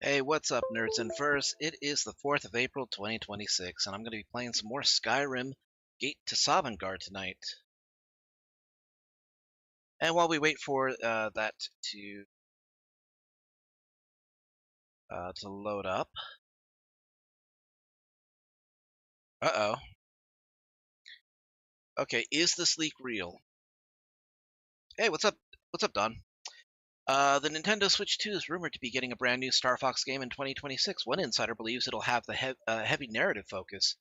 Hey, what's up, nerds and furs? It is the 4th of April, 2026, and I'm going to be playing some more Skyrim Gate to Sovngarde tonight. And while we wait for that to load up... Uh-oh. Okay, is this leak real? Hey, what's up? What's up, Don? The Nintendo Switch 2 is rumored to be getting a brand new Star Fox game in 2026. One insider believes it'll have the heavy narrative focus.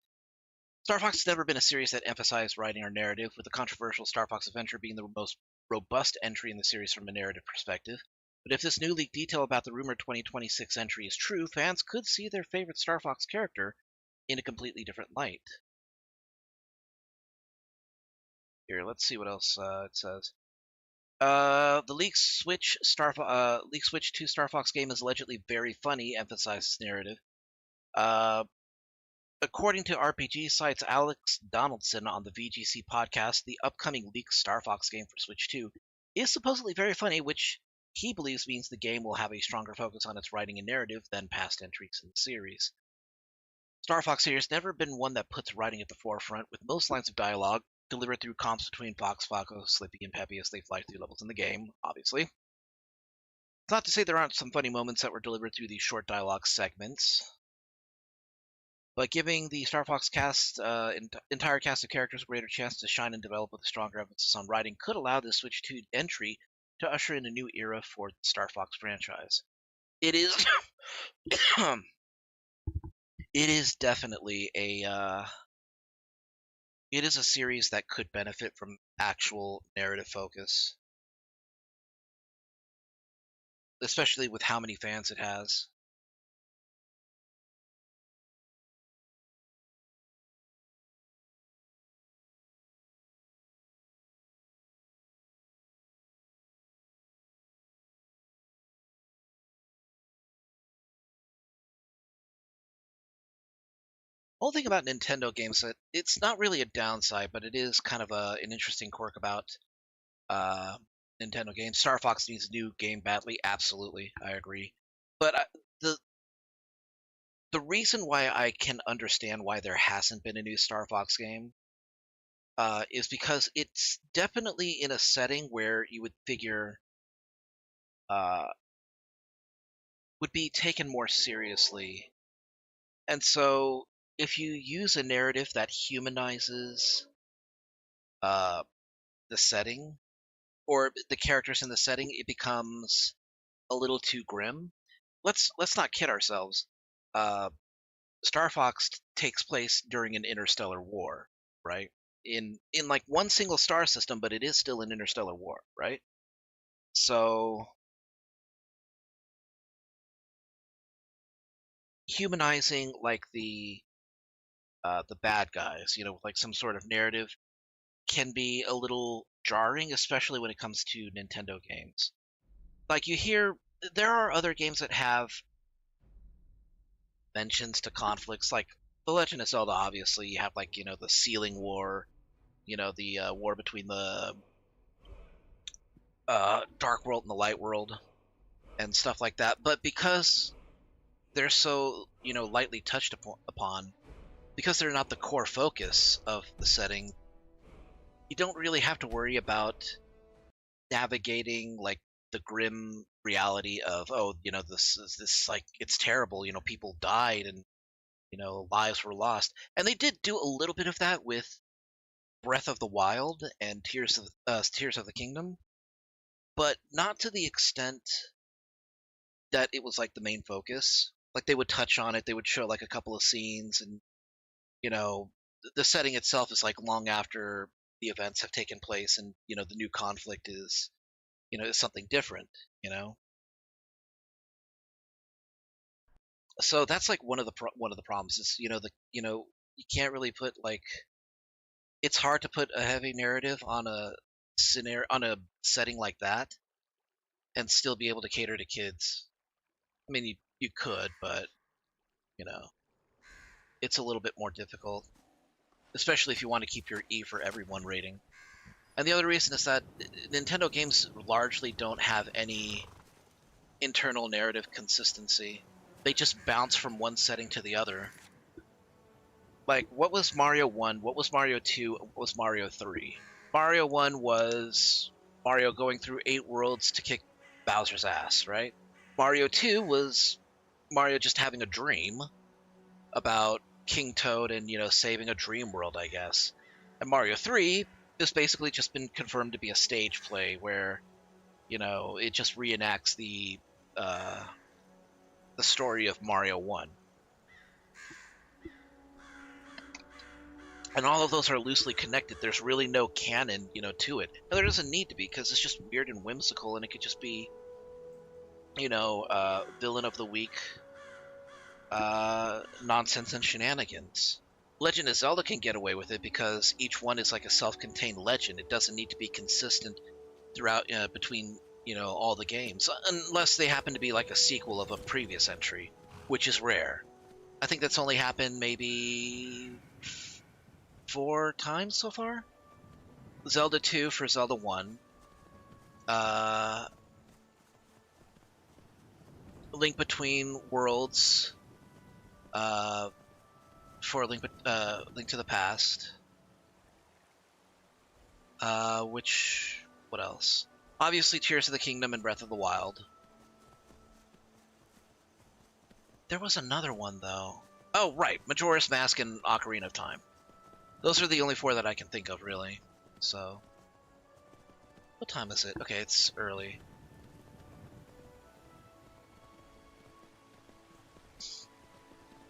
Star Fox has never been a series that emphasized writing or narrative, with the controversial Star Fox Adventure being the most robust entry in the series from a narrative perspective. But if this new leaked detail about the rumored 2026 entry is true, fans could see their favorite Star Fox character in a completely different light. Here, let's see what else it says. The leaked Switch 2 Star Fox game is allegedly very funny, emphasizes narrative. According to RPG site's Alex Donaldson on the VGC podcast, the upcoming leaked Star Fox game for Switch 2 is supposedly very funny, which he believes means the game will have a stronger focus on its writing and narrative than past entries in the series. Star Fox here has never been one that puts writing at the forefront, with most lines of dialogue delivered through comps between Fox, Falco, Slippy, and Peppy as they fly through levels in the game, obviously. It's not to say there aren't some funny moments that were delivered through these short dialogue segments, but giving the Star Fox cast entire cast of characters a greater chance to shine and develop with a stronger emphasis on writing could allow this Switch 2 entry to usher in a new era for the Star Fox franchise. It is it is definitely it is a series that could benefit from actual narrative focus, especially with how many fans it has. Whole thing about Nintendo games that it's not really a downside, but it is kind of an interesting quirk about uh, Nintendo games. Star Fox needs a new game badly. Absolutely, I agree. But the the reason why I can understand why there hasn't been a new Star Fox game is because it's definitely in a setting where you would figure uh, would be taken more seriously. And so, if you use a narrative that humanizes uh, the setting or the characters in the setting, it becomes a little too grim. Let's not kid ourselves. Uh, Star Fox takes place during an interstellar war, right? In like one single star system, but it is still an interstellar war, right? So humanizing like the bad guys, like some sort of narrative, can be a little jarring, especially when it comes to Nintendo games. Like you hear, there are other games that have mentions to conflicts, like The Legend of Zelda. Obviously, you have like the Sealing War, the war between the Dark World and the Light World, and stuff like that. But because they're so lightly touched upon, because they're not the core focus of the setting, you don't really have to worry about navigating like the grim reality of, oh, this like it's terrible, people died and lives were lost. And they did do a little bit of that with Breath of the Wild and Tears of the Kingdom, but not to the extent that it was like the main focus. Like they would touch on it, they would show like a couple of scenes, and you know the setting itself is like long after the events have taken place, and the new conflict is something different. You know, so that's like one of the problems is you can't really put like, it's hard to put a heavy narrative on a scenario, on a setting like that, and still be able to cater to kids. I mean, you could, but you know, it's a little bit more difficult, especially if you want to keep your E for everyone rating. And the other reason is that Nintendo games largely don't have any internal narrative consistency. they just bounce from one setting to the other. Like, what was Mario 1? What was Mario 2? What was Mario 3? Mario 1 was Mario going through 8 worlds to kick Bowser's ass, right? Mario 2 was Mario just having a dream about King Toad and, saving a dream world, I guess. And Mario 3 has basically just been confirmed to be a stage play where, it just reenacts the story of Mario 1. And all of those are loosely connected. There's really no canon, to it. And there doesn't need to be, because it's just weird and whimsical, and it could just be, villain of the week, nonsense and shenanigans. Legend of Zelda can get away with it because each one is like a self-contained legend. It doesn't need to be consistent throughout between all the games, unless they happen to be like a sequel of a previous entry, which is rare. I think that's only happened maybe 4 times so far. Zelda 2 for Zelda 1. Link Between Worlds for Link to the Past. What else? Obviously Tears of the Kingdom and Breath of the Wild. There was another one, though. Oh, right. Majora's Mask and Ocarina of Time. Those are the only 4 that I can think of, really. So, what time is it? Okay, it's early.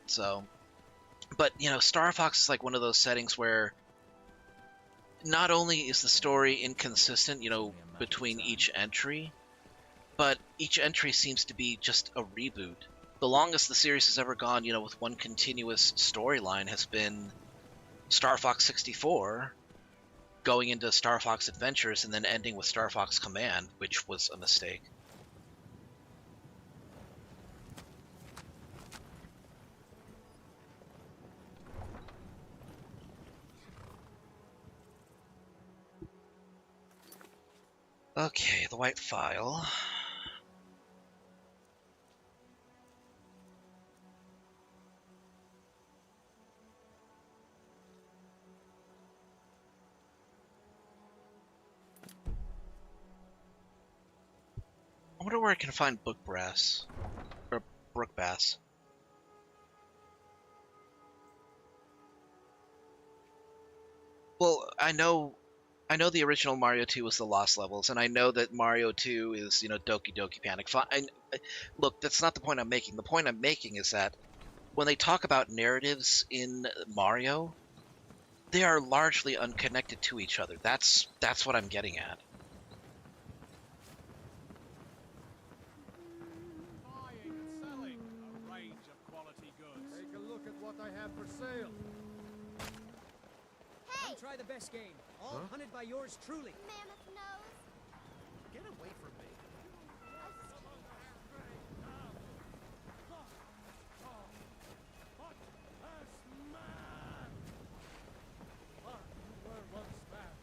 So, but, Star Fox is like one of those settings where not only is the story inconsistent, between each entry, but each entry seems to be just a reboot. The longest the series has ever gone, with one continuous storyline has been Star Fox 64, going into Star Fox Adventures, and then ending with Star Fox Command, which was a mistake. Okay, the white file. I wonder where I can find Book Brass. Or Brook Bass. Well, I know the original Mario 2 was the Lost Levels, and I know that Mario 2 is, Doki Doki Panic. Look, that's not the point I'm making. The point I'm making is that when they talk about narratives in Mario, they are largely unconnected to each other. That's what I'm getting at. Buying and selling a range of quality goods. Take a look at what I have for sale. Come try the best game. All hunted by yours truly. Mammoth nose. Get away from me.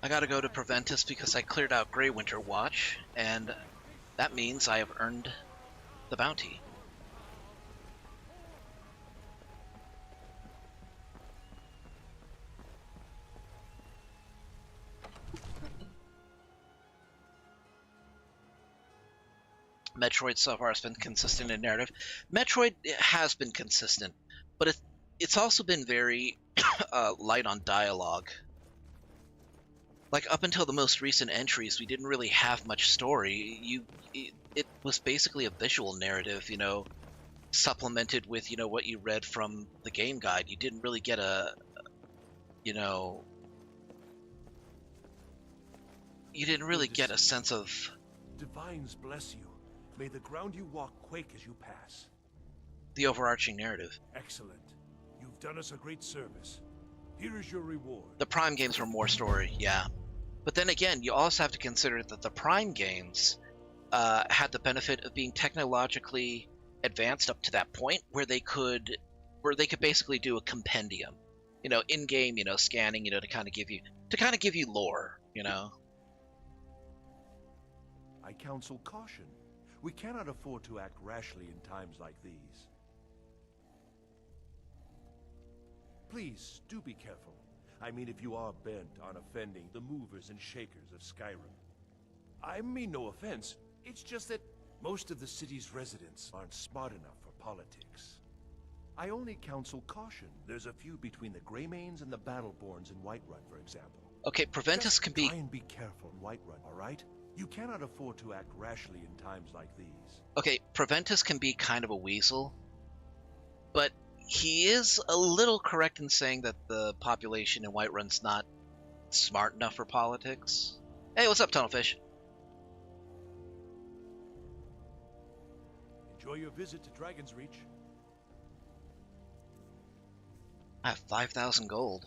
I gotta go to Proventus because I cleared out Grey Winter Watch, and that means I have earned the bounty. Metroid so far has been consistent in narrative. Metroid has been consistent, but it's also been very light on dialogue. Like, up until the most recent entries, we didn't really have much story. It was basically a visual narrative, supplemented with, what you read from the game guide. You didn't really get you didn't really get a sense of... Divines bless you. May the ground you walk quake as you pass. the overarching narrative. Excellent. You've done us a great service. Here is your reward. The Prime games were more story, yeah. But then again, you also have to consider that the Prime games had the benefit of being technologically advanced up to that point where they could basically do a compendium, in-game, scanning, to kind of give you lore, I counsel caution. We cannot afford to act rashly in times like these. Please, do be careful. I mean, if you are bent on offending the movers and shakers of Skyrim. I mean no offense. It's just that most of the city's residents aren't smart enough for politics. I only counsel caution. There's a feud between the Greymanes and the Battleborns in Whiterun, for example. Okay, Preventus Just can be... try and be careful in Whiterun, all right? You cannot afford to act rashly in times like these. Okay, Preventus can be kind of a weasel, but he is a little correct in saying that the population in Whiterun's not smart enough for politics. Hey, what's up, Tunnelfish? Enjoy your visit to Dragon's Reach. I have 5,000 gold.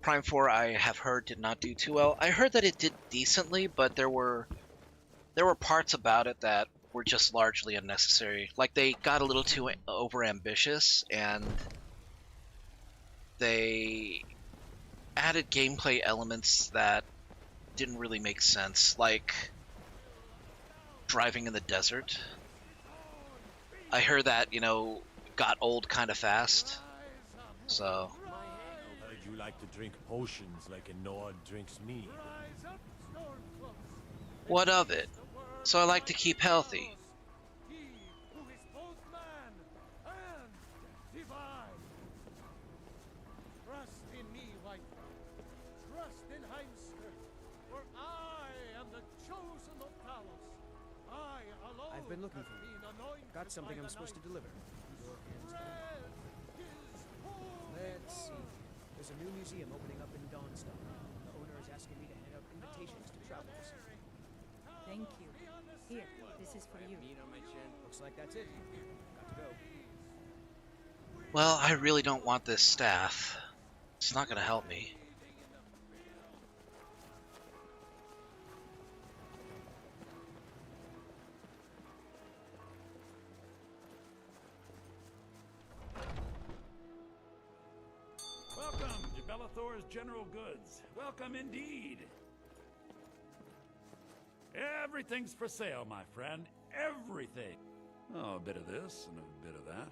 Prime 4, I have heard, did not do too well. I heard that it did decently, but there were parts about it that were just largely unnecessary. Like, they got a little too overambitious, and they added gameplay elements that didn't really make sense, like driving in the desert. I heard that, you know, got old kind of fast, so... Heard you like to drink potions like a Nord drinks mead. What of it? So I like to keep healthy. He who is both man and divine. Trust in me, White. Trust in Heimster, for I am the chosen of Talos. I alone I've been looking for you. have been anointed Got something by I'm the supposed to night. deliver. Your hands clean. Dread is holy Let's see. blood. There's a new museum opening up in Dawnstone. The owner is asking me to hand out invitations to travelers. Thank you. Here, this is for you. Looks like that's it. Got to go. Well, I really don't want this staff. It's not gonna help me. Welcome to Bellathor's General Goods. Welcome indeed. Everything's for sale, my friend. Everything. Oh, a bit of this and a bit of that.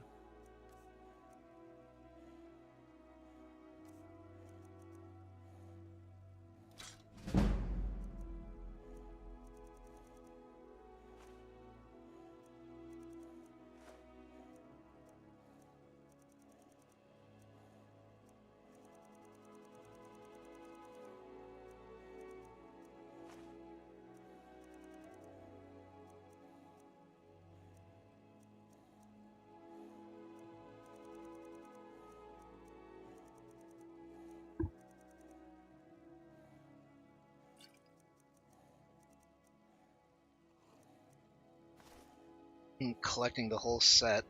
I'm collecting the whole set.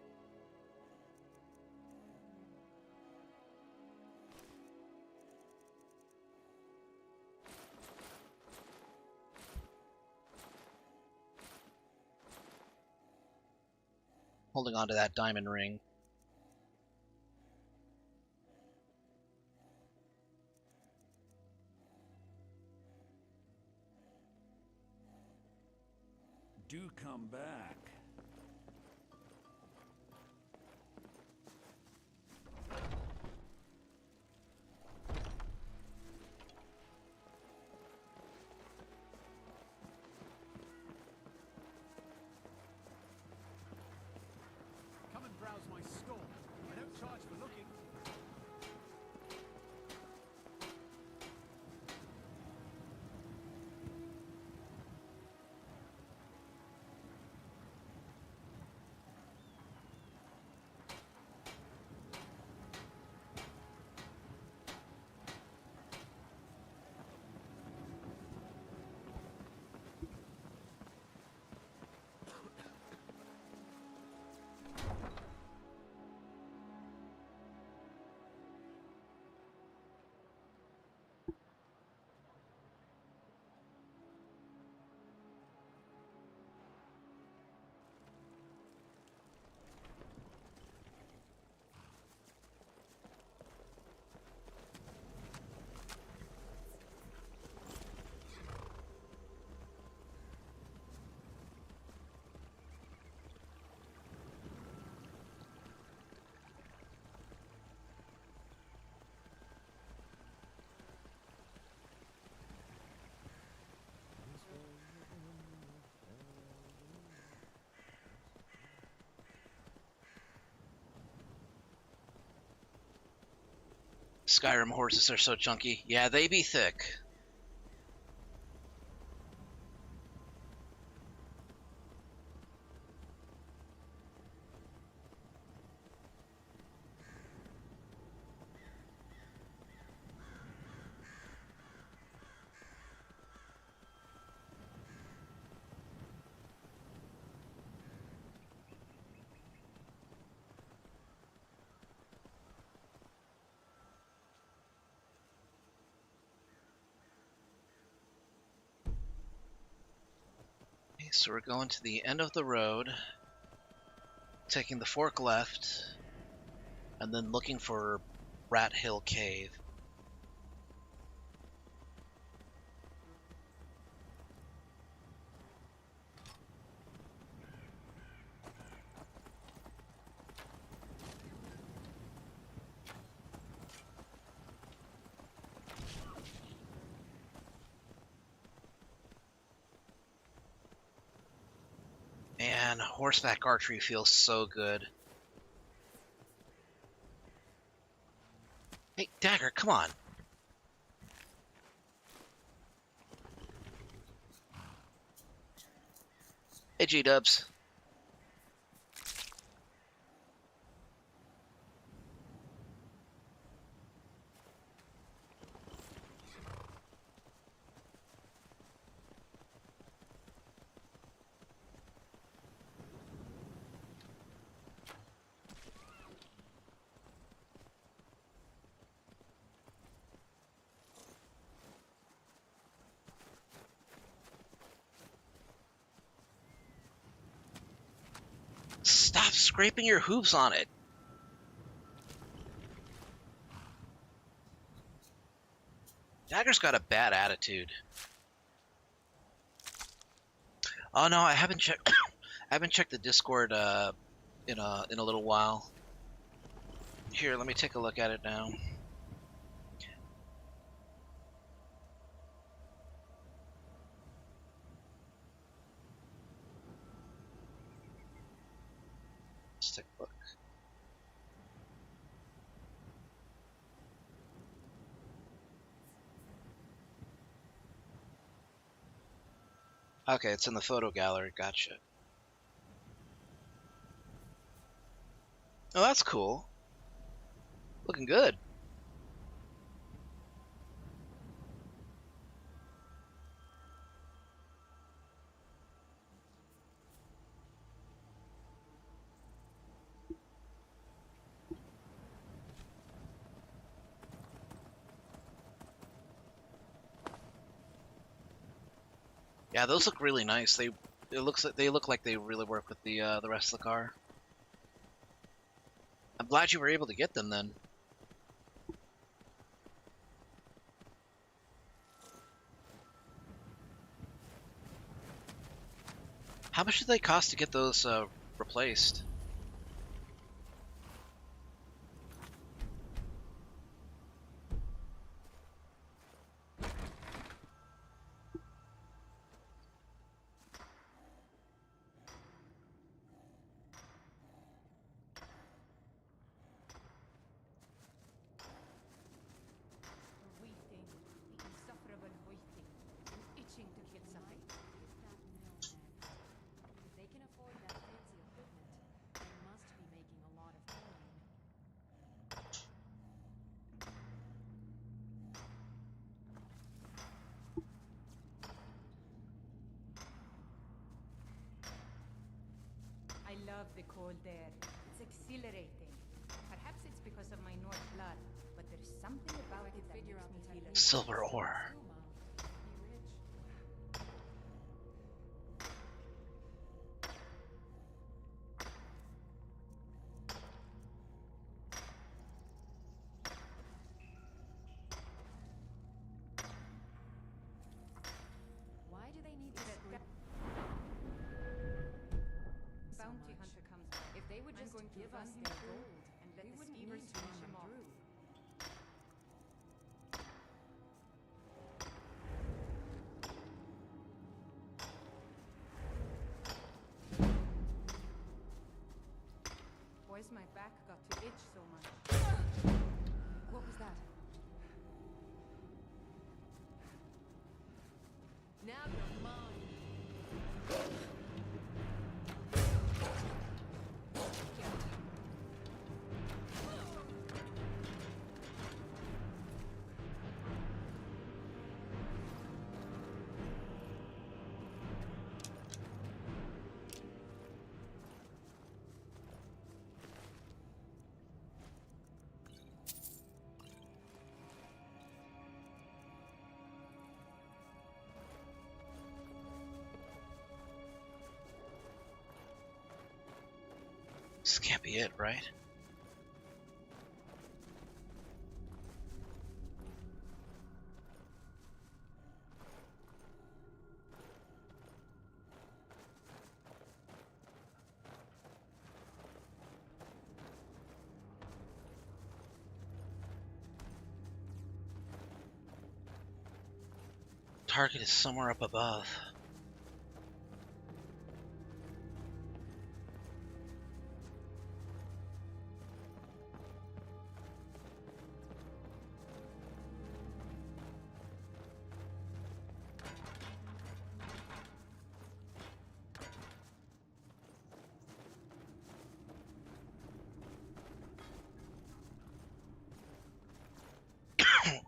Holding on to that diamond ring. Do come back. Come and browse my store. I don't charge for looking. Skyrim horses are so chunky. Yeah, they be thick. Okay, so we're going to the end of the road, taking the fork left, and then looking for Rat Hill Cave. Man, horseback archery feels so good. Hey, Dagger, come on. Hey, G-dubs. Stop scraping your hooves on it. Dagger's got a bad attitude. Oh no, I haven't checked. I haven't checked the Discord in a little while. Here, let me take a look at it now. Let's take a look. Okay, it's in the photo gallery. Gotcha. Oh, that's cool. Looking good. Yeah, those look really nice. They look like they really work with the rest of the car. I'm glad you were able to get them then. How much do they cost to get those replaced? Waiting, the insufferable waiting, and itching to get something. If they can afford that fancy equipment, they must be making a lot of coin. I love the cold air. It's exhilarating. Perhaps it's because of my North blood, but there's something about it that makes me feel alive. Silver ore. Why do they need this bounty hunter comes by? If they would just give us their gold and let the steamers finish him off. Why's my back got to itch so much? What was that? This can't be it, right? Target is somewhere up above.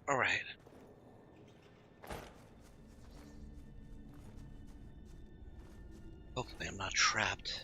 All right. Hopefully I'm not trapped.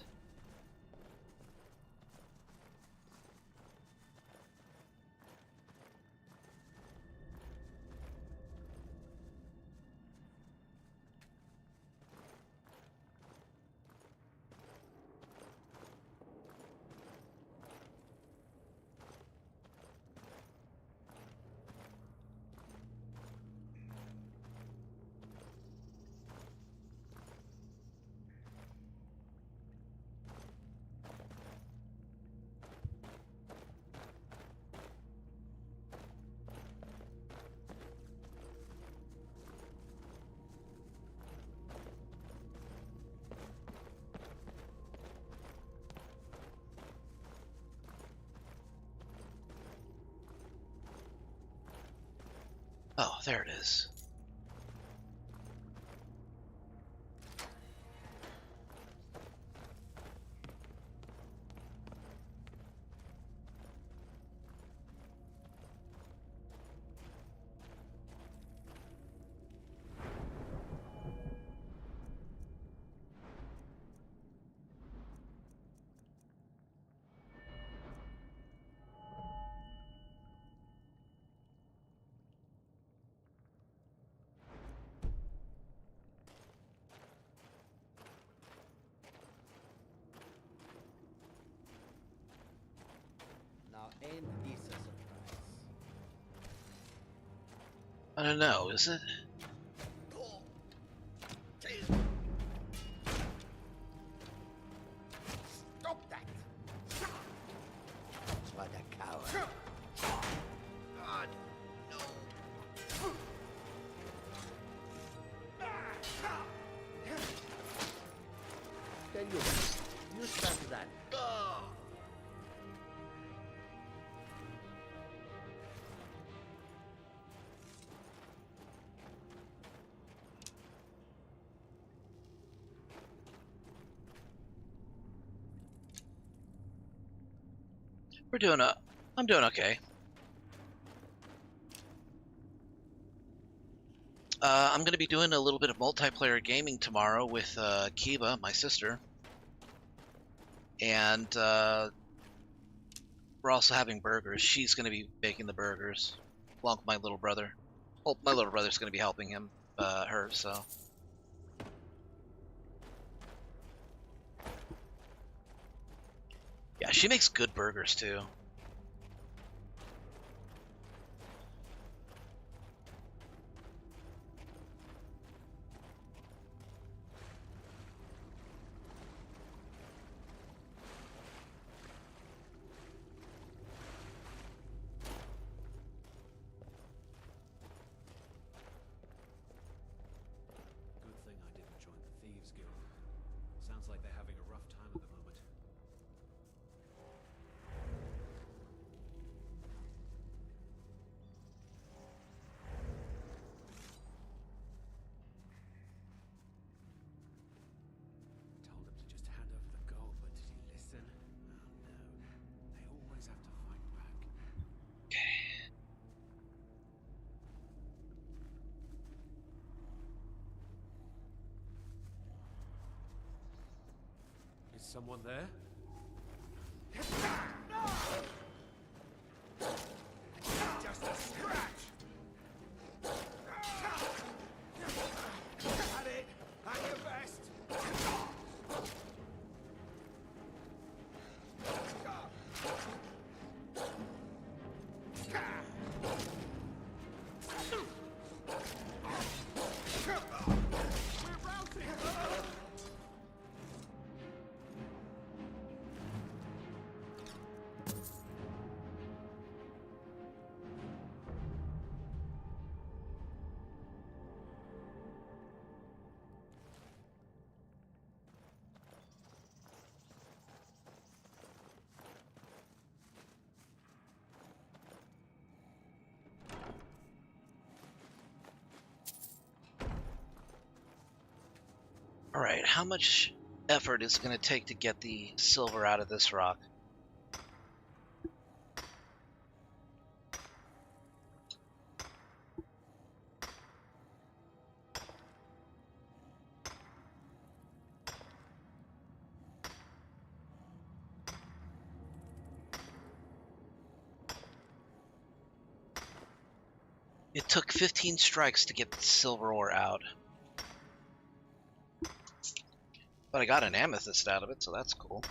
Oh, there it is. Now, ain't this a surprise? I don't know, is it? Stop that! What a coward! God, no! Tell you start that. I'm doing okay. I'm going to be doing a little bit of multiplayer gaming tomorrow with Kiba, my sister. And we're also having burgers. She's going to be making the burgers, along with my little brother. Well, my little brother's going to be helping her, so. Yeah, she makes good burgers, too. Good thing I didn't join the Thieves Guild. Sounds like they're having a rough time at the moment. Told him to just hand over the gold, but did he listen? Oh no. They always have to fight back. Is someone there? Just a scratch! At it! At your best! Alright, how much effort is it going to take to get the silver out of this rock? It took 15 strikes to get the silver ore out. But I got an amethyst out of it, so that's cool.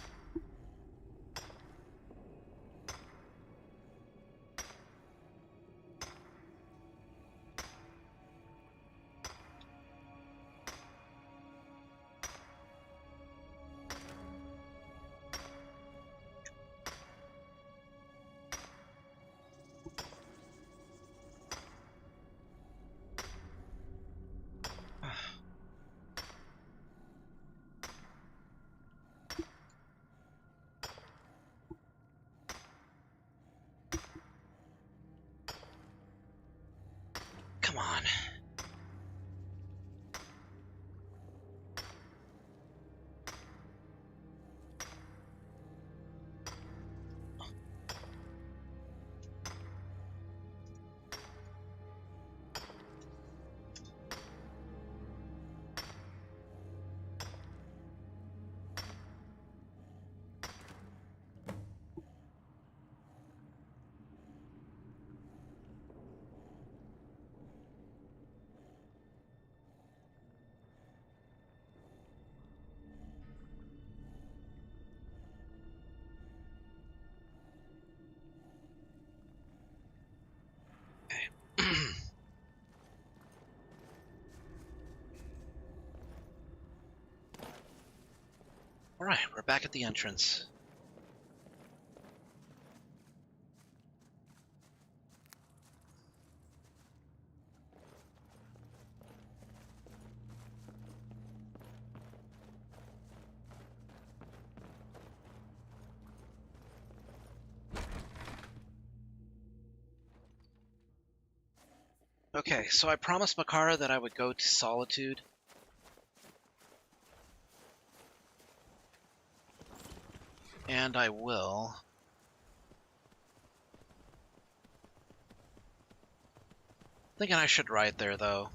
Come on. Alright, we're back at the entrance. Okay, so I promised Makara that I would go to Solitude. And I will. Thinking I should ride there, though.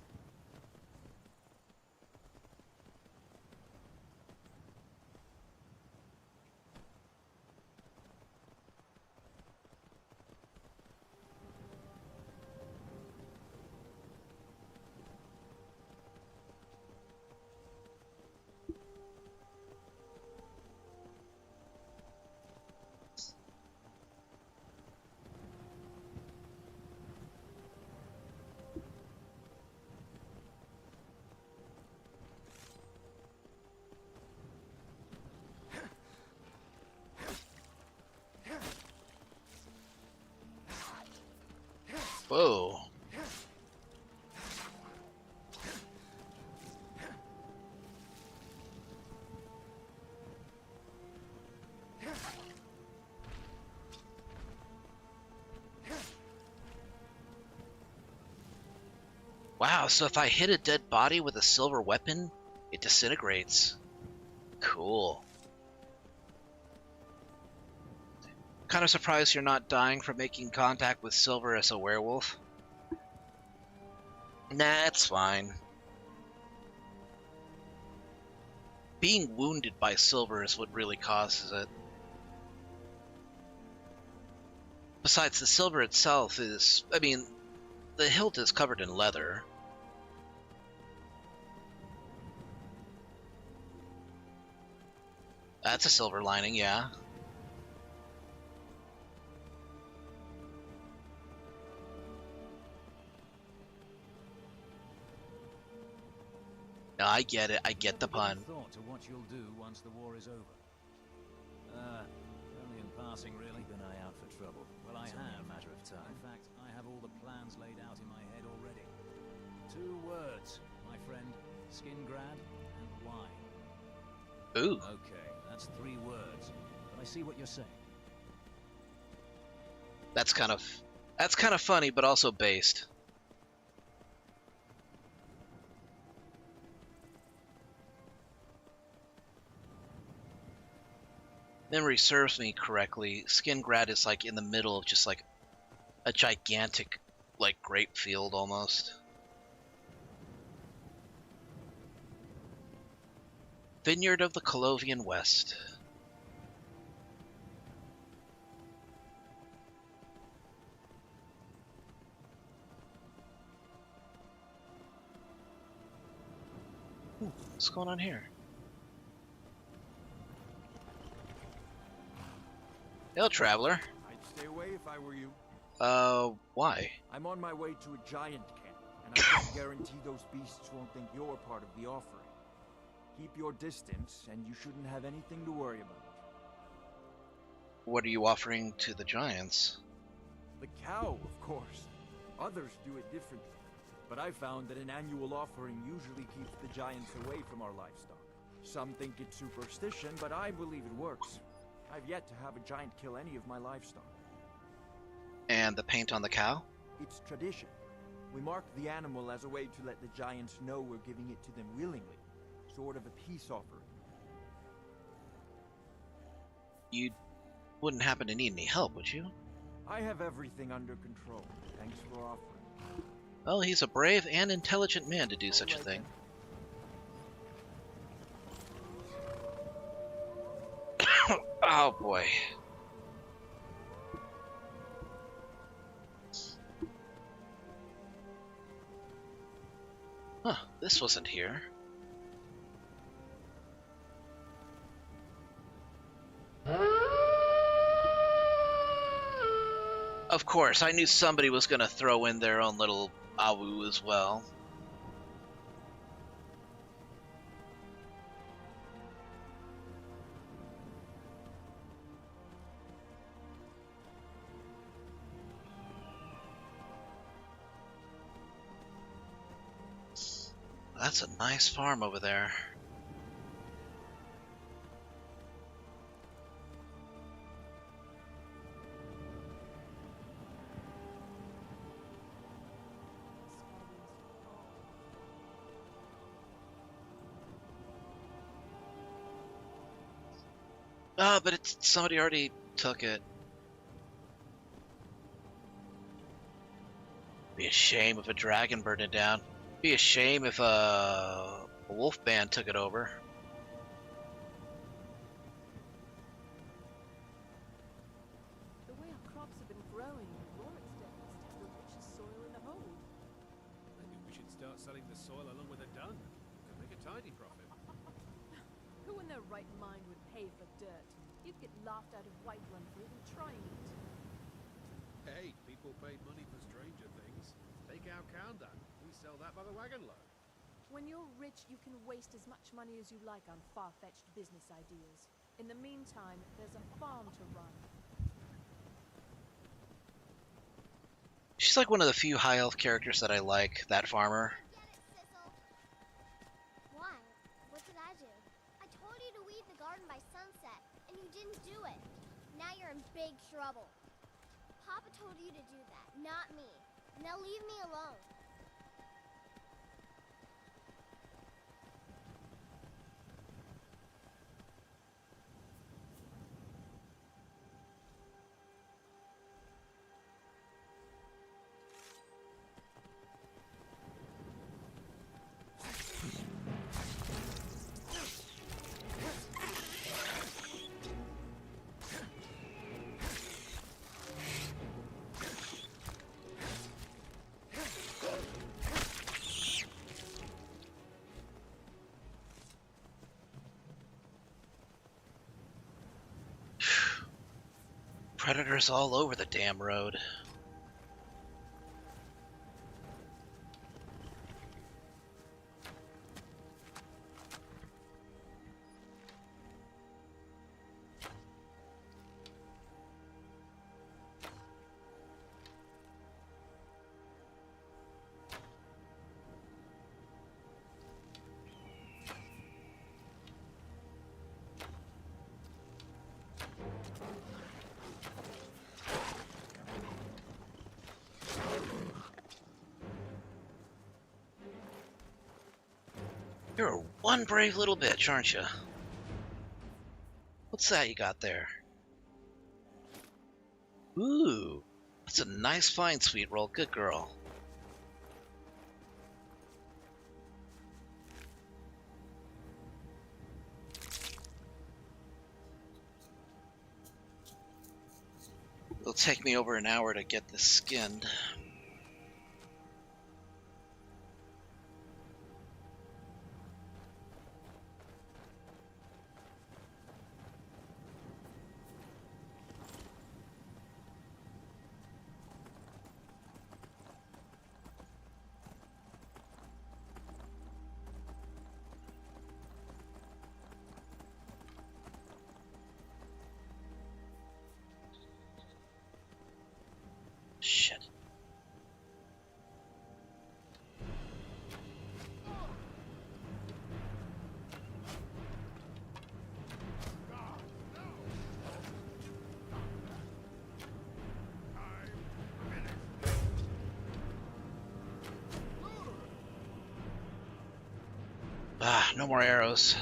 Whoa. Wow, so if I hit a dead body with a silver weapon, it disintegrates. Cool. Kind of surprised you're not dying from making contact with silver as a werewolf. Nah, it's fine. Being wounded by silver is what really causes it. Besides, the silver itself is... I mean, the hilt is covered in leather. That's a silver lining, yeah. No, I get it. I get the pun. Thought to what you'll do once the war is over. Only in passing, really. Keep an eye out for trouble. Well, I have. A matter of time. In fact, I have all the plans laid out in my head already. 2 words, my friend: Skingrad and wine. Ooh. Okay, that's 3 words. But I see what you're saying. That's kind of funny, but also based. memory serves me correctly, Skingrad is like in the middle of just like a gigantic like grape field almost. Vineyard of the Colovian West. Ooh, what's going on here? Hello, traveler. I'd stay away if I were you. Why? I'm on my way to a giant camp, and I can't guarantee those beasts won't think you're part of the offering. Keep your distance, and you shouldn't have anything to worry about. What are you offering to the giants? The cow, of course. Others do it differently. But I found that an annual offering usually keeps the giants away from our livestock. Some think it's superstition, but I believe it works. I've yet to have a giant kill any of my livestock. And the paint on the cow? It's tradition. We mark the animal as a way to let the giants know we're giving it to them willingly. Sort of a peace offering. You wouldn't happen to need any help, would you? I have everything under control. Thanks for offering. Well, he's a brave and intelligent man to do such a thing. Oh boy. Huh, this wasn't here. Of course, I knew somebody was gonna throw in their own little awu as well. That's a nice farm over there. Ah, but it's somebody already took it. Be a shame if a dragon burned it down. Be a shame if a wolf band took it over. The way our crops have been growing, Lawrence must have the richest soil in the whole. Maybe we should start selling the soil along with the dung. Could make a tidy profit. Who in their right mind would pay for dirt? You'd get laughed out of Whiterun for even trying it. Hey, people paid money for stranger things. Take our Kanda. We sell that by the wagon load. When you're rich, you can waste as much money as you like on far-fetched business ideas. In the meantime, there's a farm to run. She's like one of the few high elf characters that I like, that farmer. Get it, Sissel. Why? What did I do? I told you to weed the garden by sunset, and you didn't do it. Now you're in big trouble. Papa told you to do that, not me. Now leave me alone. Predators all over the damn road. You're one brave little bitch, aren't you? What's that you got there? Ooh, that's a nice find, sweet roll. Good girl. It'll take me over an hour to get this skinned. Shit. Ah, no more arrows.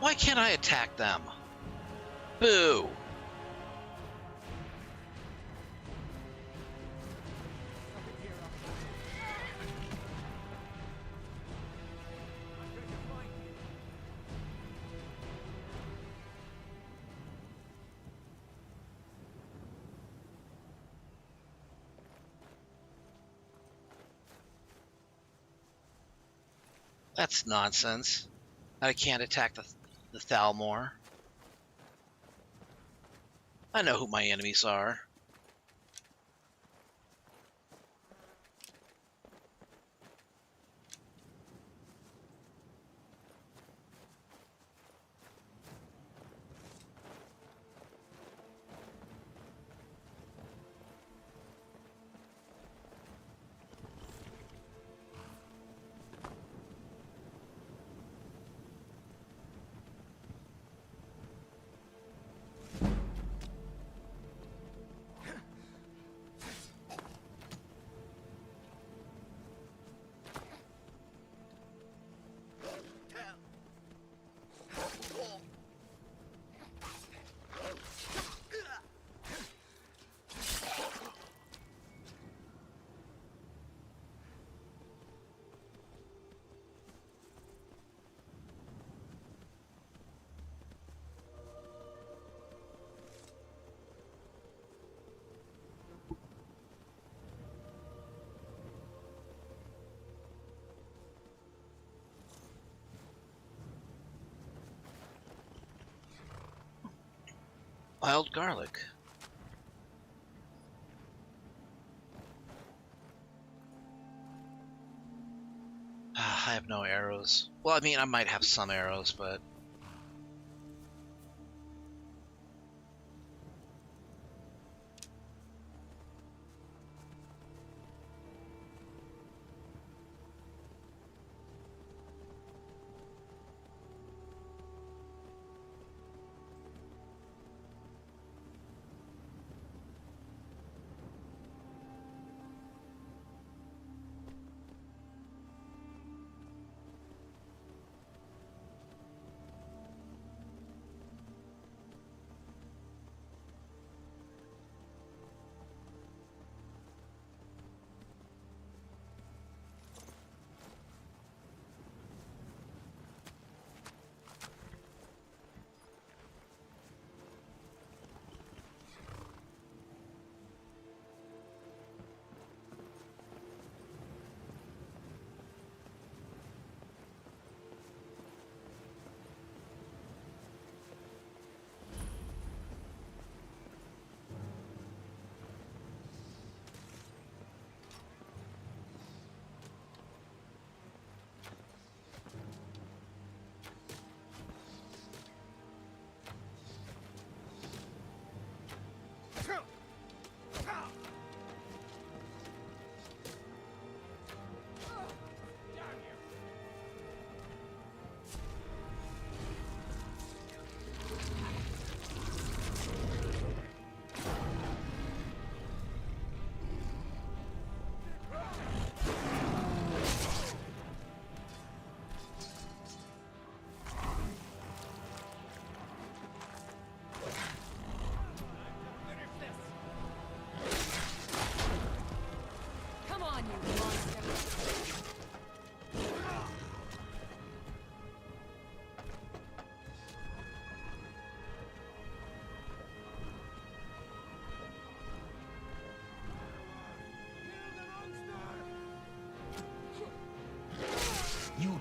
Why can't I attack them? Boo! That's nonsense. I can't attack the Thalmor. I know who my enemies are. Wild garlic. I have no arrows. Well, I mean, I might have some arrows, but...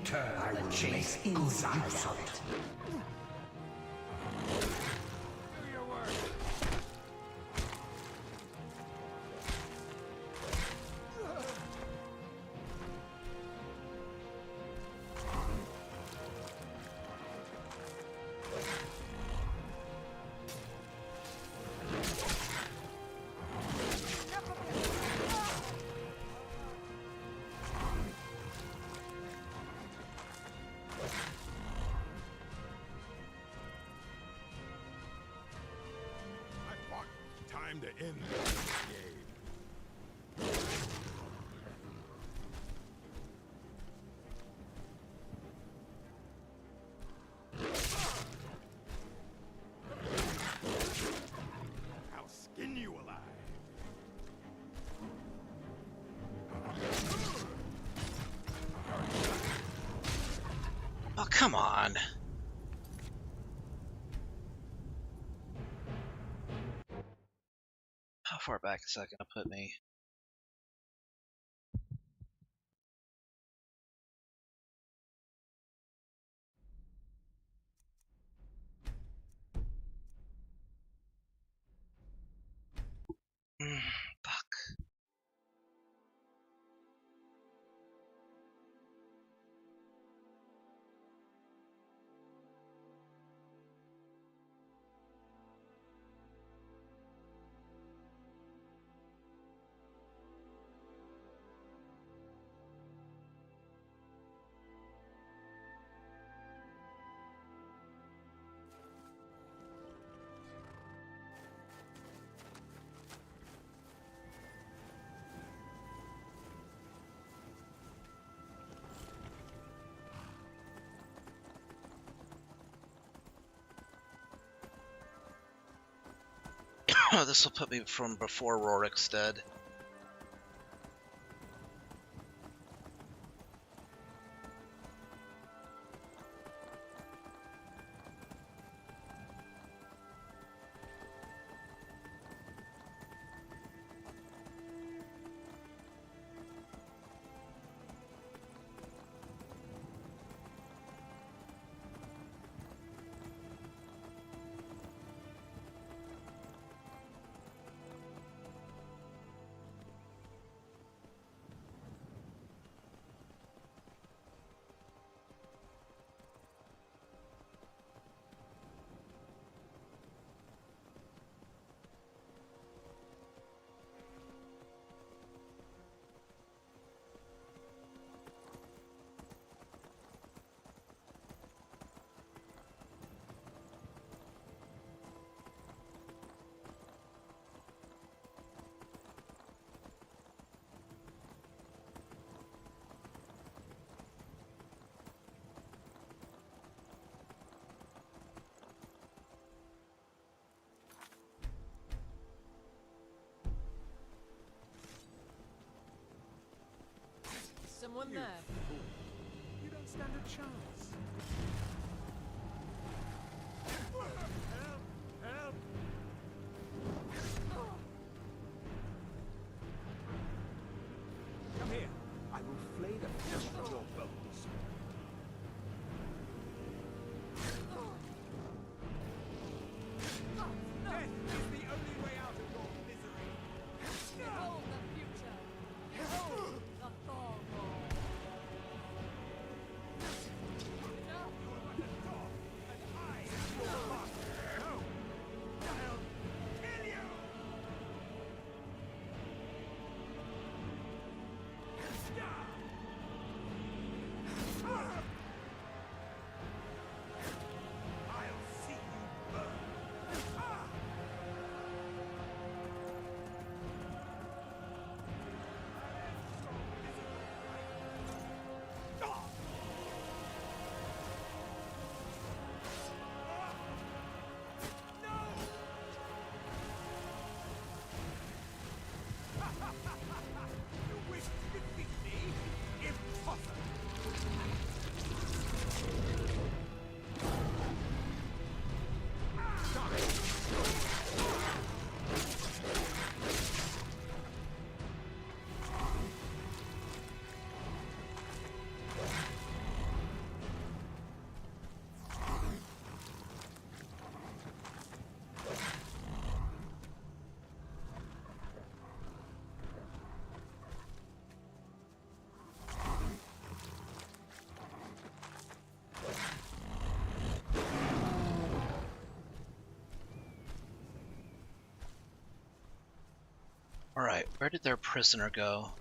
turn, I will chase insides of it. Do your work. Time to end this game. I'll skin you alive. Oh, come on. How far back is that gonna put me? Fuck. This will put me from before Rorik's dead. Someone there. You don't stand a chance. Help! Come here. I will flay the flesh from your bones. Death is the only way out of your misery. Behold the future. Behold the Thorwall. Alright, where did their prisoner go?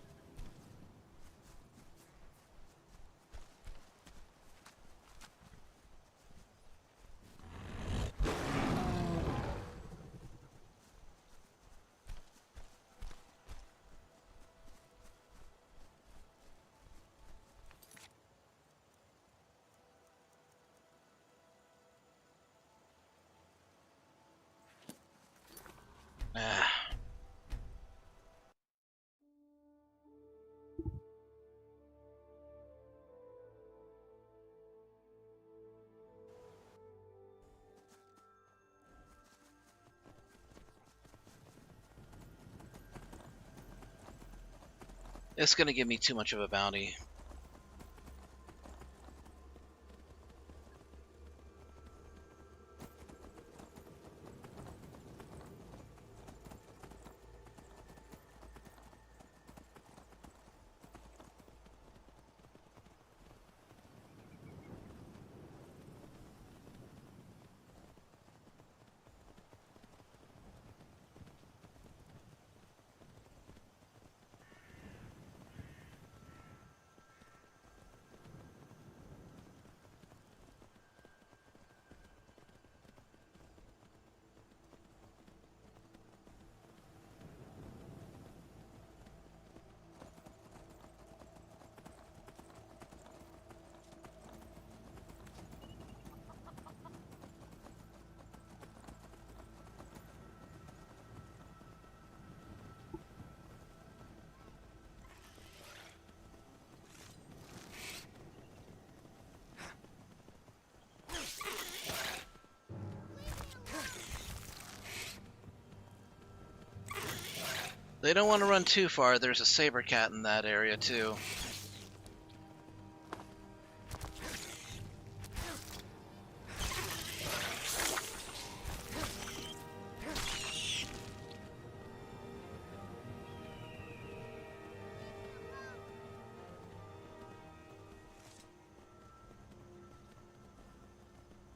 Ah. It's gonna give me too much of a bounty. They don't want to run too far. There's a saber cat in that area too.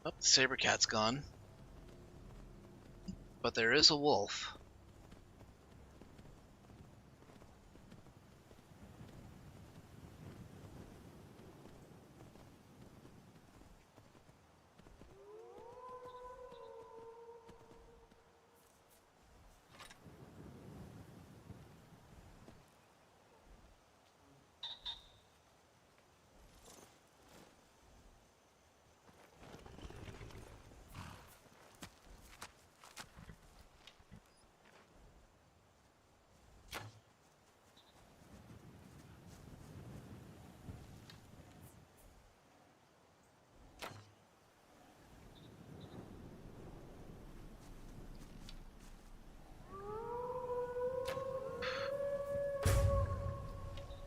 Oh, the saber cat's gone. But there is a wolf.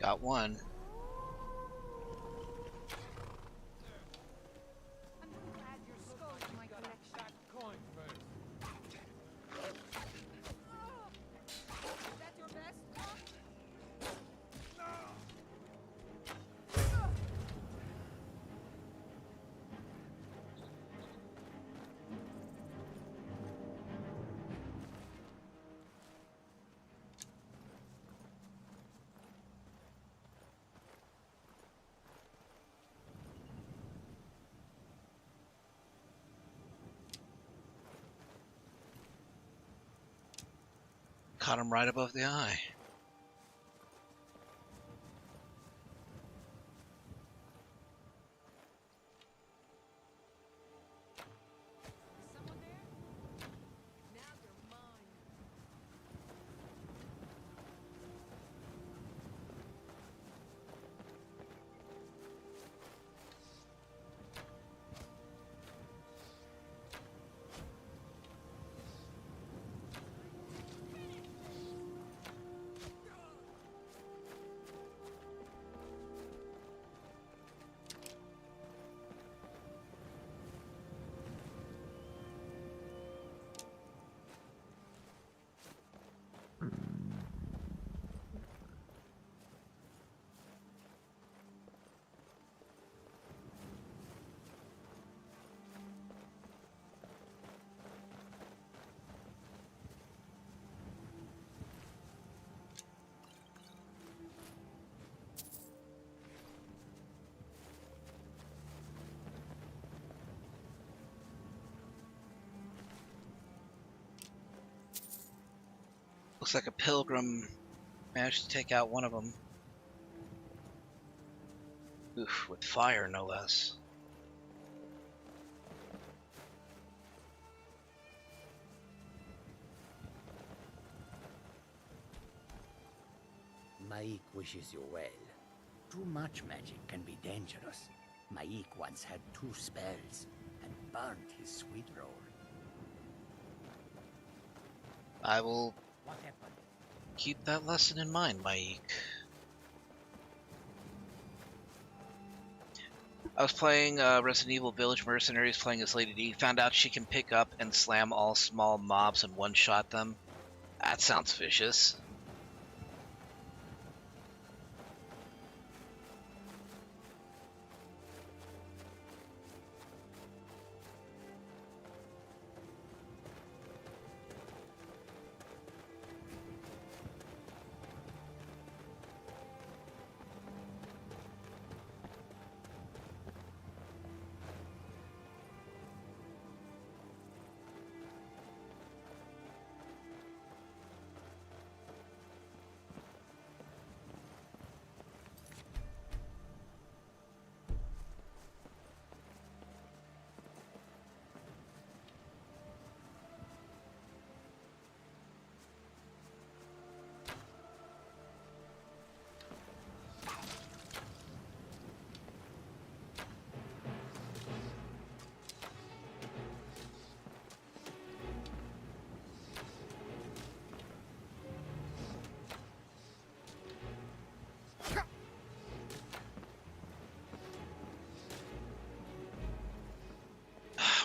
Got one. I'm glad your skull is my collection. Coin first. Is that your best? Caught him right above the eye. Someone there? Now you're mine. Looks like a pilgrim managed to take out one of them. Oof, with fire, no less. Maik wishes you well. Too much magic can be dangerous. Maik once had 2 spells and burnt his sweet roll. I will What happened? keep that lesson in mind, Maik. I was playing Resident Evil Village Mercenaries, playing as Lady D. Found out she can pick up and slam all small mobs and one-shot them. That sounds vicious.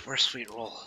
Where's Sweet Roll?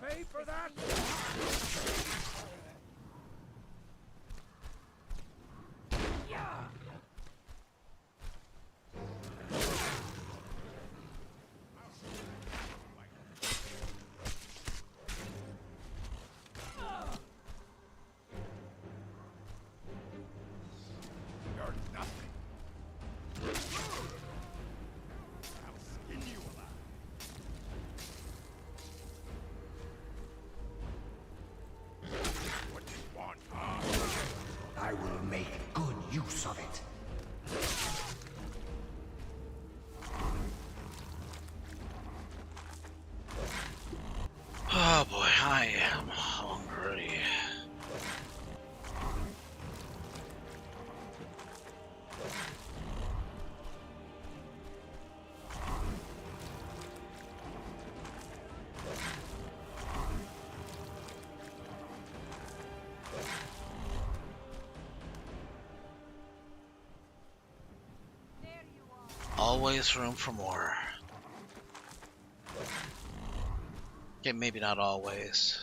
Pay for that? You're nothing. I'll skin you alive. What do you want, huh? I will make good use of it. Oh boy, I am hungry. Always room for more. Okay, maybe not always.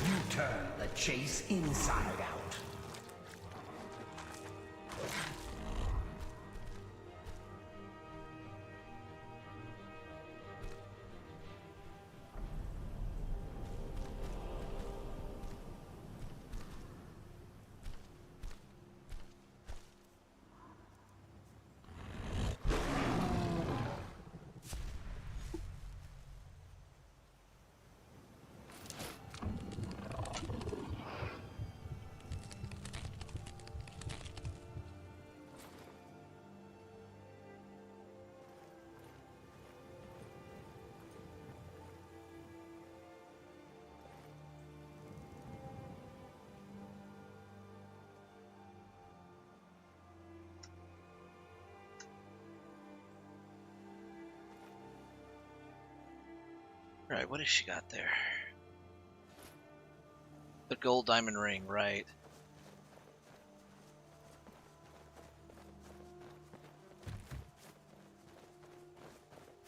You turn the chase inside out. Alright, what has she got there? The gold diamond ring, right.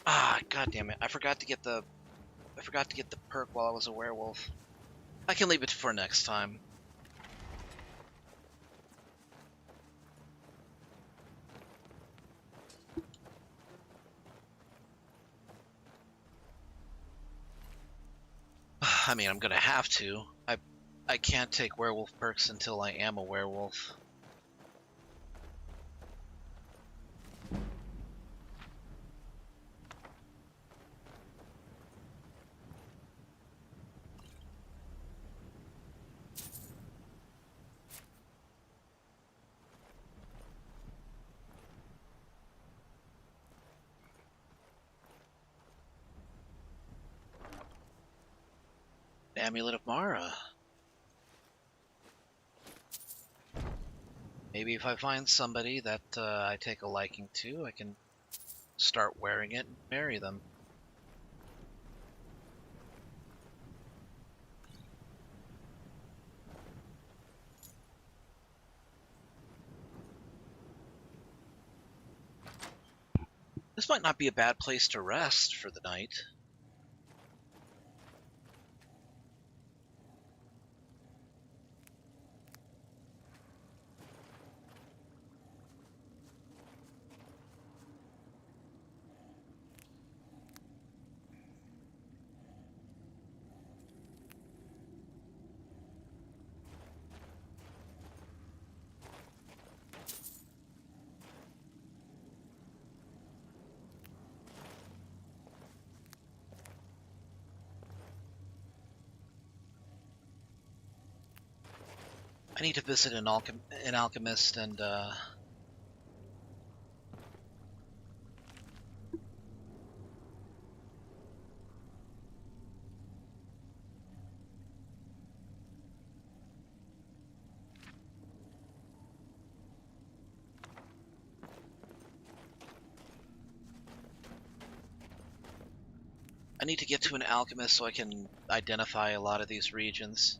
Ah, god damn it. I forgot to get the perk while I was a werewolf. I can leave it for next time. I mean, I'm gonna have to. I can't take werewolf perks until I am a werewolf. Amulet of Mara. Maybe if I find somebody that I take a liking to, I can start wearing it and marry them. This might not be a bad place to rest for the night. I need to visit an alchemist and I need to get to an alchemist so I can identify a lot of these regions.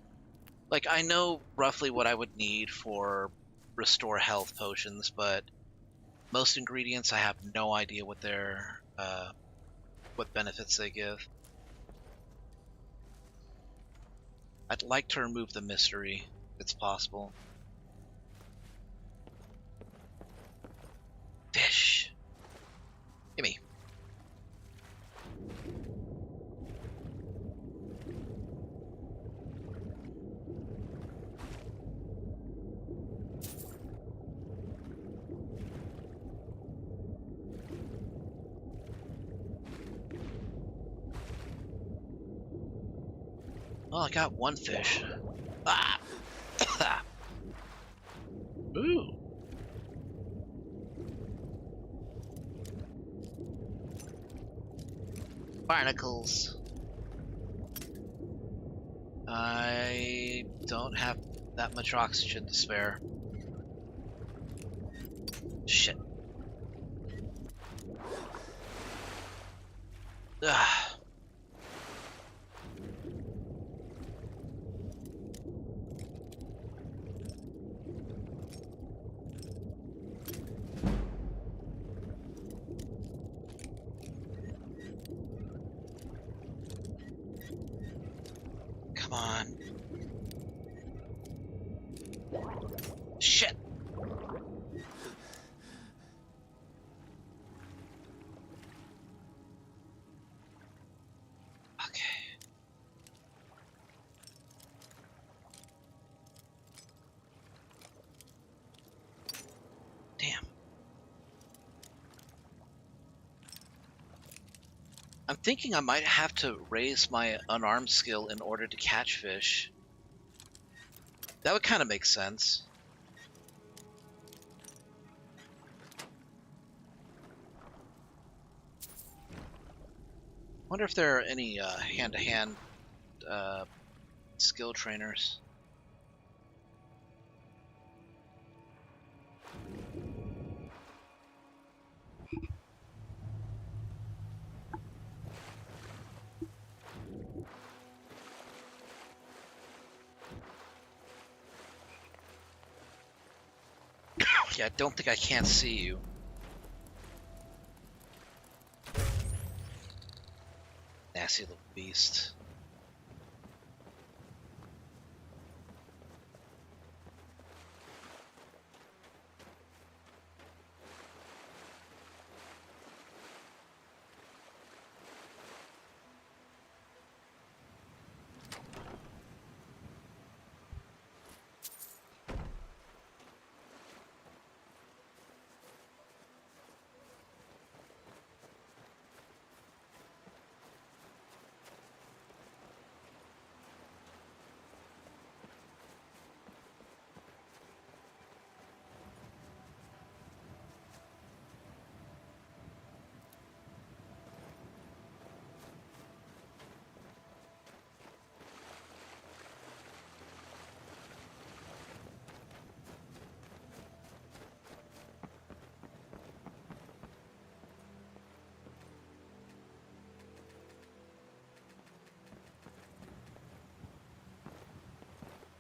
Like, I know roughly what I would need for restore health potions, but most ingredients I have no idea what their what benefits they give. I'd like to remove the mystery if it's possible. Fish. Gimme. Oh, I got one fish. Ah! Ooh. Barnacles. I don't have that much oxygen to spare. Shit. Ah. Come on. Shit. Okay. Damn. I'm thinking I might have to raise my unarmed skill in order to catch fish. That would kind of make sense. Wonder if there are any hand-to-hand skill trainers. Yeah, I don't think I can't see you. Nasty little beast.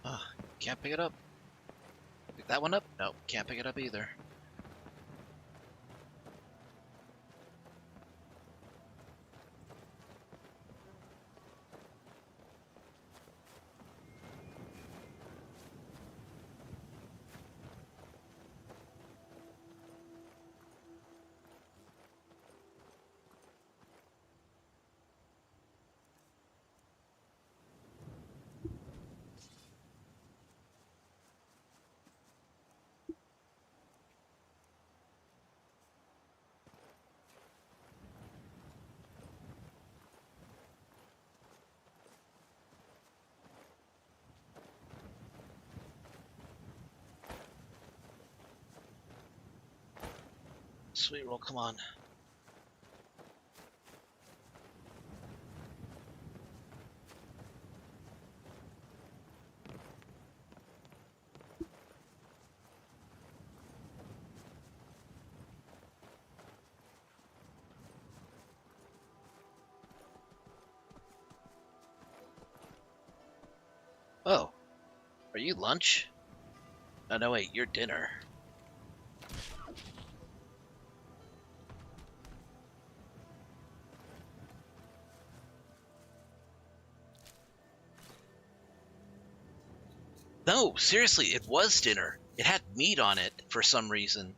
Oh, can't pick it up. Pick that one up? Nope, can't pick it up either. Sweet roll, come on. Oh, are you lunch? Oh, no, wait, you're dinner. No, seriously, it was dinner. It had meat on it for some reason.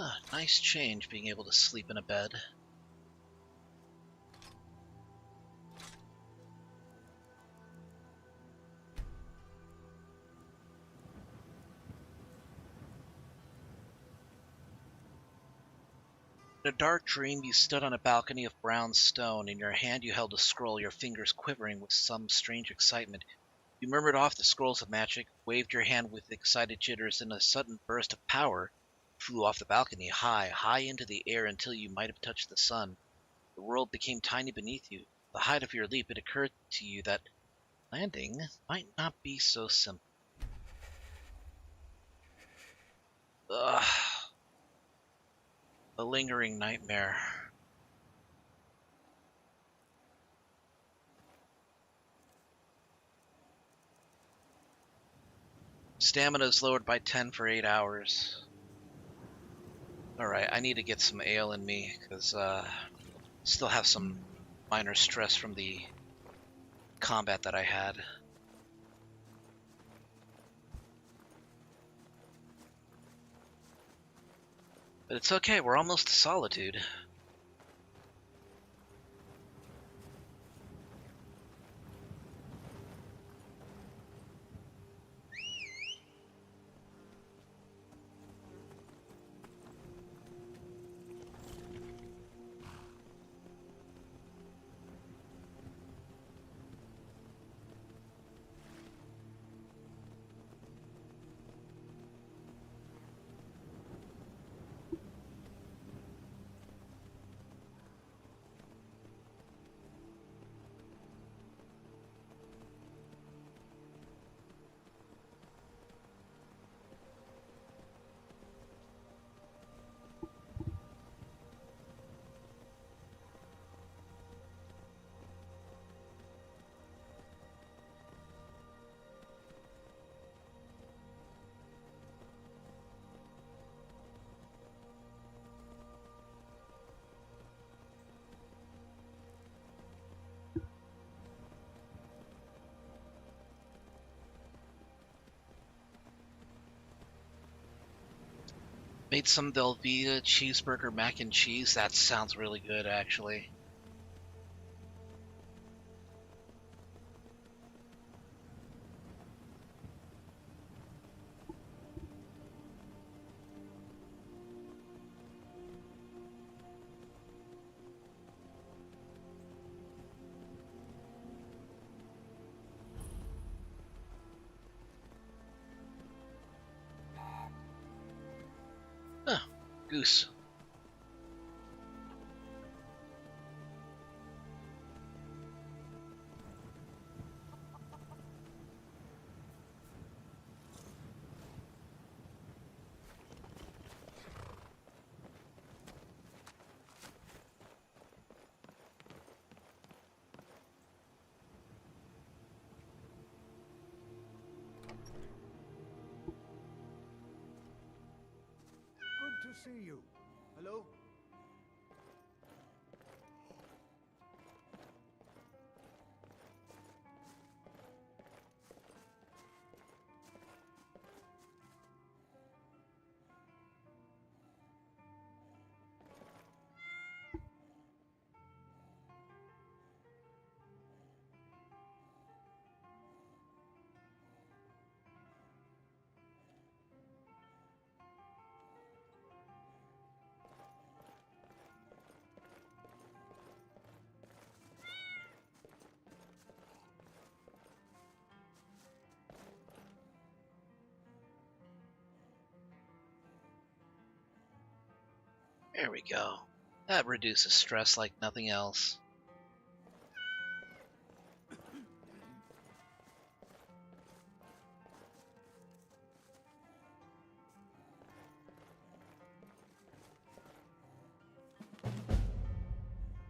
Ah, nice change being able to sleep in a bed. In a dark dream, you stood on a balcony of brown stone. In your hand you held a scroll, your fingers quivering with some strange excitement. You murmured off the scrolls of magic, waved your hand with excited jitters, and in a sudden burst of power, flew off the balcony high, high into the air until you might have touched the sun. The world became tiny beneath you. The height of your leap, it occurred to you that landing might not be so simple. Ugh. A lingering nightmare. Stamina is lowered by 10 for 8 hours. Alright, I need to get some ale in me, because still have some minor stress from the combat that I had. But it's okay, we're almost to Solitude. Made some Velveeta cheeseburger mac and cheese. That sounds really good, actually. Huh, goose. Good to see you. Hello? There we go. That reduces stress like nothing else.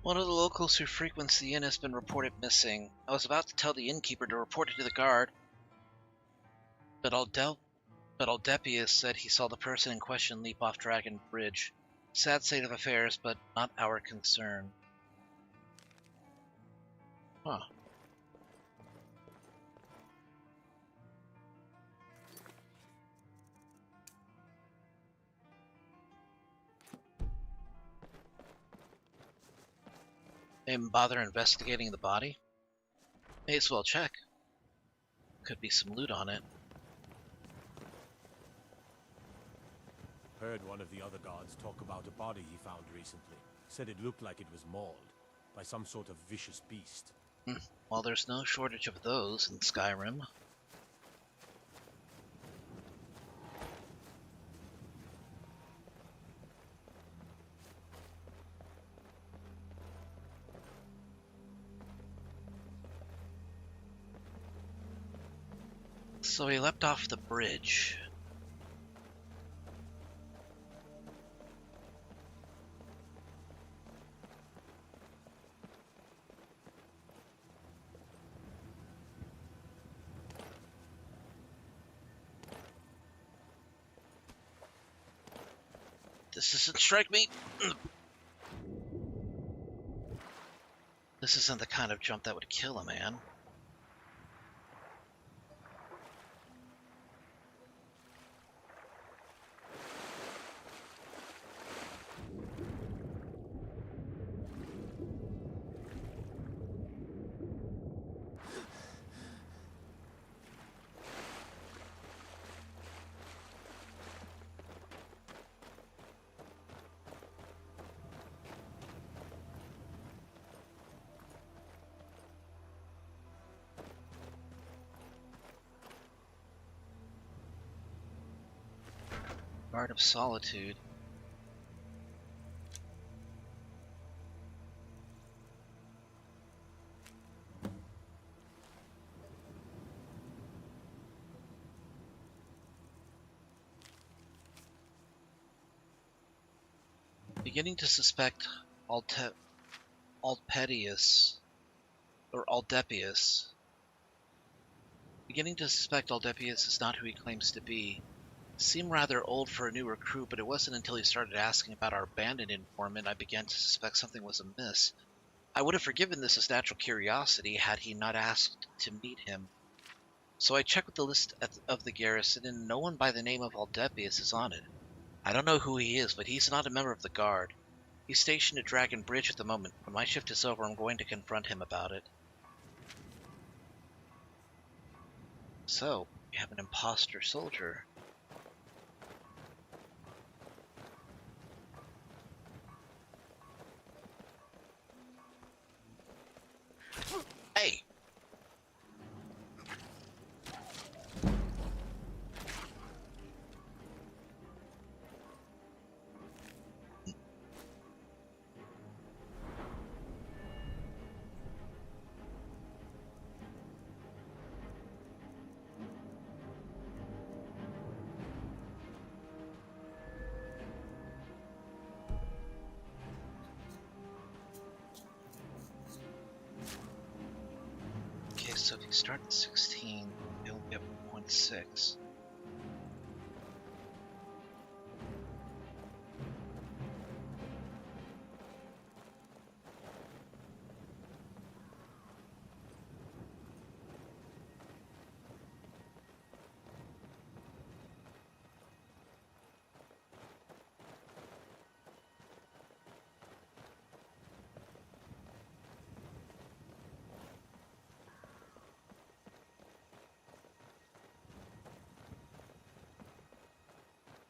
One of the locals who frequents the inn has been reported missing. I was about to tell the innkeeper to report it to the guard, but Aldepius said he saw the person in question leap off Dragon Bridge. Sad state of affairs, but not our concern. Huh. They didn't bother investigating the body? May as well check. Could be some loot on it. Heard one of the other guards talk about a body he found recently. Said it looked like it was mauled by some sort of vicious beast. Well, there's no shortage of those in Skyrim. So he leapt off the bridge. This doesn't strike me. This isn't the kind of jump that would kill a man. Guard of Solitude. Beginning to suspect Aldepius. Beginning to suspect Aldepius is not who he claims to be. Seemed rather old for a new recruit, but it wasn't until he started asking about our abandoned informant I began to suspect something was amiss. I would have forgiven this as natural curiosity had he not asked to meet him. So I checked with the list of the garrison, and no one by the name of Aldepius is on it. I don't know who he is, but he's not a member of the Guard. He's stationed at Dragon Bridge at the moment. When my shift is over, I'm going to confront him about it. So, we have an imposter soldier. Hey! Okay, so if you start at 16, you'll get 1.6.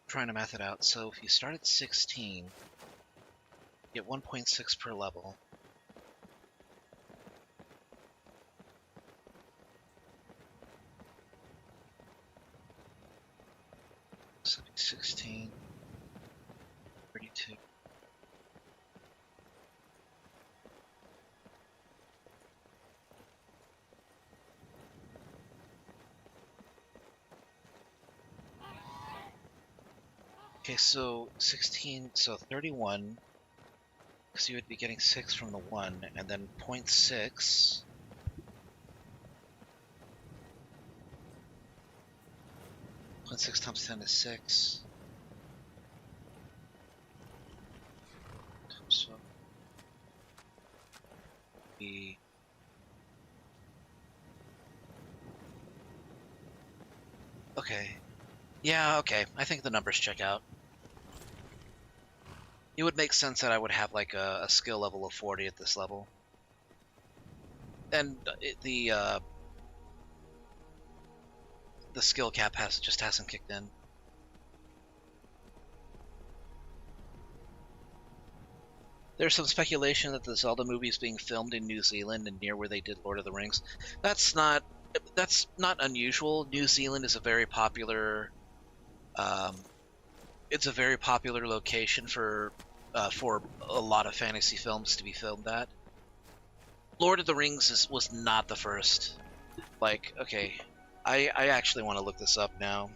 Trying to math it out. So if you start at 16, you get 1.6 per level. So 16, 32. Okay, so 16, so 31, because you would be getting 6 from the 1, and then 0.6. Point 6 times 10 is 6. So the okay. Yeah, okay. I think the numbers check out. It would make sense that I would have like a skill level of 40 at this level. And the skill cap just hasn't kicked in. There's some speculation that the Zelda movie is being filmed in New Zealand and near where they did Lord of the Rings. That's not unusual. New Zealand is a very popular it's a very popular location for a lot of fantasy films to be filmed at. Lord of the Rings was not the first. Like, okay, I actually want to look this up now.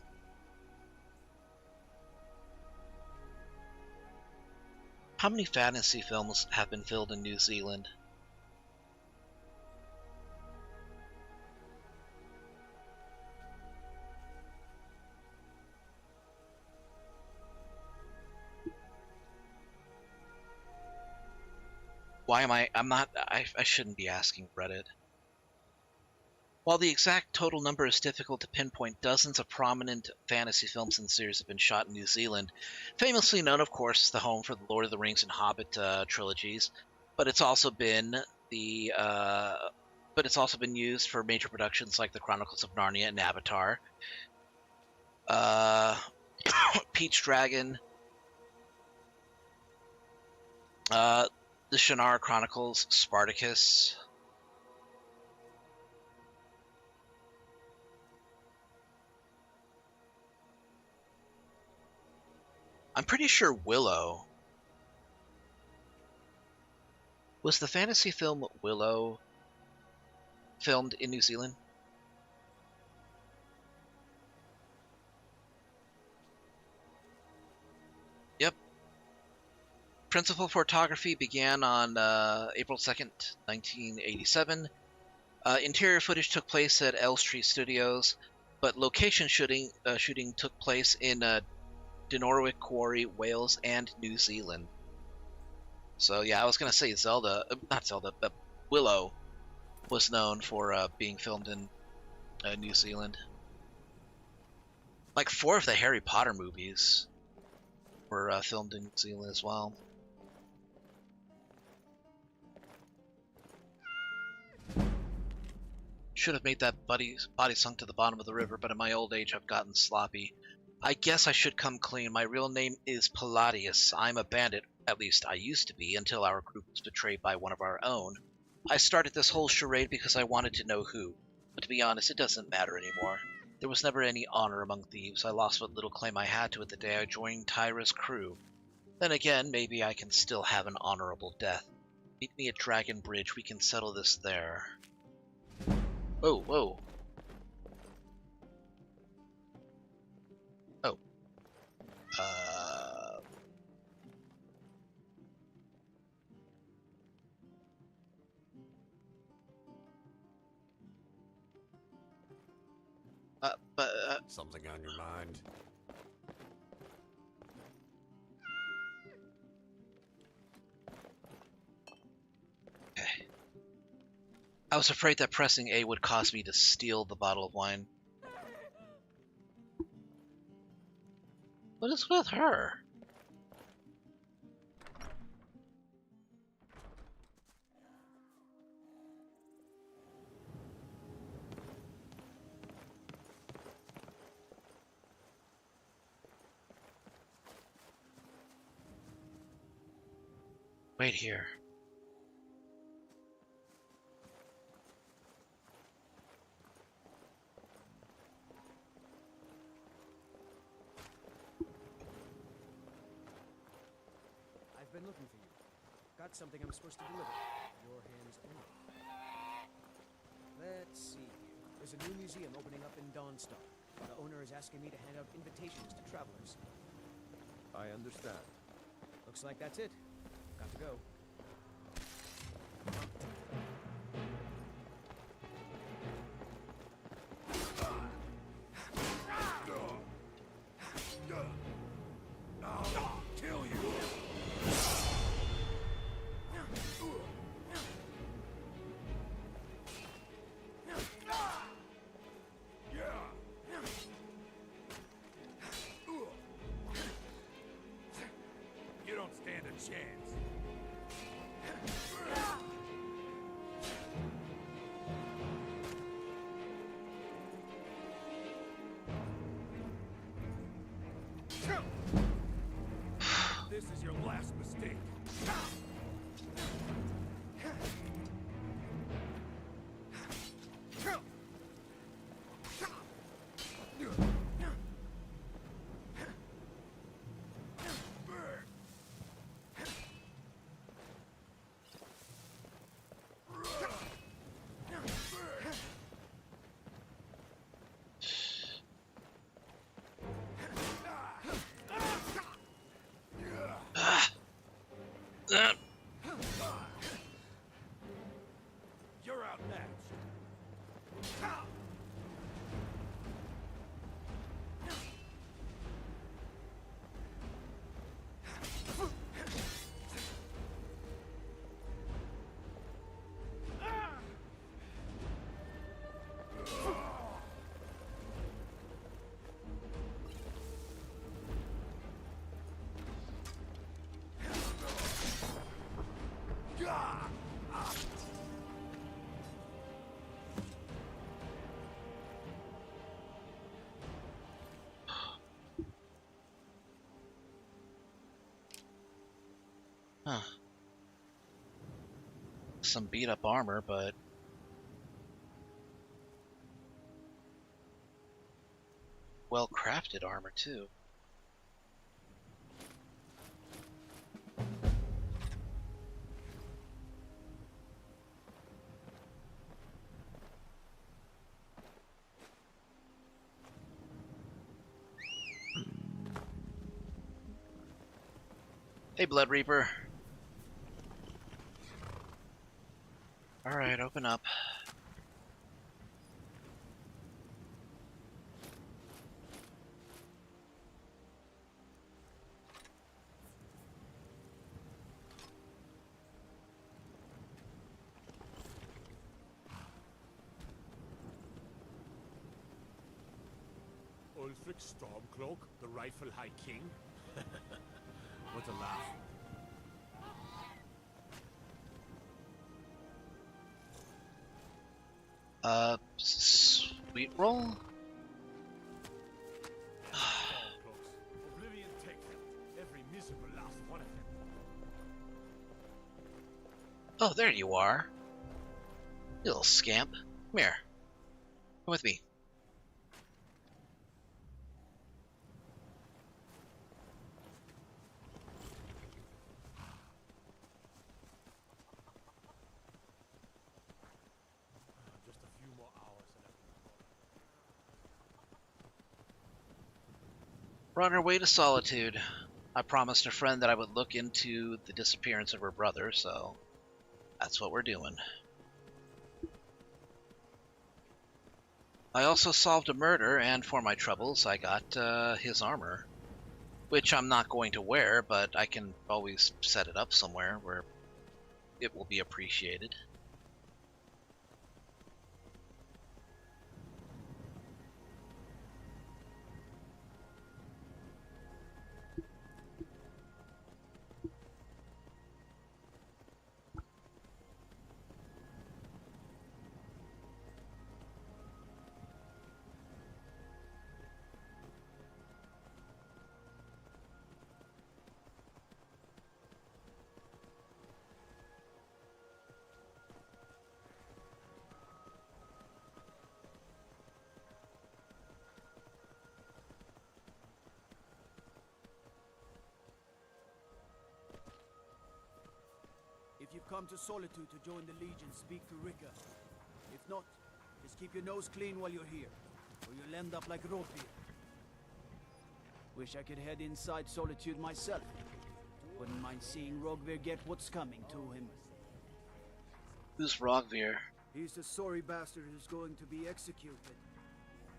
How many fantasy films have been filmed in New Zealand? Why am I shouldn't be asking Reddit. While the exact total number is difficult to pinpoint, dozens of prominent fantasy films and series have been shot in New Zealand. Famously known, of course, as the home for the Lord of the Rings and Hobbit trilogies, but it's also been used for major productions like the Chronicles of Narnia and Avatar. Peach Dragon, the Shannara Chronicles, Spartacus. I'm pretty sure Willow. Was the fantasy film Willow filmed in New Zealand? Yep. Principal photography began on April 2nd, 1987. Interior footage took place at Elstree Studios, but location shooting took place in Dinorwic Quarry, Wales, and New Zealand. So yeah, I was gonna say Willow was known for being filmed in New Zealand. Like 4 of the Harry Potter movies were filmed in New Zealand as well. Should have made that body sunk to the bottom of the river, but in my old age I've gotten sloppy. I guess I should come clean. My real name is Palladius. I'm a bandit, at least I used to be, until our group was betrayed by one of our own. I started this whole charade because I wanted to know who, but to be honest, it doesn't matter anymore. There was never any honor among thieves. I lost what little claim I had to it the day I joined Tyra's crew. Then again, maybe I can still have an honorable death. Meet me at Dragon Bridge. We can settle this there. Whoa, whoa. Oh. Something on your mind? Okay. I was afraid that pressing A would cause me to steal the bottle of wine. What is with her? Wait here. I've been looking for you. Got something I'm supposed to deliver. Your hands only. Let's see here. There's a new museum opening up in Dawnstar. The owner is asking me to hand out invitations to travelers. I understand. Looks like that's it. Got to go. I'll kill you. You don't stand a chance. This is your last mistake. You're outmatched. Huh. Some beat up armor, but well crafted armor too. Hey, Blood Reaper. Alright, open up. Ulfric Stormcloak, the rightful High King? What a laugh. Sweet roll? Oblivion take them. Every miserable last one of them. Oh, there you are. You little scamp. Come here. Come with me. Just a few more hours and We're on our way to Solitude. I promised a friend that I would look into the disappearance of her brother, so that's what we're doing. I also solved a murder, and for my troubles, I got his armor. Which I'm not going to wear, but I can always set it up somewhere where it will be appreciated. If you've come to Solitude to join the Legion, speak to Rika. If not, just keep your nose clean while you're here, or you'll end up like Rothir. Wish I could head inside Solitude myself. Wouldn't mind seeing Rogvir get what's coming to him. Who's Rogvir? He's the sorry bastard who's going to be executed.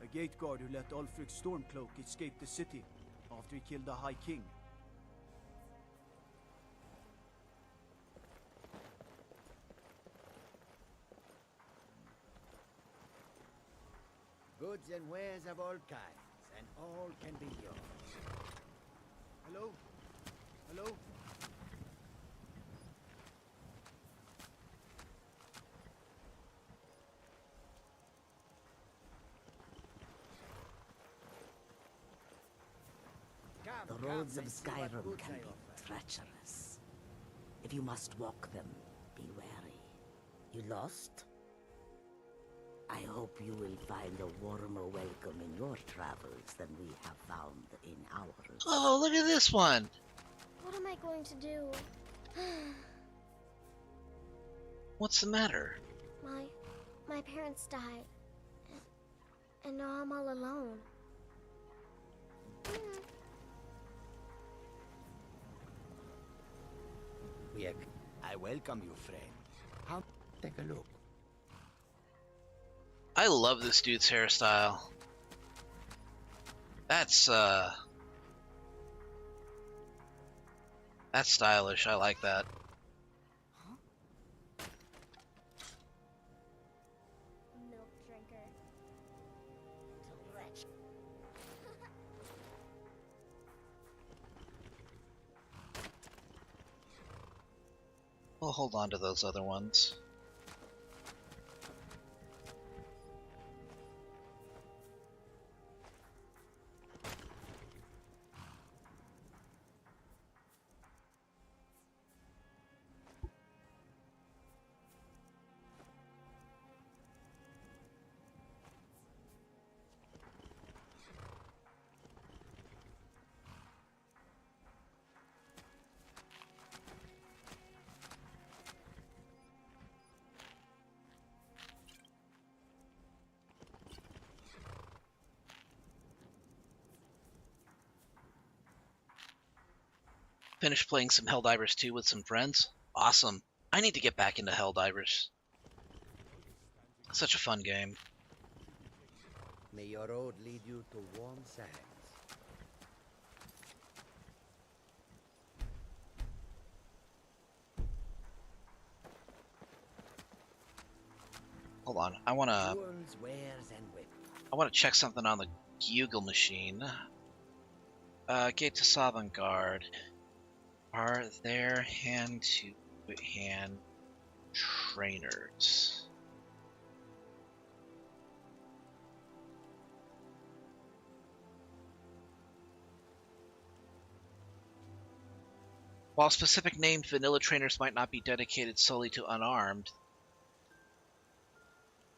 A gate guard who let Ulfric Stormcloak escape the city after he killed the High King. Goods and wares of all kinds, and all can be yours. Hello? Hello? Come, The roads of and see what Skyrim goods can I be offer. treacherous. If you must walk them, be wary. You lost? I hope you will find a warmer welcome in your travels than we have found in ours. Oh, look at this one! What am I going to do? What's the matter? My parents died. And now I'm all alone. I welcome you, friend. How? Take a look. I love this dude's hairstyle. That's stylish. I like that. Milk drinker. Wretch. We'll hold on to those other ones. Finished playing some Helldivers 2 with some friends. Awesome. I need to get back into Helldivers. Such a fun game. May your road lead you to warm sands. Hold on. I wanna Jewels, wares, and whip. check something on the Bugle machine. Gate to Sovngarde. Are there hand-to-hand trainers? While specific named vanilla trainers might not be dedicated solely to unarmed,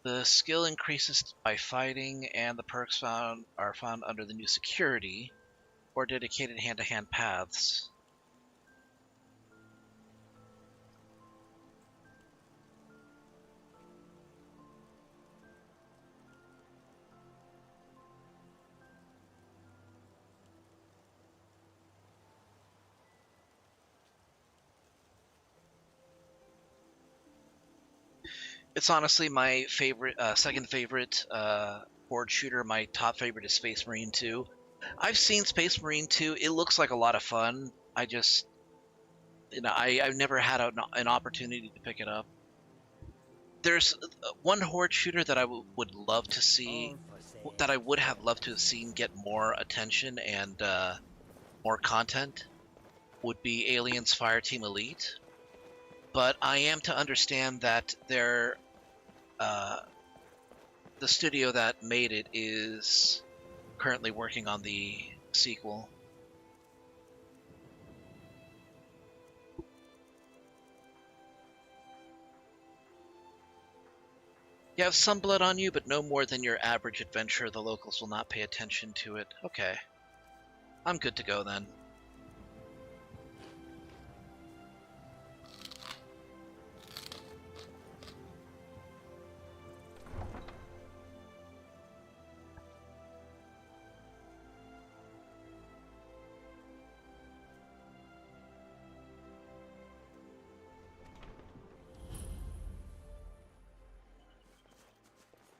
the skill increases by fighting, and the perks are found under the new security or dedicated hand-to-hand paths. It's honestly my favorite, second favorite horde shooter. My top favorite is Space Marine 2. I've seen Space Marine 2. It looks like a lot of fun. I just, I've never had an opportunity to pick it up. There's one horde shooter that I would love to see, that I would have loved to have seen get more attention and more content, would be Aliens Fireteam Elite. But I am to understand that the studio that made it is currently working on the sequel. You have some blood on you, but no more than your average adventurer. The locals will not pay attention to it. Okay. I'm good to go then.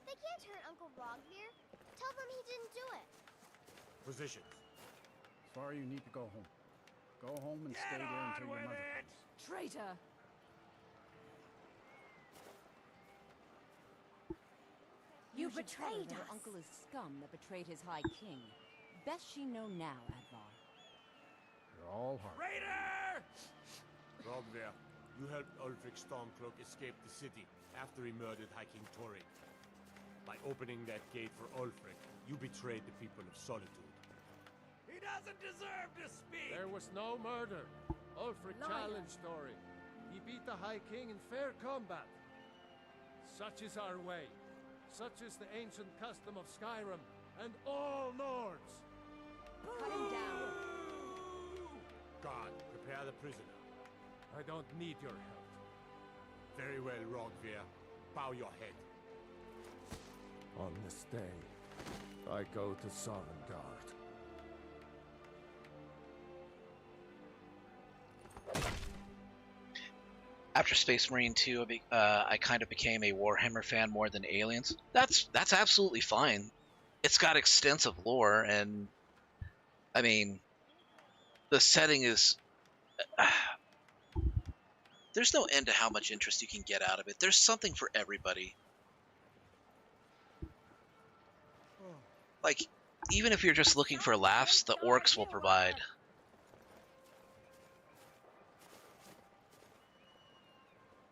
They can't hurt Uncle Rog here. Tell them he didn't do it. Positions. Sorry, you need to go home. Go home and stay there until your mother comes. Traitor! You should tell her betrayed that us. her uncle is scum that betrayed his high king. Best she know now, Advar. You're all hard. Raider! Rogver, you helped Ulfric Stormcloak escape the city after he murdered High King Torrik. By opening that gate for Ulfric, you betrayed the people of Solitude. He doesn't deserve to speak! There was no murder. Ulfric challenged Thorin. He beat the High King in fair combat. Such is our way. Such is the ancient custom of Skyrim and all Nords. Cut him down. Guard, prepare the prisoner. I don't need your help. Very well, Rogver. Bow your head. On this day, I go to Sovngarde. After Space Marine 2, I kind of became a Warhammer fan more than Aliens. That's absolutely fine. It's got extensive lore, and I mean, the setting is. There's no end to how much interest you can get out of it. There's something for everybody. Like, even if you're just looking for laughs, the orcs will provide.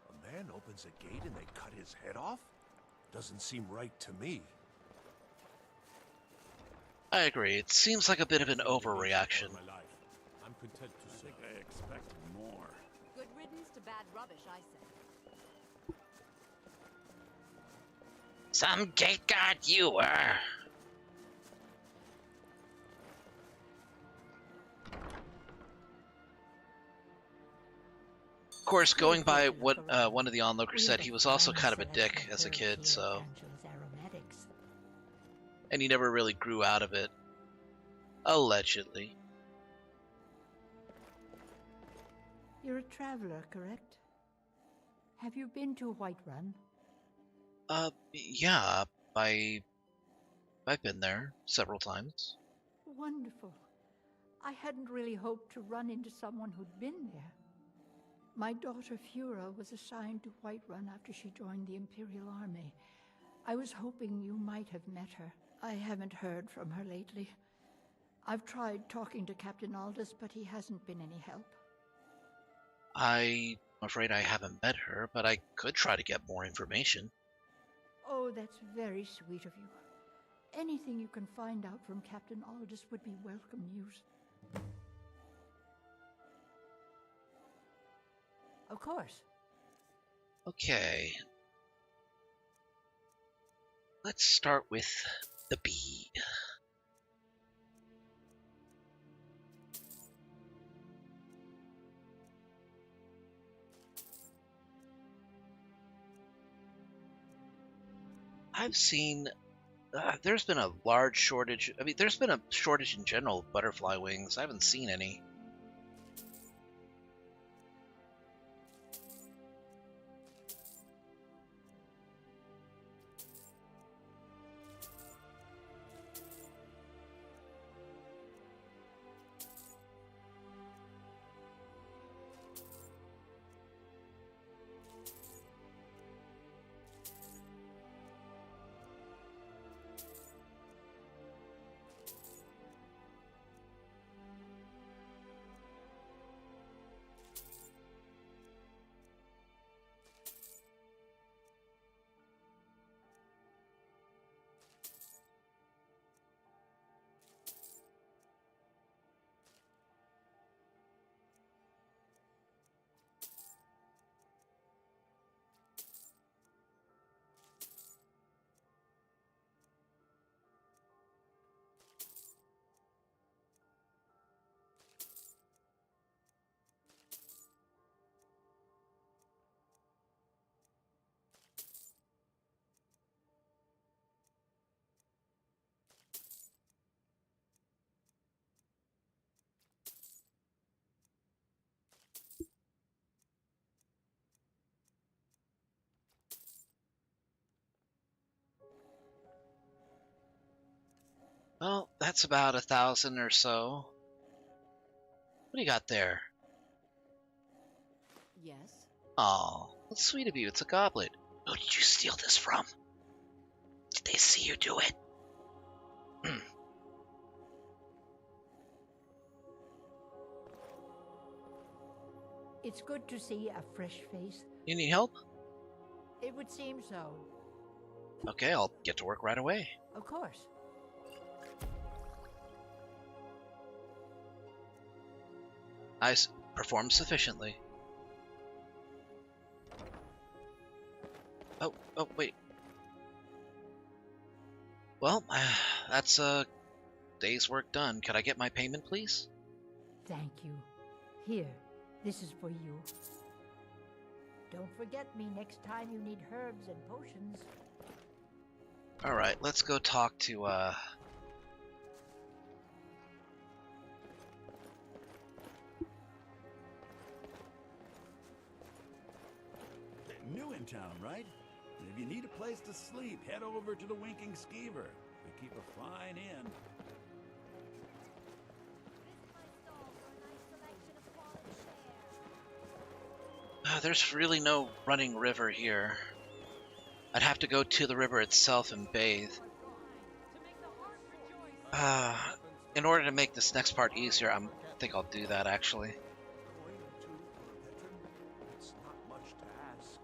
A man opens a gate and they cut his head off? Doesn't seem right to me. I agree. It seems like a bit of an overreaction. I'm content to I think I expected more. Good riddance to bad rubbish, I say. Some gate guard you were. Of course, going by what one of the onlookers said, he was also kind of a dick as a kid, so. And he never really grew out of it. Allegedly. You're a traveler, correct? Have you been to Whiterun? Yeah, I've been there several times. Wonderful. I hadn't really hoped to run into someone who'd been there. My daughter Fura was assigned to Whiterun after she joined the Imperial Army. I was hoping you might have met her. I haven't heard from her lately. I've tried talking to Captain Aldous, but he hasn't been any help. I'm afraid I haven't met her, but I could try to get more information. Oh, that's very sweet of you. Anything you can find out from Captain Aldous would be welcome news. Of course. Okay. Let's start with the bee. I've seen there's been a large shortage. I mean, there's been a shortage in general of butterfly wings. I haven't seen any. Well, that's about 1,000 or so. What do you got there? Yes? Oh, that's sweet of you. It's a goblet. Who did you steal this from? Did they see you do it? It's good to see a fresh face. You need help? It would seem so. Okay, I'll get to work right away. Of course. I performed sufficiently. Oh, wait. Well, that's a day's work done. Could I get my payment, please? Thank you. Here, this is for you. Don't forget me next time you need herbs and potions. Alright, let's go talk to, New in town, right? And if you need a place to sleep, head over to the Winking Skeever. We keep a fine inn. there's really no running river here. I'd have to go to the river itself and bathe. In order to make this next part easier, I think I'll do that, actually. It's not much to ask.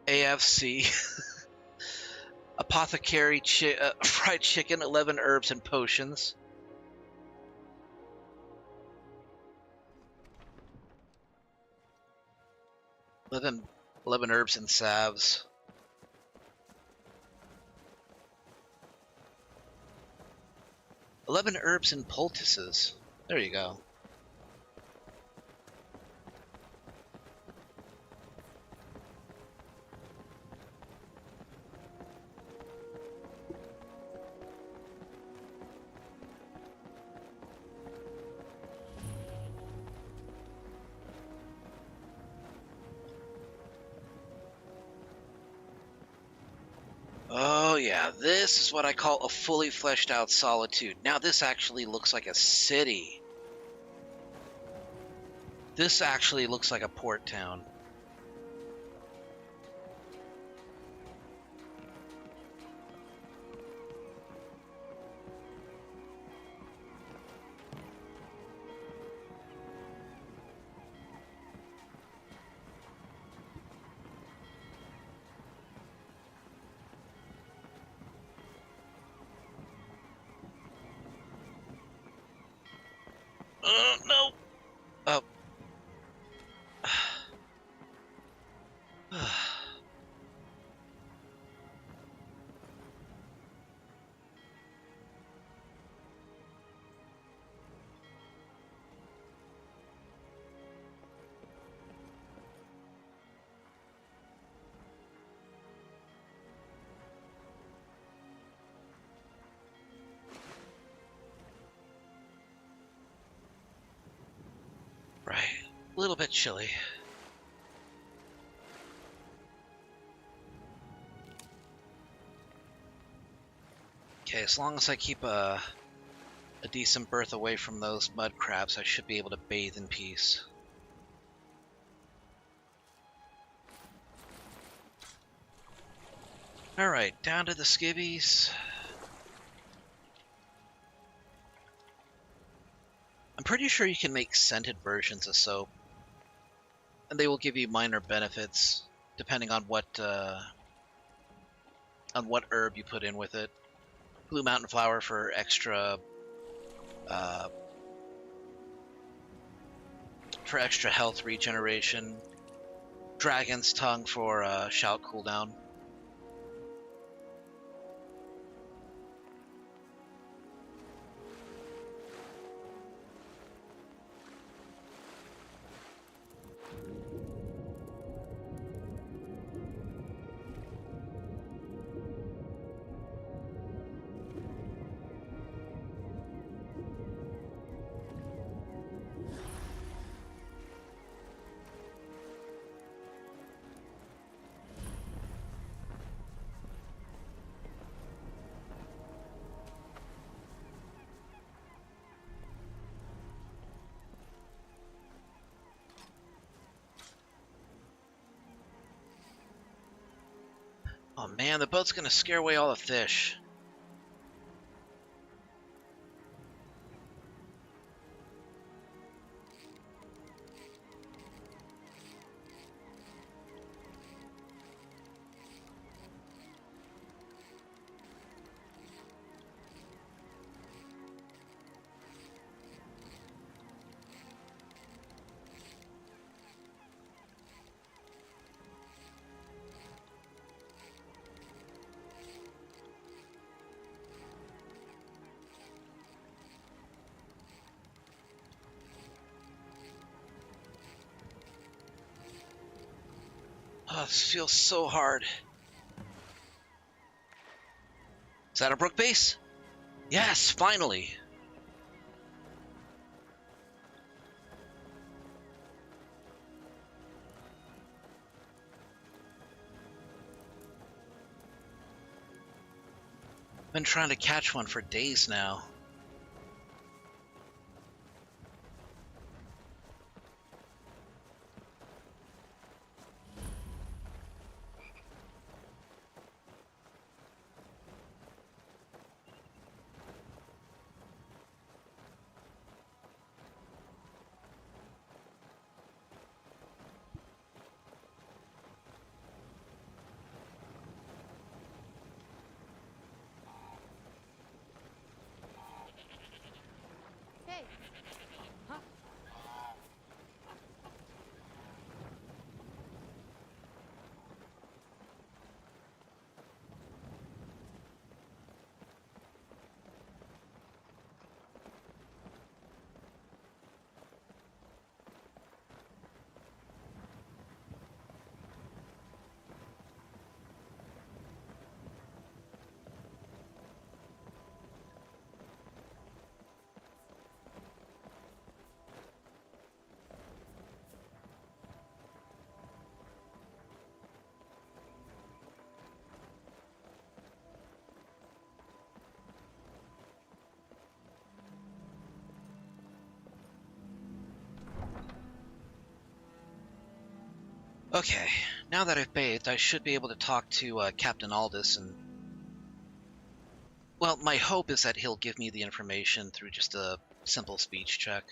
AFC. Apothecary fried chicken, 11 herbs and potions. Eleven herbs and salves. 11 herbs and poultices. There you go. Oh yeah, this is what I call a fully fleshed out solitude. Now this actually looks like a city. This actually looks like a port town. Alright, a little bit chilly. Okay, as long as I keep a decent berth away from those mud crabs, I should be able to bathe in peace. Alright, down to the skivvies. I'm pretty sure you can make scented versions of soap. And they will give you minor benefits, depending on what herb you put in with it. Blue Mountain Flower for extra health regeneration. Dragon's Tongue for shout cooldown. Oh man, the boat's gonna scare away all the fish. Oh, this feels so hard. Is that a brook base? Yes, finally. Been trying to catch one for days now. Hey. Huh? Okay, now that I've bathed, I should be able to talk to Captain Aldous and... Well, my hope is that he'll give me the information through just a simple speech check.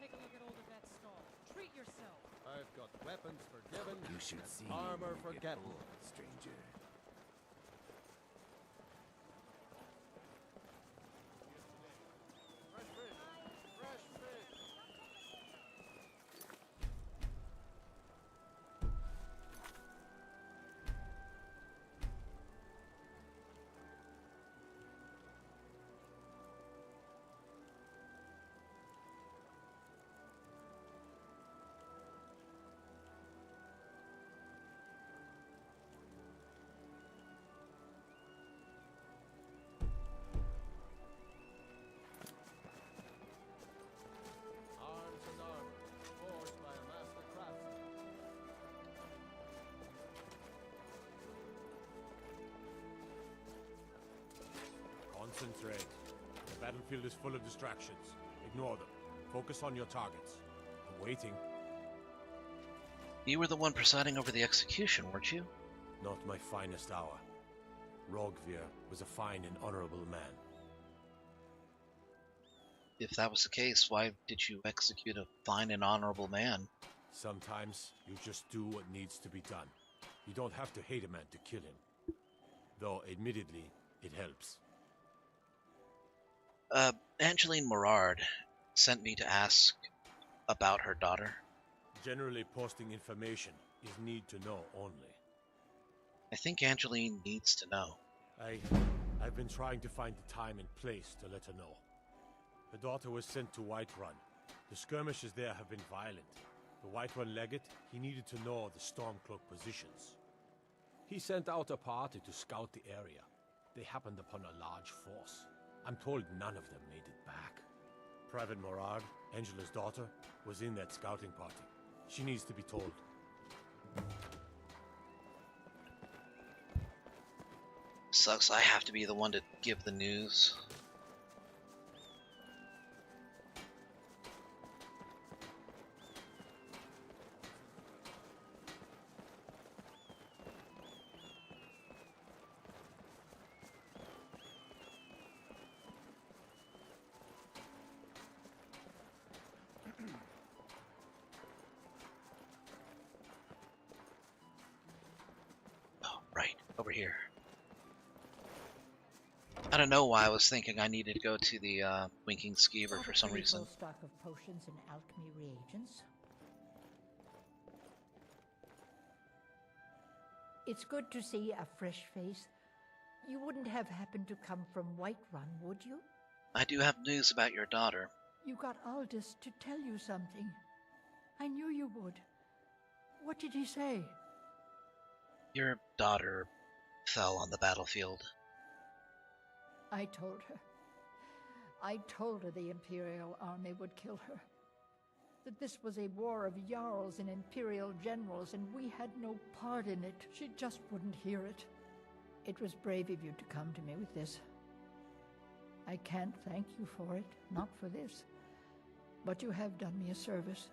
Take a look at old Yvette's stall. Treat yourself. I've got weapons forgiven, You should see armor when you get forgotten. bored, stranger. Concentrate. The battlefield is full of distractions. Ignore them. Focus on your targets. I'm waiting. You were the one presiding over the execution, weren't you? Not my finest hour. Rogvir was a fine and honorable man. If that was the case, why did you execute a fine and honorable man? Sometimes you just do what needs to be done. You don't have to hate a man to kill him. Though, admittedly, it helps. Angeline Morard sent me to ask about her daughter. Generally, posting information is need to know only. I think Angeline needs to know. I've been trying to find the time and place to let her know. Her daughter was sent to Whiterun. The skirmishes there have been violent. The Whiterun legate, he needed to know the Stormcloak positions. He sent out a party to scout the area. They happened upon a large force. I'm told none of them made it back. Private Morag, Angela's daughter, was in that scouting party. She needs to be told. Sucks I have to be the one to give the news. Oh, right, over here. I don't know why I was thinking I needed to go to the Winking Skeever for some reason. Full stock of potions and alchemy reagents. It's good to see a fresh face. You wouldn't have happened to come from Whiterun, would you? I do have news about your daughter. You got Aldous to tell you something. I knew you would. What did he say? Your daughter fell on the battlefield. I told her. I told her the Imperial army would kill her. That this was a war of Jarls and Imperial generals, and we had no part in it. She just wouldn't hear it. It was brave of you to come to me with this. I can't thank you for it, not for this. But you have done me a service.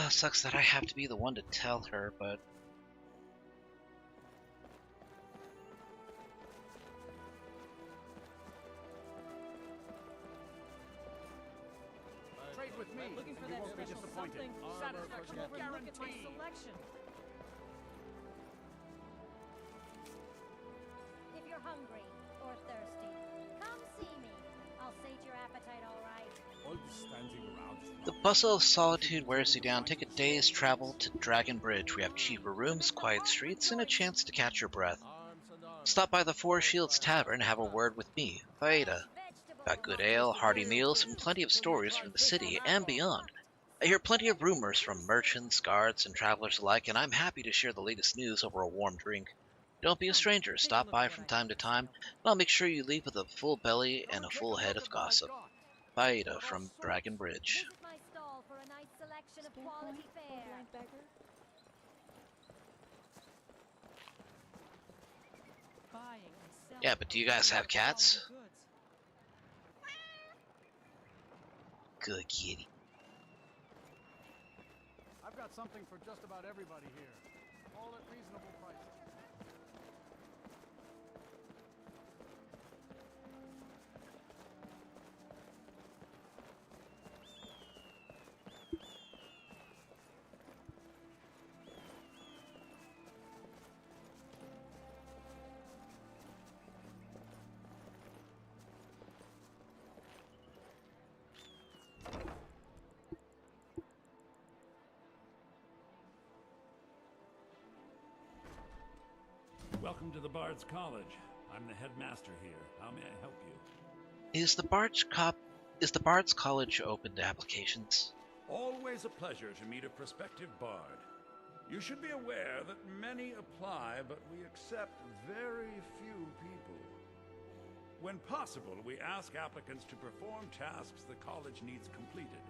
Sucks that I have to be the one to tell her, but... Trade with me. Looking for You that won't be special disappointed. something. Satisfaction Come over and look at my guaranteed. selection. If you're hungry or thirsty, come see me. I'll sate your appetite, all right. All this standing around is The bustle of solitude wears you down. Take a day's travel to Dragon Bridge. We have cheaper rooms, quiet streets, and a chance to catch your breath. Stop by the Four Shields Tavern and have a word with me, Vaeda. Got good ale, hearty meals, and plenty of stories from the city and beyond. I hear plenty of rumors from merchants, guards, and travelers alike, and I'm happy to share the latest news over a warm drink. Don't be a stranger. Stop by from time to time, and I'll make sure you leave with a full belly and a full head of gossip. Vaeda from Dragon Bridge. Visit my stall for a nice selection of quality fare. Yeah, but do you guys have cats? Good kitty. I've got something for just about everybody here. All at reasonable prices. Welcome to the Bard's College. I'm the headmaster here. How may I help you? Is the Bard's College open to applications? Always a pleasure to meet a prospective bard. You should be aware that many apply, but we accept very few people. When possible, we ask applicants to perform tasks the college needs completed.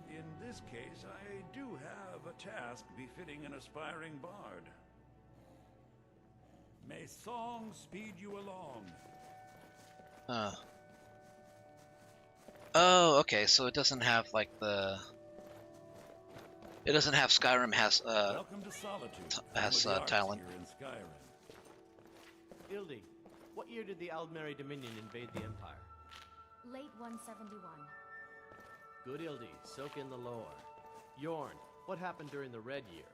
In this case, I do have a task befitting an aspiring bard. May song speed you along. Oh, okay, so it doesn't have like the... It doesn't have Skyrim Welcome to Solitude. has Home of the arts talent. here in Skyrim. Ildi, what year did the Aldmeri Dominion invade the Empire? Late 171. Good Ildi, soak in the lore. Yorn, what happened during the Red Year?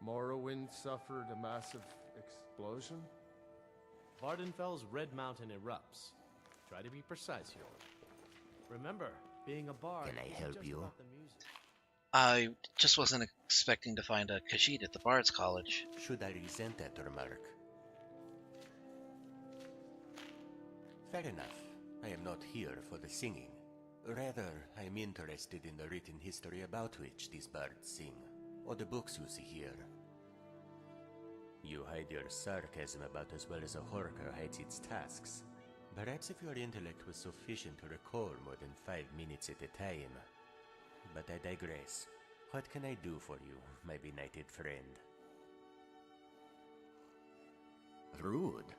Morrowind suffered a massive explosion? Vardenfell's Red Mountain erupts. Try to be precise, Yorn. Remember, being a bard Can I isn't help just you? about the music. I just wasn't expecting to find a Khajiit at the Bard's College. Should I resent that remark? Fair enough. I am not here for the singing. Rather, I am interested in the written history about which these bards sing, or the books you see here. You hide your sarcasm about as well as a horker hides its tasks. Perhaps if your intellect was sufficient to recall more than 5 minutes at a time. But I digress. What can I do for you, my benighted friend? Rude?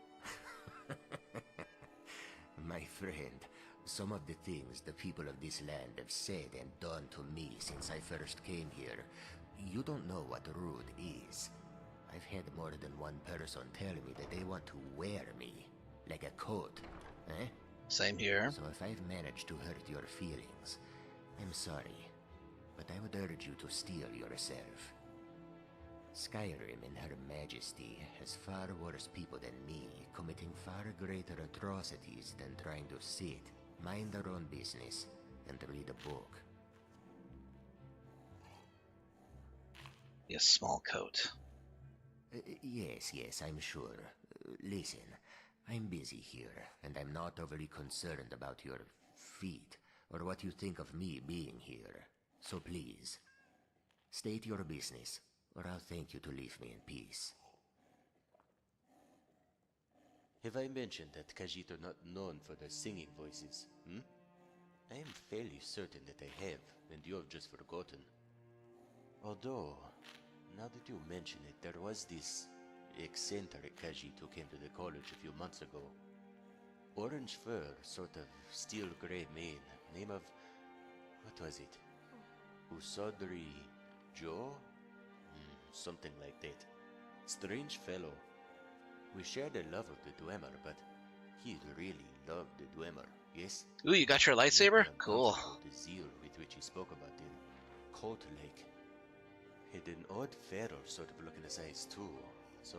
My friend, some of the things the people of this land have said and done to me since I first came here, you don't know what rude is. I've had more than one person tell me that they want to wear me, like a coat, eh? Same here. So if I've managed to hurt your feelings, I'm sorry, but I would urge you to steel yourself. Skyrim in Her Majesty has far worse people than me, committing far greater atrocities than trying to sit, mind their own business, and read a book. A small coat. Yes, I'm sure. Listen, I'm busy here, and I'm not overly concerned about your feet, or what you think of me being here. So please, state your business, or I'll thank you to leave me in peace. Have I mentioned that Khajiit are not known for their singing voices, I am fairly certain that I have, and you have just forgotten. Although, now that you mention it, there was this eccentric Khajiit who came to the college a few months ago. Orange fur, sort of steel gray mane, name of... what was it? Usodri Joe? Something like that. Strange fellow. We shared a love of the Dwemer, but he really loved the Dwemer, yes? Ooh, you got your lightsaber? Cool. The zeal with which he spoke about him. Cult-like. Had an odd feral sort of look in his eyes too, so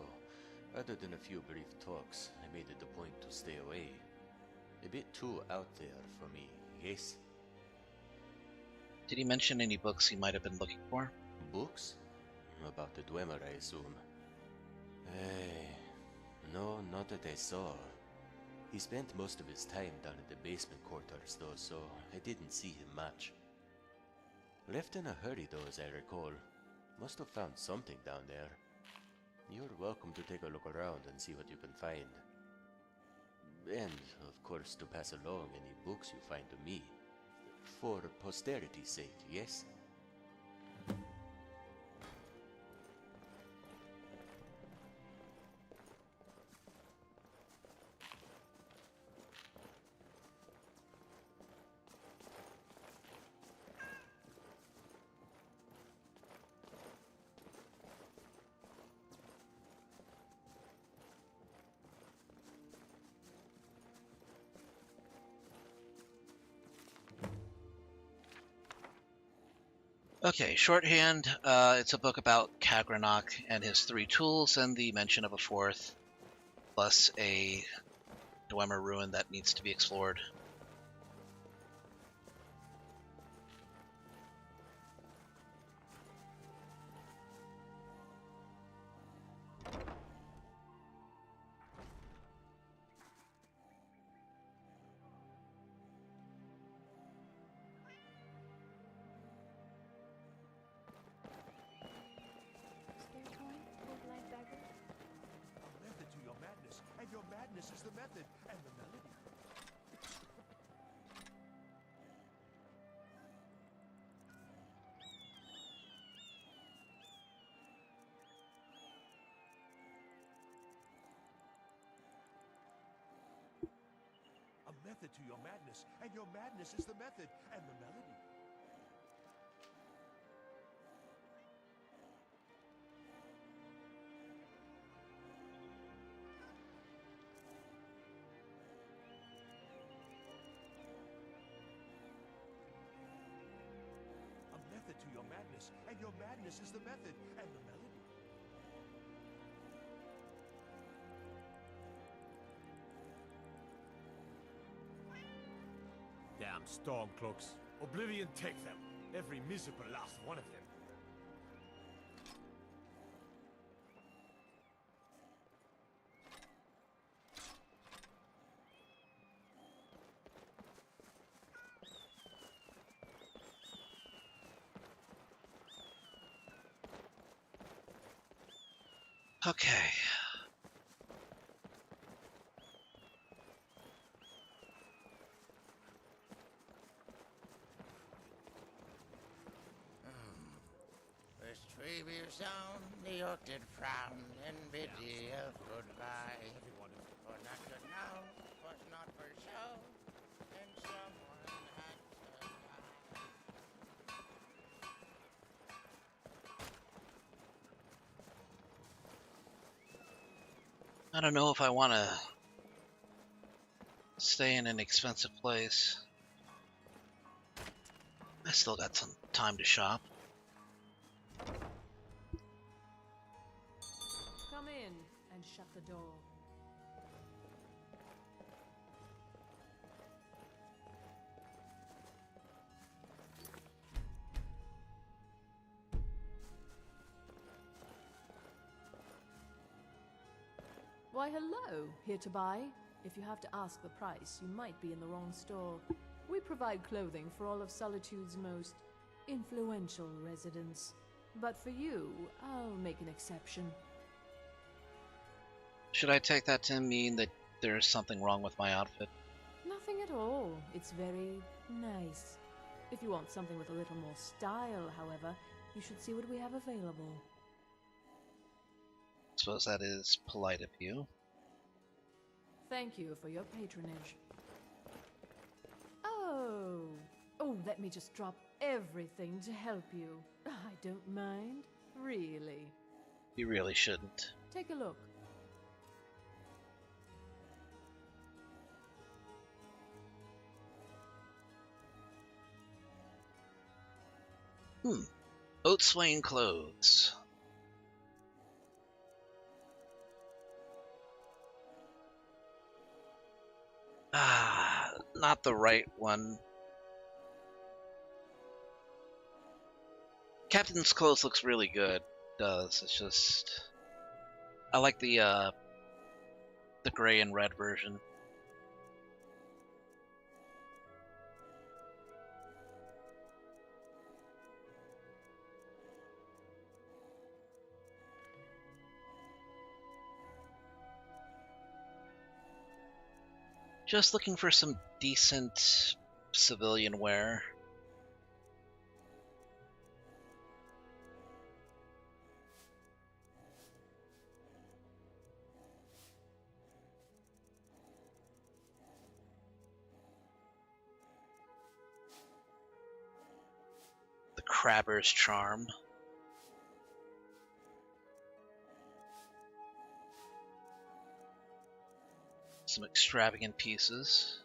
other than a few brief talks, I made it a point to stay away. A bit too out there for me, yes? Did he mention any books he might have been looking for? Books? About the Dwemer, I assume. No, not that I saw. He spent most of his time down in the basement quarters though, so I didn't see him much. Left in a hurry though, as I recall. Must have found something down there. You're welcome to take a look around and see what you can find. And, of course, to pass along any books you find to me. For posterity's sake, yes? Okay, shorthand, it's a book about Kagranok and his 3 tools and the mention of a 4th, plus a Dwemer ruin that needs to be explored. Method to your madness, and your madness is the method, and the melody. method to your madness, and your madness is the method and the melody. A method to your madness, and your madness is the method and the melody. Damn Stormcloaks. Oblivion take them. Every miserable last one of them. Okay. This tree be sound, the oak did frown, and bid thee a goodbye. For not good now, was not for show, and someone had to die. I don't know if I want to stay in an expensive place. I still got some time to shop. Come in and shut the door. Why, hello. Here to buy? If you have to ask the price, you might be in the wrong store. We provide clothing for all of Solitude's most influential residents. But for you, I'll make an exception. Should I take that to mean that there's something wrong with my outfit? Nothing at all. It's very nice. If you want something with a little more style, however, you should see what we have available. Suppose that is polite of you. Thank you for your patronage. Oh, let me just drop everything to help you. I don't mind, really. You really shouldn't. Take a look. Oat Swain clothes. Not the right one. Captain's clothes looks really good. It does. It's just I like the gray and red version. Just looking for some decent civilian wear. The Crabber's Charm. Some extravagant pieces.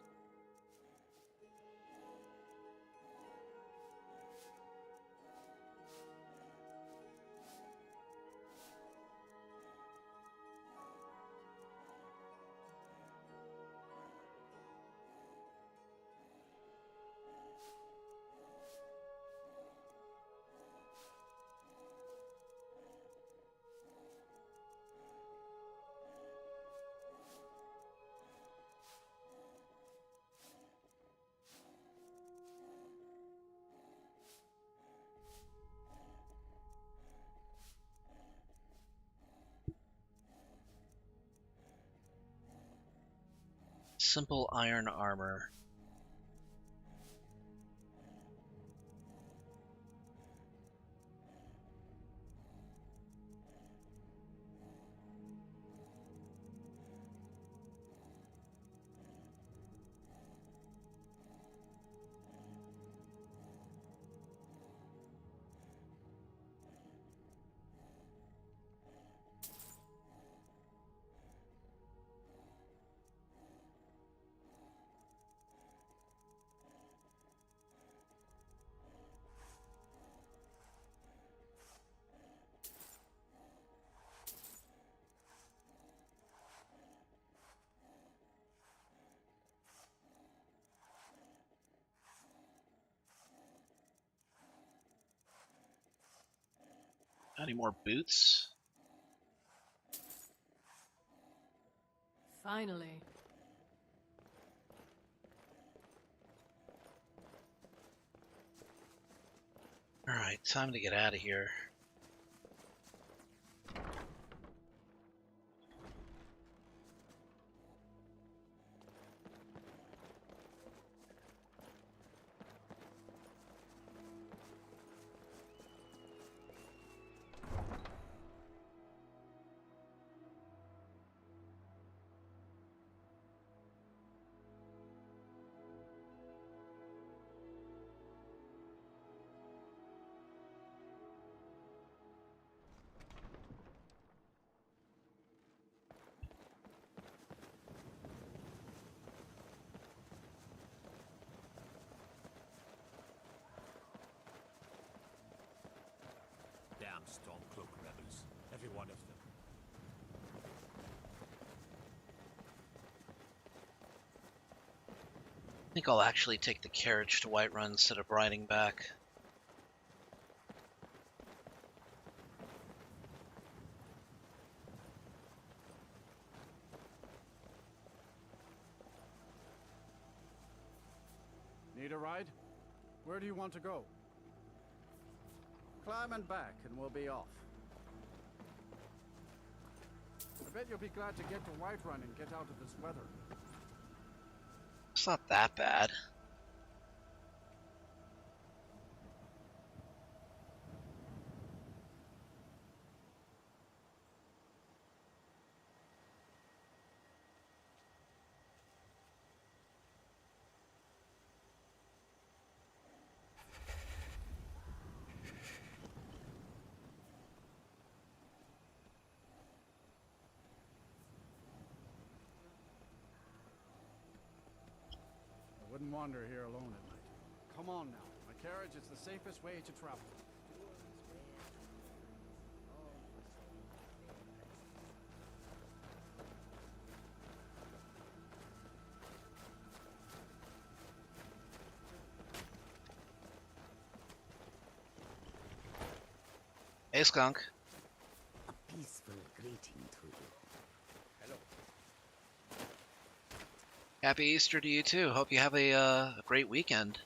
Simple iron armor. Any more boots? Finally. Alright, time to get out of here. Damn Stormcloak rebels. Every one of them. I think I'll actually take the carriage to Whiterun instead of riding back. Need a ride? Where do you want to go? Climb and back, and we'll be off. I bet you'll be glad to get to Whiterun and get out of this weather. It's not that bad. I wouldn't wander here alone at night. Come on now. My carriage is the safest way to travel. Hey, Skunk. A peaceful greeting to you. Hello. Happy Easter to you too. Hope you have a great weekend.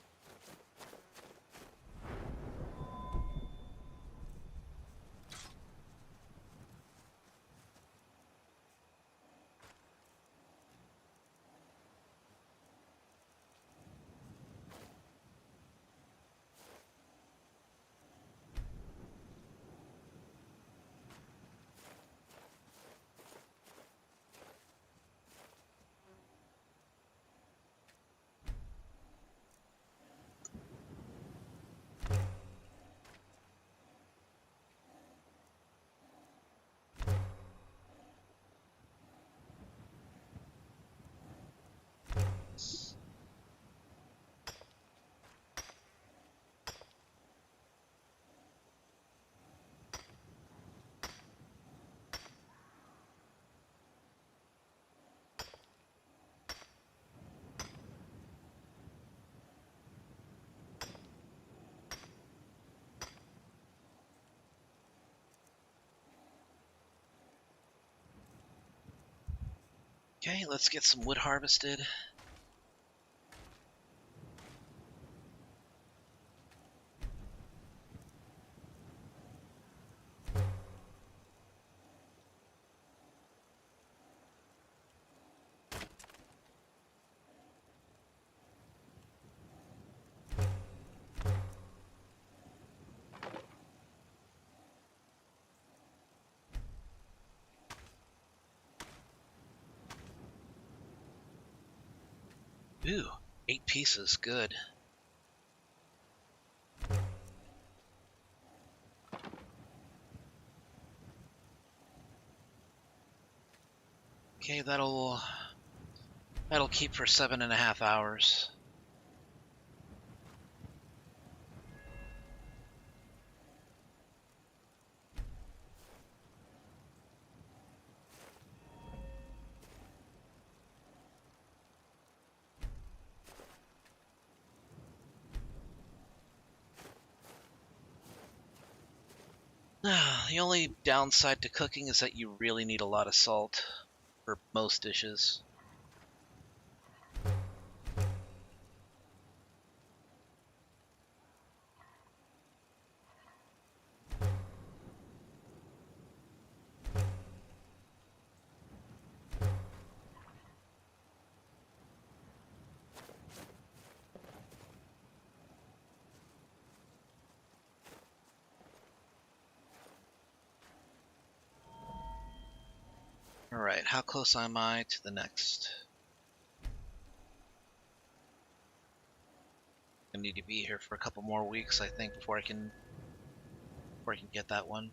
Okay, let's get some wood harvested. Ooh, 8 pieces, good. Okay, that'll keep for 7.5 hours. The only downside to cooking is that you really need a lot of salt for most dishes. Alright, how close am I to the next? I need to be here for a couple more weeks, I think, before I can get that one.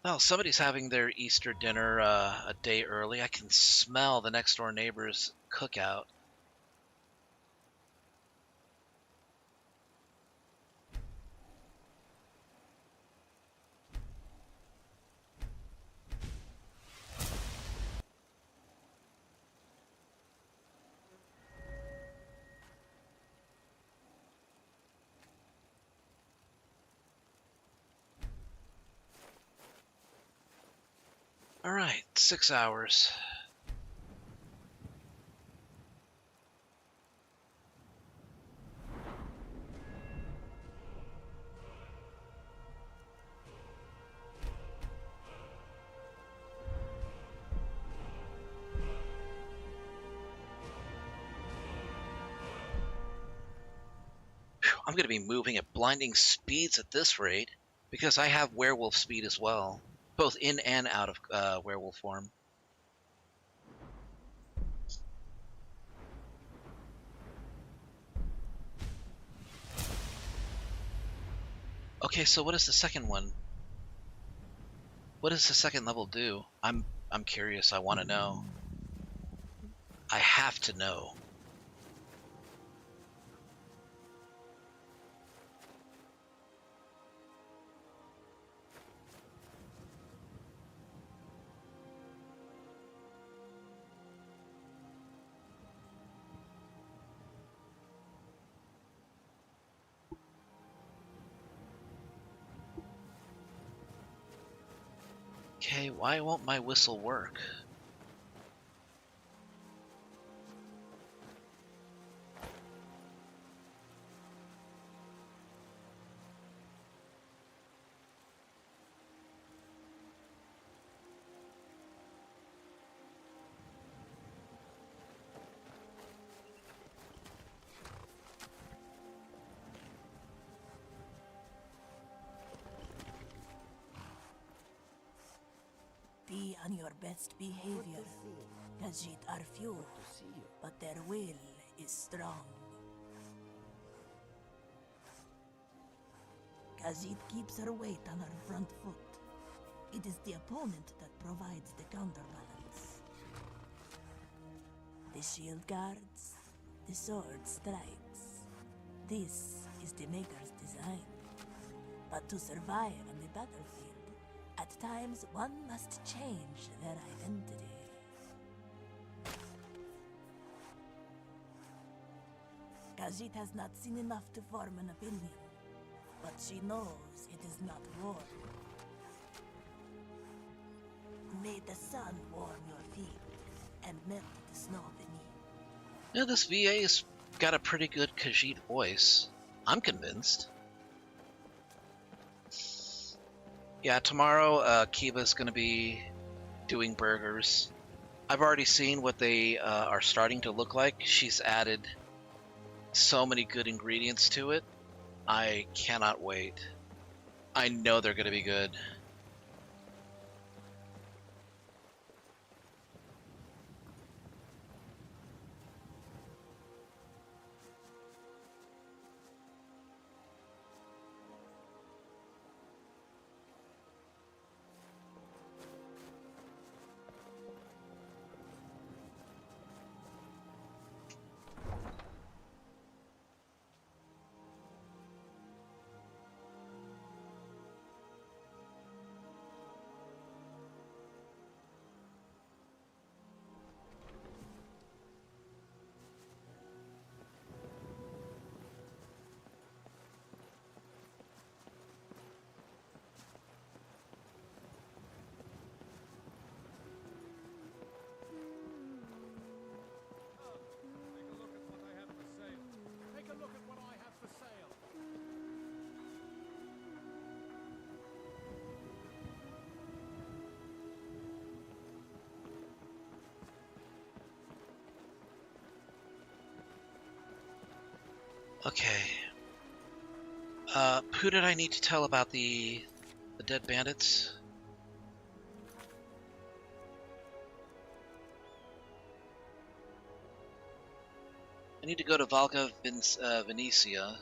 Oh, somebody's having their Easter dinner a day early. I can smell the next door neighbor's cookout. Alright, 6 hours. I'm going to be moving at blinding speeds at this rate, because I have werewolf speed as well, both in and out of werewolf form. Okay, so what is the second one? What does the second level do? I'm curious. I want to know. I have to know. Okay, why won't my whistle work? Be on your best behavior. Khajiit are few, but their will is strong. Khajiit keeps her weight on her front foot. It is the opponent that provides the counterbalance. The shield guards, the sword strikes. This is the Maker's design. But to survive on the battlefield, at times one must change their identity. Khajiit has not seen enough to form an opinion, but she knows it is not war. May the sun warm your feet and melt the snow beneath. Yeah, this VA's got a pretty good Khajiit voice. I'm convinced. Yeah, tomorrow Kiva's going to be doing burgers. I've already seen what they are starting to look like. She's added so many good ingredients to it. I cannot wait. I know they're going to be good. Okay. Who did I need to tell about the dead bandits? I need to go to Valga Venetia.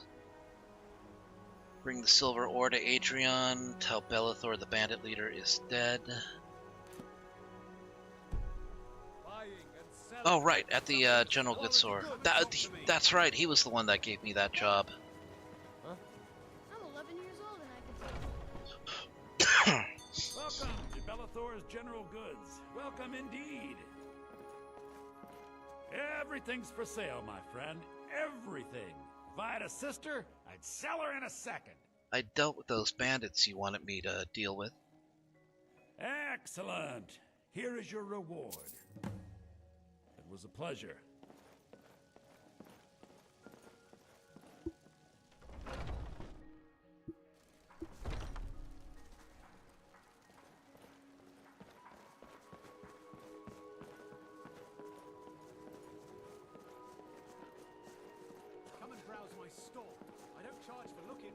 Bring the silver ore to Adrian. Tell Bellathor the bandit leader is dead. Oh, right, at the General Goods store. That's right, he was the one that gave me that job. I'm 11 years old and I can... Welcome to Bellathor's General Goods. Welcome indeed. Everything's for sale, my friend. Everything. If I had a sister, I'd sell her in a second. I dealt with those bandits you wanted me to deal with. Excellent. Here is your reward. It was a pleasure. Come and browse my store. I don't charge for looking.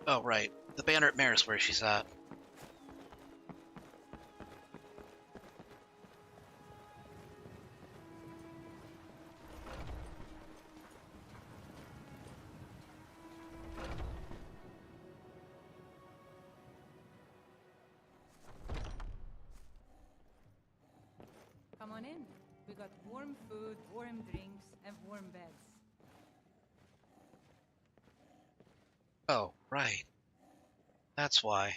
Oh, right. The banner at Mare's where she's at. Come on in. We got warm food, warm drinks, and warm beds. Oh, right. That's why.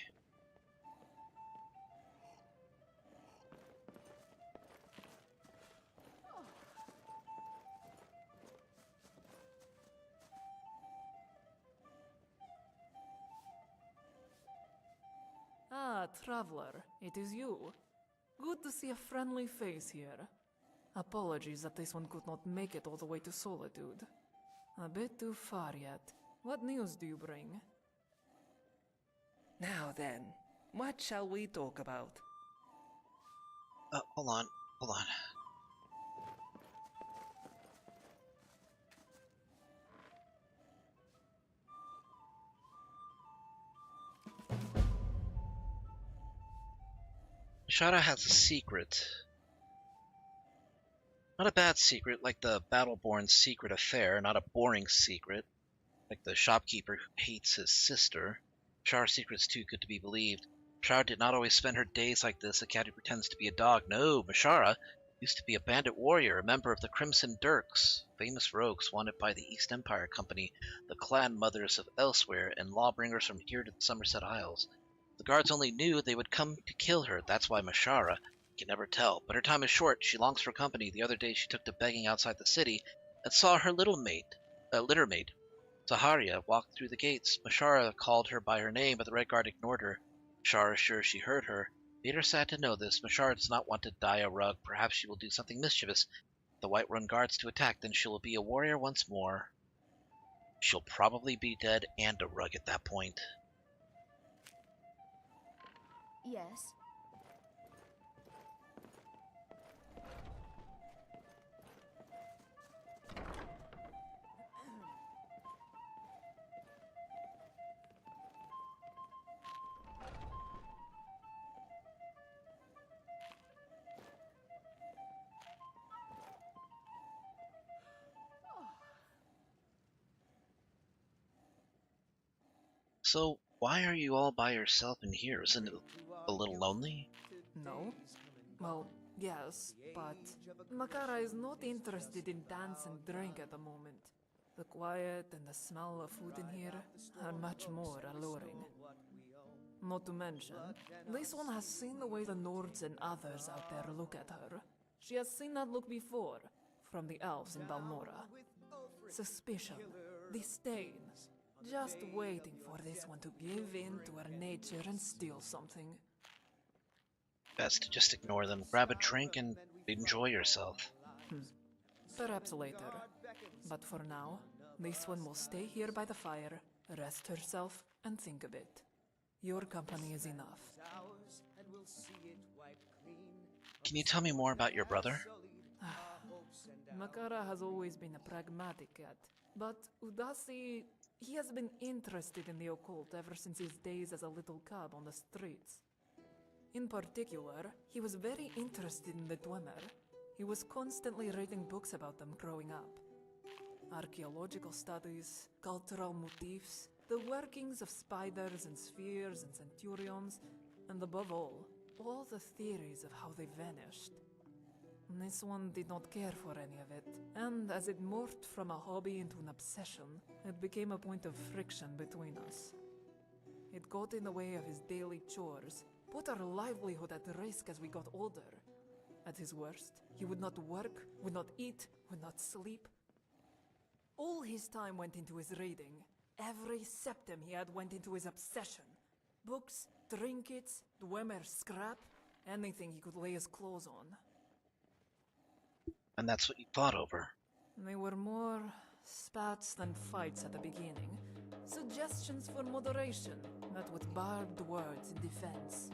Ah, traveler, it is you. Good to see a friendly face here. Apologies that this one could not make it all the way to Solitude. A bit too far yet. What news do you bring? Now then, what shall we talk about? Hold on. Shada has a secret. Not a bad secret like the Battleborn's secret affair, not a boring secret like the shopkeeper who hates his sister. Shara's secret's too good to be believed. Mashara did not always spend her days like this. A cat who pretends to be a dog. No, Mashara used to be a bandit warrior, a member of the Crimson Dirks, famous rogues wanted by the East Empire Company, the clan mothers of elsewhere, and lawbringers from here to the Somerset Isles. The guards only knew they would come to kill her. That's why Mashara can never tell. But her time is short. She longs for company. The other day she took to begging outside the city and saw her litter maid. Zaharia walked through the gates. Mashara called her by her name, but the Red Guard ignored her. Mashara is sure she heard her. Made her sad to know this. Mashara does not want to die a rug. Perhaps she will do something mischievous. The White Run guards to attack, then she will be a warrior once more. She'll probably be dead and a rug at that point. Yes. So, why are you all by yourself in here? Isn't it a little lonely? No? Well, yes, but Makara is not interested in dance and drink at the moment. The quiet and the smell of food in here are much more alluring. Not to mention, this one has seen the way the Nords and others out there look at her. She has seen that look before, from the elves in Balmora. Suspicion, disdain, just waiting for this one to give in to her nature and steal something. Best to just ignore them, grab a drink, and enjoy yourself. Perhaps later. But for now, this one will stay here by the fire, rest herself, and think a bit. Your company is enough. And we'll see it wiped clean Can you tell me more about your brother? Makara has always been a pragmatic cat, but Udasi, he has been interested in the occult ever since his days as a little cub on the streets. In particular, he was very interested in the Dwemer. He was constantly reading books about them growing up. Archaeological studies, cultural motifs, the workings of spiders and spheres and centurions, and above all the theories of how they vanished. This one did not care for any of it, and as it morphed from a hobby into an obsession, it became a point of friction between us. It got in the way of his daily chores, put our livelihood at risk as we got older. At his worst, he would not work, would not eat, would not sleep. All his time went into his reading. Every septum he had went into his obsession. Books, trinkets, Dwemer scrap, anything he could lay his claws on. And that's what you fought over. They were more spats than fights at the beginning. Suggestions for moderation, met with barbed words in defense.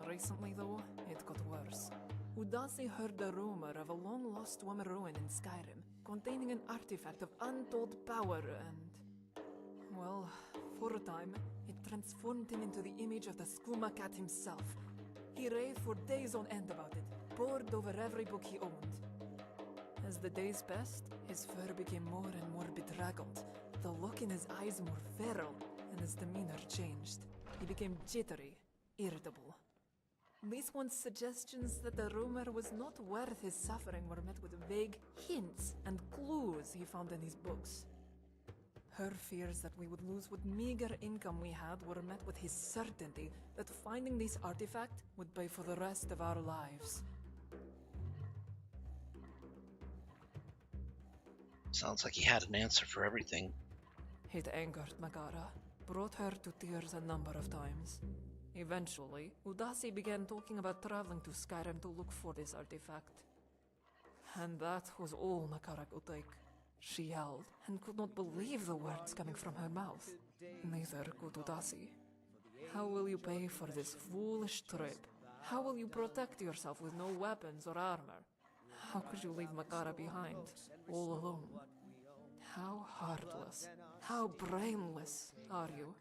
Recently, though, it got worse. Udasi heard the rumor of a long-lost Dwemer ruin in Skyrim, containing an artifact of untold power and... well, for a time, it transformed him into the image of the Skooma cat himself. He raved for days on end about it, pored over every book he owned. As the days passed, his fur became more and more bedraggled, the look in his eyes more feral, and his demeanor changed. He became jittery, irritable. This one's suggestions that the rumor was not worth his suffering were met with vague hints and clues he found in his books. Her fears that we would lose what meager income we had were met with his certainty that finding this artifact would pay for the rest of our lives. Sounds like he had an answer for everything. It angered Makara, brought her to tears a number of times. Eventually, Udasi began talking about traveling to Skyrim to look for this artifact. And that was all Makara could take. She yelled and could not believe the words coming from her mouth. Neither could Udasi. How will you pay for this foolish trip? How will you protect yourself with no weapons or armor? How could you leave Makara behind, all alone? How heartless, how brainless are you?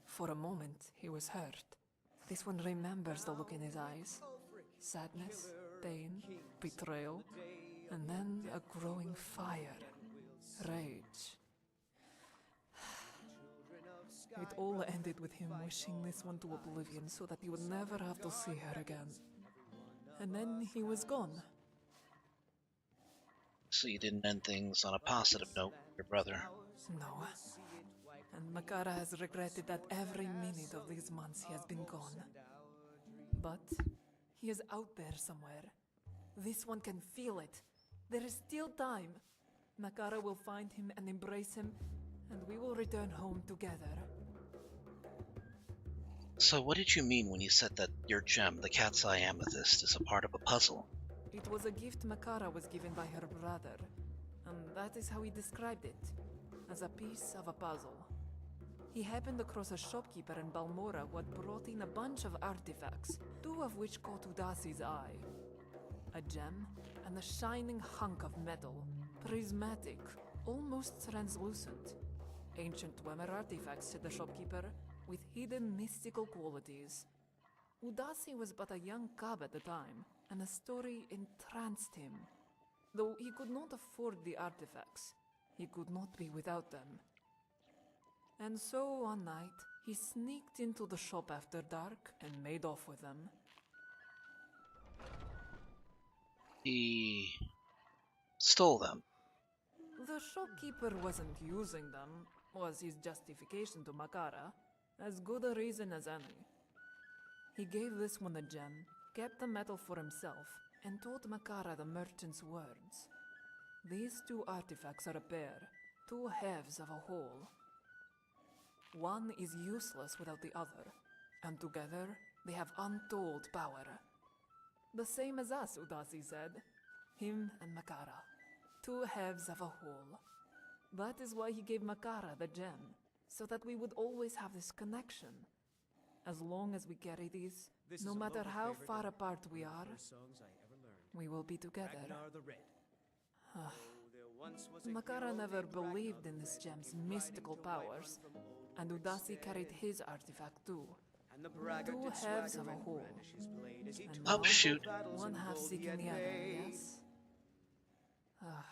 For a moment, he was hurt. This one remembers the look in his eyes. Sadness, pain, betrayal, and then a growing fire. Rage. It all ended with him wishing this one to oblivion so that he would never have to see her again. And then he was gone. So you didn't end things on a positive note, your brother. No. And Makara has regretted that every minute of these months he has been gone. But he is out there somewhere. This one can feel it. There is still time. Makara will find him and embrace him, and we will return home together. So what did you mean when you said that your gem, the cat's eye amethyst, is a part of a puzzle? It was a gift Makara was given by her brother, and that is how he described it, as a piece of a puzzle. He happened across a shopkeeper in Balmora who had brought in a bunch of artifacts, two of which caught Udasi's eye. A gem and a shining hunk of metal, prismatic, almost translucent. Ancient Dwemer artifacts, said the shopkeeper, with hidden mystical qualities. Udasi was but a young cub at the time, and the story entranced him. Though he could not afford the artifacts, he could not be without them. And so one night, he sneaked into the shop after dark and made off with them. He stole them. The shopkeeper wasn't using them, was his justification to Makara, as good a reason as any. He gave this one a gem, kept the metal for himself, and told Makara the merchant's words. These two artifacts are a pair, two halves of a whole. One is useless without the other, and together they have untold power. The same as us, Udasi said. Him and Makara. Two halves of a whole. That is why he gave Makara the gem, so that we would always have this connection. As long as we carry these, This no is a matter local how favorite far of apart we one of are, the first songs I ever learned. we will be together. Ragnar the Red. Ah. There once was a Makara hero never named believed Ragnar in the this Red, gem's came mystical riding to Whiterun powers, from old and Udasi Warwickstead. carried his artifact too. And the braggart Two did halves swagger of a and whole. brandish his blade as he And told now, of old battles one and half gold he seeking had the other, made. yes? Ah.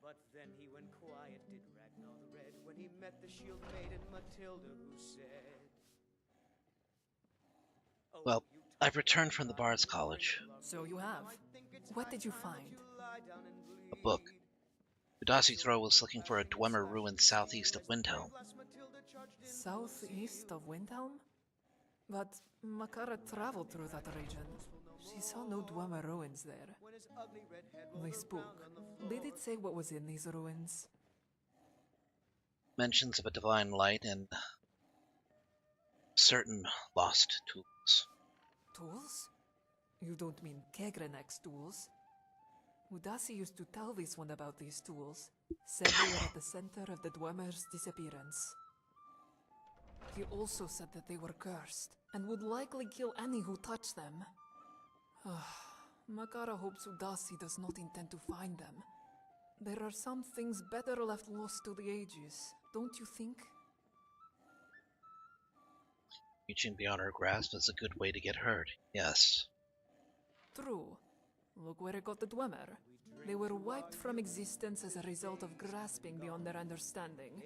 But then he went quiet, did Ragnar the Red, when he met the shield maiden Matilda, who said, Well, I've returned from the Bard's College. So you have. What did you find? A book. Udasi Throw was looking for a Dwemer ruin southeast of Windhelm. Southeast of Windhelm? But Makara traveled through that region. She saw no Dwemer ruins there. This book, did it say what was in these ruins? Mentions of a divine light and certain lost tools. Tools? You don't mean Kegrenek's tools? Udasi used to tell this one about these tools. Said they were at the center of the Dwemer's disappearance. He also said that they were cursed, and would likely kill any who touched them. Makara hopes Udasi does not intend to find them. There are some things better left lost to the ages, don't you think? Reaching beyond her grasp is a good way to get hurt, yes. True. Look where it got the Dwemer. They were wiped from existence as a result of grasping beyond their understanding.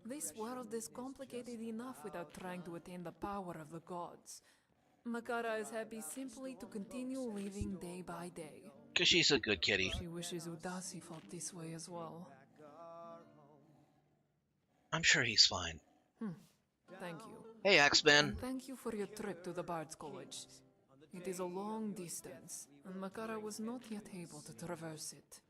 This world is complicated enough without trying to attain the power of the gods. Makara is happy simply to continue living day by day. 'Cause she's a good kitty. She wishes Udasi felt this way as well. I'm sure he's fine. Thank you. Hey, Axeman. And thank you for your trip to the Bard's College. It is a long distance, and Makara was not yet able to traverse it.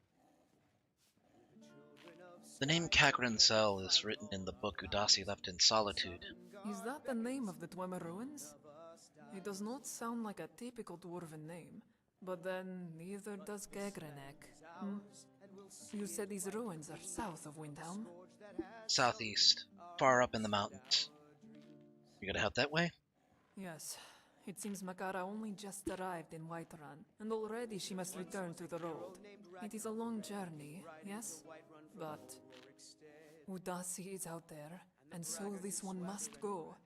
The name Kagrenzel is written in the book Udasi left in solitude. Is that the name of the Dwemer ruins? It does not sound like a typical dwarven name, but then neither does Kegrenek. You said these ruins are south of Windhelm? Southeast, far up in the mountains. You gotta head that way? Yes. It seems Makara only just arrived in Whiterun, and already she must return to the road. It is a long journey, yes? But Udasi is out there, and so this one must go.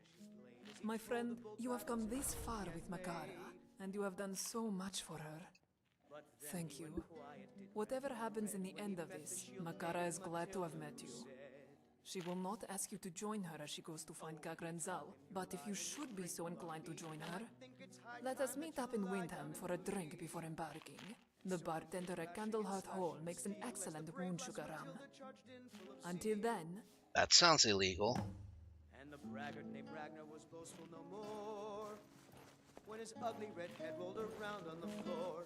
My friend, you have come this far with Makara, and you have done so much for her. Thank you. Whatever happens in the end of this, Makara is glad to have met you. She will not ask you to join her as she goes to find Kagrenzal, but if you should be so inclined to join her, let us meet up in Windhelm for a drink before embarking. The bartender at Candlehearth Hall makes an excellent moon sugar rum. Until then... That sounds illegal. And the braggart named Ragnar was boastful no more, when his ugly red head rolled around on the floor.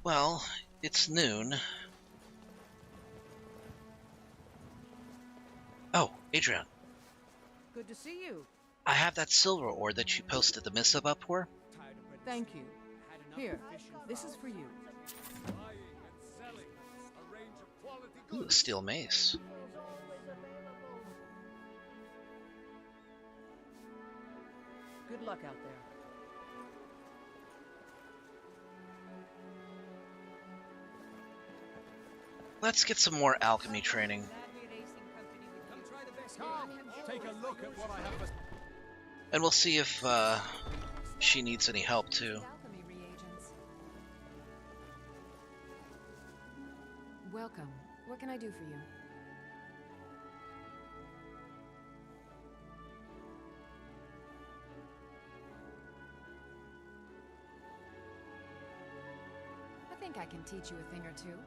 Well, it's noon. Oh, Adrian. Good to see you. I have that silver ore that you posted the missive up for. Thank you. Here, this is for you. Ooh, a steel mace. Good luck out there. Let's get some more alchemy training. Take a look at what I have for... And we'll see if she needs any help too. Welcome. What can I do for you? I think I can teach you a thing or two.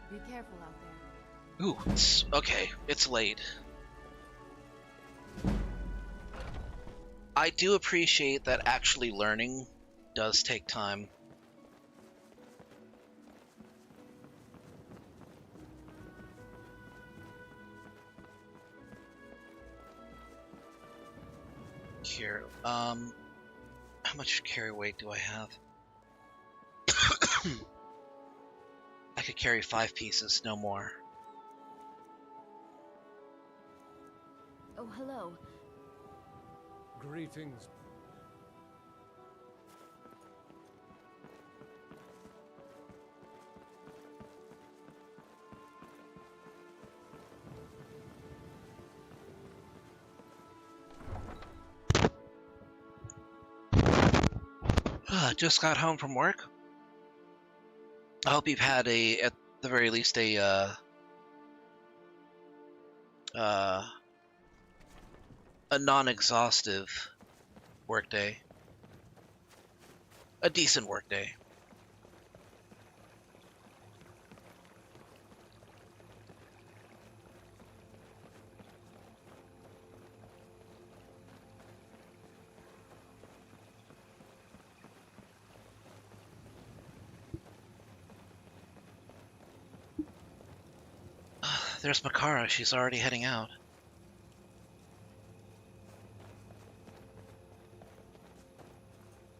Be careful out there. Ooh, it's okay. It's late. I do appreciate that actually learning does take time. here. How much carry weight do I have? I could carry 5 pieces, no more. Oh, hello. Greetings. Just got home from work. I hope you've had at the very least, a non-exhaustive workday. A decent workday. There's Makara. She's already heading out.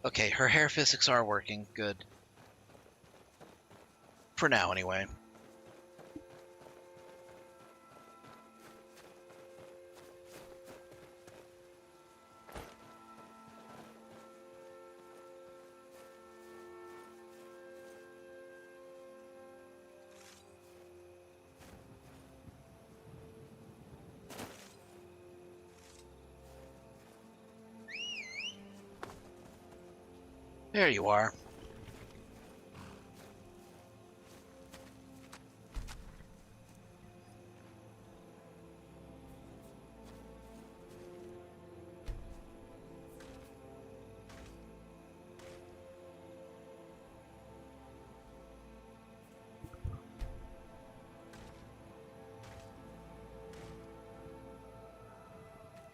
Okay, her hair physics are working. Good. For now, anyway. There you are.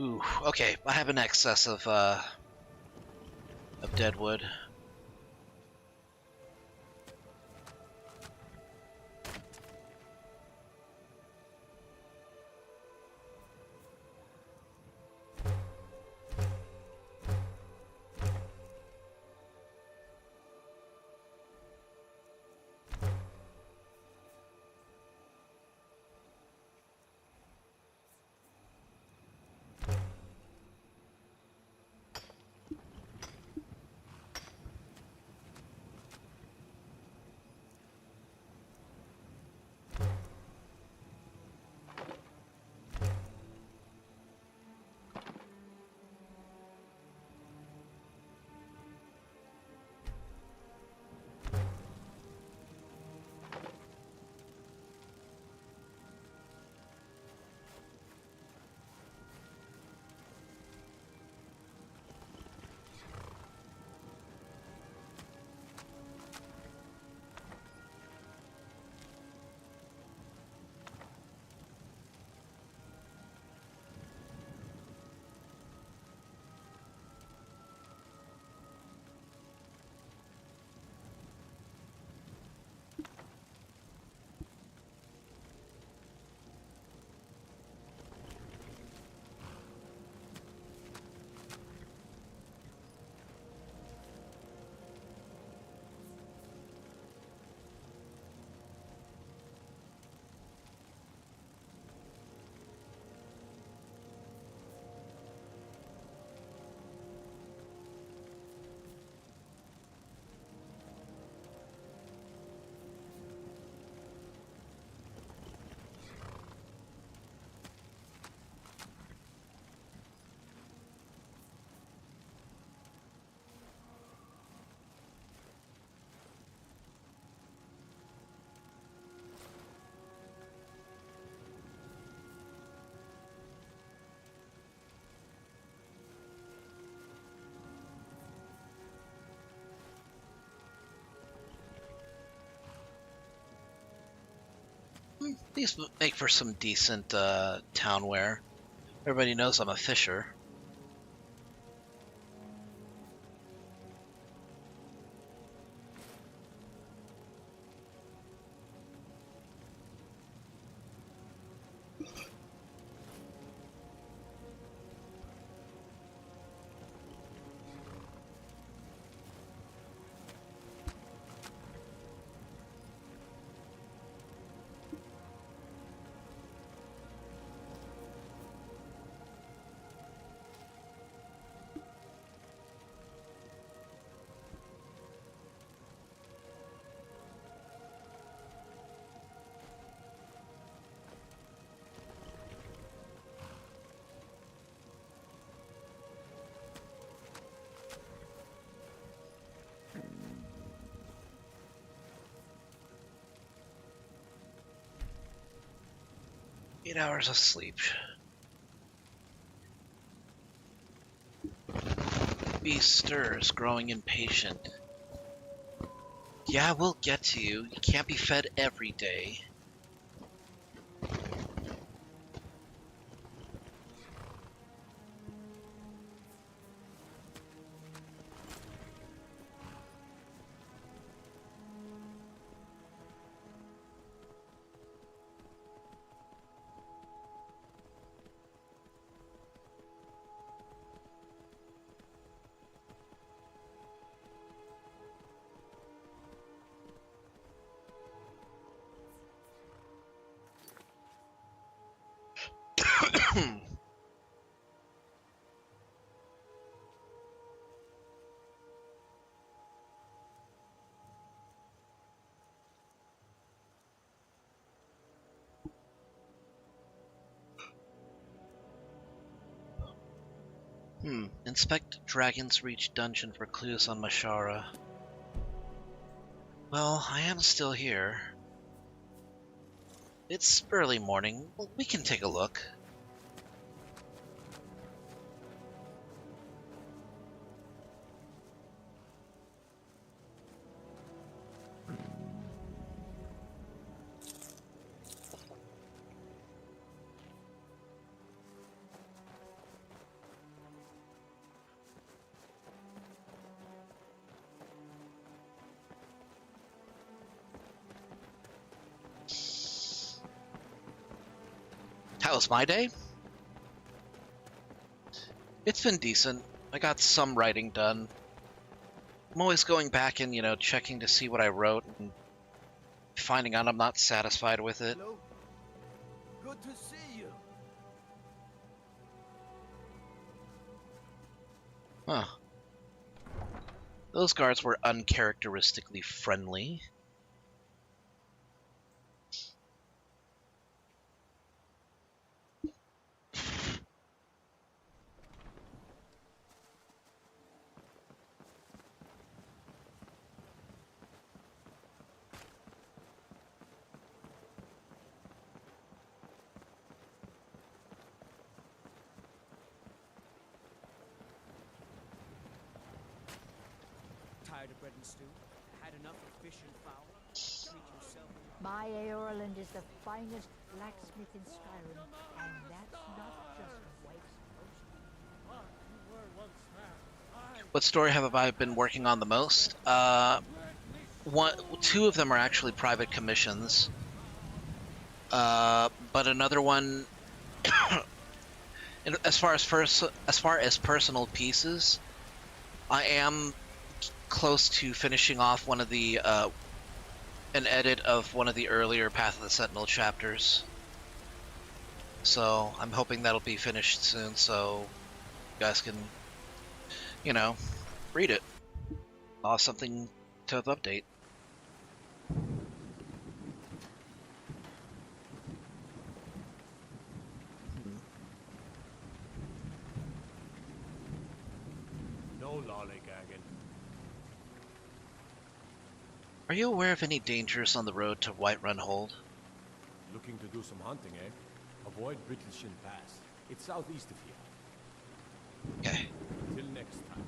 Ooh, okay, I have an excess of dead wood. These make for some decent town wear. Everybody knows I'm a fisher. 8 hours of sleep. Beast stirs, growing impatient. Yeah, we'll get to you. You can't be fed every day. Inspect Dragon's Reach dungeon for clues on Mashara. Well, I am still here. It's early morning. Well, we can take a look. How was my day? It's been decent. I got some writing done. I'm always going back and, checking to see what I wrote and finding out I'm not satisfied with it. Hello? Good to see you. Huh. Those guards were uncharacteristically friendly. Tired of bread and stew? Had enough of fish and fowl? Treat yourself. My Aorland is the finest blacksmith in Skyrim, and that's not just white What story have I been working on the most? Two of them are actually private commissions. But another one, as far as personal pieces, I am close to finishing off one of the an edit of one of the earlier Path of the Sentinel chapters. So I'm hoping that'll be finished soon, so you guys can, read it. I'll have something to update. No lollygagging. Are you aware of any dangers on the road to Whiterun Hold? Looking to do some hunting, eh? Avoid Brittleshin Pass. It's southeast of here. Okay. Till next time.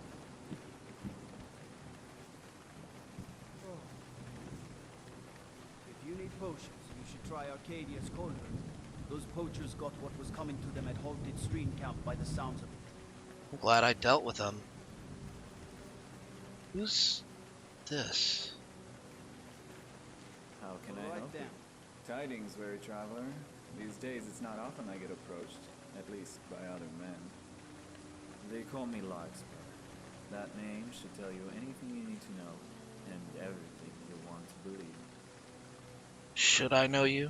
If you need potions, you should try Arcadia's Cauldron. Those poachers got what was coming to them at Halted Stream Camp by the sounds of it. I'm glad I dealt with them. Who's this? How can I help you? Tidings, weary traveler. These days it's not often I get approached, at least by other men. They call me Larkspur. That name should tell you anything you need to know, and everything you want to believe. Should I know you?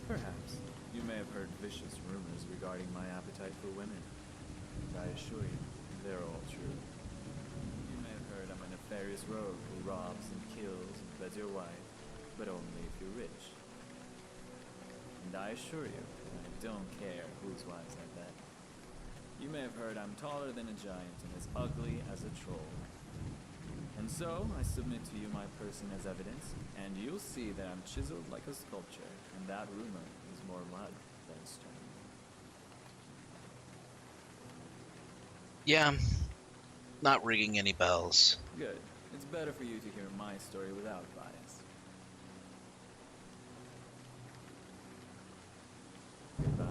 Perhaps. You may have heard vicious rumors regarding my appetite for women. But I assure you, they're all true. You may have heard I'm a nefarious rogue who robs and kills and beds your wife, but only if you're rich. And I assure you, I don't care whose wives I bet. You may have heard I'm taller than a giant and as ugly as a troll. And so, I submit to you my person as evidence, and you'll see that I'm chiseled like a sculpture, and that rumor is more mud than stone. Yeah, not ringing any bells. Good. It's better for you to hear my story without bias. Goodbye.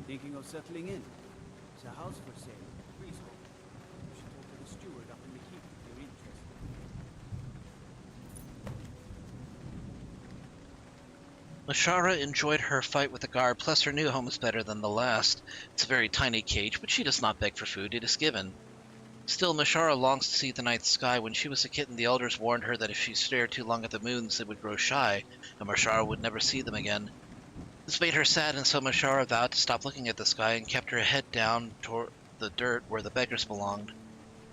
Thinking of settling in? It's a house for sale. Freehold. You should talk to the steward up in the keep if you're interested. Mashara enjoyed her fight with the guard, plus her new home is better than the last. It's a very tiny cage, but she does not beg for food, it is given. Still, Mashara longs to see the night sky. When she was a kitten, the elders warned her that if she stared too long at the moons, they would grow shy, and Mashara would never see them again. This made her sad, and so Mashara vowed to stop looking at the sky and kept her head down toward the dirt where the beggars belonged.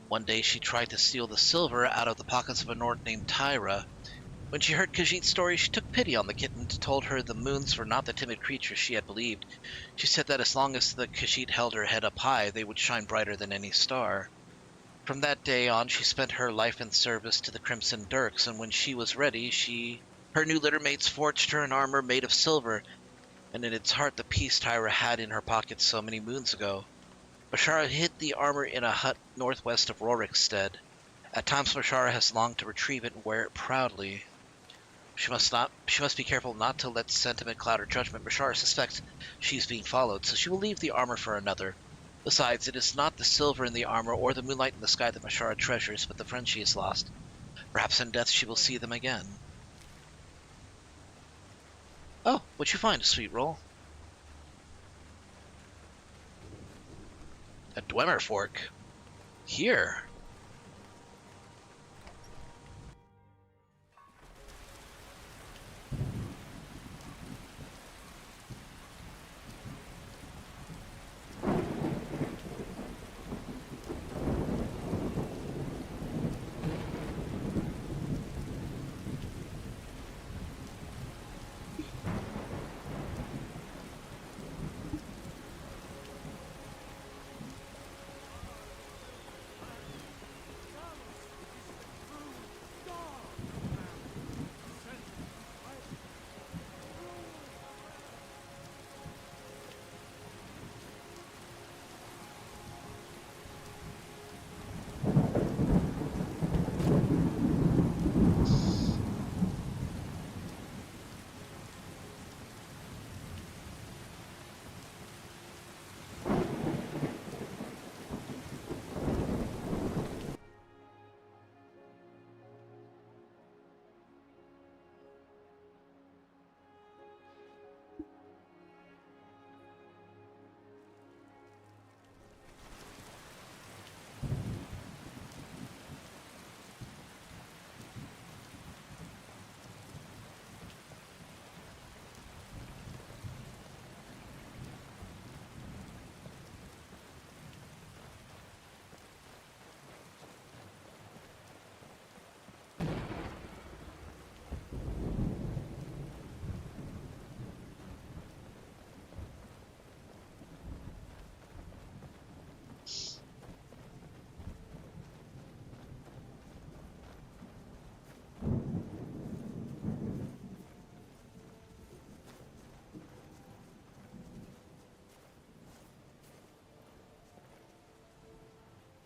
One day she tried to steal the silver out of the pockets of a Nord named Tyra. When she heard Khajiit's story, she took pity on the kitten and told her the moons were not the timid creatures she had believed. She said that as long as the Khajiit held her head up high, they would shine brighter than any star. From that day on, she spent her life in service to the Crimson Dirks, and when she was ready, her new littermates forged her an armor made of silver, and in its heart the peace Tyra had in her pocket so many moons ago. Mashara hid the armor in a hut northwest of Rorikstead. At times Mashara has longed to retrieve it and wear it proudly. She must be careful not to let sentiment cloud her judgment. Mashara suspects she's being followed, so she will leave the armor for another. Besides, it is not the silver in the armor or the moonlight in the sky that Mashara treasures, but the friends she has lost. Perhaps in death she will see them again. Oh, what'd you find, sweet roll? A Dwemer fork. Here.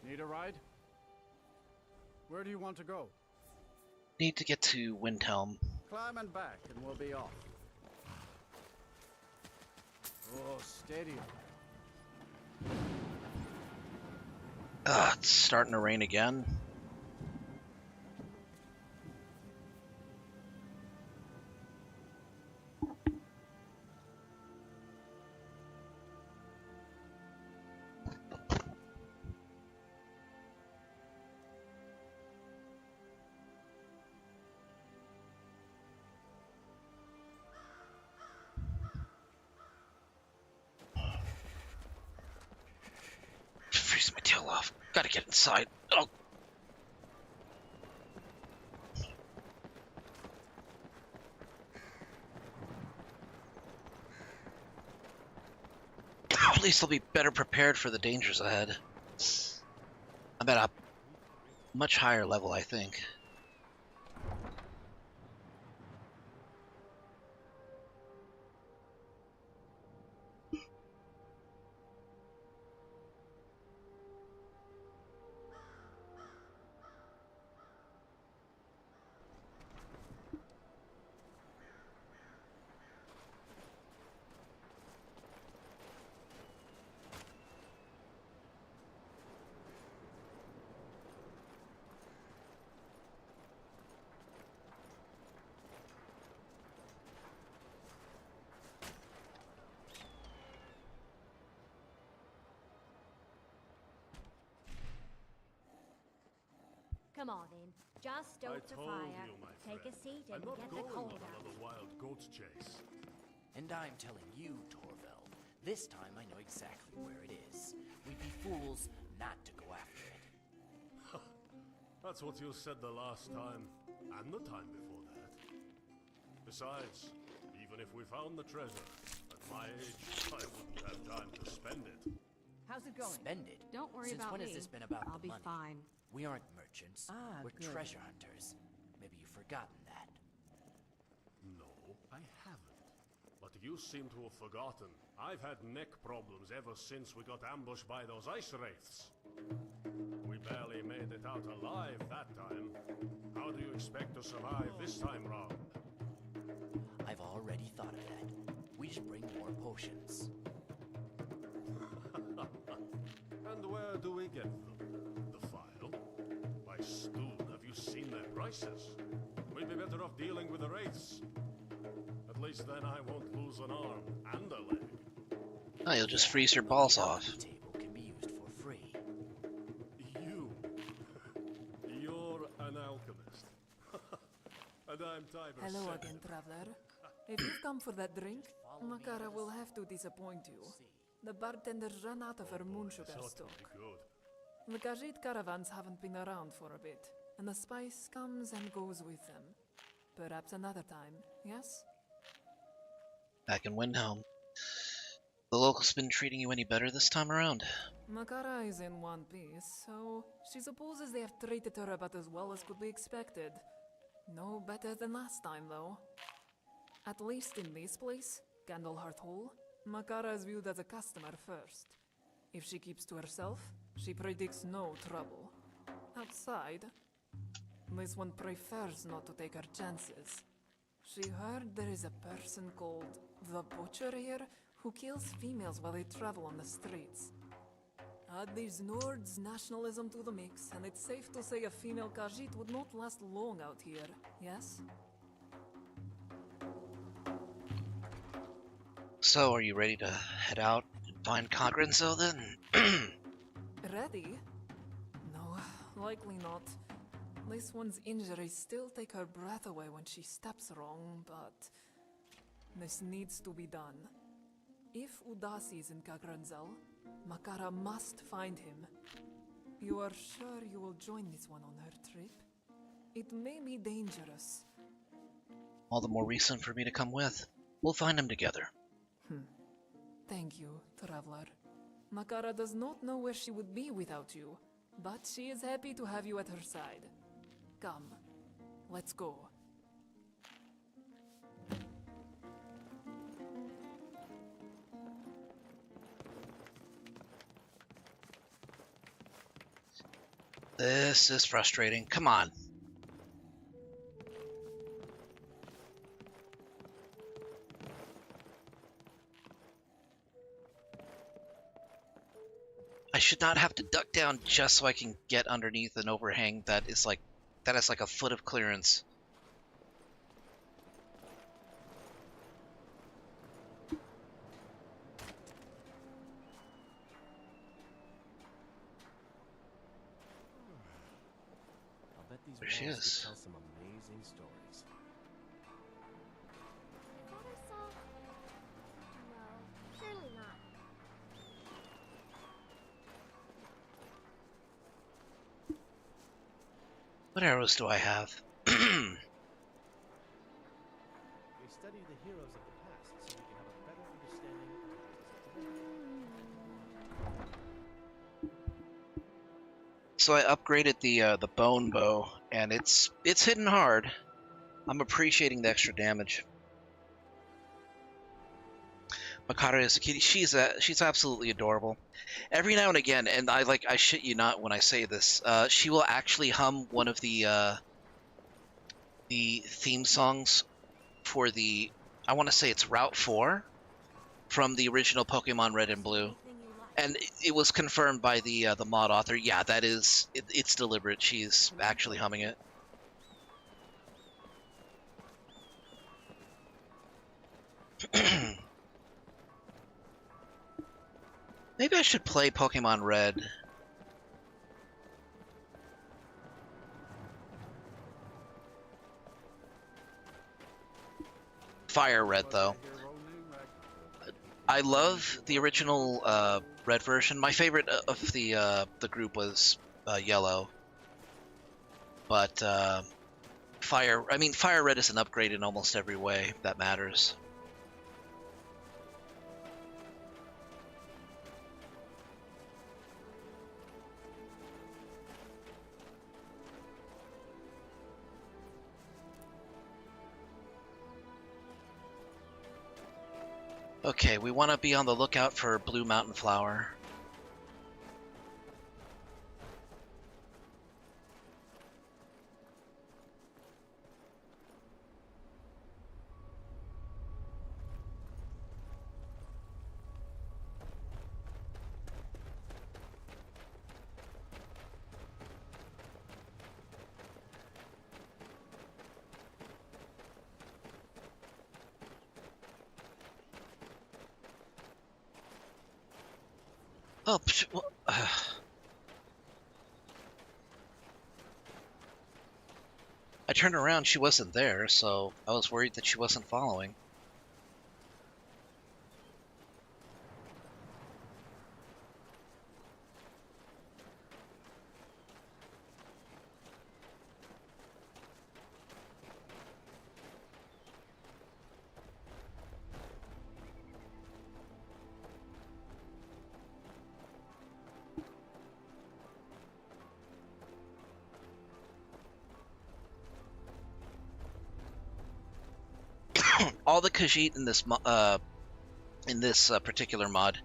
Need a ride? Where do you want to go? Need to get to Windhelm. Climb and back, and we'll be off. Oh, steady. It's starting to rain again. Freeze my tail off. Gotta get inside. Oh. At least I'll be better prepared for the dangers ahead. I'm at a much higher level, I think. Come on in. Just stoke the fire. Take a seat and get the cold out. Another wild goat chase. And I'm telling you, Torvel, this time I know exactly where it is. We'd be fools not to go after it. That's what you said the last time, and the time before that. Besides, even if we found the treasure, at my age, I wouldn't have time to spend it. How's it going? Spend it? Don't worry Since about when me. has this been about I'll the be money? fine. We aren't merchants. We're good. treasure hunters. Maybe you've forgotten that. No, I haven't. But you seem to have forgotten. I've had neck problems ever since we got ambushed by those ice wraiths. We barely made it out alive that time. How do you expect to survive this time round? I've already thought of that. We just bring more potions. And where do we get them? The file? By Stoon, have you seen their prices? We'd be better off dealing with the wraiths. At least then I won't lose an arm and a leg. Oh, you'll just freeze your balls off. The table can be used for free. You're an alchemist. And I'm Tiber. Hello again, traveler. If you've come for that drink, Makara will have to disappoint you. The bartenders ran out of her moon sugar stock. The Khajiit caravans haven't been around for a bit, and the spice comes and goes with them. Perhaps another time, yes? Back in Windhelm. The locals been treating you any better this time around? Makara is in one piece, so she supposes they have treated her about as well as could be expected. No better than last time, though. At least in this place, Candleheart Hall, Makara is viewed as a customer first. If she keeps to herself, she predicts no trouble. Outside, this one prefers not to take her chances. She heard there is a person called the Butcher here who kills females while they travel on the streets. Add these Nords' nationalism to the mix, and it's safe to say a female Khajiit would not last long out here, yes? So, are you ready to head out and find Cogrenzo then? Ready? No, likely not. This one's injuries still take her breath away when she steps wrong, but this needs to be done. If Udasi is in Kagranzel, Makara must find him. You are sure you will join this one on her trip? It may be dangerous. All the more reason for me to come with. We'll find him together. Thank you, traveler. Makara does not know where she would be without you, but she is happy to have you at her side. Come, let's go. This is frustrating. Come on. I should not have to duck down just so I can get underneath an overhang that is like a foot of clearance. I'll bet these There she walls is. could tell some amazing stories. I thought I saw... No, surely not. What arrows do I have? We study the heroes of the past so we can have a better understanding of the heroes of today. So I upgraded the bone bow, and it's hitting hard. I'm appreciating the extra damage. Makara is a kitty. She's absolutely adorable. Every now and again, and I shit you not when I say this, she will actually hum one of the theme songs for I want to say it's Route 4 from the original Pokemon Red and Blue. And it was confirmed by the mod author. Yeah, it's deliberate. She's actually humming it. Maybe I should play Pokemon Red. Fire Red, though. I love the original Red version. My favorite of the group was Yellow. But Fire Red is an upgrade in almost every way that matters. Okay, we want to be on the lookout for Blue Mountain Flower. Oh, I turned around, she wasn't there, so I was worried that she wasn't following. All the Khajiit in this particular mod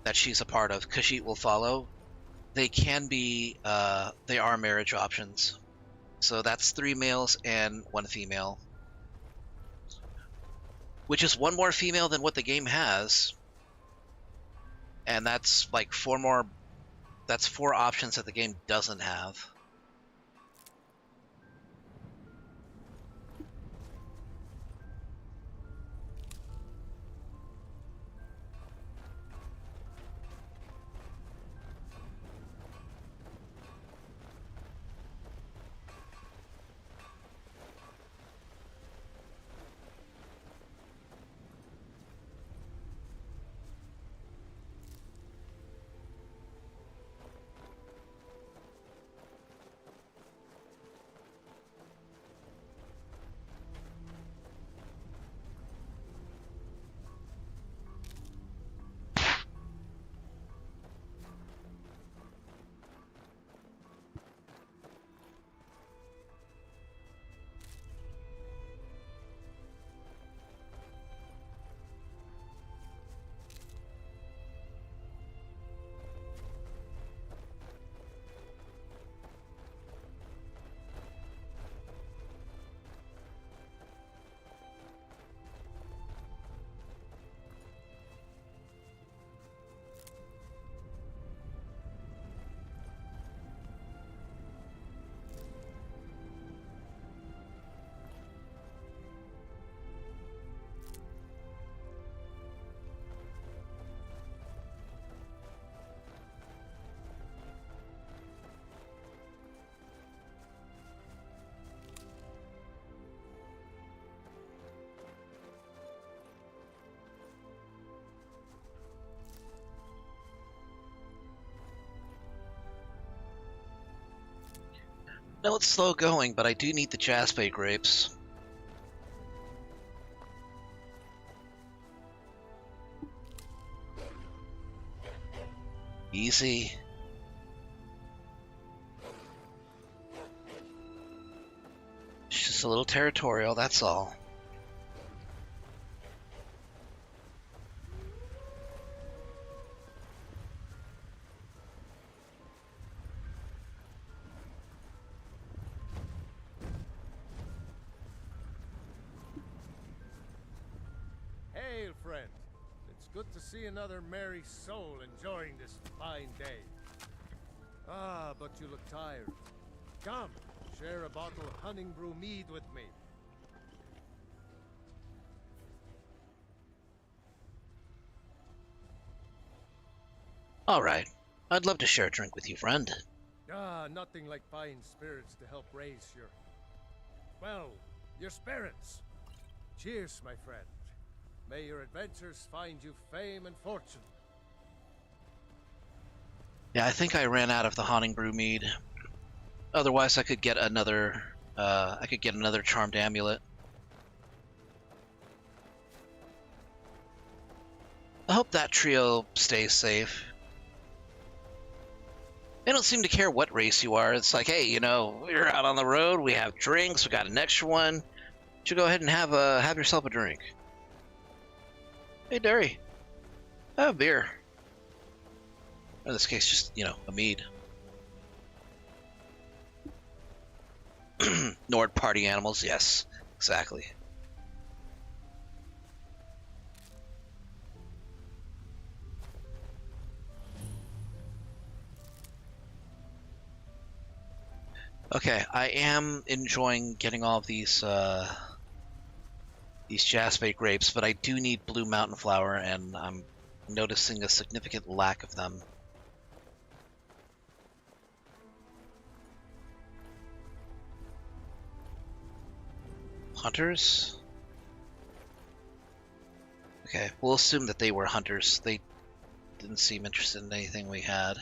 that she's a part of, Khajiit will follow. They can be, they are marriage options. So that's 3 males and 1 female. Which is 1 more female than what the game has. And that's like 4 more, that's 4 options that the game doesn't have. No, it's slow going, but I do need the Jaspe grapes. Easy. a little territorial, that's all. Hail, friend. It's good to see another merry soul enjoying this fine day. Ah, but you look tired. Come, share a bottle of honey brew mead with me. All right. I'd love to share a drink with you, friend. Ah, nothing like fine spirits to help raise your... well, your spirits. Cheers, my friend. May your adventures find you fame and fortune. Yeah, I think I ran out of the Haunting Brew mead. Otherwise, I could get another. Charmed amulet. I hope that trio stays safe. They don't seem to care what race you are. It's like, hey, you know, we're out on the road. We have drinks. We got an extra one. You go ahead and have yourself a drink. Hey, Derry, have a beer. In this case, just, you know, a mead. Nord party animals, yes, exactly. Okay, I am enjoying getting all of these jaspe grapes, but I do need blue mountain flower, and I'm noticing a significant lack of them. Hunters? Okay, we'll assume that they were hunters. They didn't seem interested in anything we had.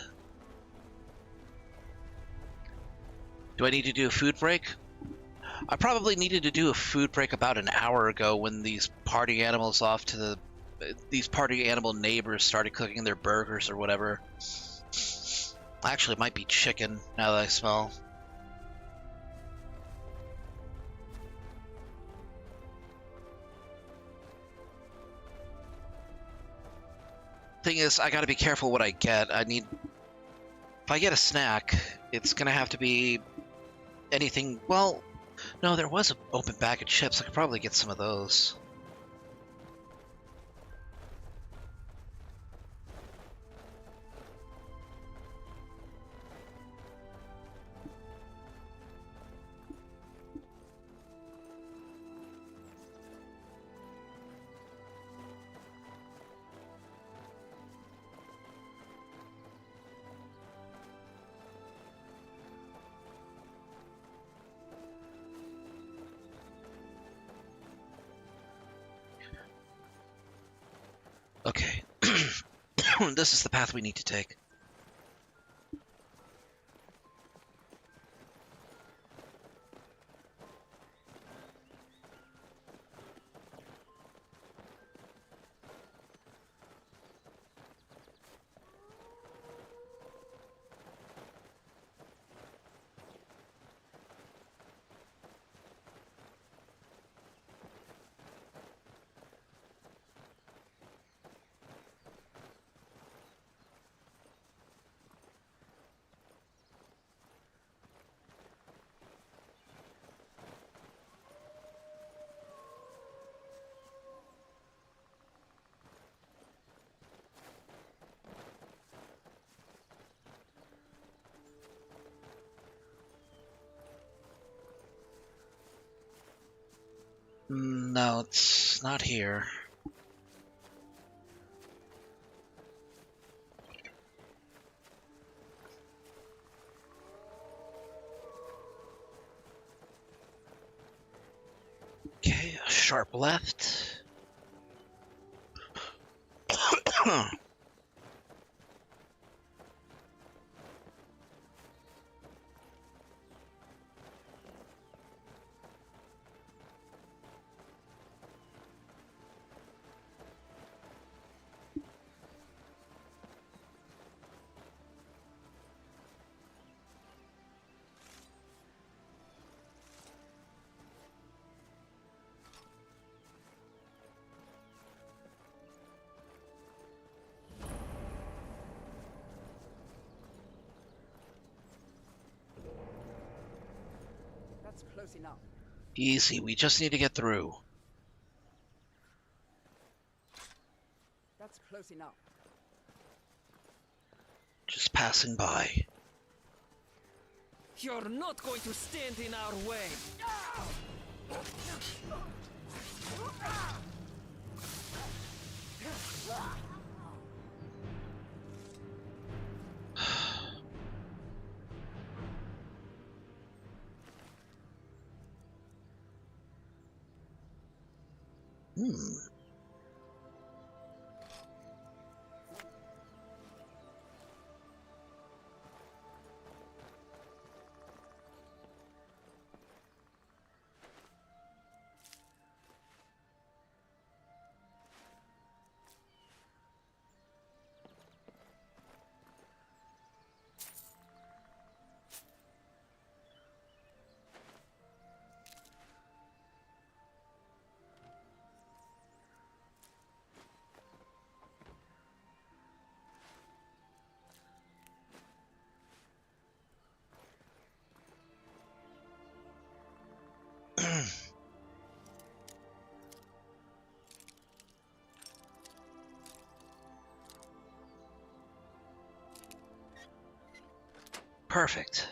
Do I need to do a food break? I probably needed to do a food break about an hour ago when these party animals these party animal neighbors started cooking their burgers or whatever. Actually, it might be chicken now that I smell. Thing is, I gotta be careful what I get. If I get a snack, it's gonna have to be anything. Well, no, there was an open bag of chips. I could probably get some of those. Okay. This is the path we need to take. No, it's not here. Okay, a sharp left. close enough. Easy, we just need to get through. That's close enough. Just passing by. You're not going to stand in our way! Perfect.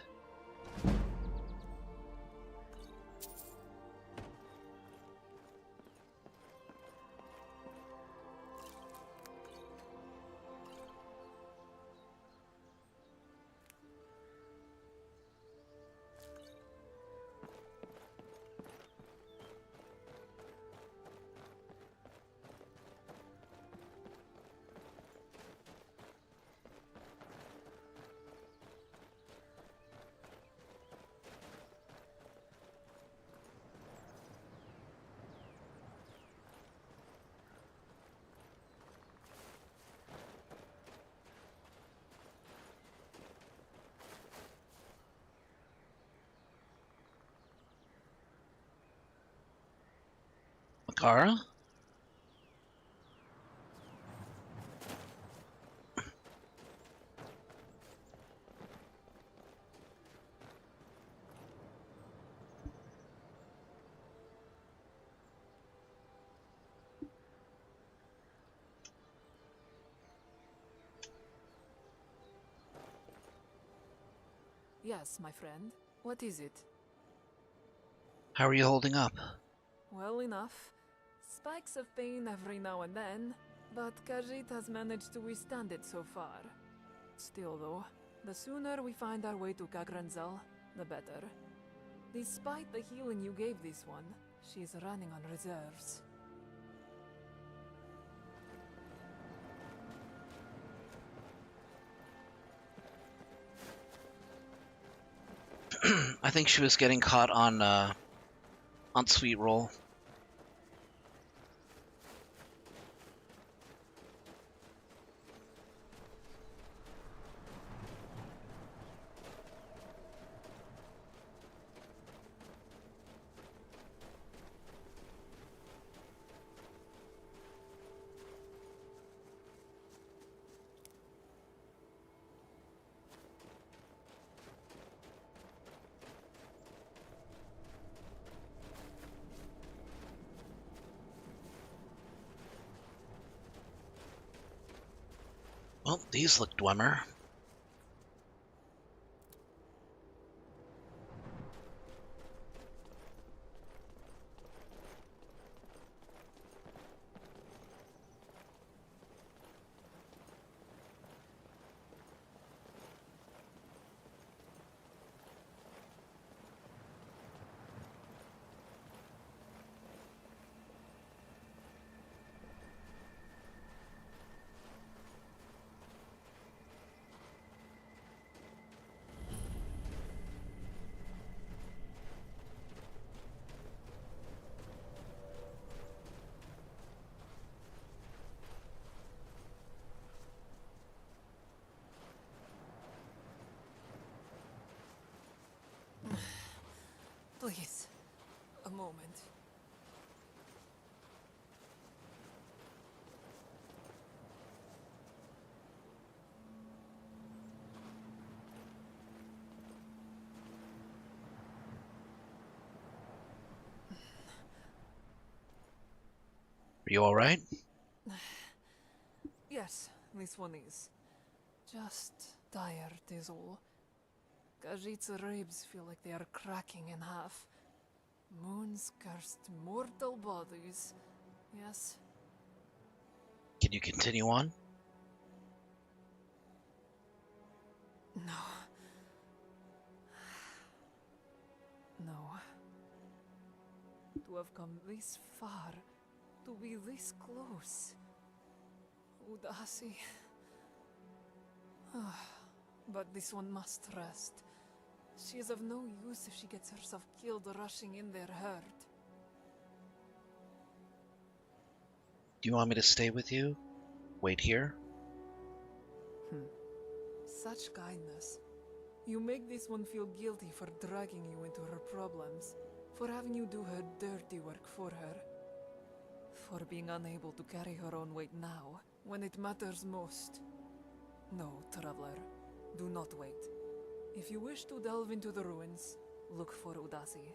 Makara? Yes, my friend. What is it? How are you holding up? Well enough. Spikes of pain every now and then, but Khajiit has managed to withstand it so far. Still though, the sooner we find our way to Kagranzal, the better. Despite the healing you gave this one, she's running on reserves. I think she was getting caught on Sweet Roll. Well, these look Dwemer. Please, a moment. you alright? Yes, this one is. Just tired is all. Khajiit's ribs feel like they are cracking in half. Moon's cursed mortal bodies. Yes. Can you continue on? No. No. To have come this far, to be this close. Udasi. But this one must rest. She is of no use if she gets herself killed rushing in their herd. Do you want me to stay with you? Wait here? Such kindness. You make this one feel guilty for dragging you into her problems, for having you do her dirty work for her, for being unable to carry her own weight now, when it matters most. No, traveler, do not wait. If you wish to delve into the ruins, look for Udasi.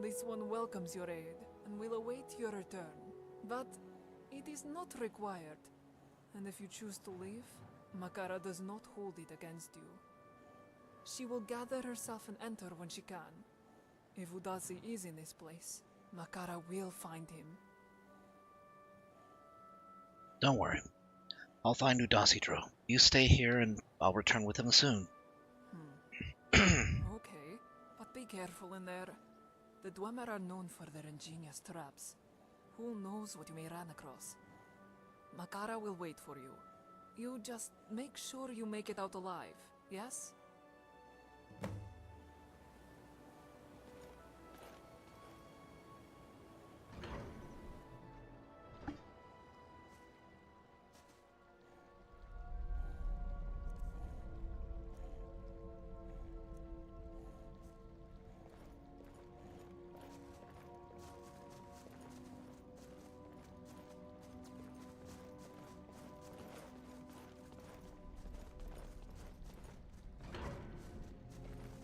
This one welcomes your aid, and will await your return, but it is not required, and if you choose to leave, Makara does not hold it against you. She will gather herself and enter when she can. If Udasi is in this place, Makara will find him. Don't worry. I'll find Udasidro. You stay here and I'll return with him soon. Okay, but be careful in there. The Dwemer are known for their ingenious traps. Who knows what you may run across? Makara will wait for you. You just make sure you make it out alive, yes?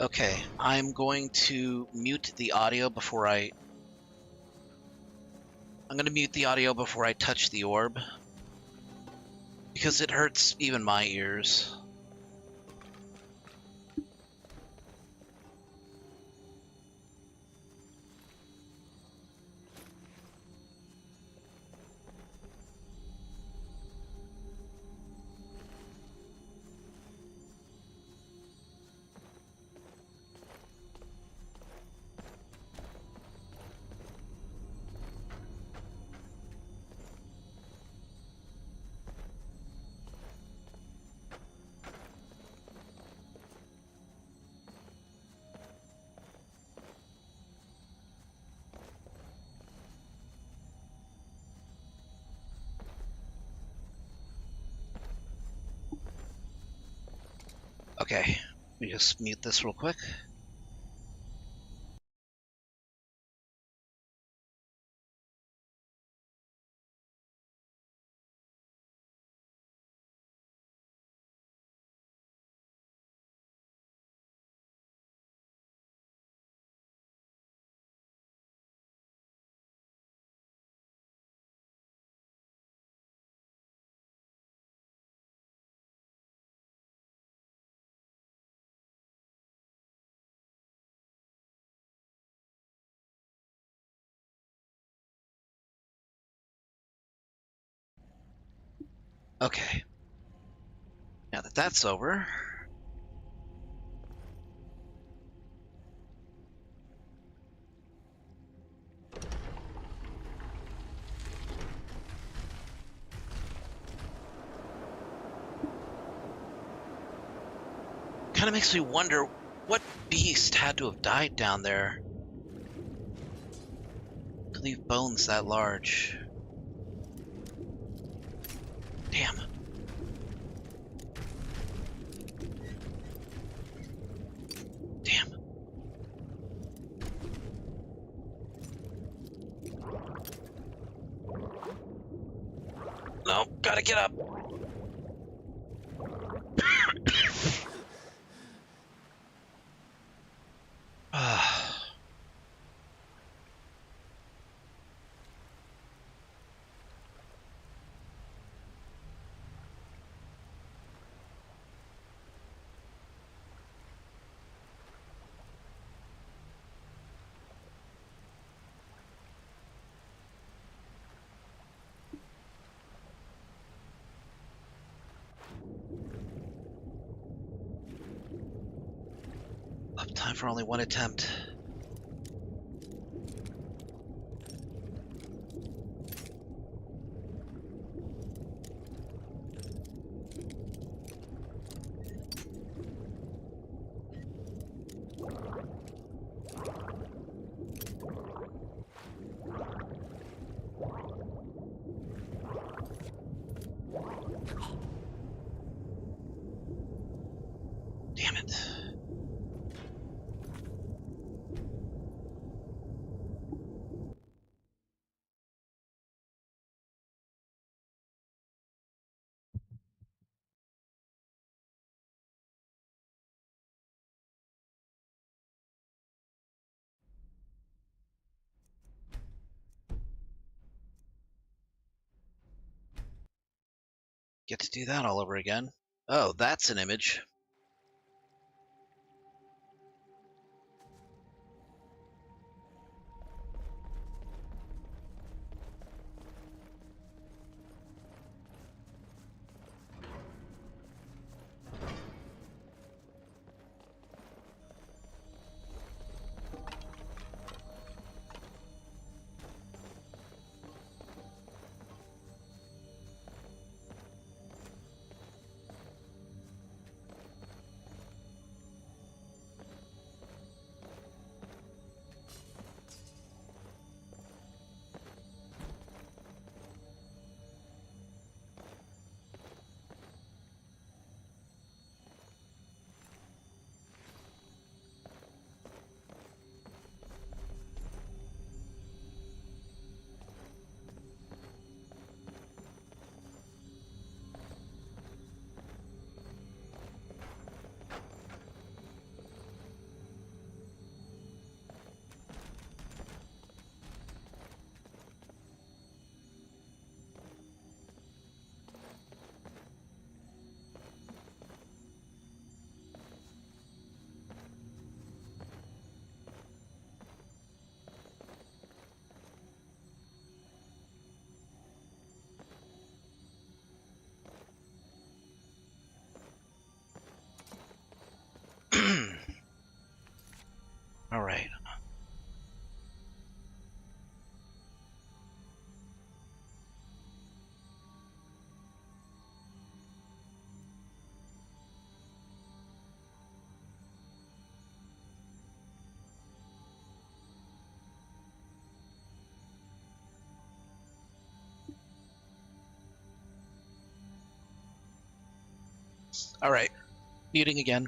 Okay, I'm going to mute the audio before I'm going to mute the audio before I touch the orb, because it hurts even my ears. Okay, let me just mute this real quick. Okay. Now that that's over, kind of makes me wonder what beast had to have died down there to leave bones that large. Damn. Damn. No, gotta get up. Time for only one attempt. Damn it. Get to do that all over again. Oh, that's an image. All right. All right. Muting again.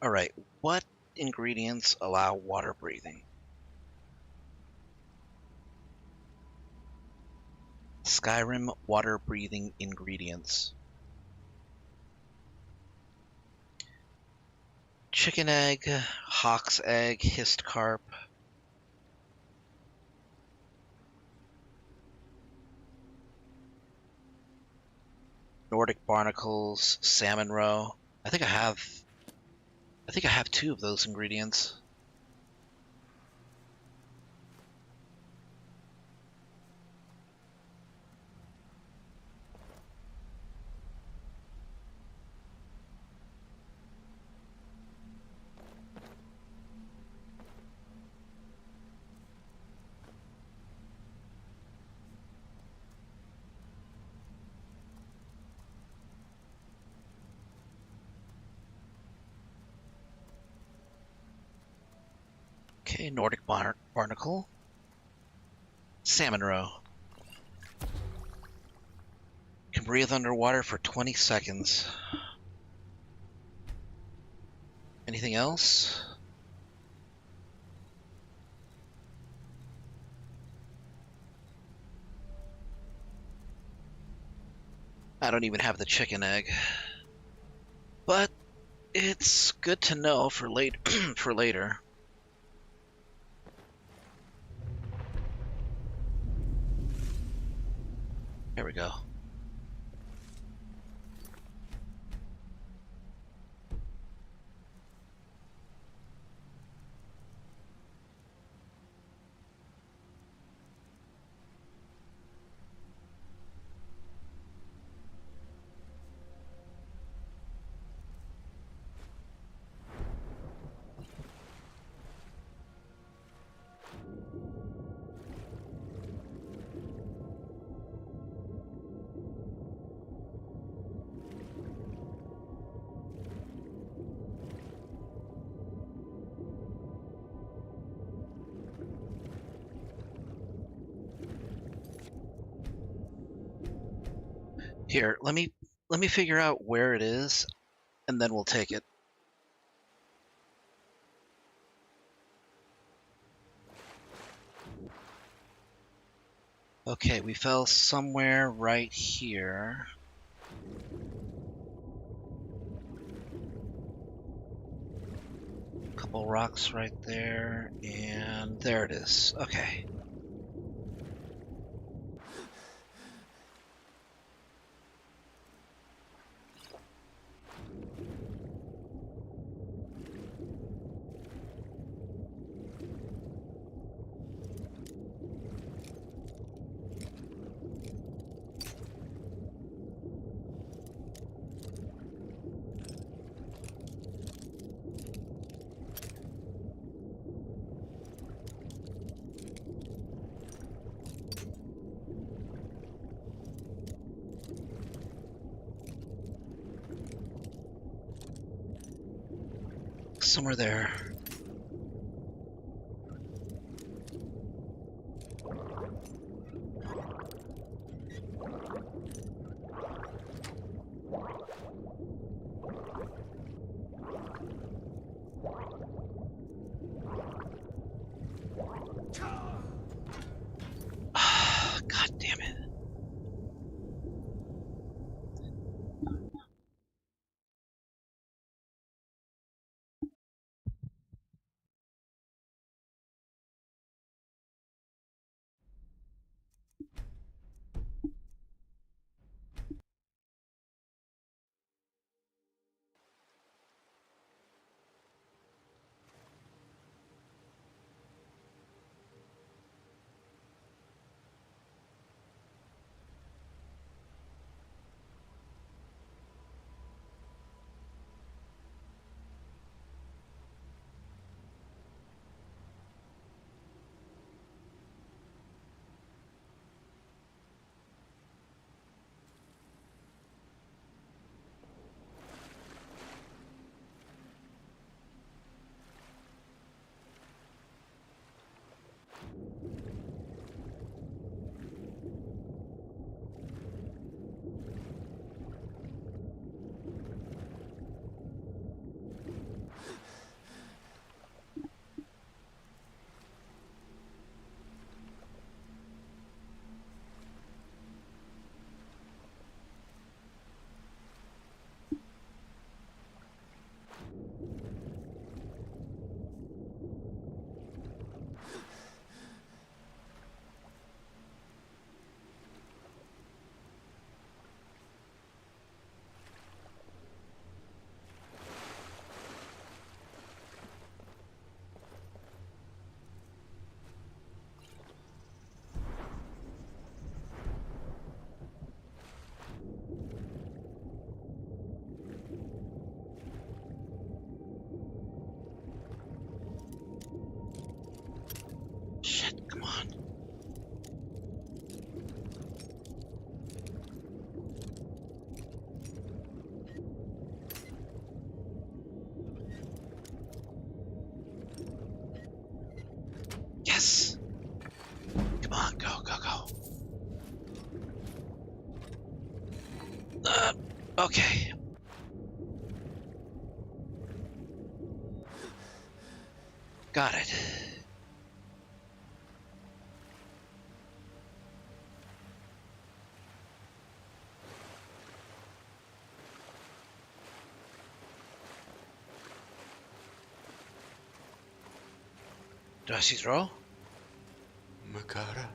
All right. What ingredients allow water breathing? Skyrim water breathing ingredients. Chicken egg, hawk's egg, hissed carp. Nordic barnacles, salmon roe. I think I have two of those ingredients. Okay, Nordic barnacle. Salmon roe. Can breathe underwater for 20 seconds. Anything else? I don't even have the chicken egg. But it's good to know for for later. There we go. Here, let me figure out where it is, and then we'll take it. Okay, we fell somewhere right here. Couple rocks right there, and there it is. Okay. Somewhere there. God damn it. Okay. Got it. Do I see throw? Makara?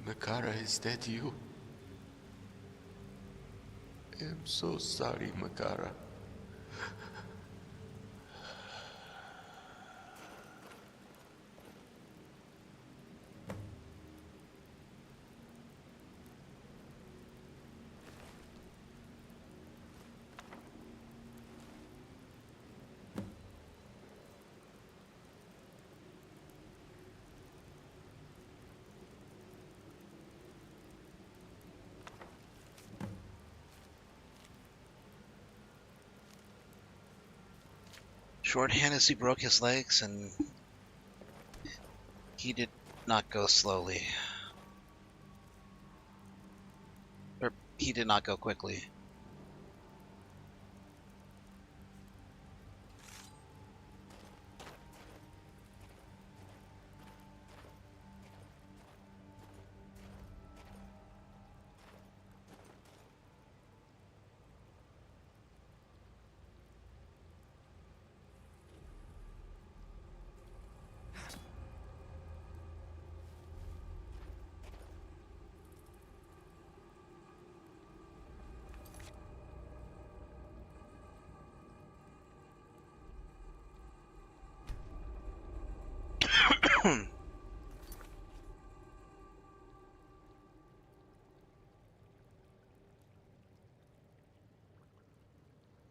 Makara, is that you? I'm so sorry, Makara. Shorthand as he broke his legs, and he did not go slowly. Or he did not go quickly.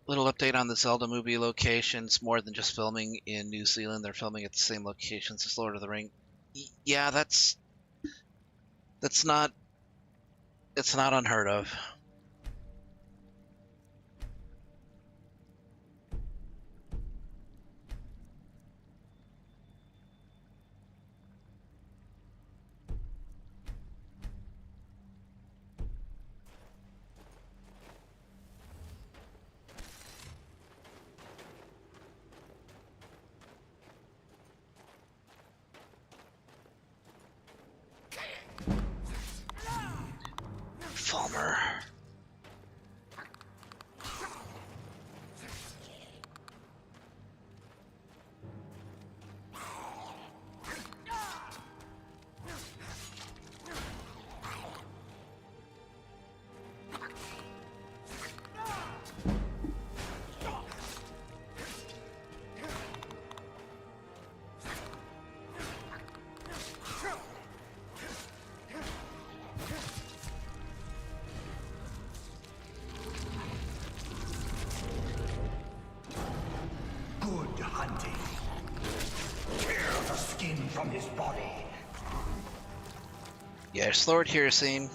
Little update on the Zelda movie locations. More than just filming in New Zealand, they're filming at the same locations as Lord of the Ring. Yeah, it's not unheard of. Fulmer. Good hunting. Tear the skin from his body. Yes, Lord Hirsine.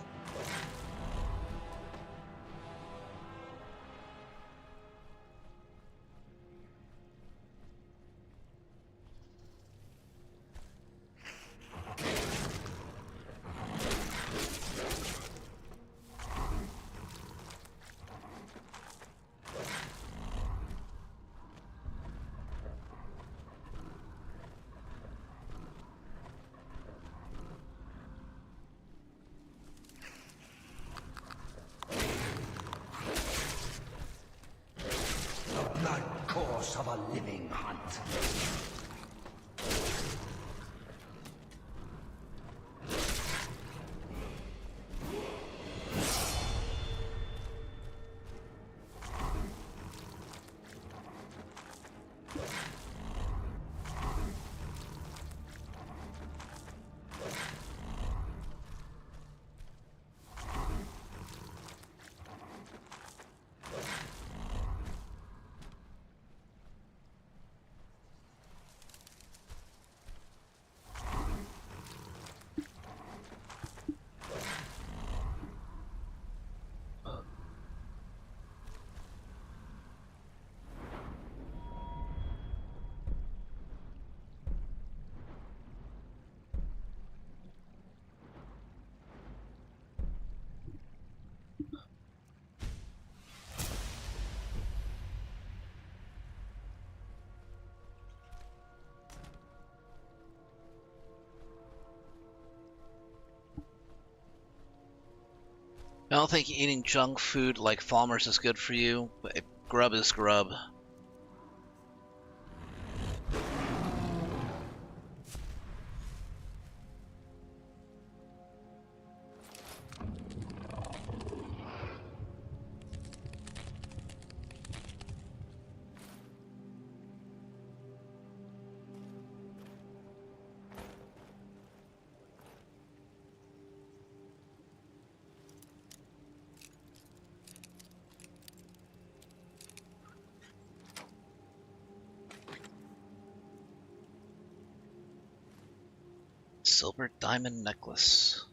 The blood course of a living hunt. I don't think eating junk food like Falmers is good for you, but grub is grub. Silver diamond necklace.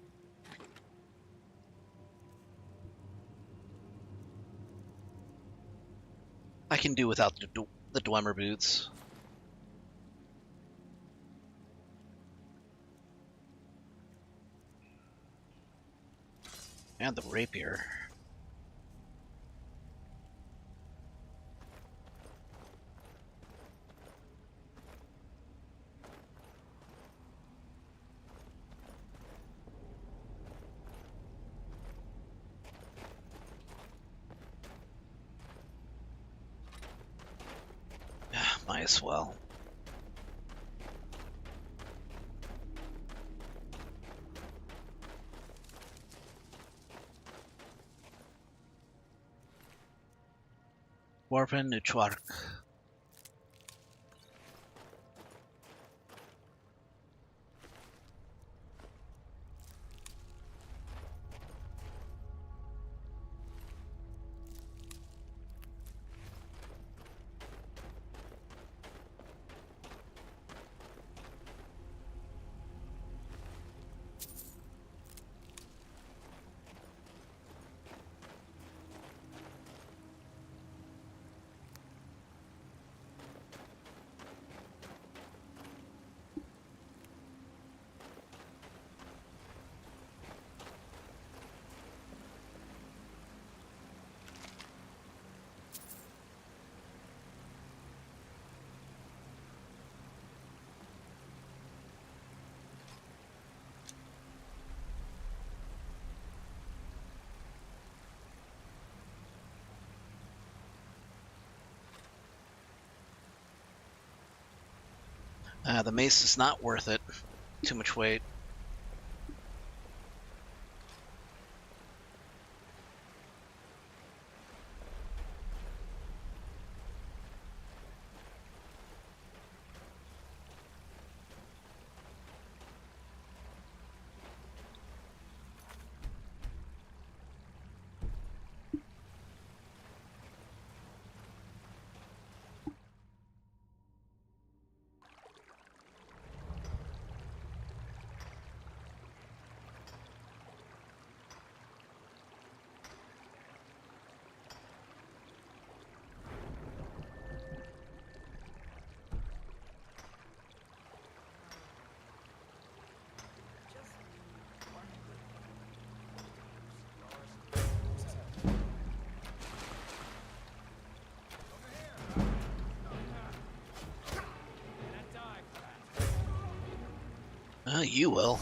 I can do without the Dwemer boots. And the rapier. Might as well. Warpen Nuchwark. The mace is not worth it. Too much weight. You will.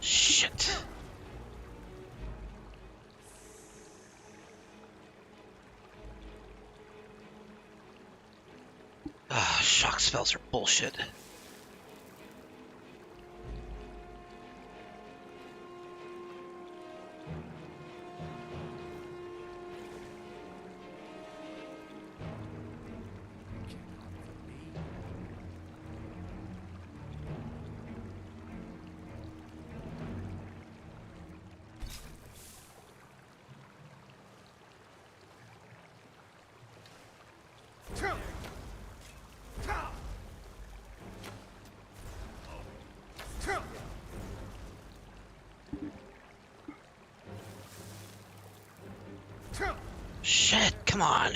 Shit. Shock spells are bullshit. Shit, come on.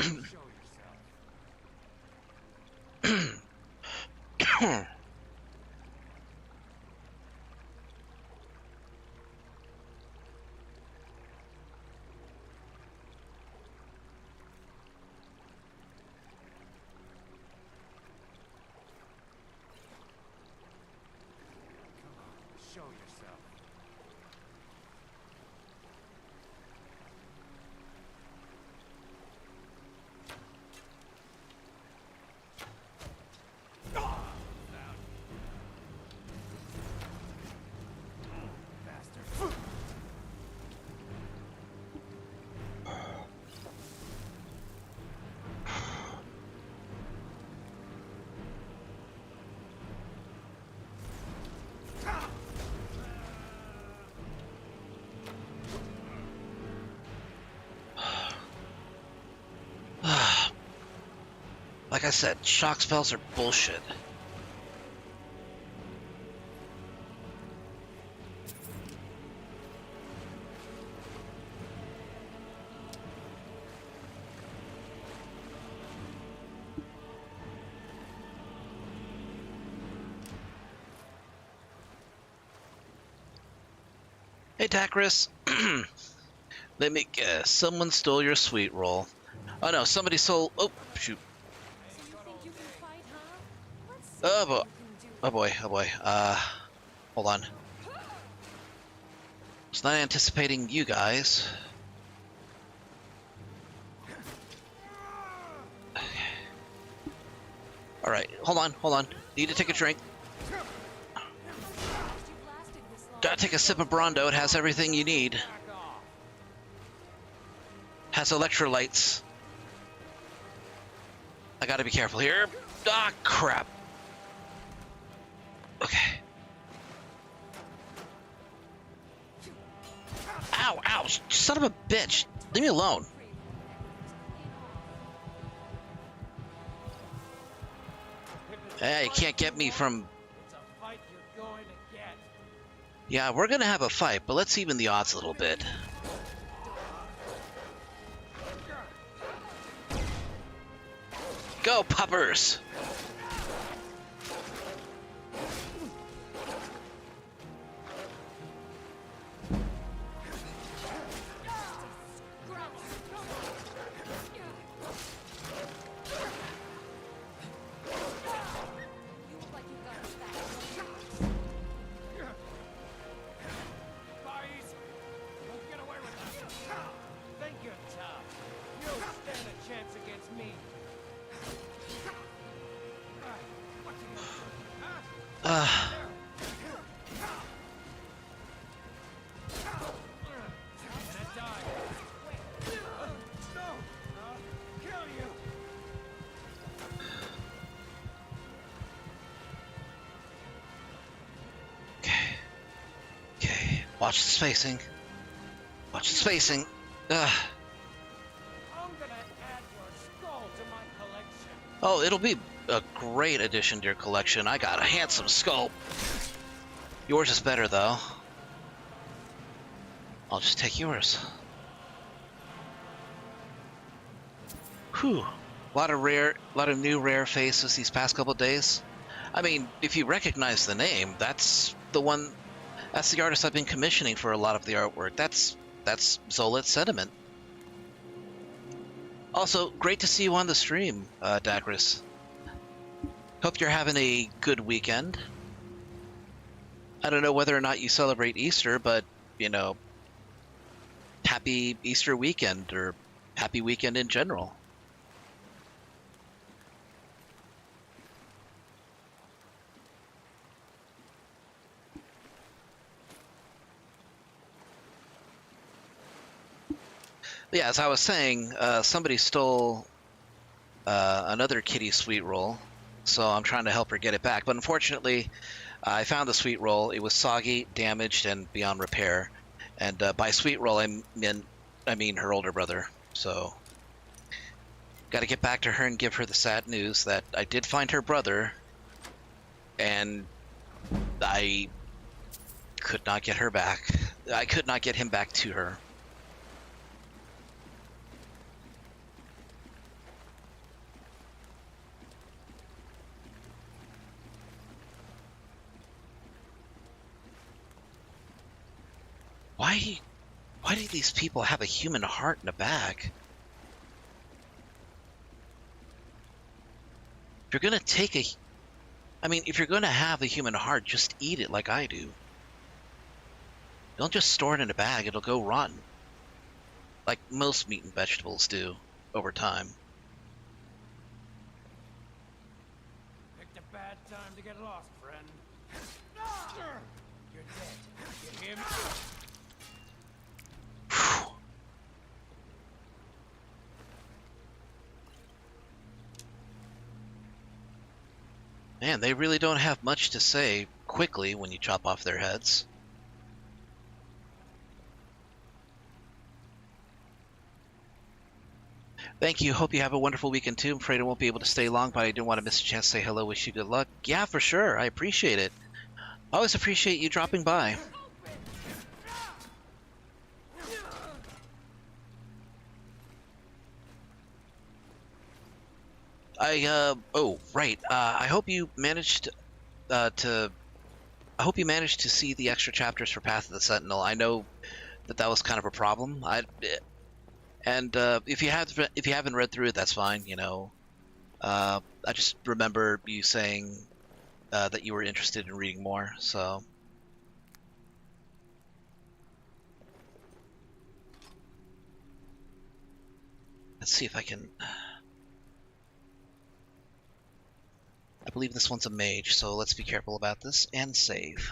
Show yourself. Like I said, shock spells are bullshit. Hey, Dacris. Let me guess. Someone stole your sweet roll. Oh no, somebody stole. Oh shoot. Oh boy. Oh boy. Oh boy. Hold on. Was not anticipating you guys. All right. Hold on. Hold on. Need to take a drink. Gotta take a sip of Brondo. It has everything you need. Has electrolytes. I gotta be careful here. Ah, crap. Okay. Ow, ow, son of a bitch. Leave me alone. Hey, you can't get me from... Yeah, we're gonna have a fight, but let's even the odds a little bit. Go, puppers! Watch the spacing. Watch the spacing. Oh, it'll be a great addition to your collection. I got a handsome skull. Yours is better, though. I'll just take yours. Whew. A lot of new rare faces these past couple days. I mean, if you recognize the name, that's the one. That's the artist I've been commissioning for a lot of the artwork. That's Zolet Sediment. Also, great to see you on the stream, Dacris. Hope you're having a good weekend. I don't know whether or not you celebrate Easter, but, you know, happy Easter weekend, or happy weekend in general. Yeah, as I was saying, somebody stole another kitty sweet roll, so I'm trying to help her get it back. But unfortunately, I found the sweet roll. It was soggy, damaged, and beyond repair. And by sweet roll, I mean her older brother. So, got to get back to her and give her the sad news that I did find her brother, and I could not get her back. I could not get him back to her. Why do these people have a human heart in a bag? If you're gonna take a... I mean, if you're gonna have a human heart, just eat it like I do. Don't just store it in a bag, it'll go rotten. Like most meat and vegetables do, over time. Picked a bad time to get lost, friend. You're dead. You hear me? Man, they really don't have much to say quickly when you chop off their heads. Thank you. Hope you have a wonderful weekend too. I'm afraid I won't be able to stay long, but I didn't want to miss a chance to say hello. Wish you good luck. Yeah, for sure. I appreciate it. I always appreciate you dropping by. Oh, right. I hope you managed I hope you managed to see the extra chapters for Path of the Sentinel. I know that was kind of a problem. If you haven't read through it, that's fine. You know, I just remember you saying that you were interested in reading more. So let's see if I can. I believe this one's a mage, so let's be careful about this and save.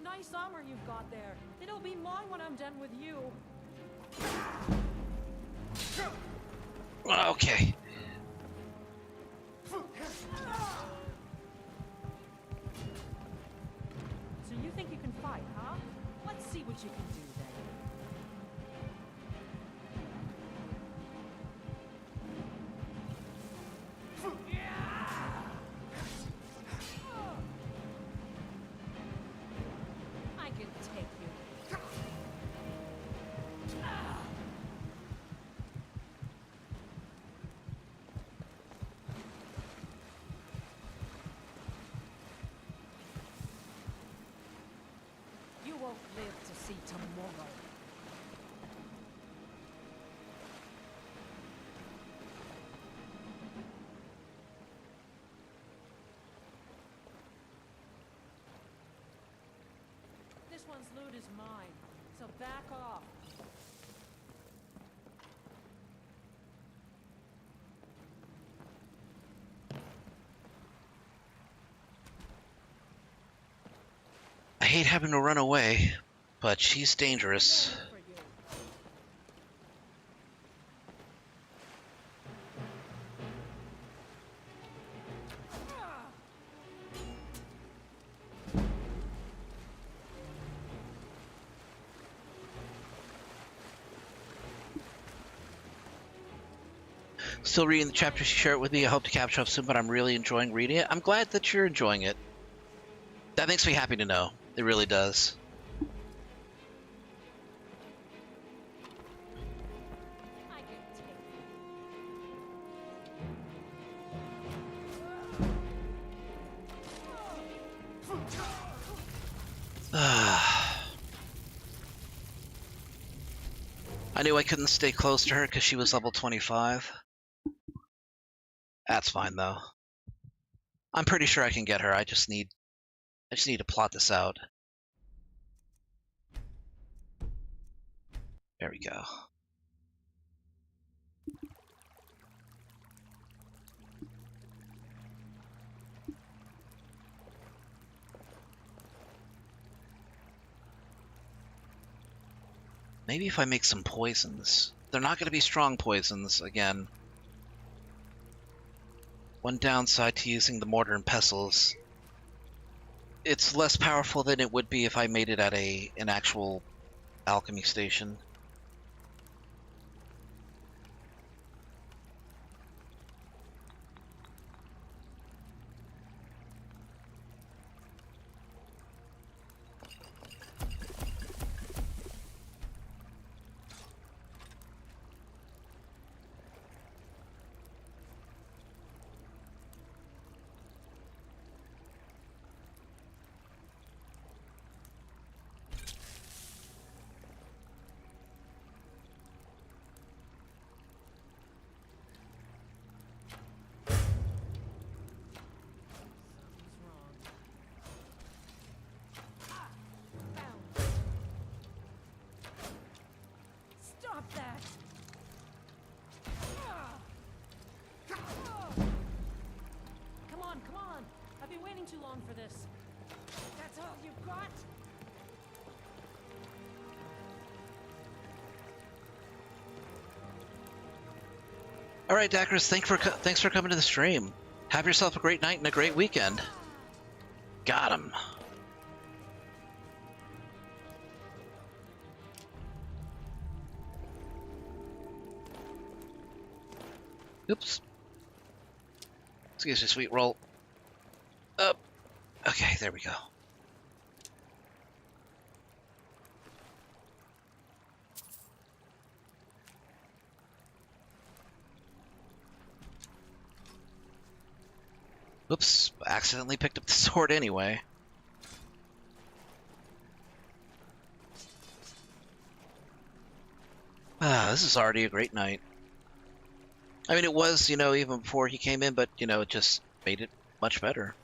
Nice armor you've got there. It'll be mine when I'm done with you. Okay. So you think you can fight, huh? Let's see what you can do then. I can take you. You won't live to see tomorrow. This one's loot is mine, so back off. I hate having to run away, but she's dangerous. Still reading the chapters you shared with me. I hope to catch up soon, but I'm really enjoying reading it. I'm glad that you're enjoying it. That makes me happy to know. It really does. I knew I couldn't stay close to her because she was level 25. That's fine though. I'm pretty sure I can get her. I just need to plot this out. There we go. Maybe if I make some poisons. They're not going to be strong poisons, again. One downside to using the mortar and pestles it's less powerful than it would be if I made it at an actual alchemy station. Stop that! Come on, come on! I've been waiting too long for this. That's all you've got? All right, Dackers, thanks for coming to the stream. Have yourself a great night and a great weekend. Got him. Oops. Excuse me, sweet roll. Up. Okay, there we go. Oops, accidentally picked up the sword anyway. Ah, this is already a great night. I mean, it was, even before he came in, but, it just made it much better.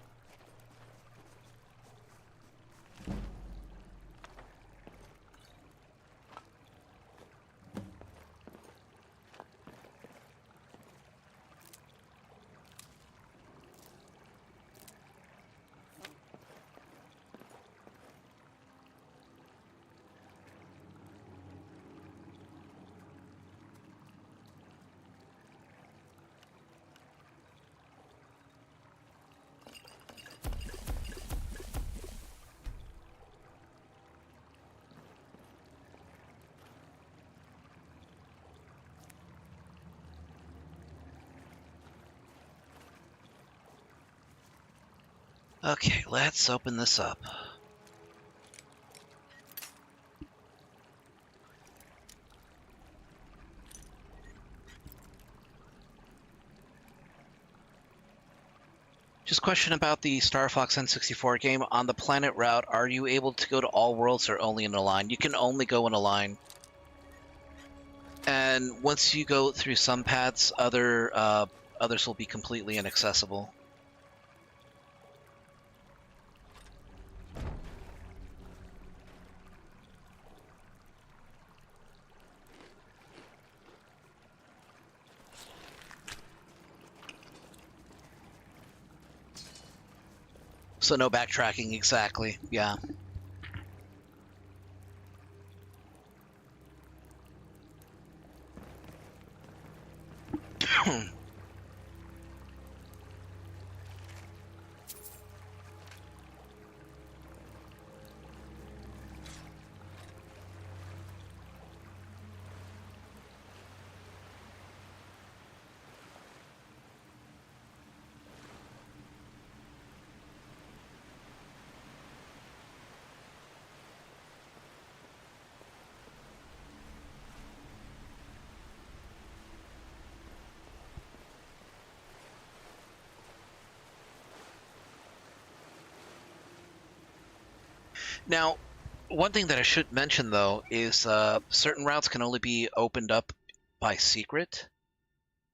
Okay, let's open this up. Just question about the Star Fox N64 game. On the planet route, are you able to go to all worlds or only in a line? You can only go in a line. And once you go through some paths, others will be completely inaccessible. So no backtracking, exactly, yeah. Now, one thing that I should mention, though, is certain routes can only be opened up by secret.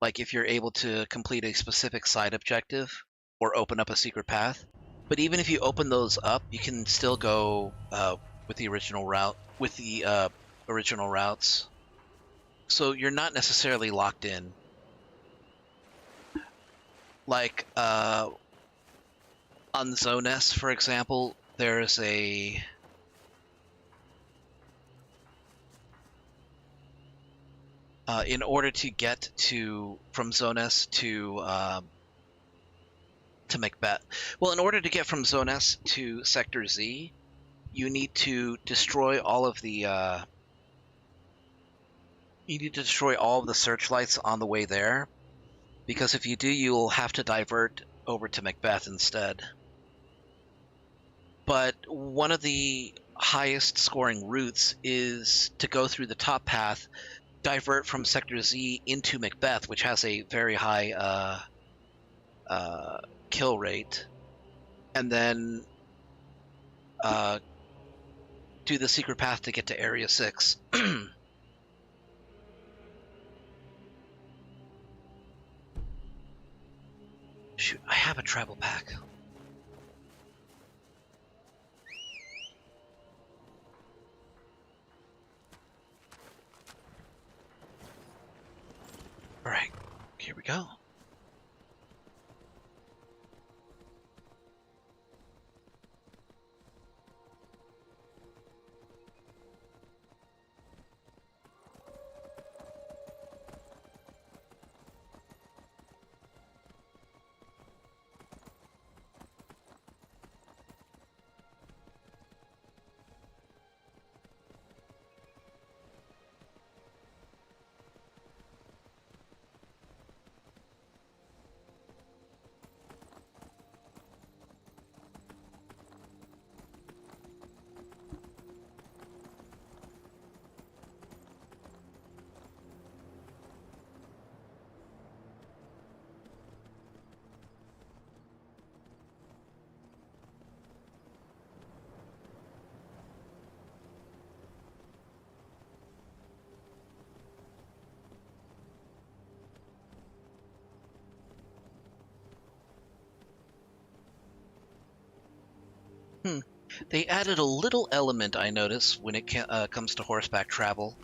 Like if you're able to complete a specific side objective or open up a secret path. But even if you open those up, you can still go with the original route, with the original routes. So you're not necessarily locked in. Like on Zones, for example, there's a in order to get from Zones to to Macbeth. Well, in order to get from Zone S to Sector Z, you need to destroy all of the searchlights on the way there, because if you do, you'll have to divert over to Macbeth instead. But one of the highest scoring routes is to go through the top path, divert from Sector Z into Macbeth, which has a very high kill rate, and then do the secret path to get to Area 6. Shoot, I have a travel pack. Alright, here we go. They added a little element, I notice, when it comes to horseback travel.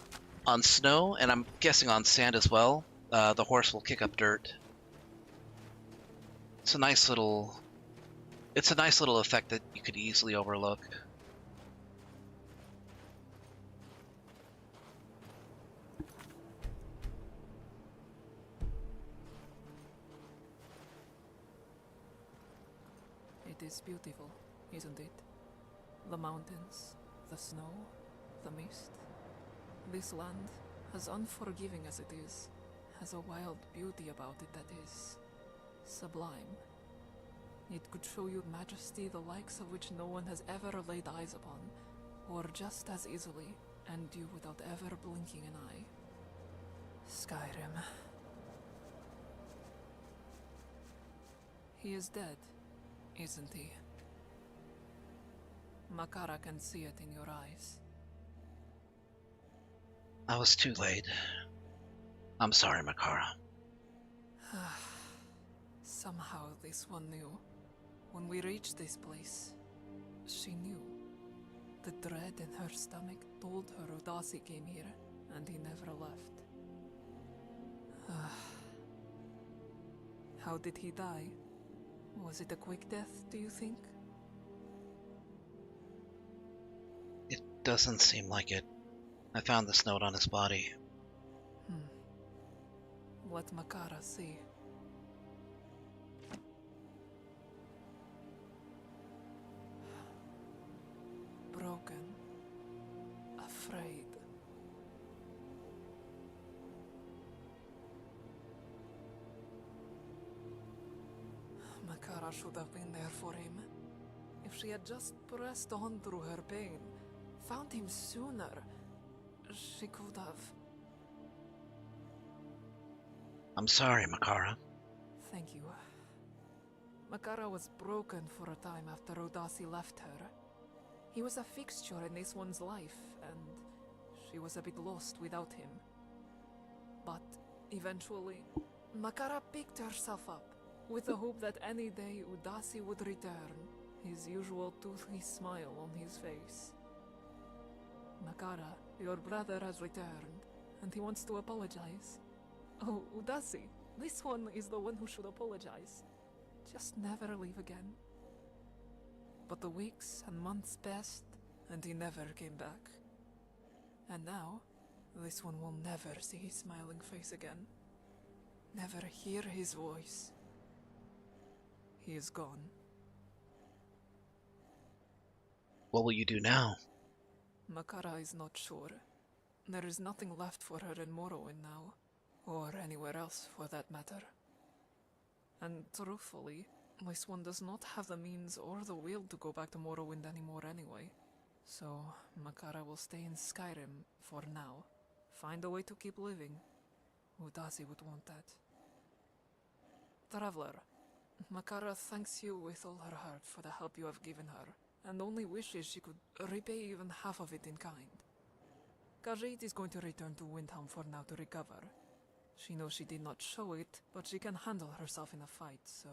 On snow, and I'm guessing on sand as well, the horse will kick up dirt. It's a nice little effect that you could easily overlook. It is beautiful, isn't it? The mountains, the snow, the mist. This land, as unforgiving as it is, has a wild beauty about it that is sublime. It could show you majesty the likes of which no one has ever laid eyes upon, or just as easily end you without ever blinking an eye. Skyrim. He is dead, isn't he? Makara can see it in your eyes. I was too late. I'm sorry, Makara. Somehow this one knew. When we reached this place, she knew. The dread in her stomach told her Udasi came here, and he never left. How did he die? Was it a quick death, do you think? It doesn't seem like it. I found this note on his body. Let Makara see. Broken. Afraid. Makara should have been there for him. If she had just pressed on through her pain, found him sooner, she could have. I'm sorry, Makara. Thank you. Makara was broken for a time after Udasi left her. He was a fixture in this one's life, and she was a bit lost without him. But eventually, Makara picked herself up, with the hope that any day Udasi would return, his usual toothy smile on his face. Makara, your brother has returned, and he wants to apologize. Oh, Udasi, this one is the one who should apologize. Just never leave again. But the weeks and months passed, and he never came back. And now, this one will never see his smiling face again. Never hear his voice. he is gone. What will you do now? Makara is not sure. There is nothing left for her in Morrowind now, or anywhere else for that matter. And truthfully, my swan does not have the means or the will to go back to Morrowind anymore anyway. So, Makara will stay in Skyrim for now. Find a way to keep living. Udasi would want that. Traveler, Makara thanks you with all her heart for the help you have given her, and only wishes she could repay even half of it in kind. Khajiit is going to return to Windhelm for now to recover. She knows she did not show it, but she can handle herself in a fight, so...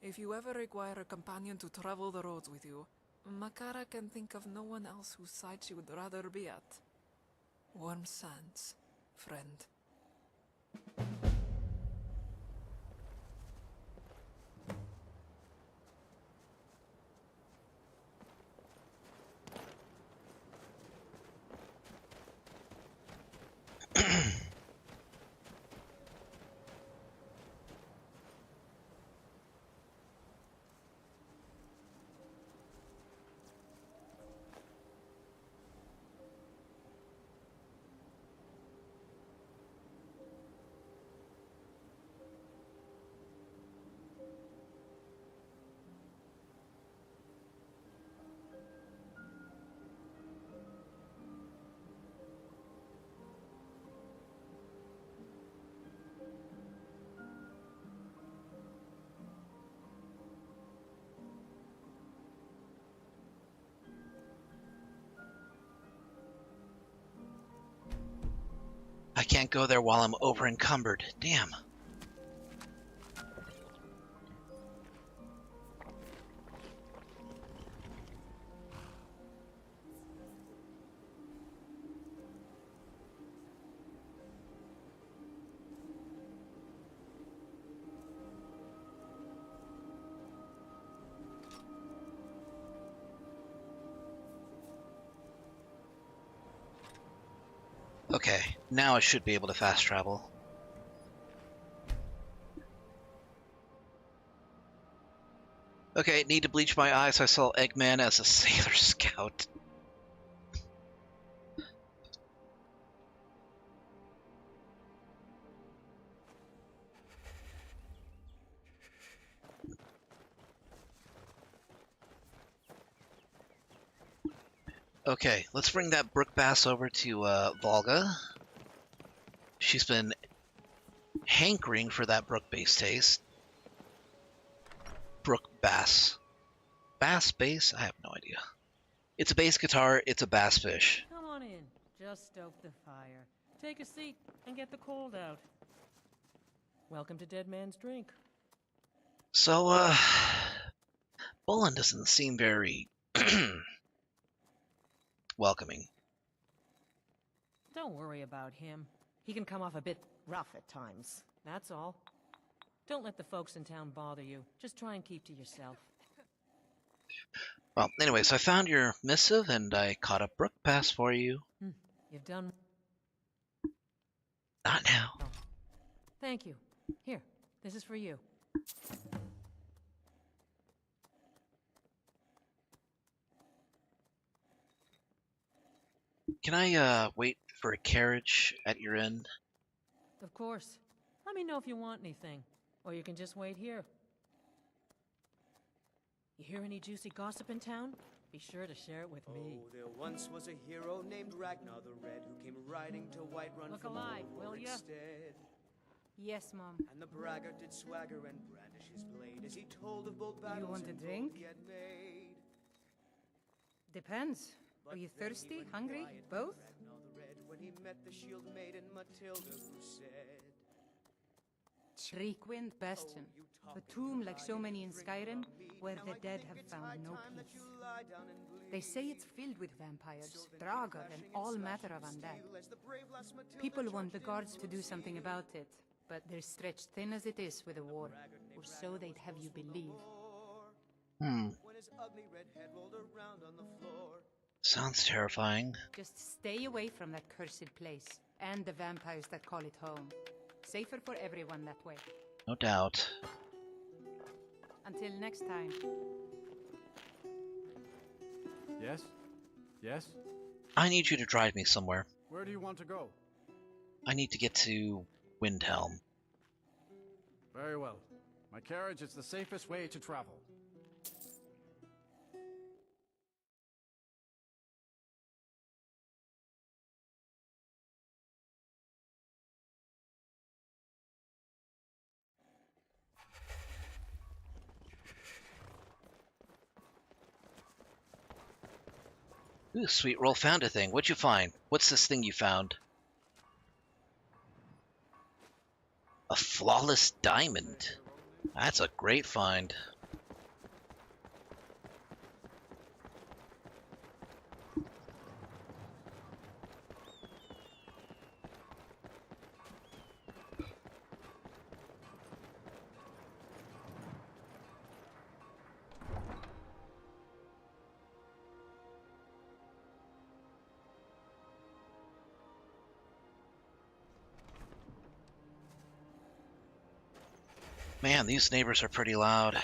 If you ever require a companion to travel the roads with you, Makara can think of no one else whose side she would rather be at. Warm sands, friend. I can't go there while I'm over encumbered. Damn. Okay, now I should be able to fast travel. Okay, need to bleach my eyes. I saw Eggman as a Sailor Scout. Okay, let's bring that Brook Bass over to Volga. She's been hankering for that Brook Bass taste. Brook Bass. Bass bass? I have no idea. It's a bass guitar, it's a bass fish. Come on in. Just stoke the fire. Take a seat and get the cold out. Welcome to Dead Man's Drink. So, Bullen doesn't seem very welcoming. Don't worry about him. He can come off a bit rough at times. That's all. Don't let the folks in town bother you. Just try and keep to yourself. Well, anyway, so I found your missive and I caught up Brook Pass for you. You've done... Not now. Oh. Thank you. Here, this is for you. Can I, wait for a carriage at your inn? Of course. Let me know if you want anything. Or you can just wait here. You hear any juicy gossip in town? Be sure to share it with me. Oh, there once was a hero named Ragnar the Red who came riding to Whiterun Look from alive, will ya? Yes, Mom. And the braggart did swagger and brandish his blade as he told of bold battles You want a and drink? gold he had made. Depends. Are you Then he thirsty? went Hungry? quiet, Both? Ragnar the Red, when he met the shield maiden Matilda, who said, Shriekwind Bastion. A tomb like so many in Skyrim, where the dead have found no peace. They say it's filled with vampires, Draugr, and all matter of undead. People want the guards to do something about it, but they're stretched thin as it is with the war, or so they'd have you believe. when his ugly red head rolled around on the floor. Sounds terrifying. Just stay away from that cursed place, and the vampires that call it home. Safer for everyone that way. No doubt. Until next time. Yes? Yes? I need you to drive me somewhere. Where do you want to go? I need to get to Windhelm. Very well. My carriage is the safest way to travel. Ooh, sweet roll found a thing. What'd you find? What's this thing you found? A flawless diamond. That's a great find. Man, these neighbors are pretty loud.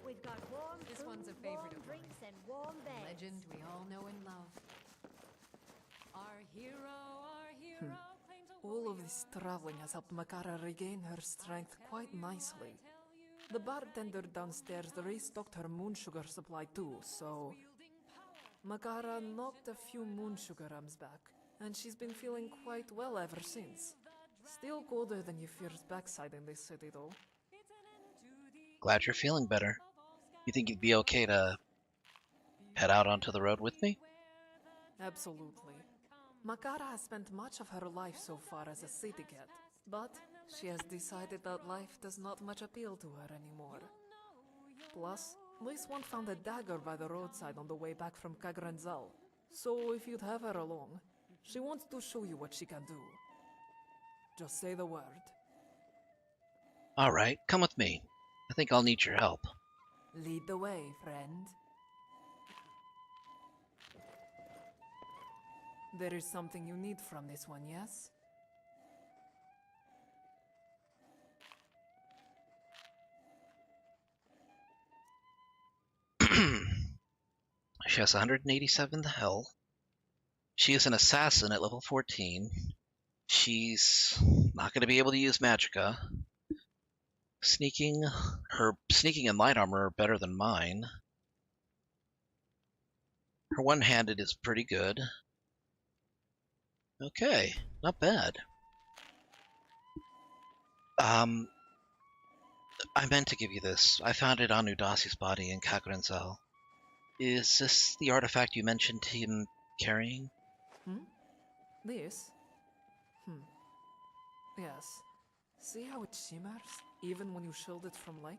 We've got warm This food, one's a favorite warm of drinks, and warm beds. Legend we all know and love. Our hero claims a All of this traveling has helped Makara regain her strength quite nicely. The bartender downstairs restocked her moon sugar supply too, so... Makara knocked a few moon sugar rams back, and she's been feeling quite well ever since. Still colder than your first backside in this city though. Glad you're feeling better. You think you'd be okay to head out onto the road with me? Absolutely. Makara has spent much of her life so far as a city cat, but she has decided that life does not much appeal to her anymore. Plus, this one found a dagger by the roadside on the way back from Kagranzal, so if you'd have her along, she wants to show you what she can do. Just say the word. Alright, come with me. I think I'll need your help. Lead the way, friend. There is something you need from this one, yes? She has 187 health. She is an assassin at level 14. She's not going to be able to use magicka. Her sneaking and light armor are better than mine. Her one-handed is pretty good. Okay, not bad. I meant to give you this. I found it on Udasi's body in Kagranzal. Is this the artifact you mentioned him carrying? This? Yes. See how it shimmers, even when you shield it from light?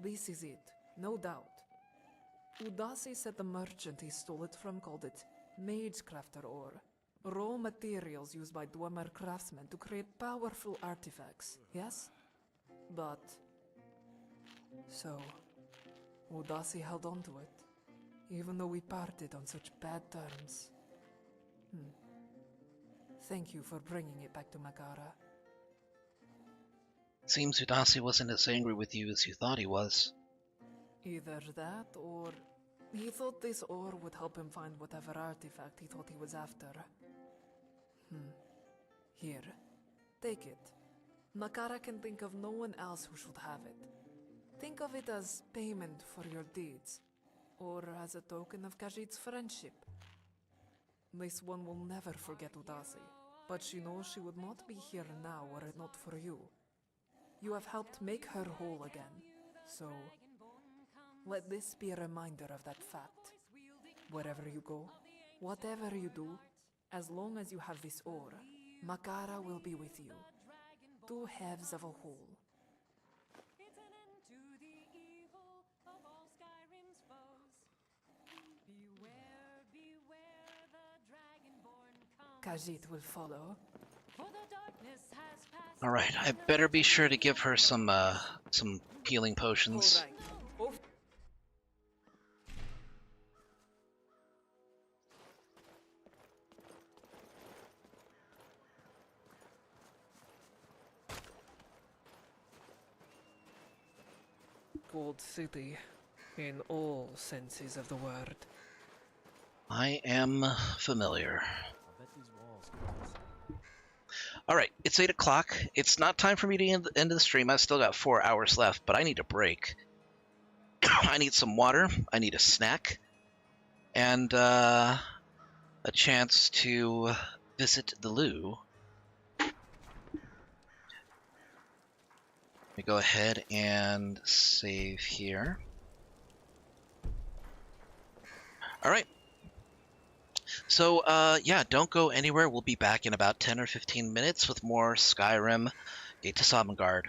This is it, no doubt. Udasi said the merchant he stole it from called it Magecrafter ore. Raw materials used by Dwemer craftsmen to create powerful artifacts, yes? But... So... Udasi held on to it, even though we parted on such bad terms. Thank you for bringing it back to Makara. Seems Udasi wasn't as angry with you as you thought he was. Either that, or he thought this ore would help him find whatever artifact he thought he was after. Here, take it. Makara can think of no one else who should have it. Think of it as payment for your deeds, or as a token of Khajiit's friendship. This one will never forget Udasi, but she knows she would not be here now were it not for you. You have helped make her whole again, so let this be a reminder of that fact. Wherever you go, whatever you do, as long as you have this ore, Makara will be with you. Two halves of a whole. Khajiit will follow. Alright, I better be sure to give her some healing potions. Gold City, in all senses of the word. I am familiar. I'll bet these walls can Alright, it's 8 o'clock. It's not time for me to end the stream. I've still got 4 hours left, but I need a break. I need some water, I need a snack, and a chance to visit the loo. Let me go ahead and save here. Alright. So, yeah, don't go anywhere. We'll be back in about 10 or 15 minutes with more Skyrim Gate to Sovngarde.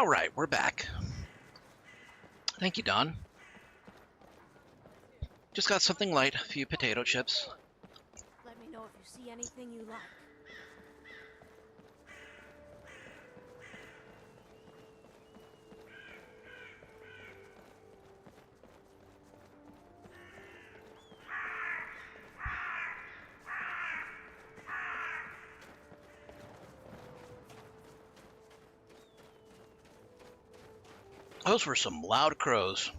All right, we're back. Thank you, Don. Just got something light, a few potato chips. Let me know if you see anything you like. Those were some loud crows.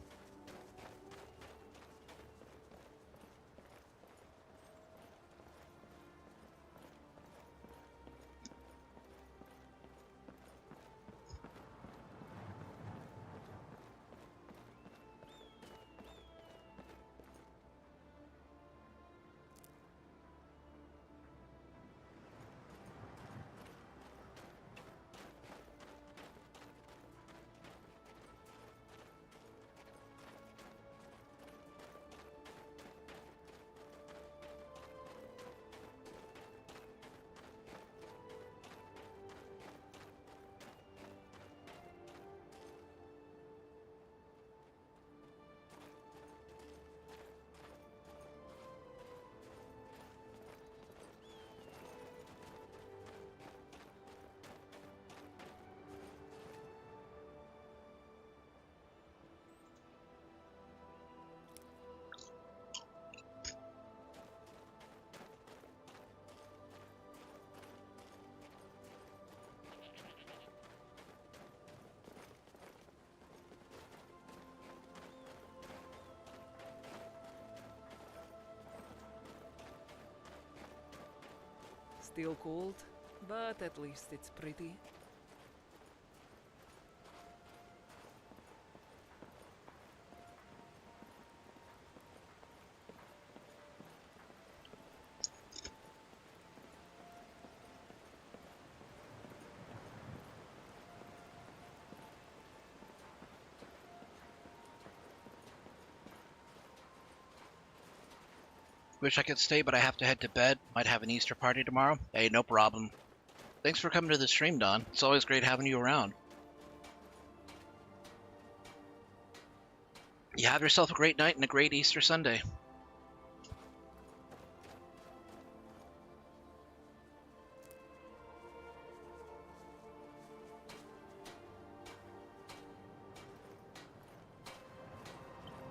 Still cold, but at least it's pretty. Wish I could stay, but I have to head to bed. Might have an Easter party tomorrow. Hey, no problem. Thanks for coming to the stream, Don. It's always great having you around. You have yourself a great night and a great Easter Sunday.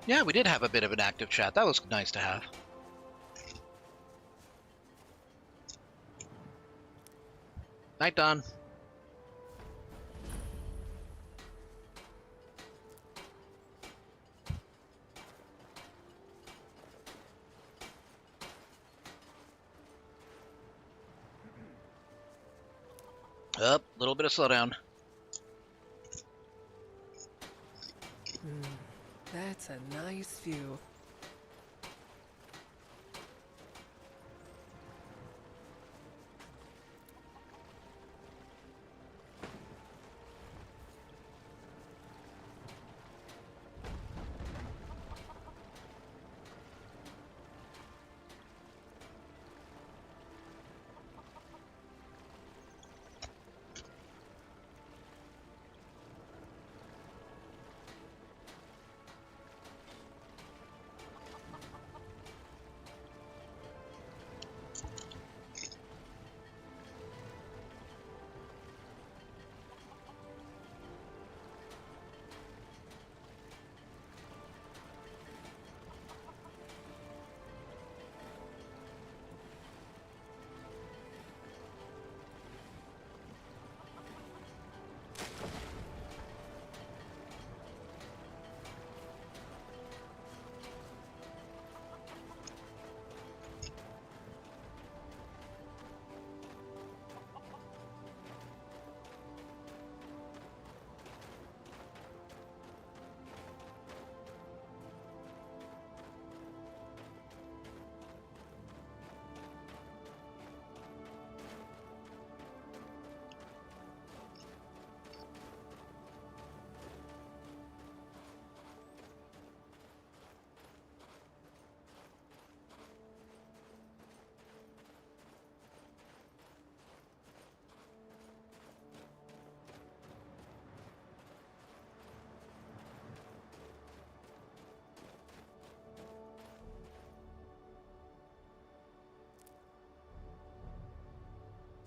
Yeah, we did have a bit of an active chat. That was nice to have. Night, Don. Up, little bit of slowdown. That's a nice view.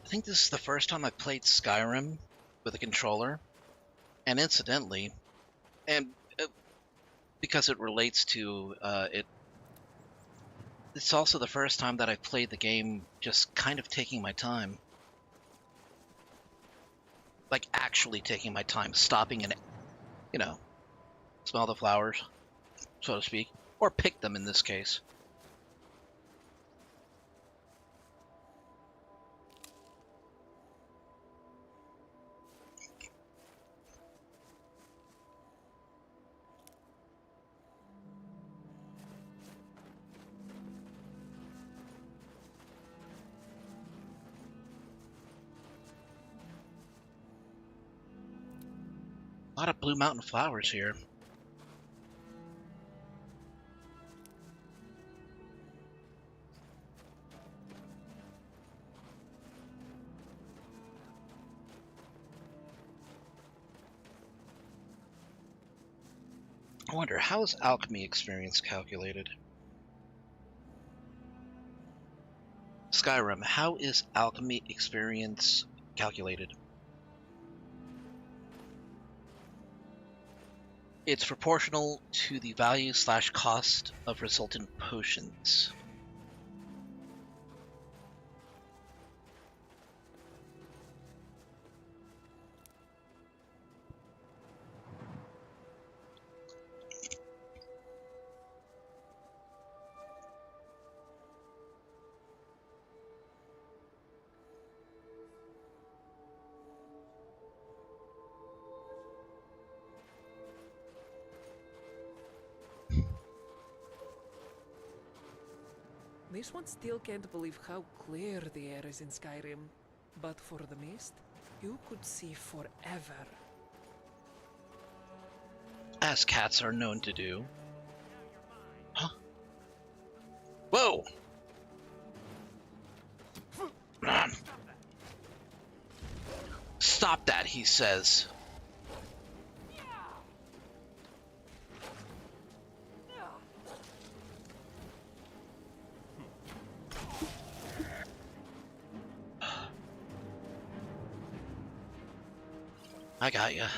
I think this is the first time I've played Skyrim with a controller, and incidentally, and because it relates to it, it's also the first time that I've played the game just kind of taking my time. Like actually taking my time, stopping and, you know, smell the flowers, so to speak, or pick them in this case. A lot of Blue Mountain flowers here. I wonder, how is alchemy experience calculated? Skyrim, how is alchemy experience calculated? It's proportional to the value/cost of resultant potions. This one still can't believe how clear the air is in Skyrim. But for the mist, you could see forever. As cats are known to do. Huh? Whoa! Stop that, he says. I got ya.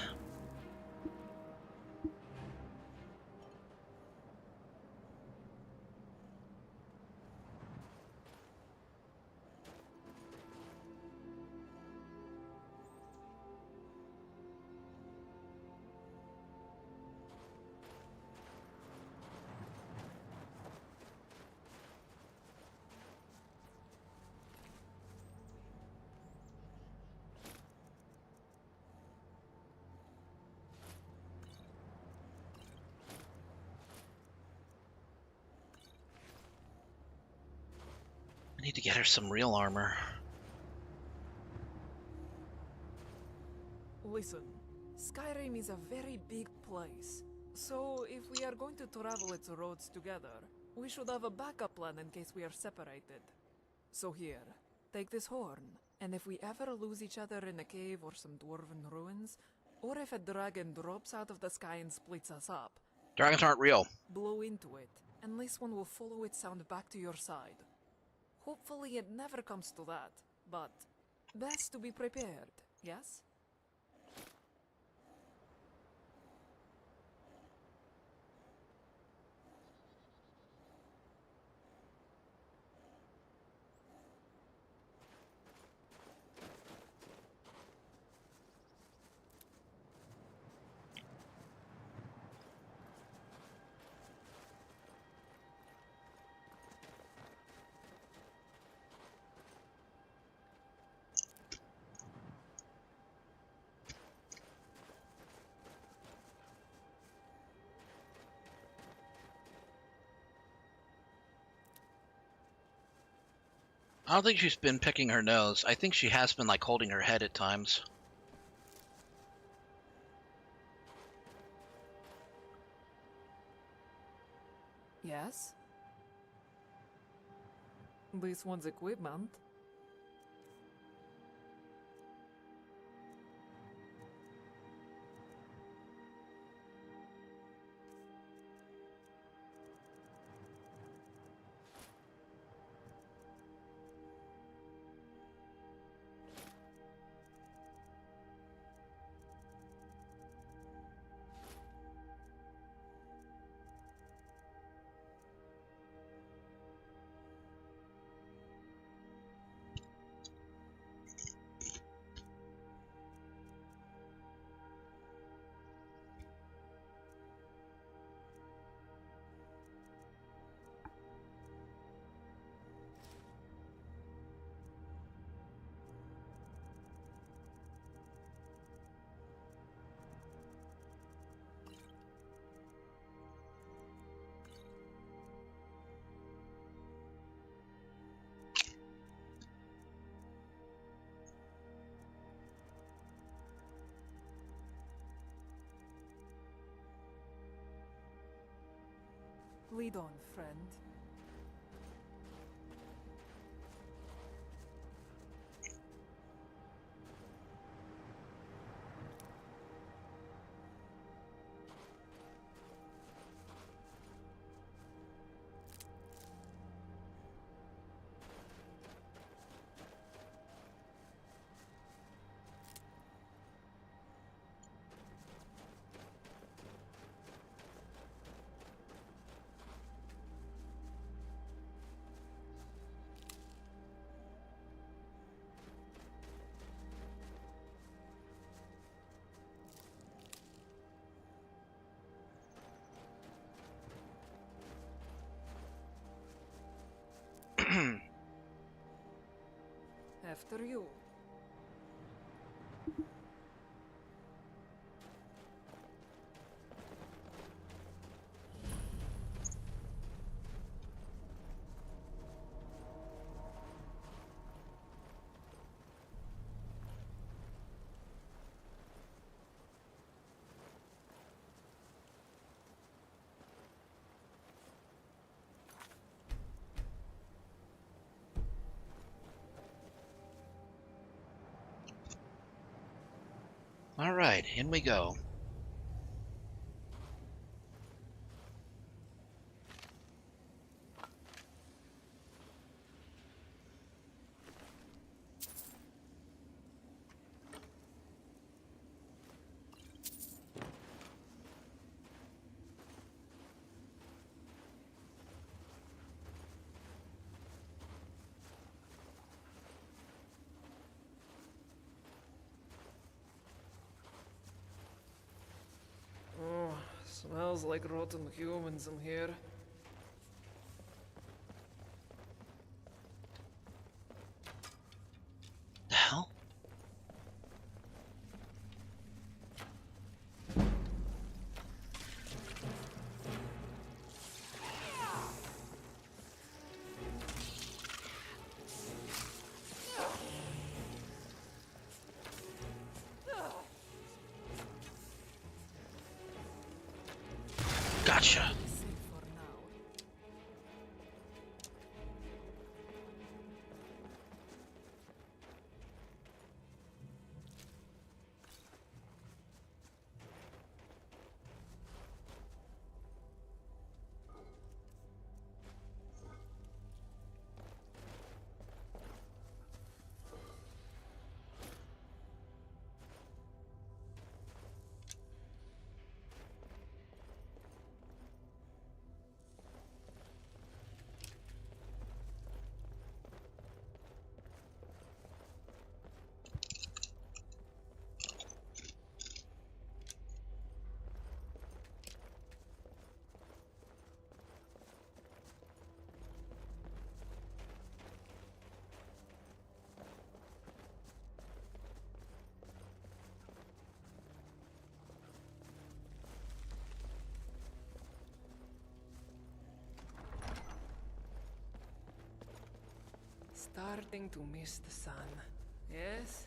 I need to get her some real armor. Listen, Skyrim is a very big place. So if we are going to travel its roads together, we should have a backup plan in case we are separated. So here, take this horn, and if we ever lose each other in a cave or some dwarven ruins, or if a dragon drops out of the sky and splits us up, Dragons aren't real. blow into it, and this one will follow its sound back to your side. Hopefully it never comes to that, but best to be prepared, yes? I don't think she's been picking her nose. I think she has been like holding her head at times. Yes? This one's equipment. Lead on, friend. After you. All right, in we go. Oh, smells like rotten humans in here. The hell? Gotcha. Starting to miss the sun. Yes?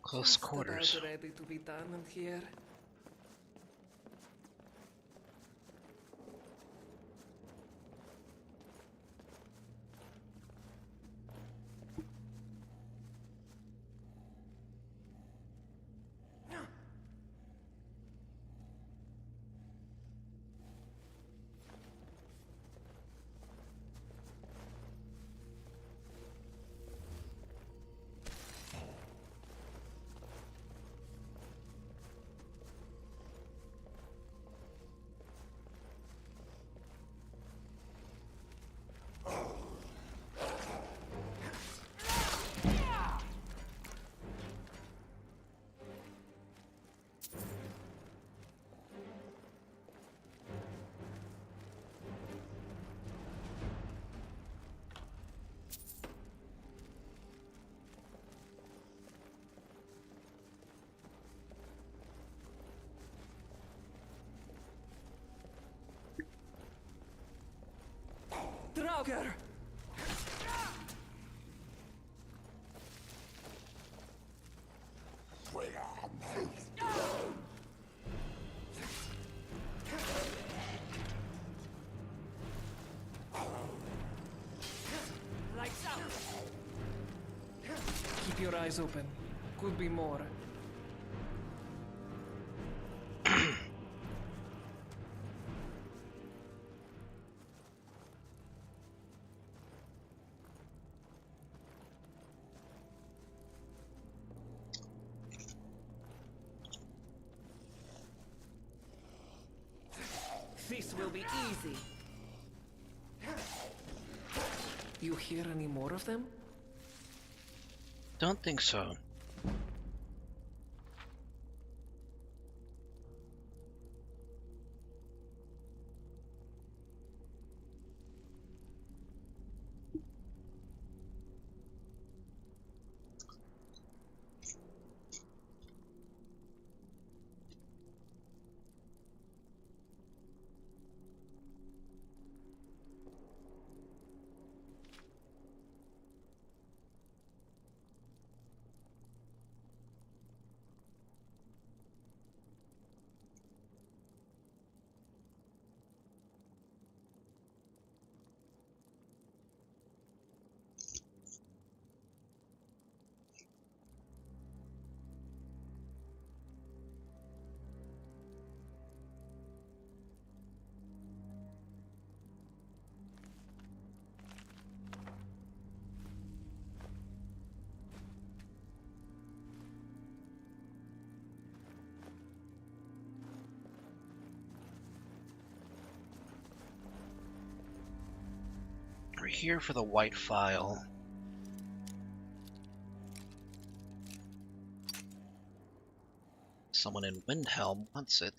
Close quarters. Just about ready to be done in here. Dagger! Lights out! Keep your eyes open. Could be more. This will be easy. You hear any more of them? Don't think so. We're here for the white file. Someone in Windhelm wants it.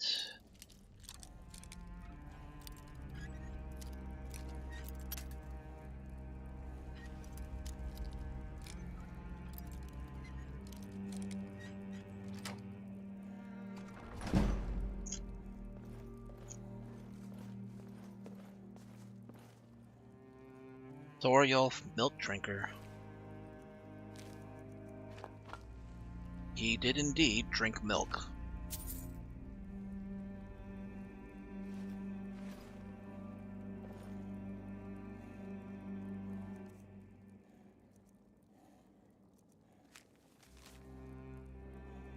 Thorjolf, milk drinker. He did indeed drink milk.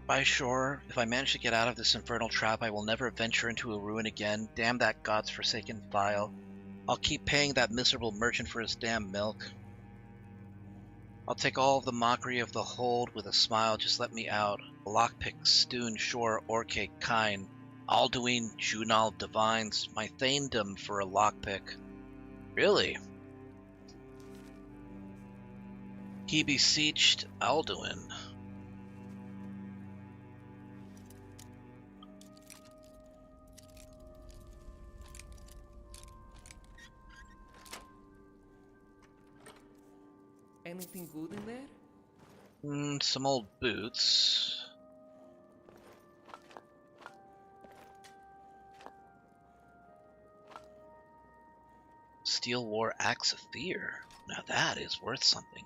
By shore, if I manage to get out of this infernal trap, I will never venture into a ruin again. Damn that god's forsaken file. I'll keep paying that miserable merchant for his damn milk. I'll take all of the mockery of the hold with a smile, just let me out. Lockpick, Stoon, Shore, Orcake, Kine, Alduin, Junal, Divines, my thanedom for a lockpick. Really? He beseeched Alduin. Anything good in there? Some old boots. Steel War Axe of Fear. Now that is worth something.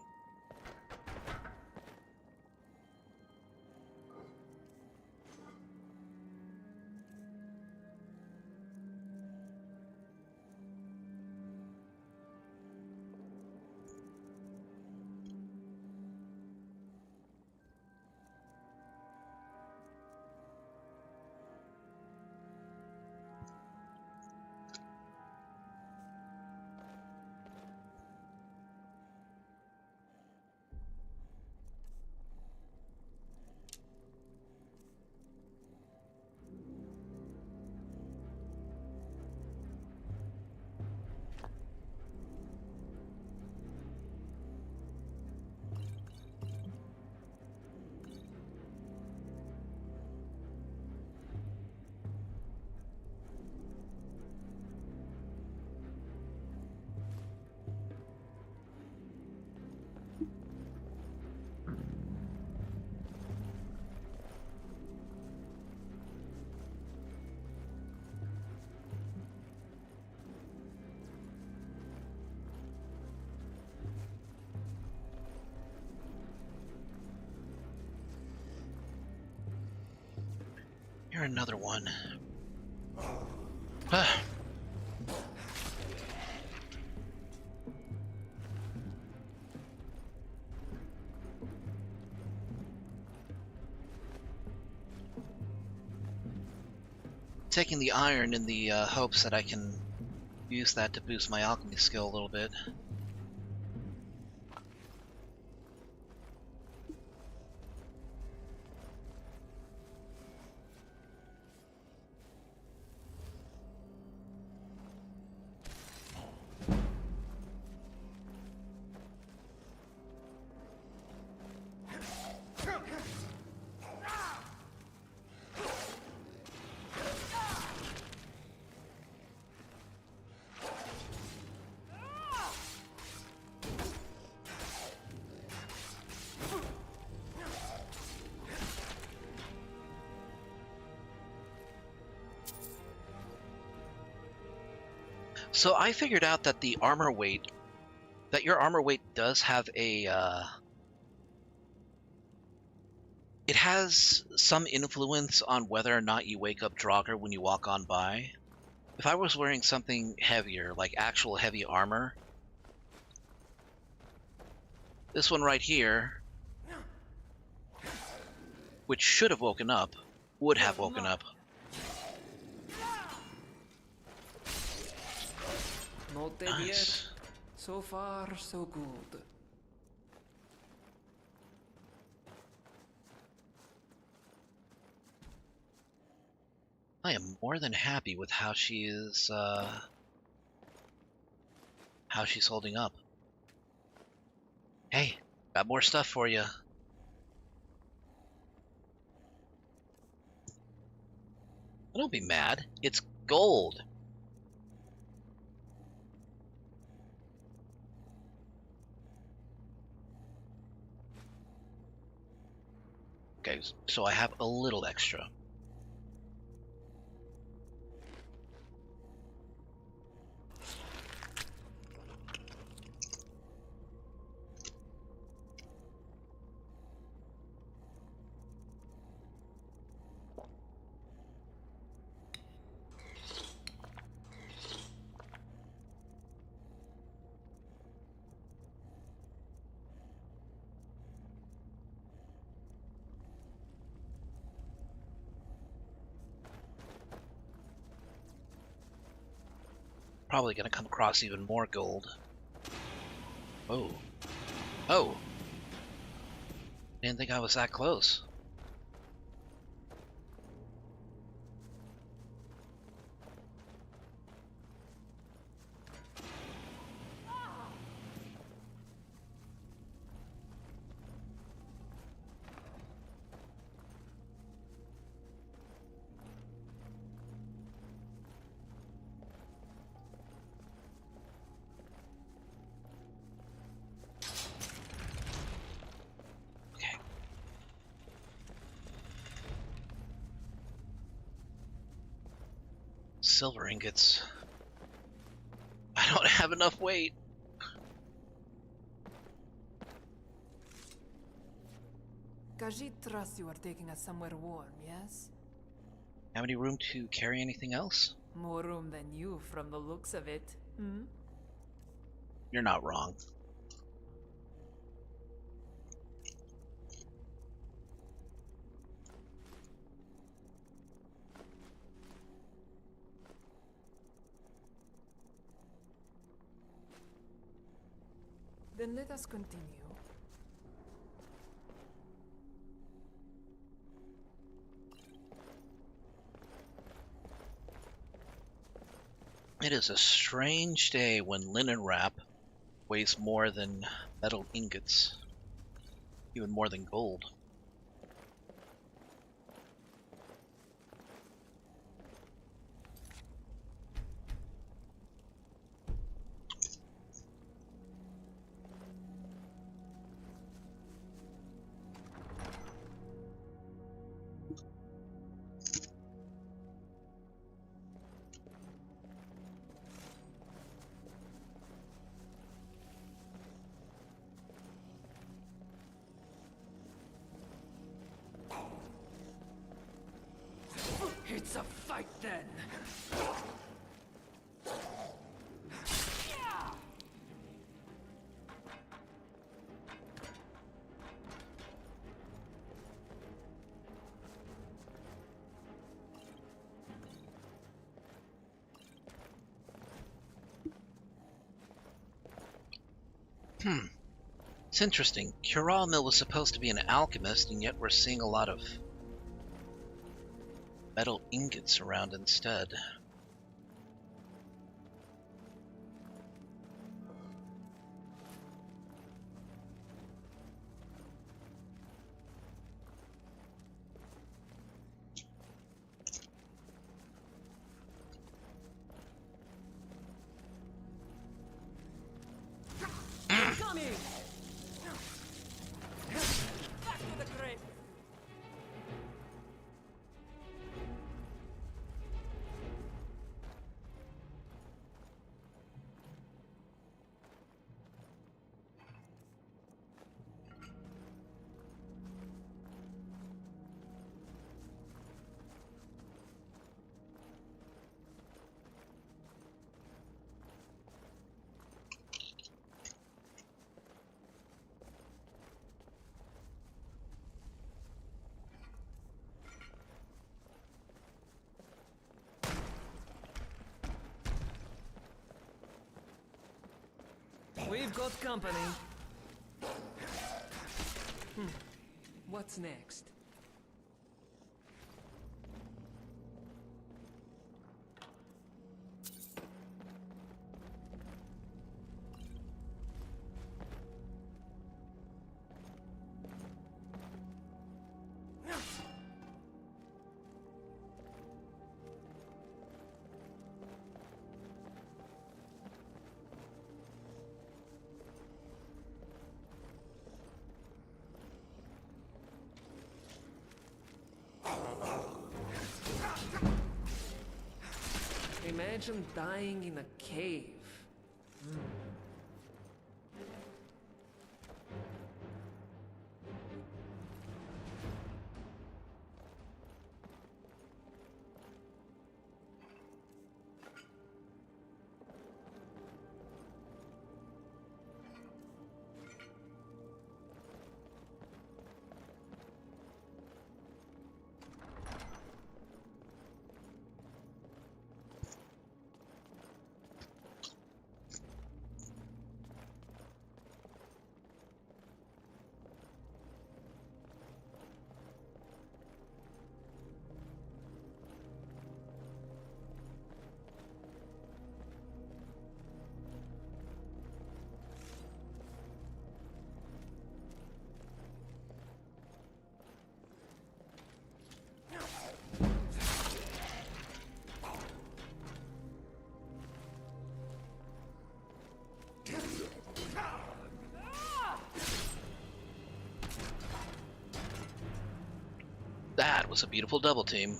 You're another one. Ah. Taking the iron in the hopes that I can use that to boost my alchemy skill a little bit. So I figured out that the armor weight, that your armor weight does have a, it has some influence on whether or not you wake up Draugr when you walk on by. If I was wearing something heavier, like actual heavy armor, this one right here, which should have woken up, would have woken up. Not dead yet. So far, so good. I am more than happy with how she is, how she's holding up. Hey, got more stuff for you. Don't be mad. It's gold. Okay, so I have a little extra. Probably gonna come across even more gold. Oh. Oh! Didn't think I was that close. Silver ingots. I don't have enough weight. Khajiit trusts you are taking us somewhere warm, yes? Have any room to carry anything else? More room than you from the looks of it, hmm? You're not wrong. Then let us continue. It is a strange day when linen wrap weighs more than metal ingots, even more than gold. Let's a fight then. It's interesting. Mill was supposed to be an alchemist, and yet we're seeing a lot of metal ingots around instead. Coming! Back to the grave! We've got company. What's next? Imagine dying in a cave. That was a beautiful double team.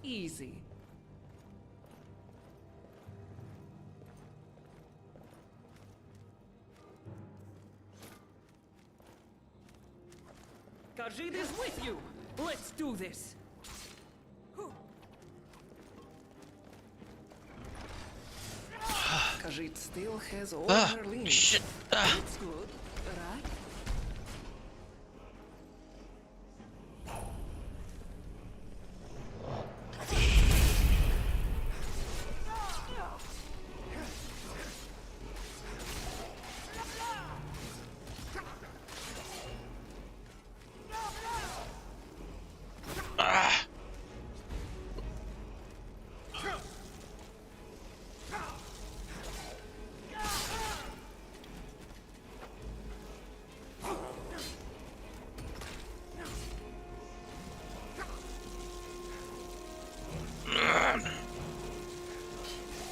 Easy. Khajiit is with you. Let's do this. Khajiit still has all her limbs. Shit. That's good, right?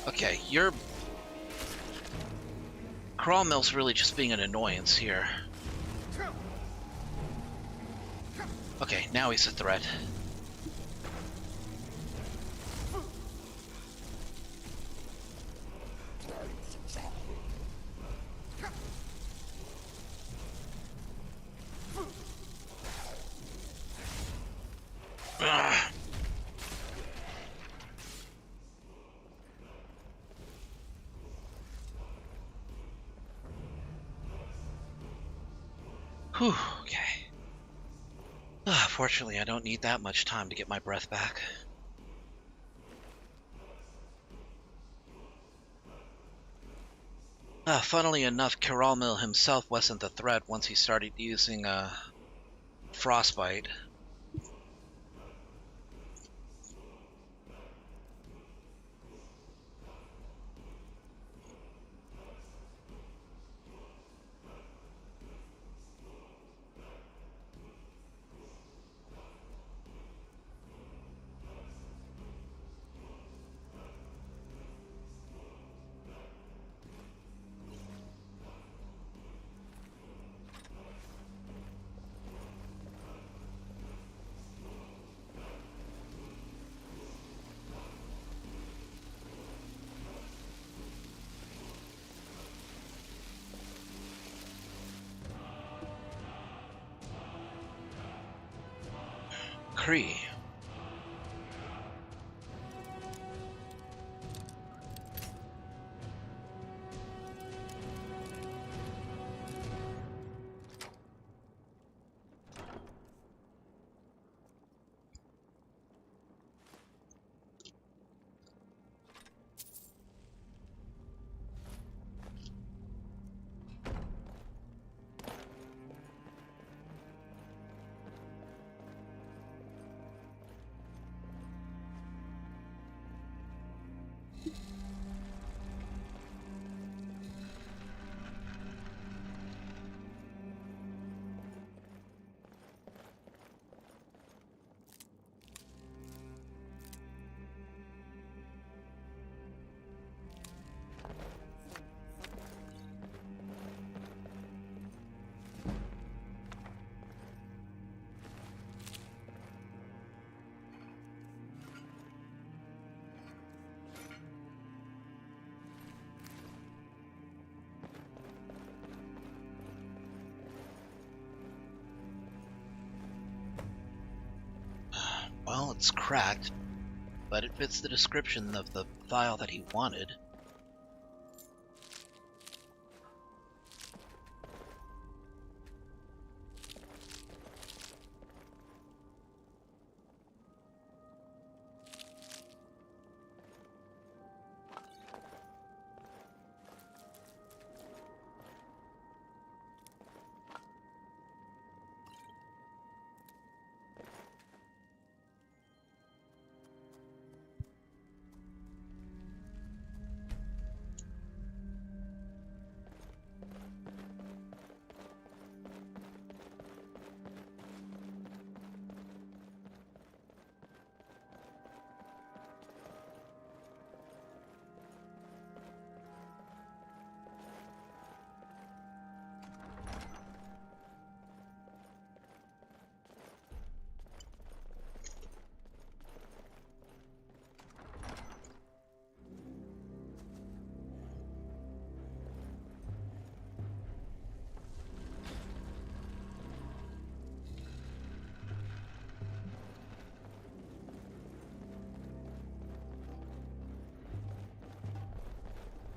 Okay, you're... Crawmill's really just being an annoyance here. Okay, now he's a threat. Ugh. Whew, okay. Fortunately, I don't need that much time to get my breath back. Funnily enough, Kiralmil himself wasn't the threat once he started using Frostbite. Cree. Well, it's cracked, but it fits the description of the file that he wanted.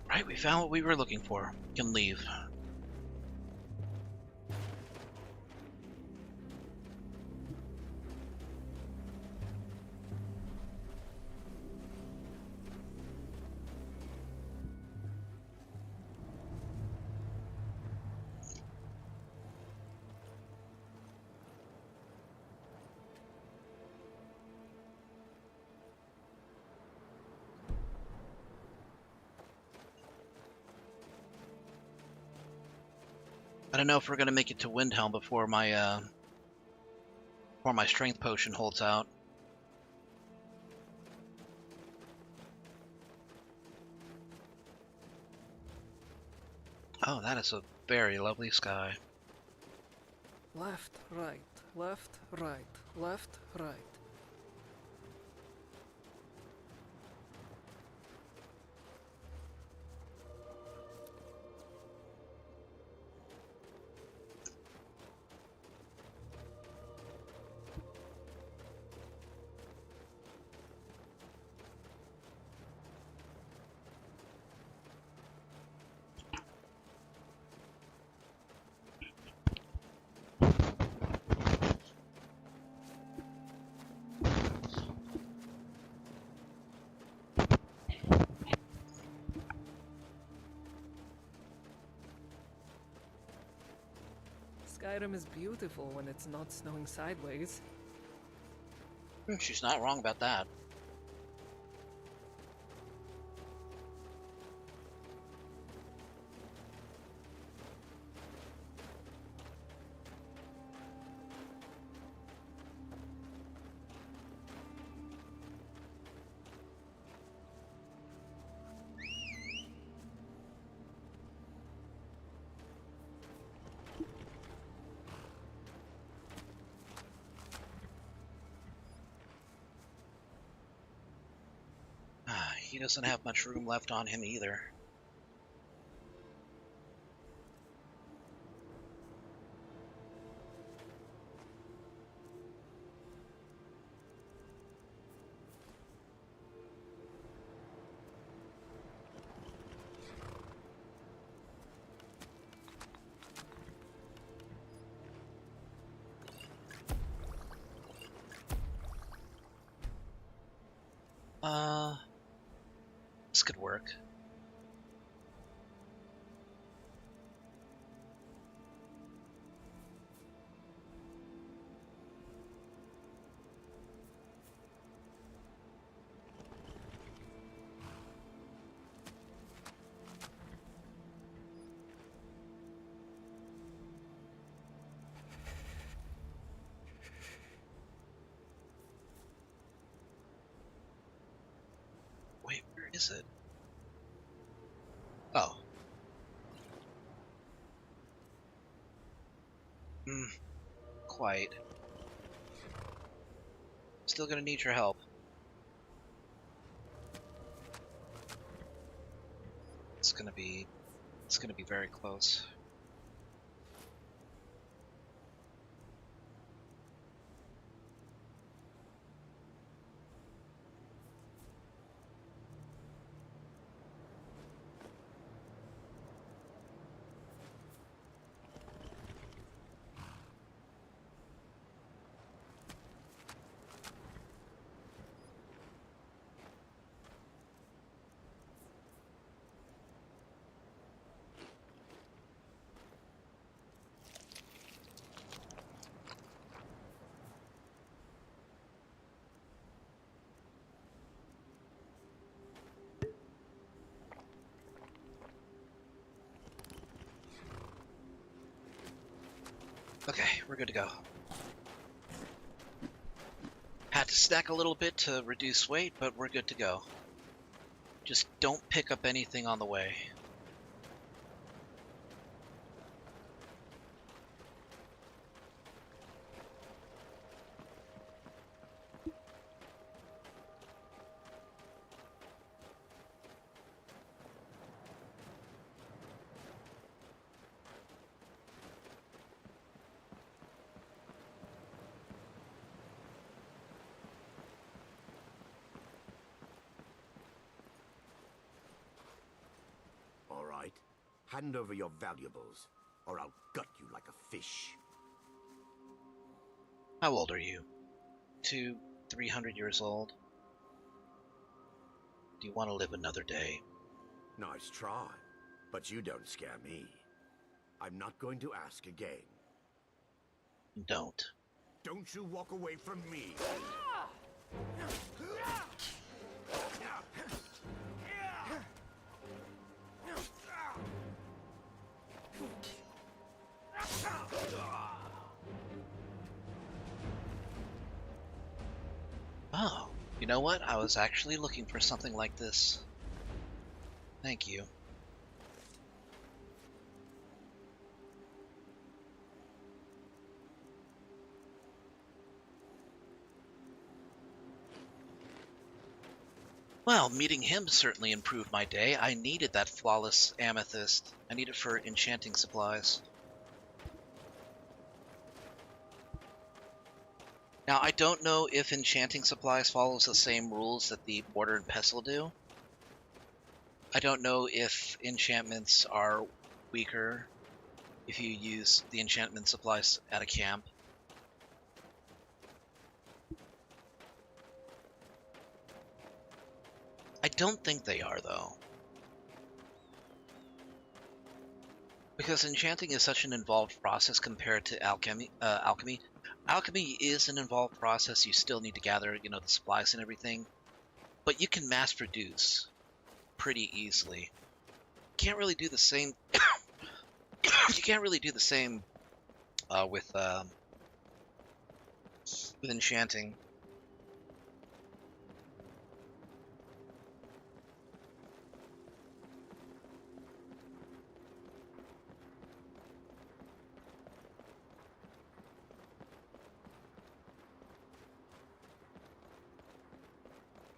Right, we found what we were looking for. We can leave. I don't know if we're gonna make it to Windhelm before my strength potion holds out. Oh, that is a very lovely sky. Left, right, left, right, left, right. Skyrim is beautiful when it's not snowing sideways. She's not wrong about that. He doesn't have much room left on him either. This could work. Wait, where is it? Oh. Quite. Still gonna need your help. It's gonna be very close. Okay, we're good to go. Had to snack a little bit to reduce weight, but we're good to go. Just don't pick up anything on the way. All right. Hand over your valuables, or I'll gut you like a fish. How old are you? 300 years old? Do you want to live another day? Nice try, but you don't scare me. I'm not going to ask again. Don't. Don't you walk away from me! Oh, you know what? I was actually looking for something like this. Thank you. Well, meeting him certainly improved my day. I needed that flawless amethyst. I need it for enchanting supplies. Now, I don't know if enchanting supplies follows the same rules that the mortar and pestle do. I don't know if enchantments are weaker if you use the enchantment supplies at a camp. I don't think they are, though. Because enchanting is such an involved process compared to alchemy. Alchemy is an involved process. You still need to gather, you know, the supplies and everything, but you can mass produce pretty easily. Can't really do the same. You can't really do the same with enchanting.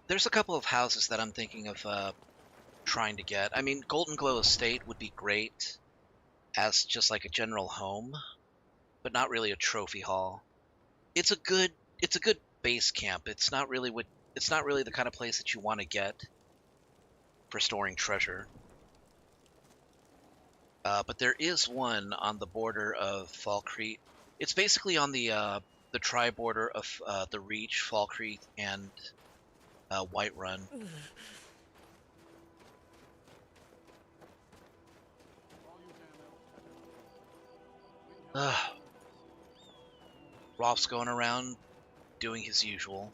There's a couple of houses that I'm thinking of trying to get. I mean, Golden Glow Estate would be great as just like a general home, but not really a trophy hall. It's a good base camp. It's not really the kind of place that you want to get for storing treasure. But there is one on the border of Falkreath. It's basically on the tri-border of the Reach, Falkreath, and Whiterun. Rolf's going around doing his usual.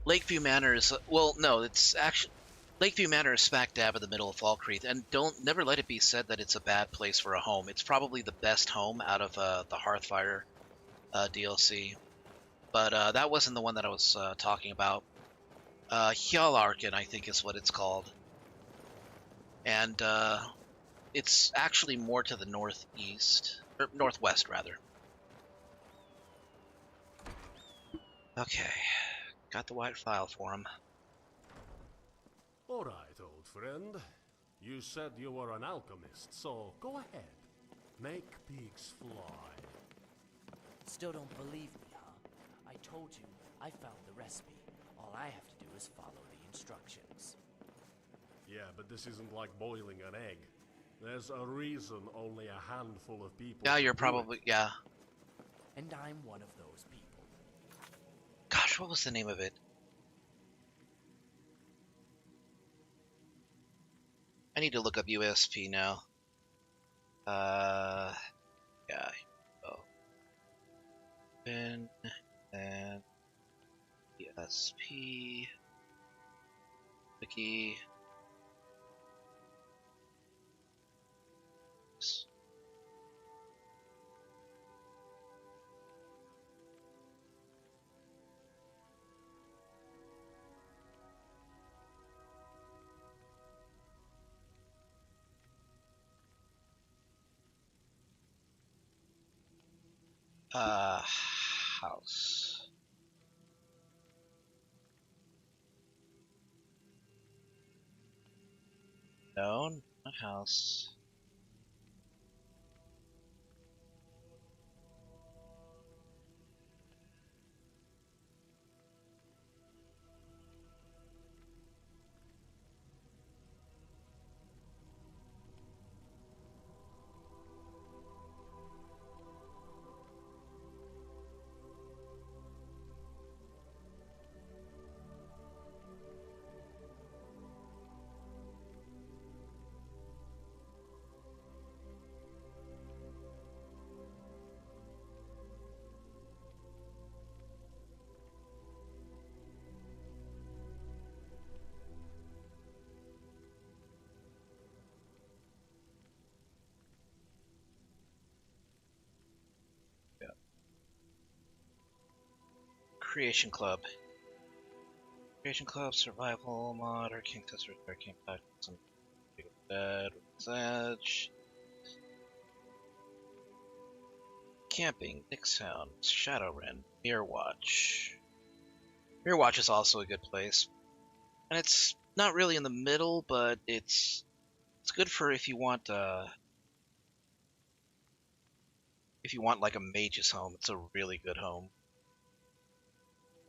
Lakeview Manor is, well, no, it's actually, Lakeview Manor is smack dab in the middle of Falkreath, and never let it be said that it's a bad place for a home. It's probably the best home out of the Hearthfire DLC, but that wasn't the one that I was talking about. Hjallarken, I think is what it's called, and it's actually more to the northeast, or northwest rather. Okay. Got the white file for him. All right, old friend. You said you were an alchemist, so go ahead. Make pigs fly. Still don't believe me, huh? I told you, I found the recipe. All I have to do is follow the instructions. Yeah, but this isn't like boiling an egg. There's a reason only a handful of people... Yeah, you're probably... yeah. And I'm one of those people. Gosh, what was the name of it? I need to look up USP now. Yeah. Open and USP wiki. House. No, not house. Creation Club. Creation Club, Survival Mod, or King Tester, or King Tide, some Dead, Edge. Camping, Nick Sound, Shadowrun, Mirrorwatch. Mirrorwatch is also a good place. And it's not really in the middle, but it's good for if you want If you want like a mage's home, it's a really good home.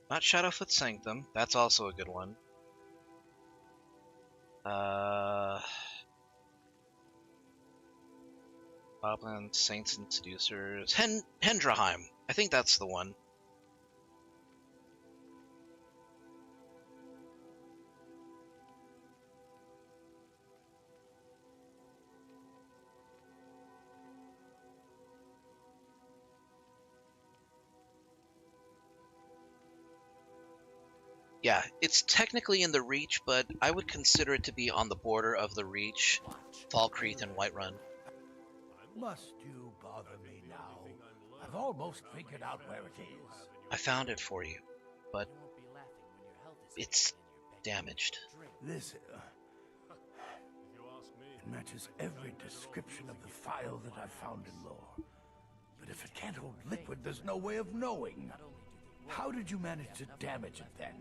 Not Shadowfoot Sanctum, that's also a good one. Goblins, Saints and Seducers. Hendraheim. I think that's the one. Yeah, it's technically in the Reach, but I would consider it to be on the border of the Reach, Falkreath, and Whiterun. Must you bother me now? I've almost figured out where it is. I found it for you, but it's damaged. This, it matches every description of the file that I've found in lore. But if it can't hold liquid, there's no way of knowing. How did you manage to damage it then?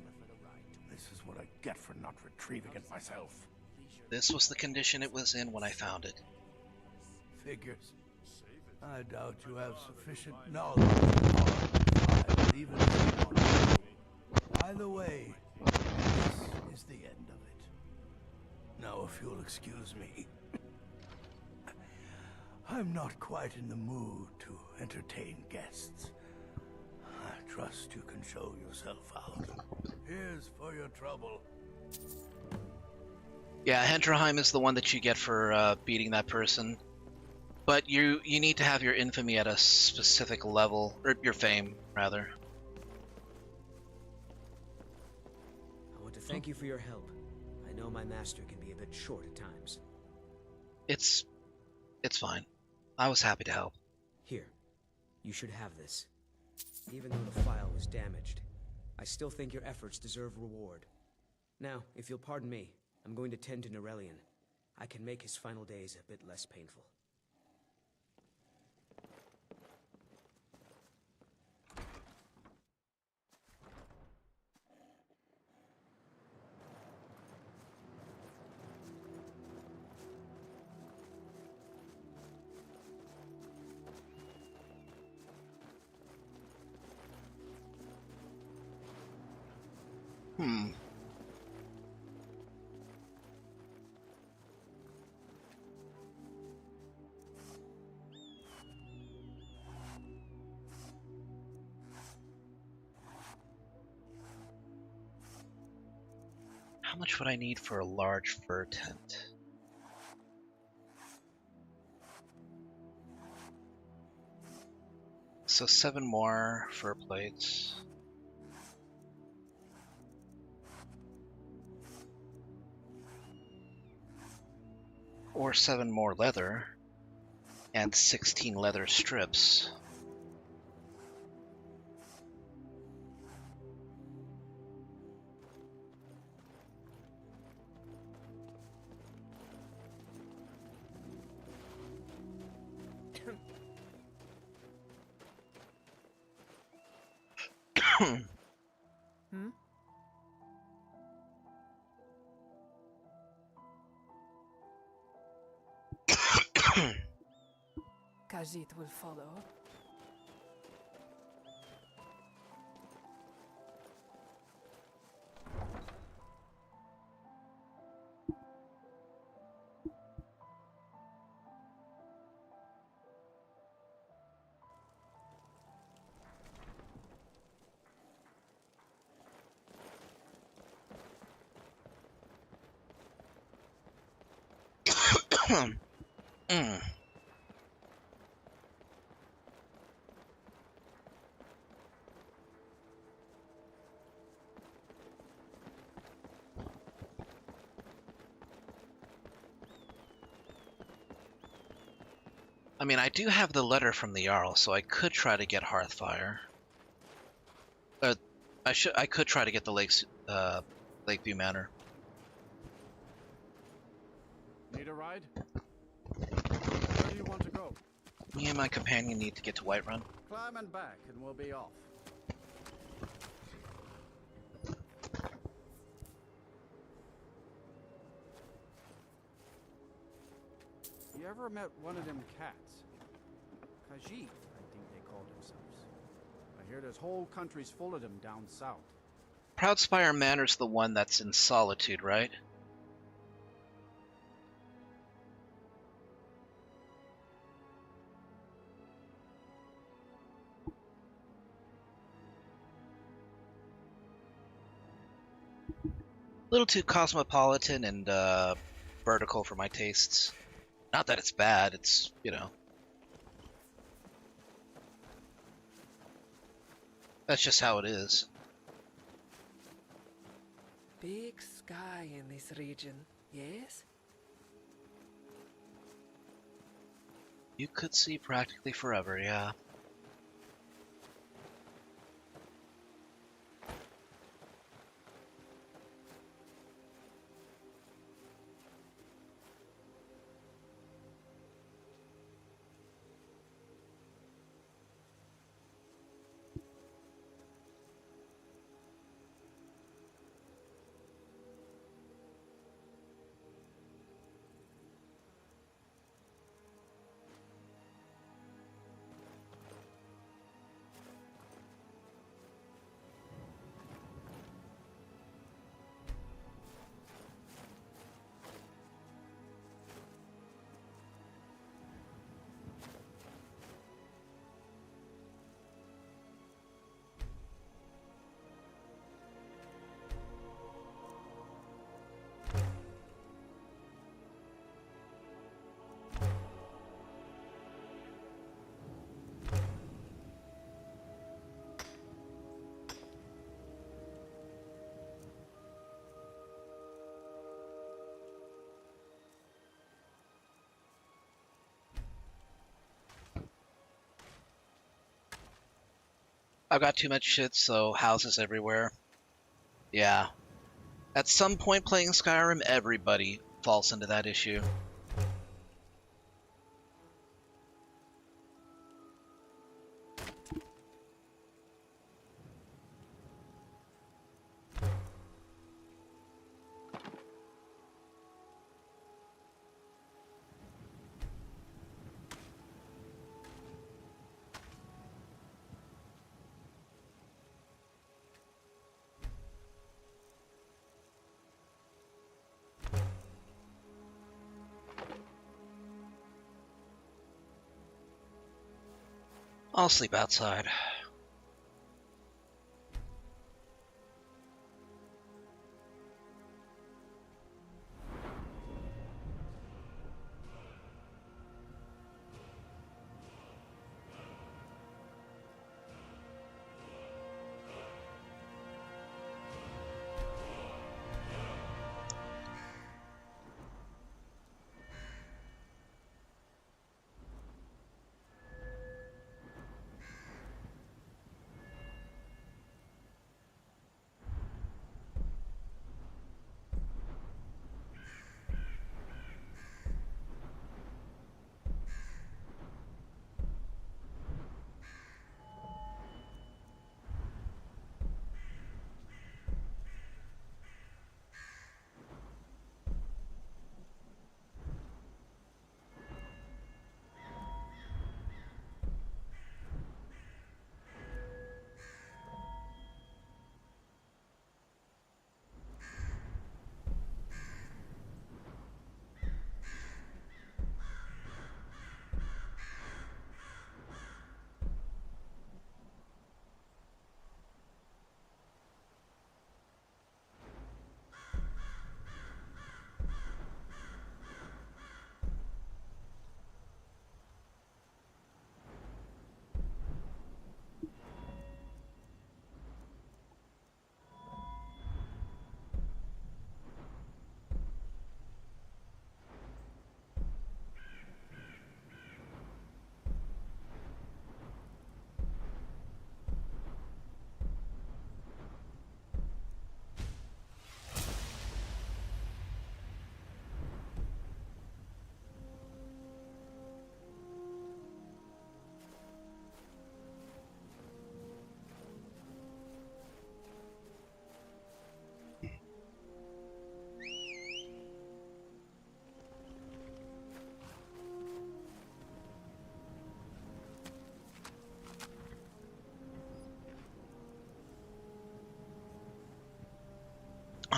This is what I get for not retrieving it myself. This was the condition it was in when I found it. Figures. I doubt you have sufficient knowledge of even if you want to. Either way, this is the end of it. Now, if you'll excuse me, I'm not quite in the mood to entertain guests. I trust you can show yourself out. Here's for your trouble. Yeah, Hendraheim is the one that you get for beating that person. But you need to have your infamy at a specific level, or your fame, rather. I want to thank you for your help. I know my master can be a bit short at times. It's fine. I was happy to help. Here, you should have this. Even though the file was damaged, I still think your efforts deserve reward. Now, if you'll pardon me, I'm going to tend to Norelian. I can make his final days a bit less painful. How much would I need for a large fur tent? So 7 more fur plates. Or 7 more leather. And 16 leather strips. Khajiit will follow. I mean, I do have the letter from the Jarl, so I could try to get Hearthfire. I could try to get the Lakeview Manor. Need a ride? Where do you want to go? Me and my companion need to get to Whiterun. Climb and back, and we'll be off. You ever met one of them cats? Khajiit, I call themselves. I hear there's whole countries full of them down south. Proudspire Manor's the one that's in Solitude, right? A little too cosmopolitan and vertical for my tastes. Not that it's bad, it's, you know. That's just how it is. Big sky in this region, yes? You could see practically forever, yeah. I've got too much shit, so houses everywhere. Yeah. At some point playing Skyrim, everybody falls into that issue. I'll sleep outside.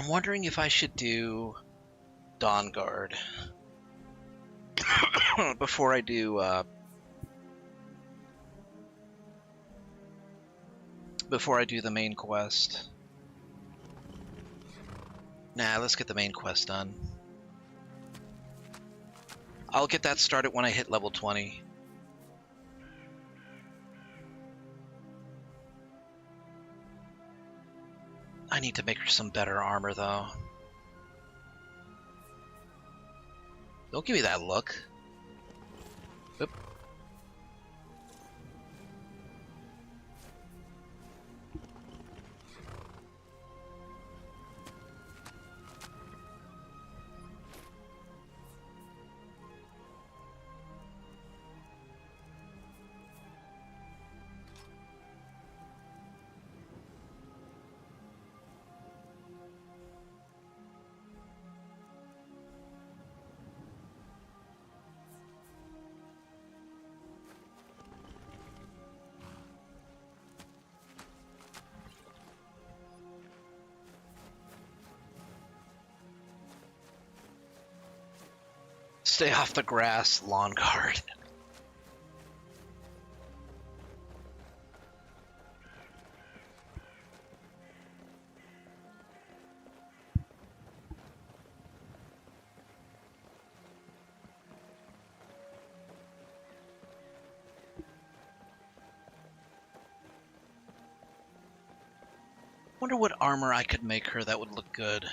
I'm wondering if I should do Dawn Guard before I do the main quest. Nah, let's get the main quest done. I'll get that started when I hit level 20. I need to make her some better armor, though. Don't give me that look. Oop. Stay off the grass, lawn guard. Wonder what armor I could make her that would look good.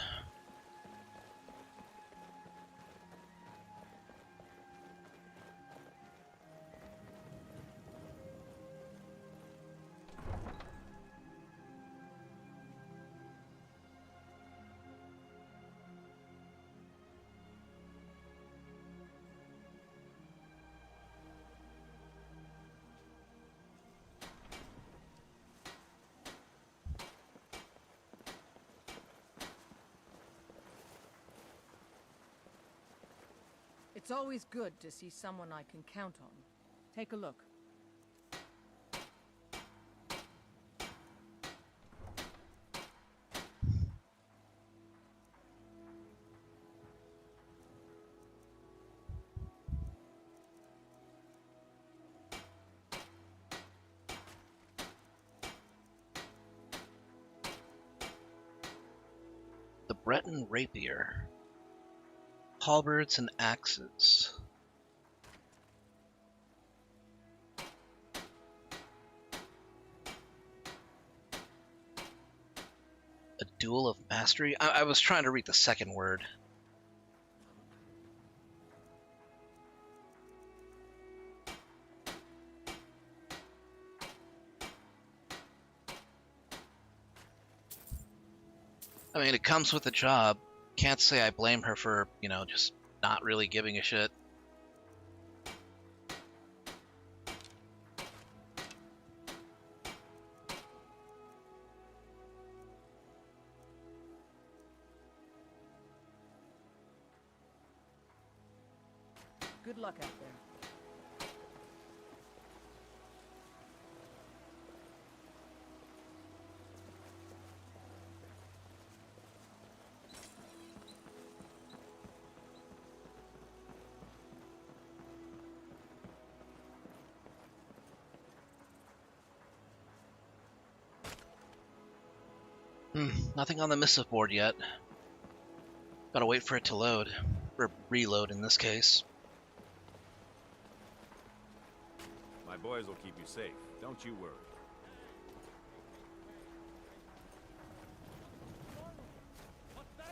It's always good to see someone I can count on. Take a look. The Breton Rapier. Halberds and axes. A duel of mastery? I was trying to read the second word. I mean, it comes with the job. Can't say I blame her for, just not really giving a shit. Good luck out there. Nothing on the missive board yet. Gotta wait for it to load. Or reload in this case. My boys will keep you safe. Don't you worry. What then?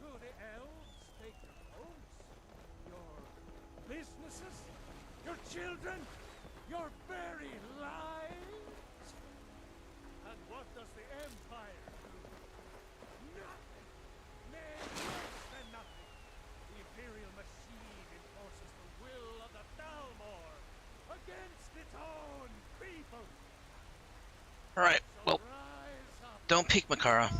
Do the elves take your homes? Your businesses? Your children? Your very lives? And what does the Empire do? Nothing! Nay, less than nothing! The Imperial machine enforces the will of the Dalmor against its own people! Alright, well, don't peek, Makara.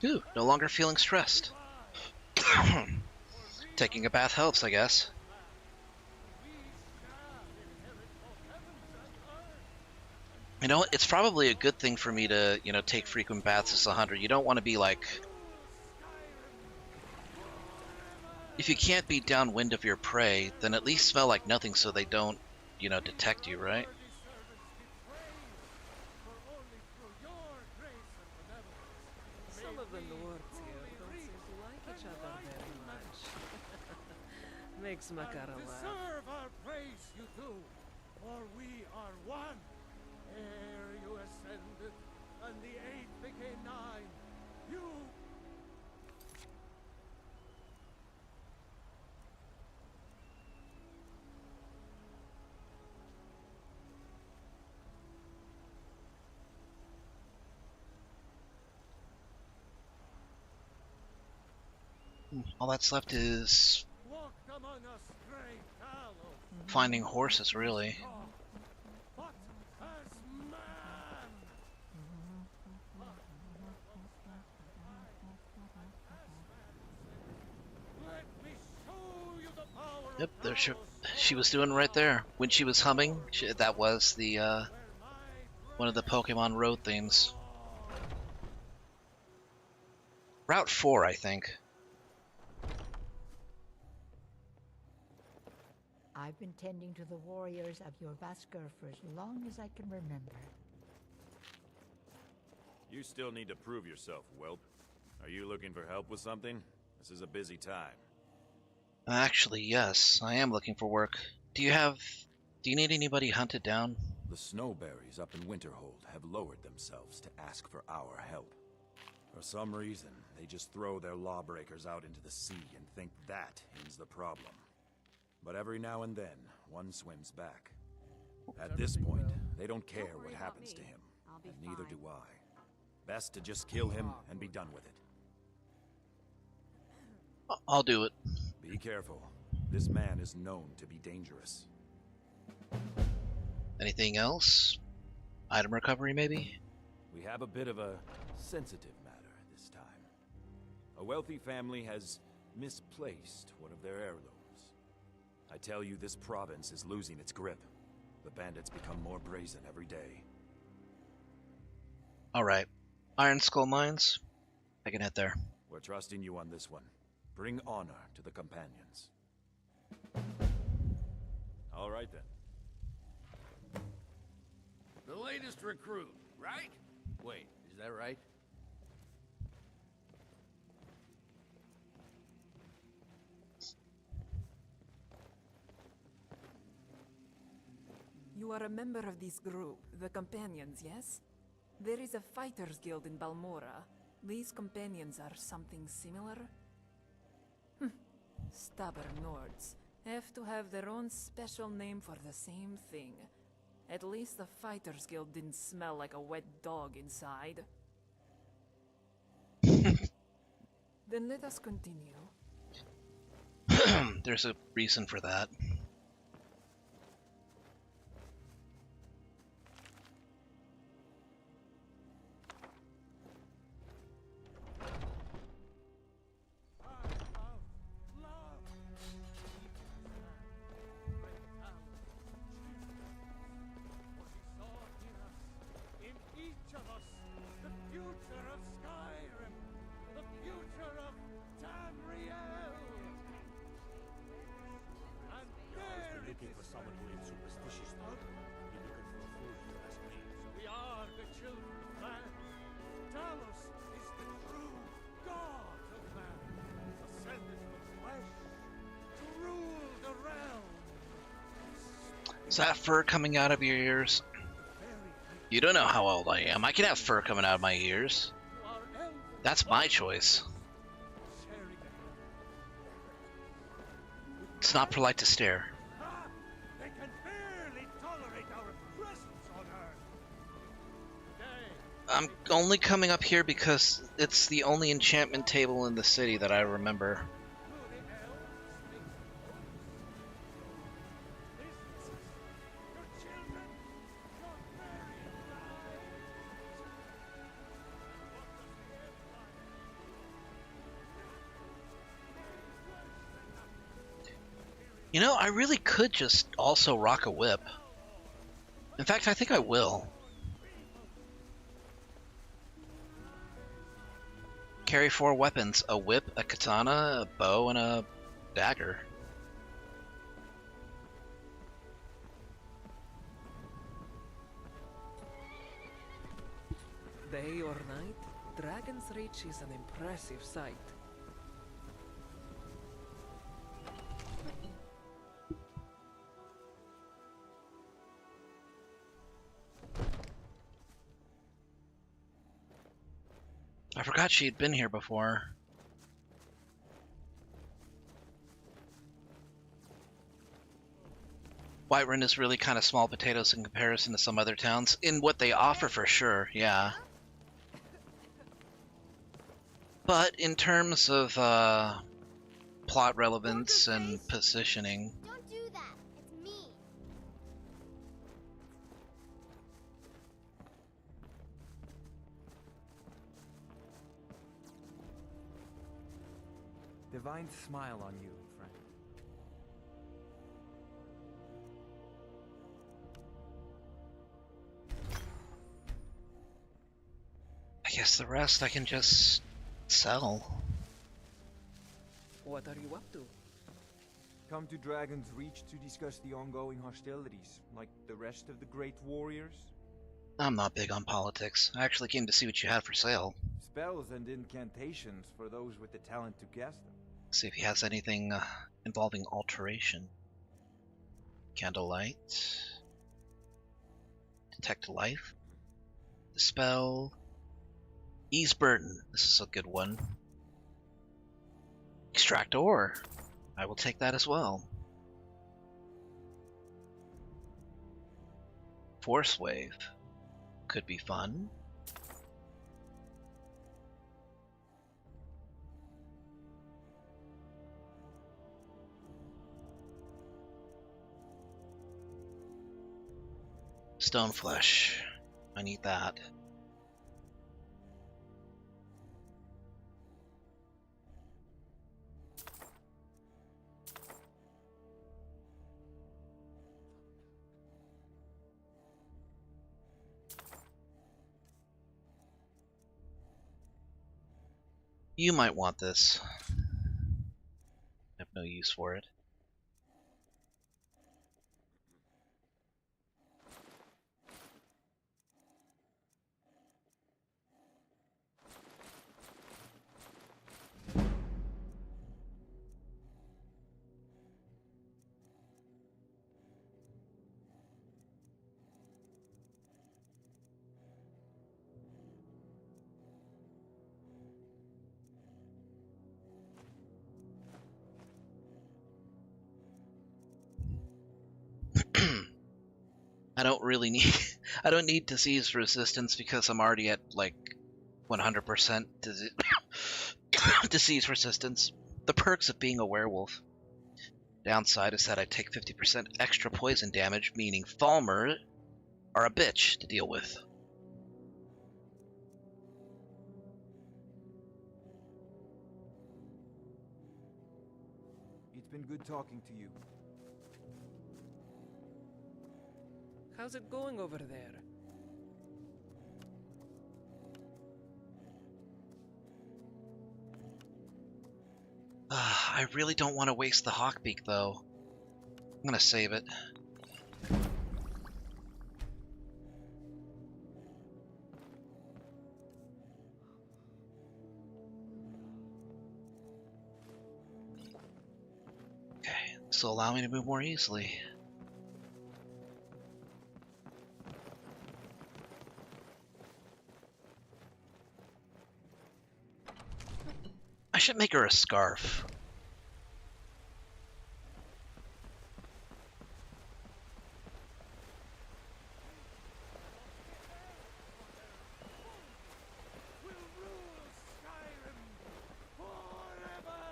Ooh, no longer feeling stressed. Taking a bath helps, I guess. You know, it's probably a good thing for me to, you know, take frequent baths as a hunter. You don't want to be like... If you can't be downwind of your prey, then at least smell like nothing so they don't, you know, detect you, right? Some of the Nords here don't seem to like each other very much. Makes Makara laugh. Deserve our praise, you do, for we are one. Ere you ascended, and the 8 became 9, you... All that's left is finding horses, really. Yep, there she was doing right there when she was humming. That was the one of the Pokemon Road themes. Route 4, I think. I've been tending to the warriors of your Vasker for as long as I can remember. You still need to prove yourself, whelp. Are you looking for help with something? This is a busy time. Actually, yes, I am looking for work. Do you need anybody hunted down? The snowberries up in Winterhold have lowered themselves to ask for our help. For some reason, they just throw their lawbreakers out into the sea and think that ends the problem. But every now and then, one swims back. At this point, they don't care what happens to him, and neither do I. Best to just kill him and be done with it. I'll do it. Be careful. This man is known to be dangerous. Anything else? Item recovery, maybe? We have a bit of a sensitive matter this time. A wealthy family has misplaced one of their heirlooms. I tell you, this province is losing its grip. The bandits become more brazen every day. Alright. Iron Skull Mines? I can head there. We're trusting you on this one. Bring honor to the companions. All right, then. The latest recruit, right? Wait, is that right? You are a member of this group, the Companions, yes? There is a fighters guild in Balmora. These companions are something similar? Stubborn Nords have to have their own special name for the same thing. At least the fighters guild didn't smell like a wet dog inside. Then let us continue. There's a reason for that. In each of us, the future of Skyrim, the future of Tamriel. And there it Looking for someone who ain't superstitious, though. You're looking for a fool who has names. We are the children of man. Talos is the true god of man, ascended from flesh to rule the realm. Is that fur coming out of your ears? You don't know how old I am. I can have fur coming out of my ears. That's my choice. It's not polite to stare. They can barely tolerate our presence on Earth. I'm only coming up here because it's the only enchantment table in the city that I remember. You know, I really could just also rock a whip. In fact, I think I will. Carry 4 weapons, a whip, a katana, a bow, and a dagger. Day or night, Dragon's Reach is an impressive sight. I forgot she'd been here before. Whiterun is really kind of small potatoes in comparison to some other towns. In what they offer, for sure, yeah. But in terms of plot relevance and positioning... Don't do that. It's me. Divine smile on you, friend. I guess the rest I can just sell. What are you up to? Come to Dragon's Reach to discuss the ongoing hostilities, like the rest of the great warriors? I'm not big on politics. I actually came to see what you had for sale. Spells and incantations for those with the talent to cast them. See if he has anything involving alteration. Candlelight. Detect life. Dispel. Ease burden. This is a good one. Extract ore. I will take that as well. Force wave. Could be fun. Stone flesh. I need that. You might want this. I have no use for it. I don't really need I don't need disease resistance because I'm already at like 100% disease resistance. The perks of being a werewolf. Downside is that I take 50% extra poison damage, meaning Falmer are a bitch to deal with. It's been good talking to you. How's it going over there? I really don't want to waste the Hawkbeak though. I'm gonna save it. Okay, this will allow me to move more easily. I should make her a scarf. Will rule Skyrim forever!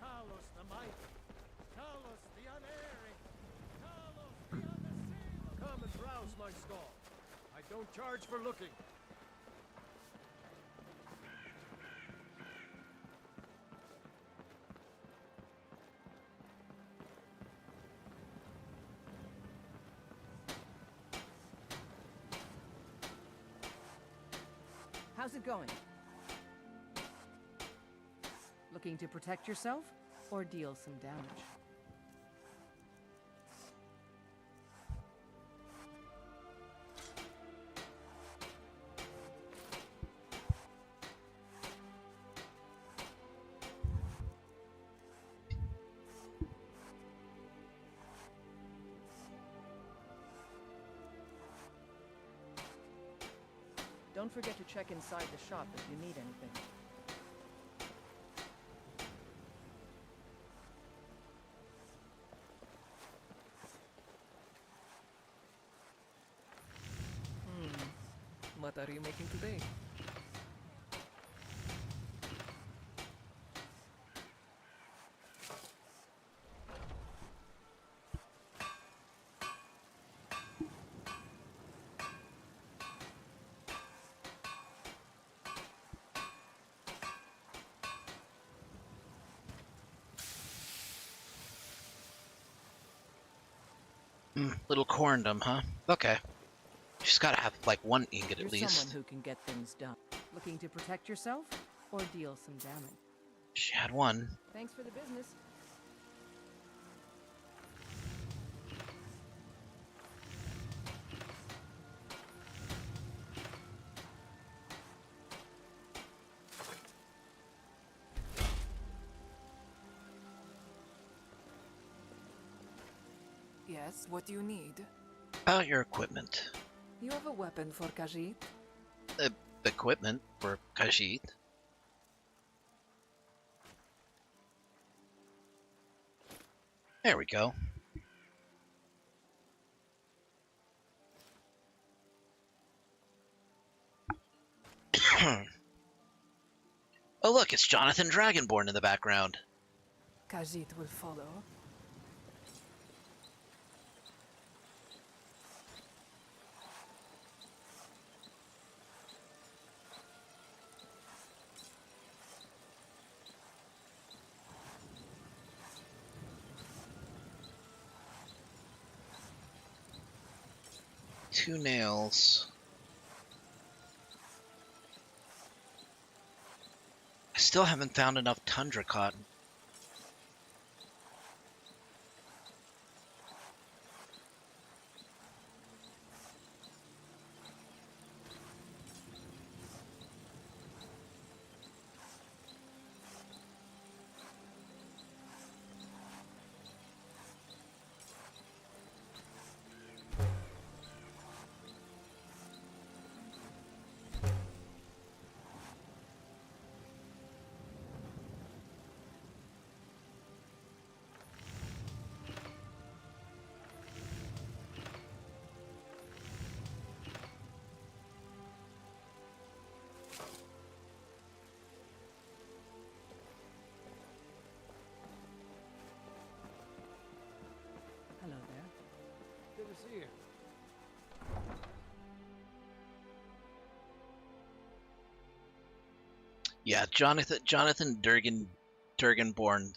Talos the mighty, Talos the unerring, Talos the unassailable. Come and browse my stall. I don't charge for looking. how's it going? Looking to protect yourself or deal some damage? Don't forget to check inside the shop if you need anything. What are you making today? Little corndom, huh? Okay. She's gotta have, like, one ingot You're at least. someone who can get things done. Looking to protect yourself or deal some damage? She had one. Thanks for the business. Yes, what do you need? About your equipment. You have a weapon for Khajiit? Equipment for Khajiit. There we go. Oh look, it's Jonathan Dragonborn in the background. Khajiit will follow. Two nails. I still haven't found enough tundra cotton. Hello there. Good to see you. Yeah, Jonathan Durganborn,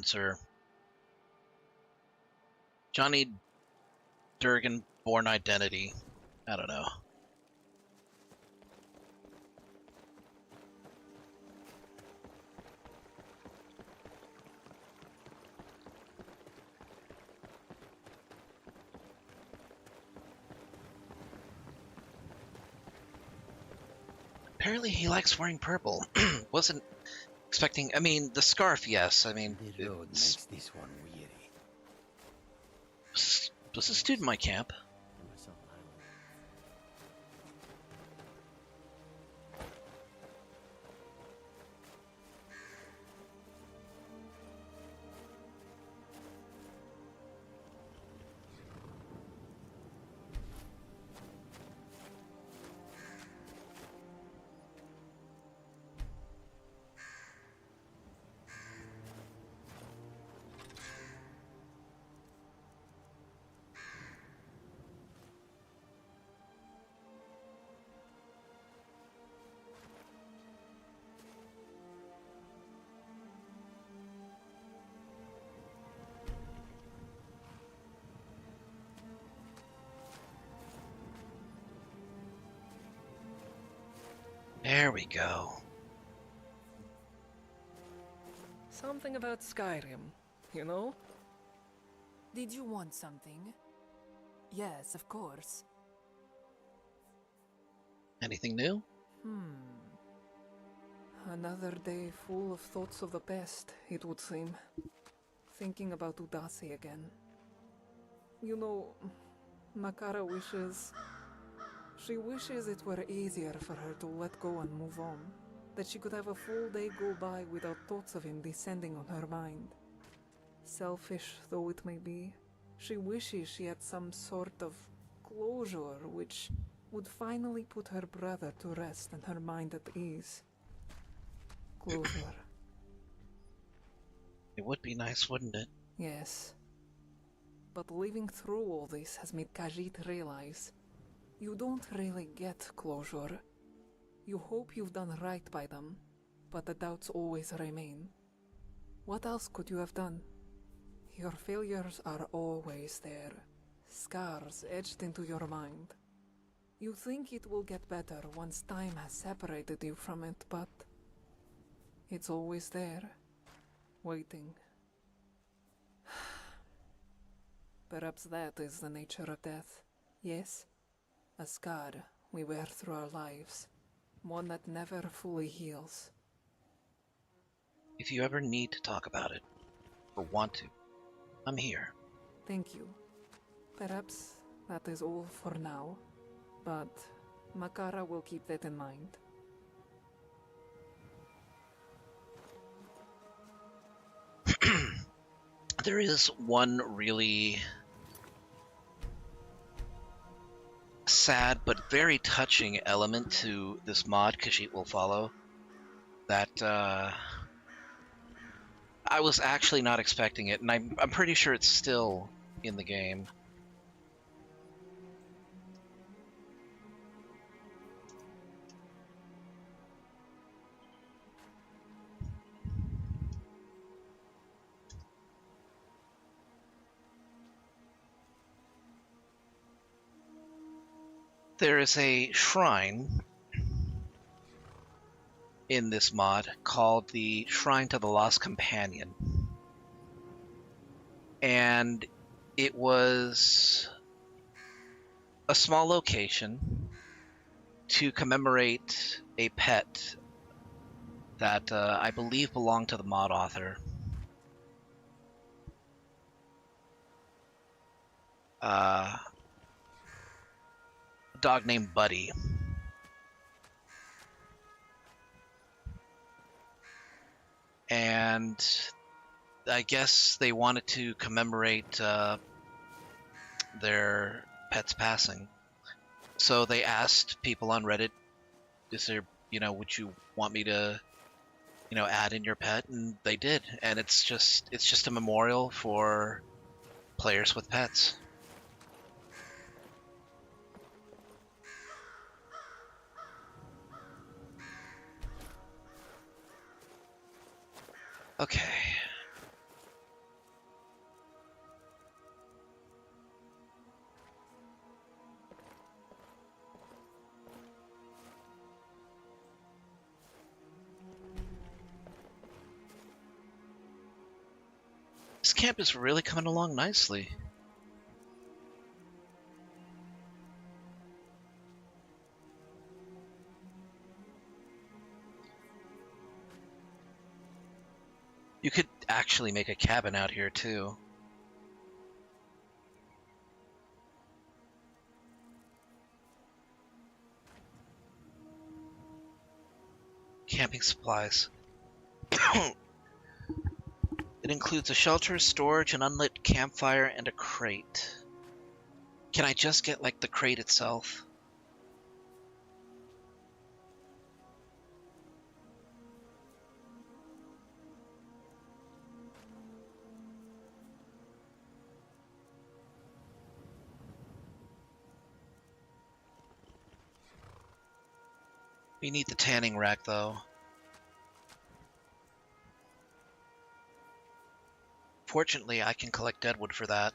sir. Johnny Durganborn identity. I don't know. Apparently he likes wearing purple. Wasn't expecting. I mean, the scarf, yes. I mean, The road makes this one weary. was a student in my camp. There we go. Something about Skyrim, you know? Did you want something? Yes, of course. Anything new? Another day full of thoughts of the past, it would seem. Thinking about Udasi again. You know, Makara wishes... She wishes it were easier for her to let go and move on. That she could have a full day go by without thoughts of him descending on her mind. Selfish though it may be, she wishes she had some sort of closure which would finally put her brother to rest and her mind at ease. Closure. It would be nice, wouldn't it? Yes. But living through all this has made Khajiit realize you don't really get closure. You hope you've done right by them, but the doubts always remain. What else could you have done? Your failures are always there, scars etched into your mind. You think it will get better once time has separated you from it, but it's always there, waiting. Perhaps that is the nature of death, yes? A scar we wear through our lives, one that never fully heals. If you ever need to talk about it, or want to, I'm here. Thank you. Perhaps that is all for now, but Makara will keep that in mind. There is one really sad but very touching element to this mod Khajiit will follow that I was actually not expecting it, and I'm pretty sure it's still in the game. There is a shrine in this mod called the Shrine to the Lost Companion. And it was a small location to commemorate a pet that I believe belonged to the mod author. A dog named Buddy. And I guess they wanted to commemorate their pet's passing. So they asked people on Reddit, is there, would you want me to, add in your pet? And they did. And it's just a memorial for players with pets. Okay. This camp is really coming along nicely. You could actually make a cabin out here too. Camping supplies. It includes a shelter, storage, an unlit campfire, and a crate. Can I just get, the crate itself? We need the tanning rack, though. Fortunately, I can collect deadwood for that.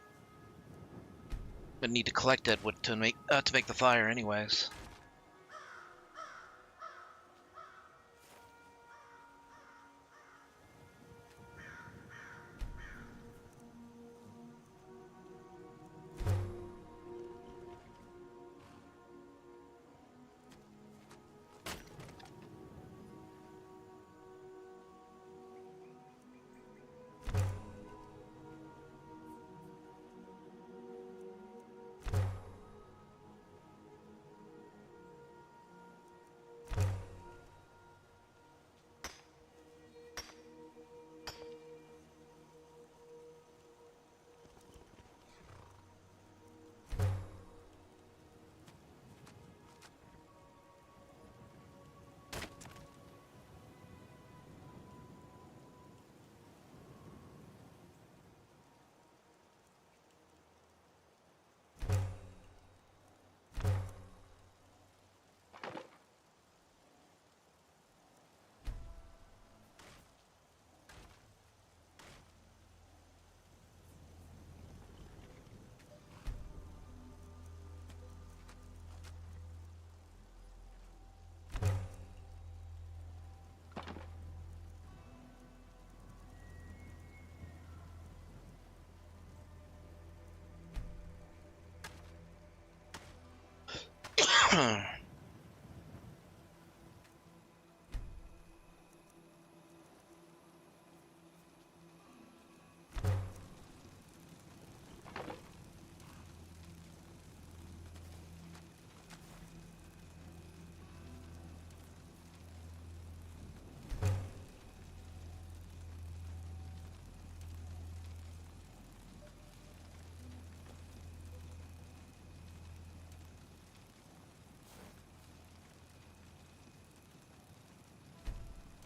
But need to collect deadwood to make the fire, anyways.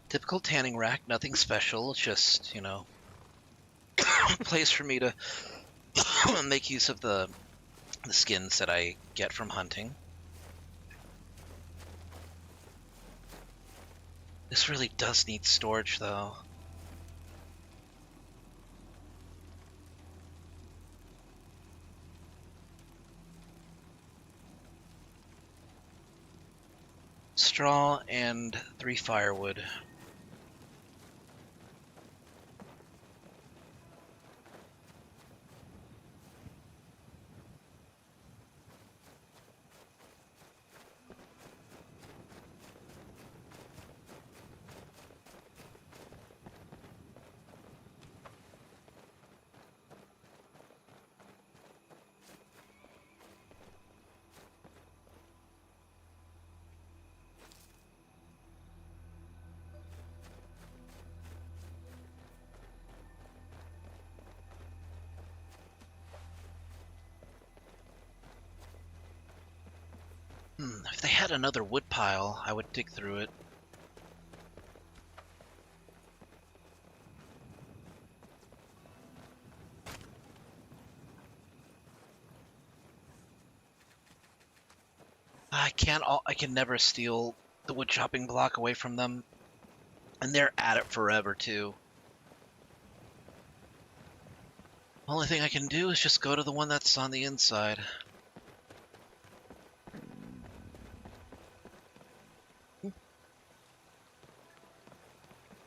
Typical tanning rack, nothing special. It's just, a place for me to make use of the skins that I get from hunting. This really does need storage, though. Straw and 3 firewood. If they had another wood pile, I would dig through it. I can never steal the wood chopping block away from them. And they're at it forever, too. Only thing I can do is just go to the one that's on the inside.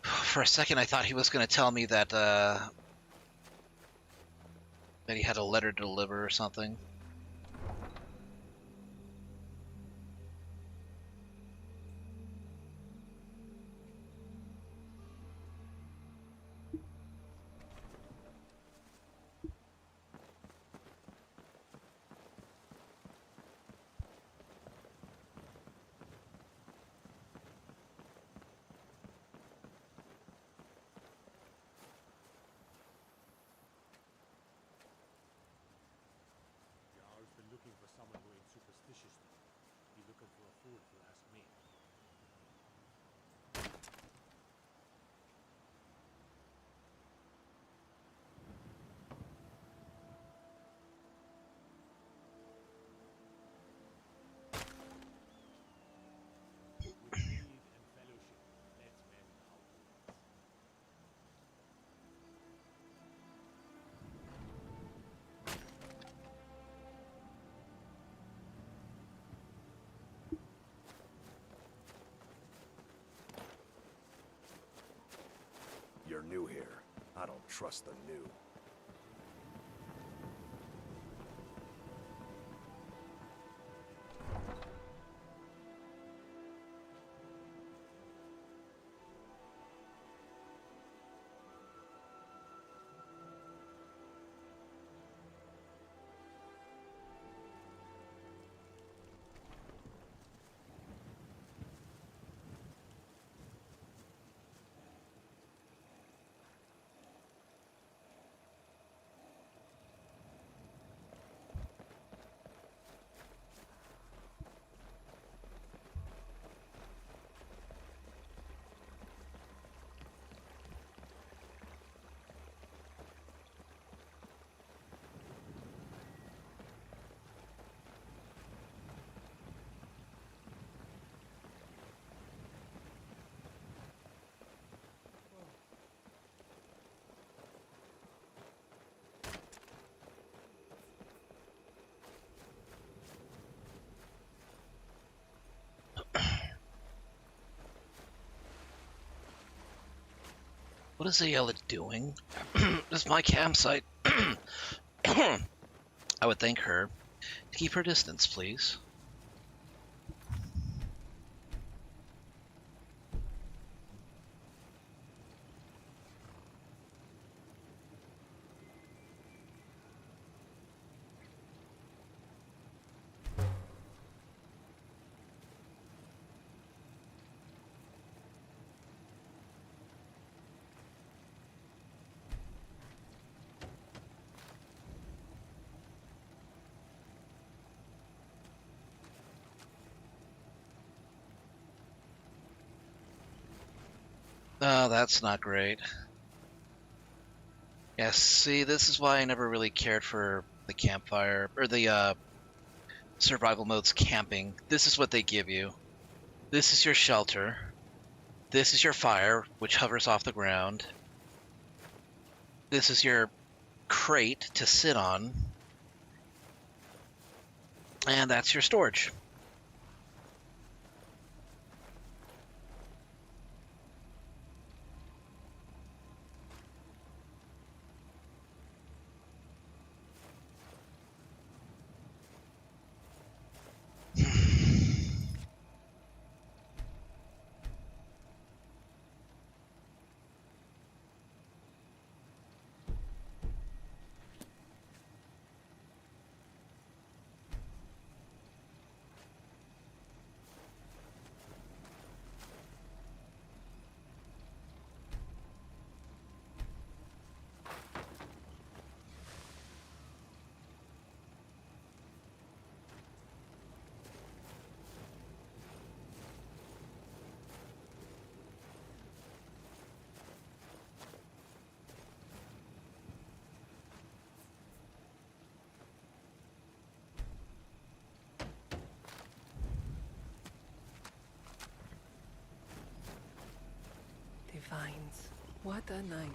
For a second, I thought he was going to tell me that he had a letter to deliver or something. You're new here. I don't trust the new. What is Ayala doing? This is my campsite. I would thank her to keep her distance, please. Oh, that's not great. Yeah, see, this is why I never really cared for the campfire, or the survival modes camping. This is what they give you. This is your shelter. This is your fire, which hovers off the ground. This is your crate to sit on. And that's your storage. Divines, what a night.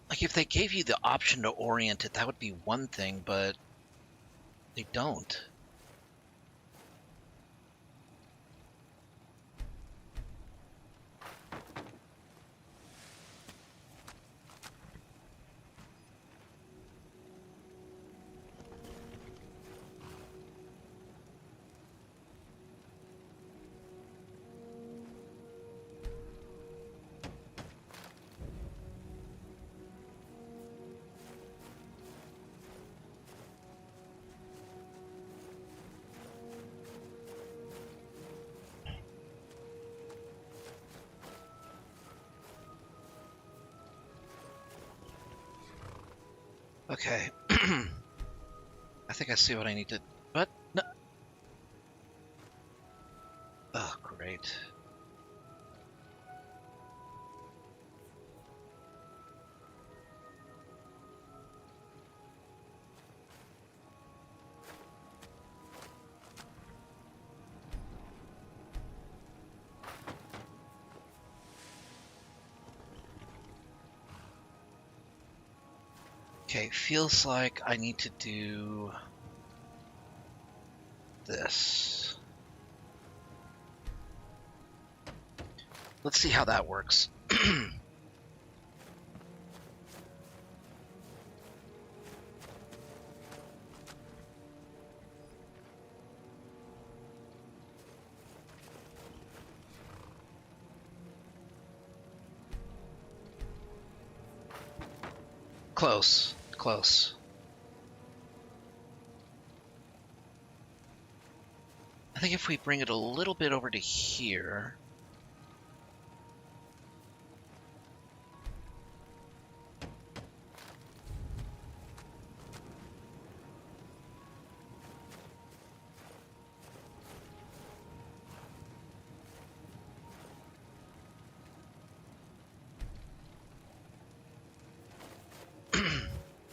Like, if they gave you the option to orient it, that would be one thing, but they don't. Okay. I think I see what I need to... What? No. Oh, great. Okay, feels like I need to do this. Let's see how that works. Close, close. I think if we bring it a little bit over to here.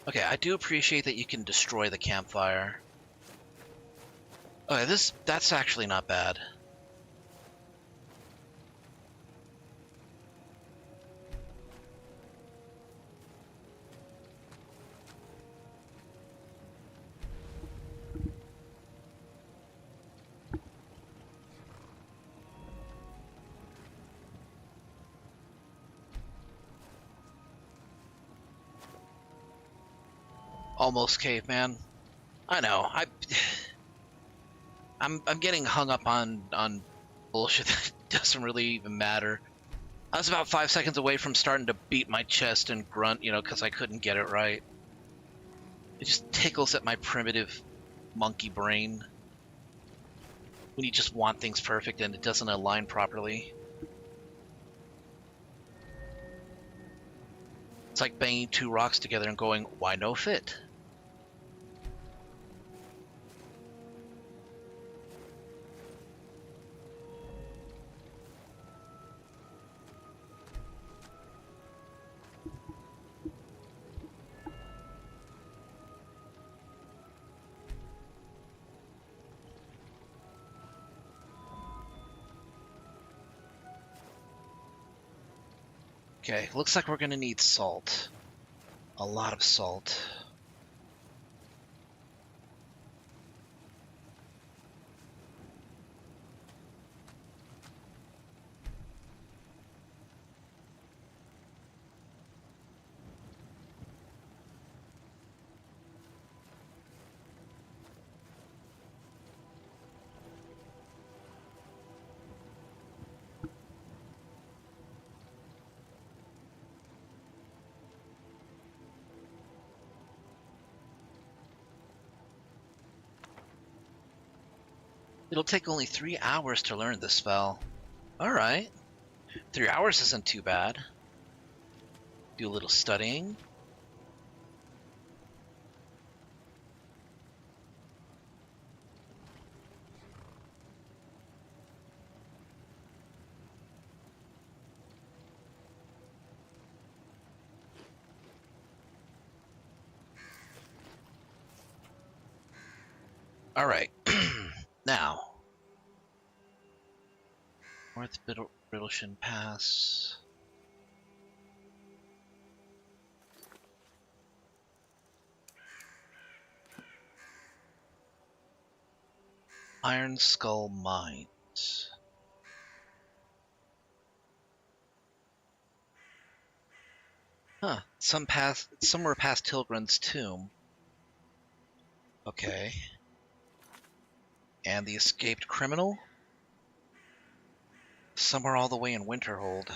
Okay, I do appreciate that you can destroy the campfire. Okay, that's actually not bad. Almost caveman. I know. I'm getting hung up on bullshit that doesn't really even matter. I was about 5 seconds away from starting to beat my chest and grunt, you know, because I couldn't get it right. It just tickles at my primitive monkey brain when you just want things perfect and it doesn't align properly. It's like banging two rocks together and going, why no fit? Okay, looks like we're gonna need salt. A lot of salt. It'll take only 3 hours to learn the spell. Alright. 3 hours isn't too bad. Do a little studying. Alright. Now. North Brittleshin Pass. Iron Skull Mines. Huh. Somewhere past Tilgren's tomb. Okay. And the escaped criminal? Somewhere all the way in Winterhold.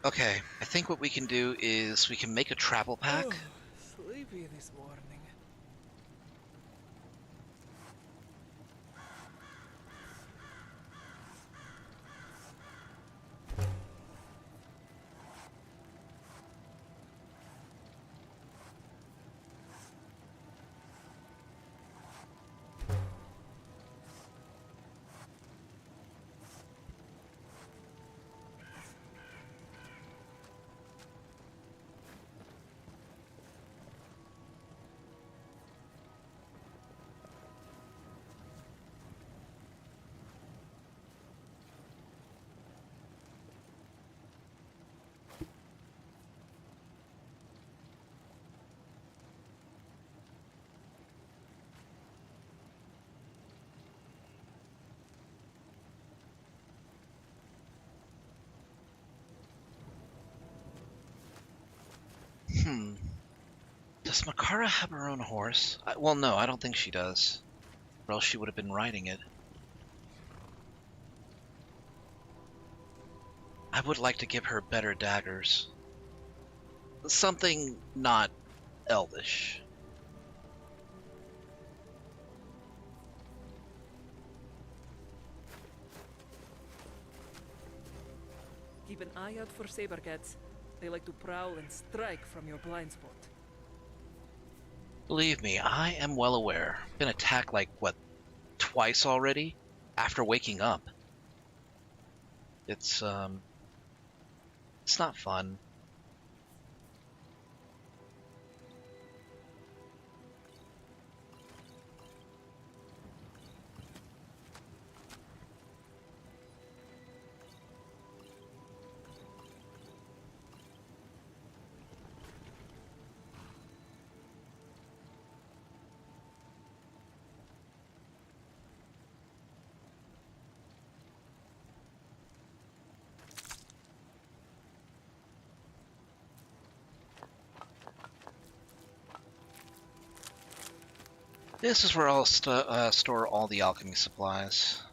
Okay, I think what we can do is we can make a travel pack. Oh, sleepy this morning. Does Makara have her own horse? Well, no, I don't think she does. Or else she would have been riding it. I would like to give her better daggers. Something not elvish. Keep an eye out for saber cats. They like to prowl and strike from your blind spot. Believe me, I am well aware. Been attacked like, what, twice already? After waking up. It's not fun. This is where I'll store all the alchemy supplies.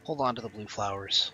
Hold on to the blue flowers.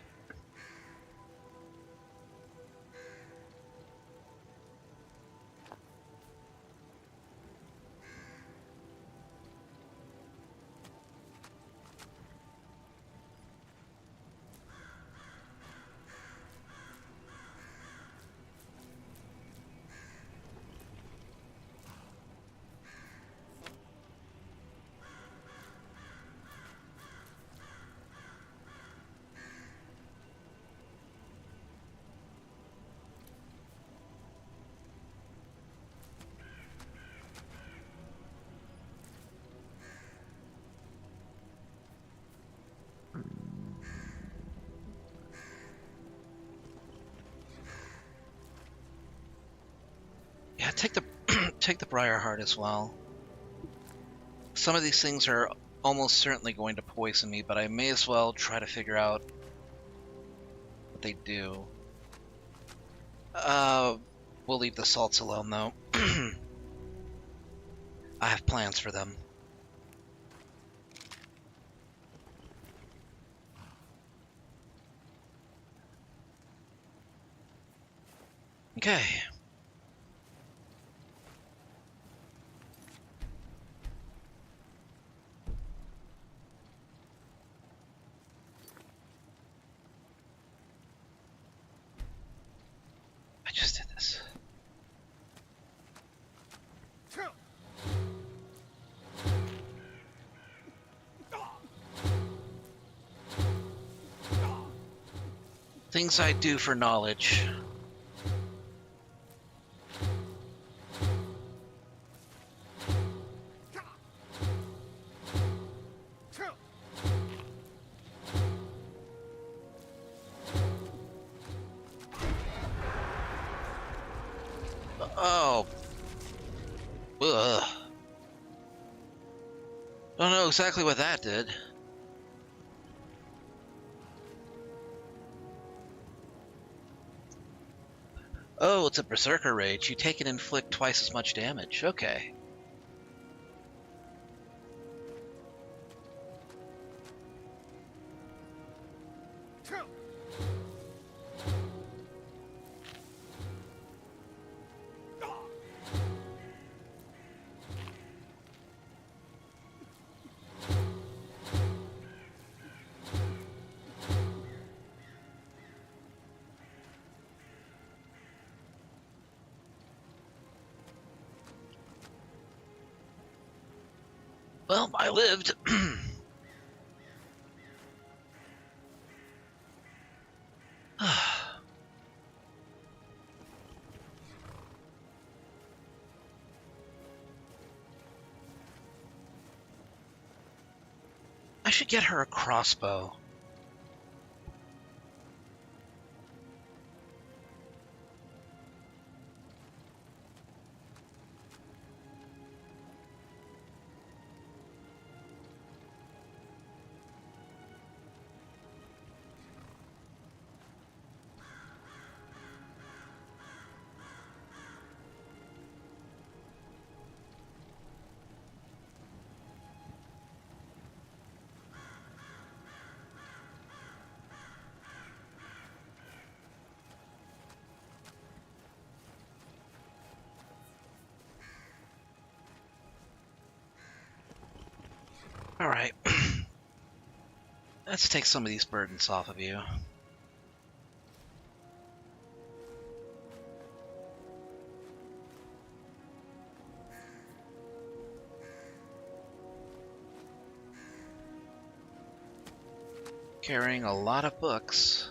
Yeah, take the take the Briarheart as well. Some of these things are almost certainly going to poison me, but I may as well try to figure out what they do. We'll leave the salts alone, though. I have plans for them. Okay. I just did this. Things I do for knowledge. Oh. Ugh. Don't know exactly what that did. Oh, it's a Berserker Rage. You take and inflict twice as much damage. Okay. Well, I lived. I should get her a crossbow. All right. Let's take some of these burdens off of you. Carrying a lot of books.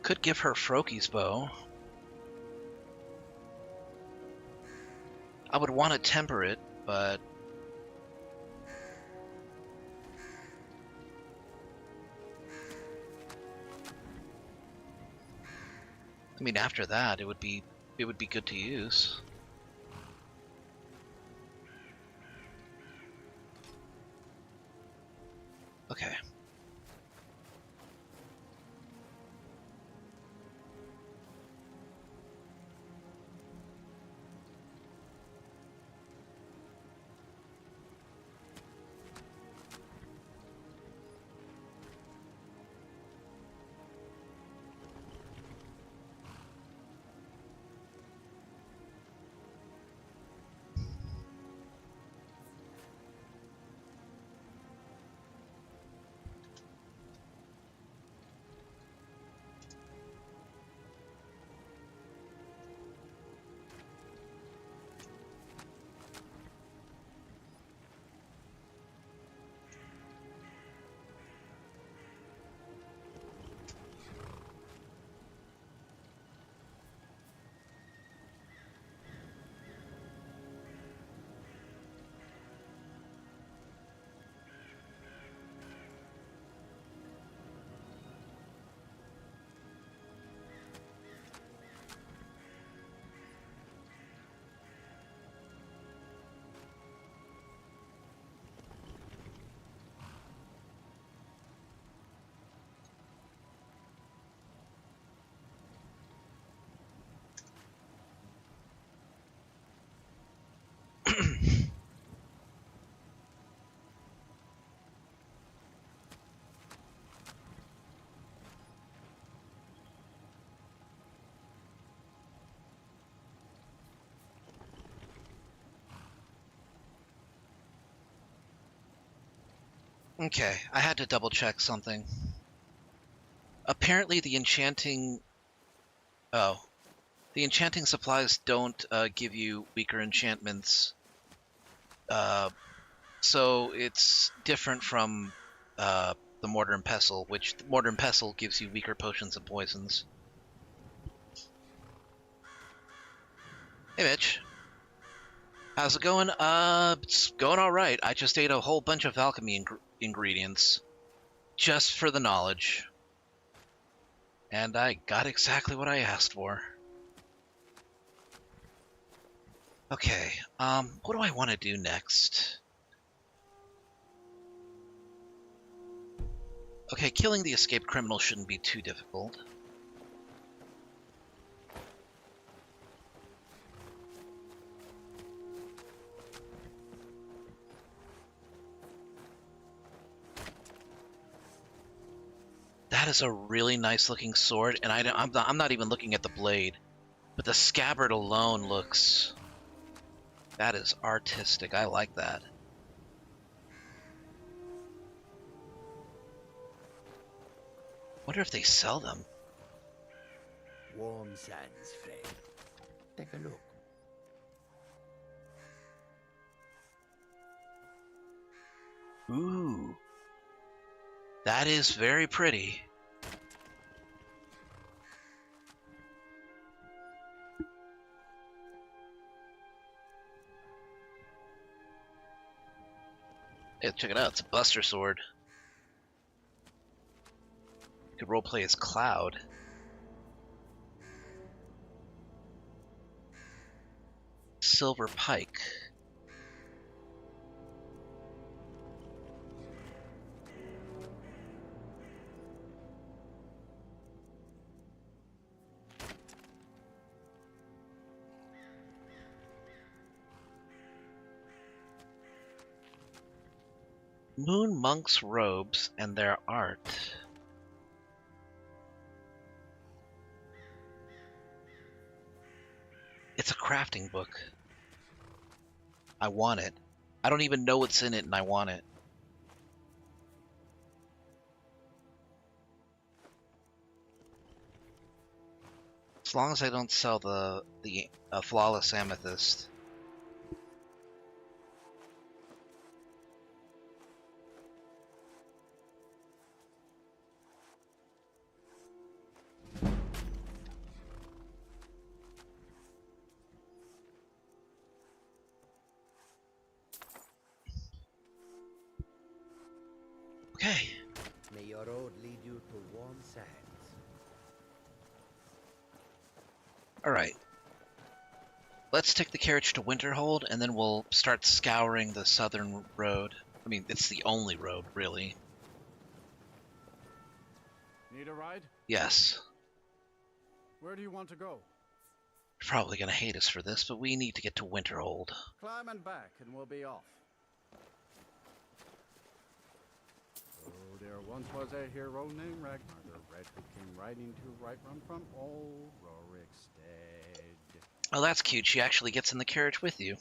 Could give her Froki's bow. I would want to temper it, but I mean, after that, it would be good to use. Okay. Okay, I had to double check something. Apparently the enchanting... Oh. The enchanting supplies don't give you weaker enchantments. So it's different from the Mortar and Pestle, which the Mortar and Pestle gives you weaker potions and poisons. Hey, Mitch. How's it going? It's going all right. I just ate a whole bunch of alchemy ingredients. Just for the knowledge. And I got exactly what I asked for. Okay, what do I want to do next? Okay, killing the escaped criminal shouldn't be too difficult. That is a really nice looking sword, and I'm not even looking at the blade, but the scabbard alone looks... That is artistic. I like that. Wonder if they sell them. Warm sands, friend. Take a look. Ooh. That is very pretty. Hey, check it out. It's a Buster Sword. You could roleplay as Cloud. Silver Pike. Moon Monk's robes and their art. It's a crafting book. I want it. I don't even know what's in it, and I want it. As long as I don't sell the flawless amethyst. Okay. May your road lead you to warm sands. Alright. Let's take the carriage to Winterhold, and then we'll start scouring the southern road. I mean, it's the only road, really. Need a ride? Yes. Where do you want to go? You're probably going to hate us for this, but we need to get to Winterhold. Climb and back, and we'll be off. Oh, there once was a hero named Ragnar the Red, who came riding to right run from old Rorikstead. Oh, that's cute. She actually gets in the carriage with you.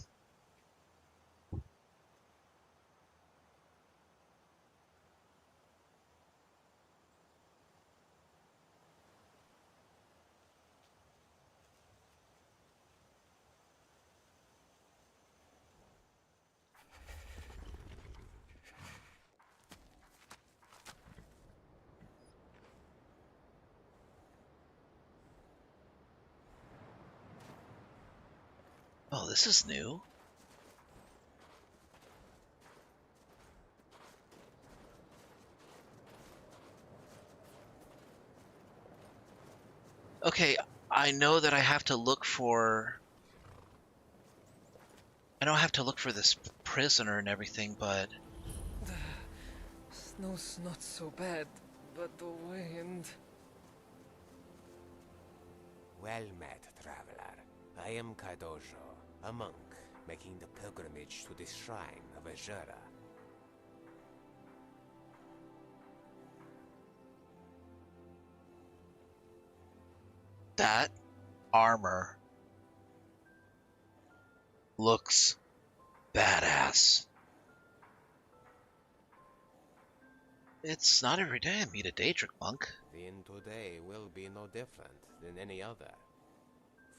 Oh, this is new. Okay, I know that I have to look for... I don't have to look for this prisoner and everything, but... Snow's not so bad, but the wind... Well met, traveler. I am Kaidojo, a monk making the pilgrimage to the shrine of Azura. That armor looks badass. It's not every day I meet a Daedric monk. Then today will be no different than any other.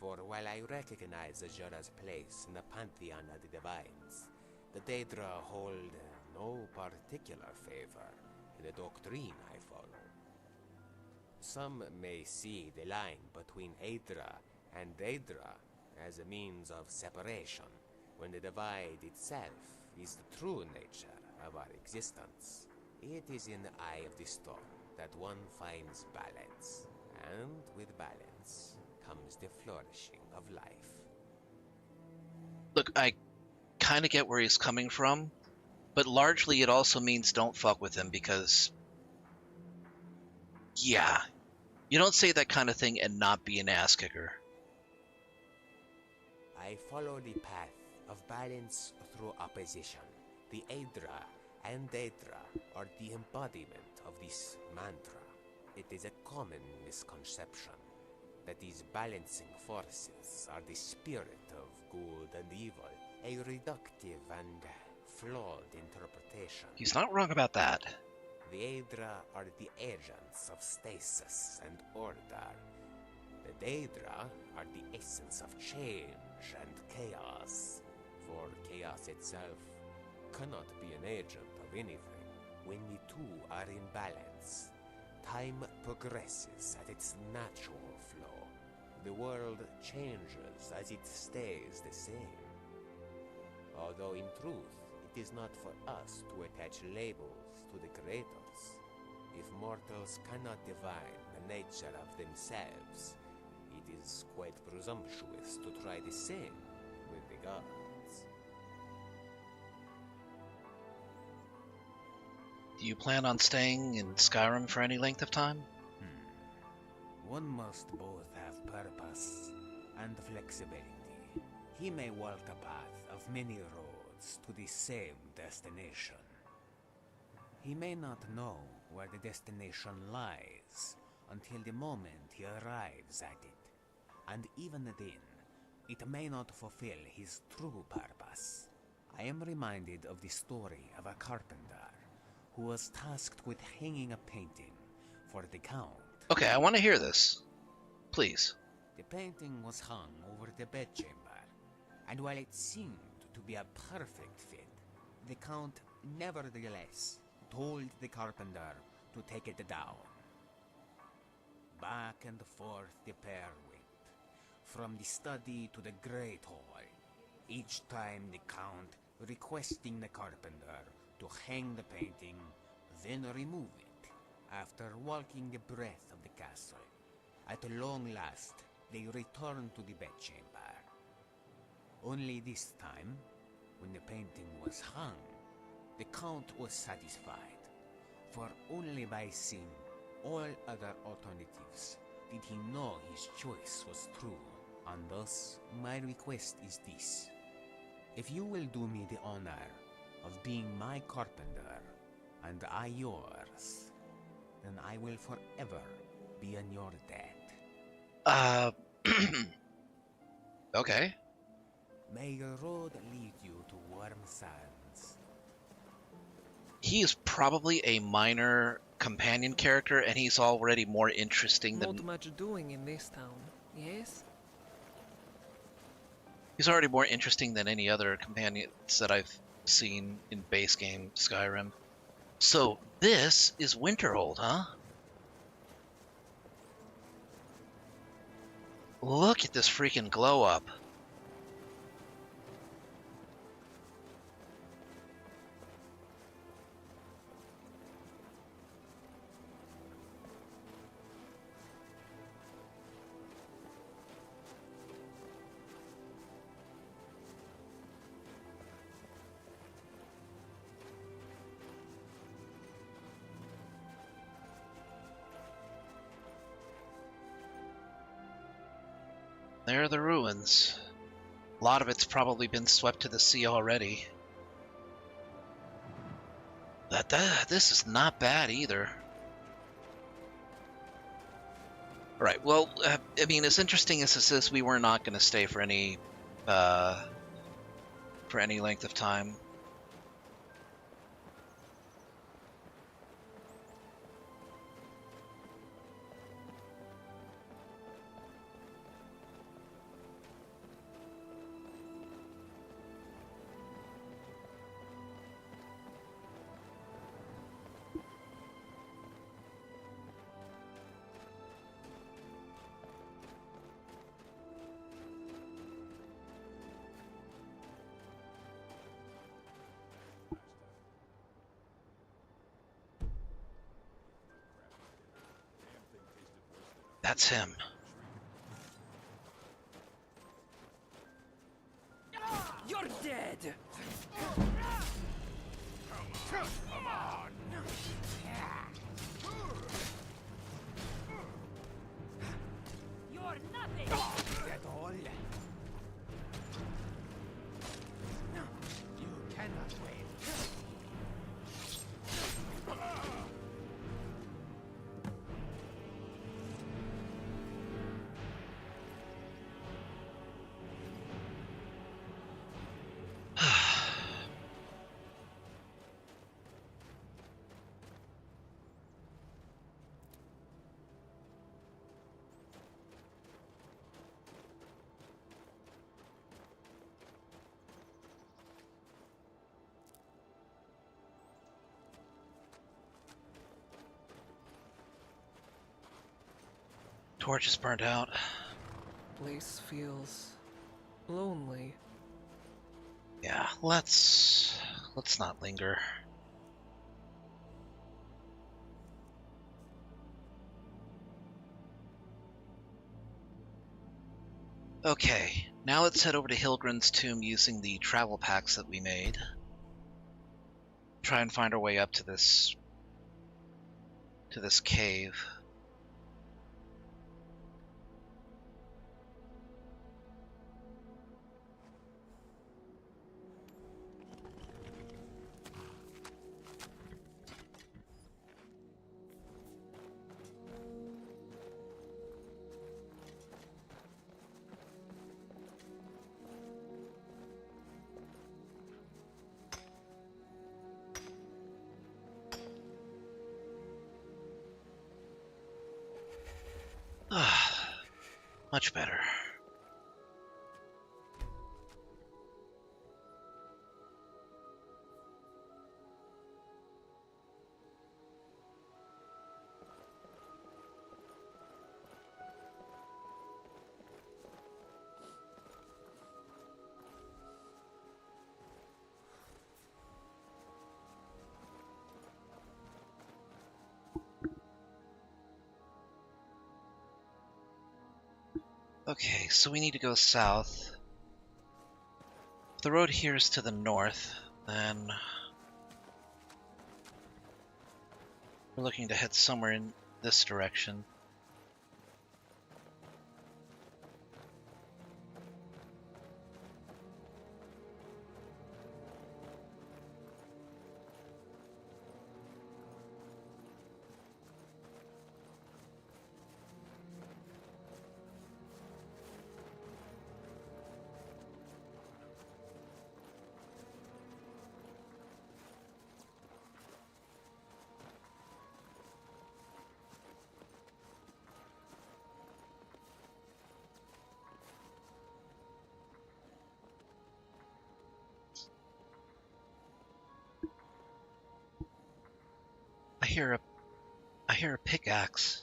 For while I recognize Azura's place in the pantheon of the divines, the Daedra hold no particular favor in the doctrine I follow. Some may see the line between Aedra and Daedra as a means of separation, when the divide itself is the true nature of our existence. It is in the eye of the storm that one finds balance, and with balance comes the flourishing of life. Look, I kind of get where he's coming from, but largely it also means don't fuck with him because, yeah, you don't say that kind of thing and not be an ass kicker. I follow the path of balance through opposition. The Aedra and Daedra are the embodiment of this mantra. It is a common misconception that these balancing forces are the spirit of good and evil, a reductive and flawed interpretation. He's not wrong about that. The Aedra are the agents of stasis and order. The Daedra are the essence of change and chaos, for chaos itself cannot be an agent of anything. When the two are in balance, time progresses at its natural flow. The world changes as it stays the same. Although in truth, it is not for us to attach labels to the creators. If mortals cannot divine the nature of themselves, it is quite presumptuous to try the same with the gods. Do you plan on staying in Skyrim for any length of time? One must both have purpose and flexibility. He may walk a path of many roads to the same destination. He may not know where the destination lies until the moment he arrives at it. And even then, it may not fulfill his true purpose. I am reminded of the story of a carpenter who was tasked with hanging a painting for the Count. Okay, I want to hear this. Please. The painting was hung over the bedchamber, and while it seemed to be a perfect fit, the Count nevertheless told the carpenter to take it down. Back and forth the pair went, from the study to the great hall, each time the Count requesting the carpenter to hang the painting, then remove it, after walking the breadth of the castle. At long last, they returned to the bedchamber. Only this time, when the painting was hung, the Count was satisfied, for only by seeing all other alternatives did he know his choice was true. And thus, my request is this. If you will do me the honor of being my carpenter, and I yours, then I will forever be in your debt. Okay. May your road lead you to warm sands. He is probably a minor companion character, and he's already more interesting than... Not much doing in this town, yes? He's already more interesting than any other companions that I've seen in base game Skyrim. So, this is Winterhold, huh? Look at this freaking glow up. There are the ruins. A lot of it's probably been swept to the sea already. This is not bad either. Right, well, I mean, as interesting as this is, we were not going to stay for any length of time. That's him. You're dead! Come on! You're nothing! Get all. You cannot win. Torch is burnt out. Place feels lonely. Yeah, let's not linger. Okay, now let's head over to Hilgrin's tomb using the travel packs that we made. Try and find our way up to this cave. Much better. Okay, so we need to go south. If the road here is to the north, then we're looking to head somewhere in this direction. I hear a pickaxe.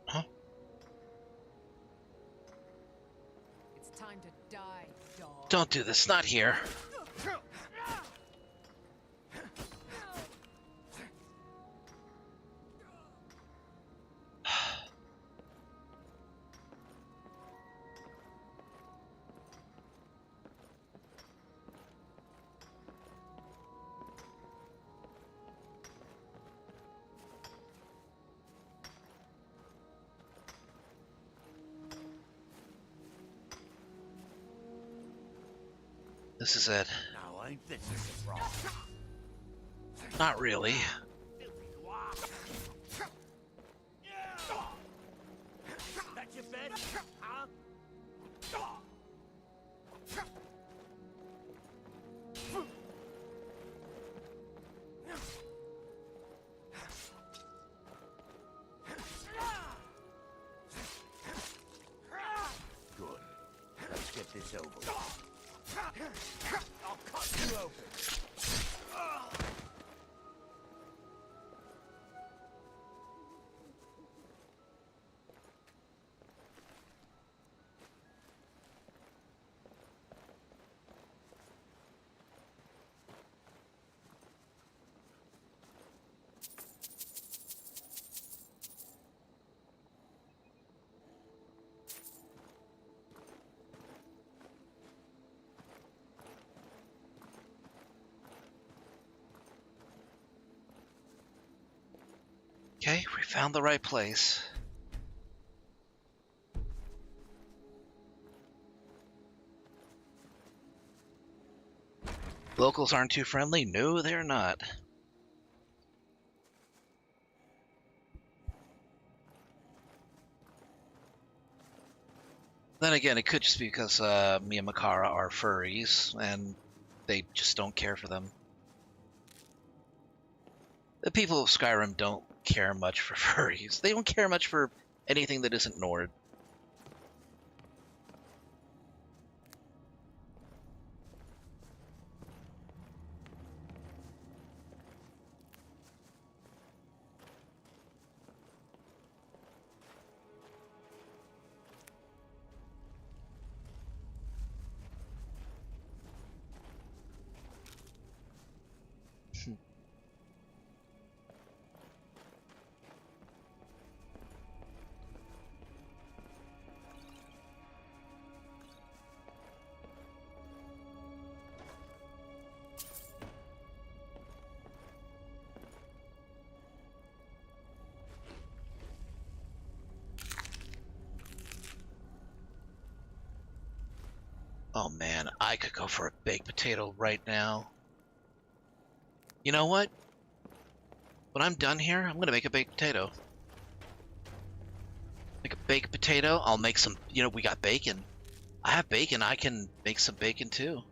Huh? It's time to die, dog. Don't do this, not here. This is it. Now ain't this a wrong? Not really. That's your best, huh? Good. Let's get this over with. I'll cut you open. Okay, we found the right place. Locals aren't too friendly? No, they're not. Then again, it could just be because me and Makara are furries, and they just don't care for them. The people of Skyrim don't care much for furries. They don't care much for anything that isn't Nord. Oh man, I could go for a baked potato right now. You know what? When I'm done here, I'm gonna make a baked potato. Make a baked potato, I'll make some, we got bacon. I have bacon, I can make some bacon too.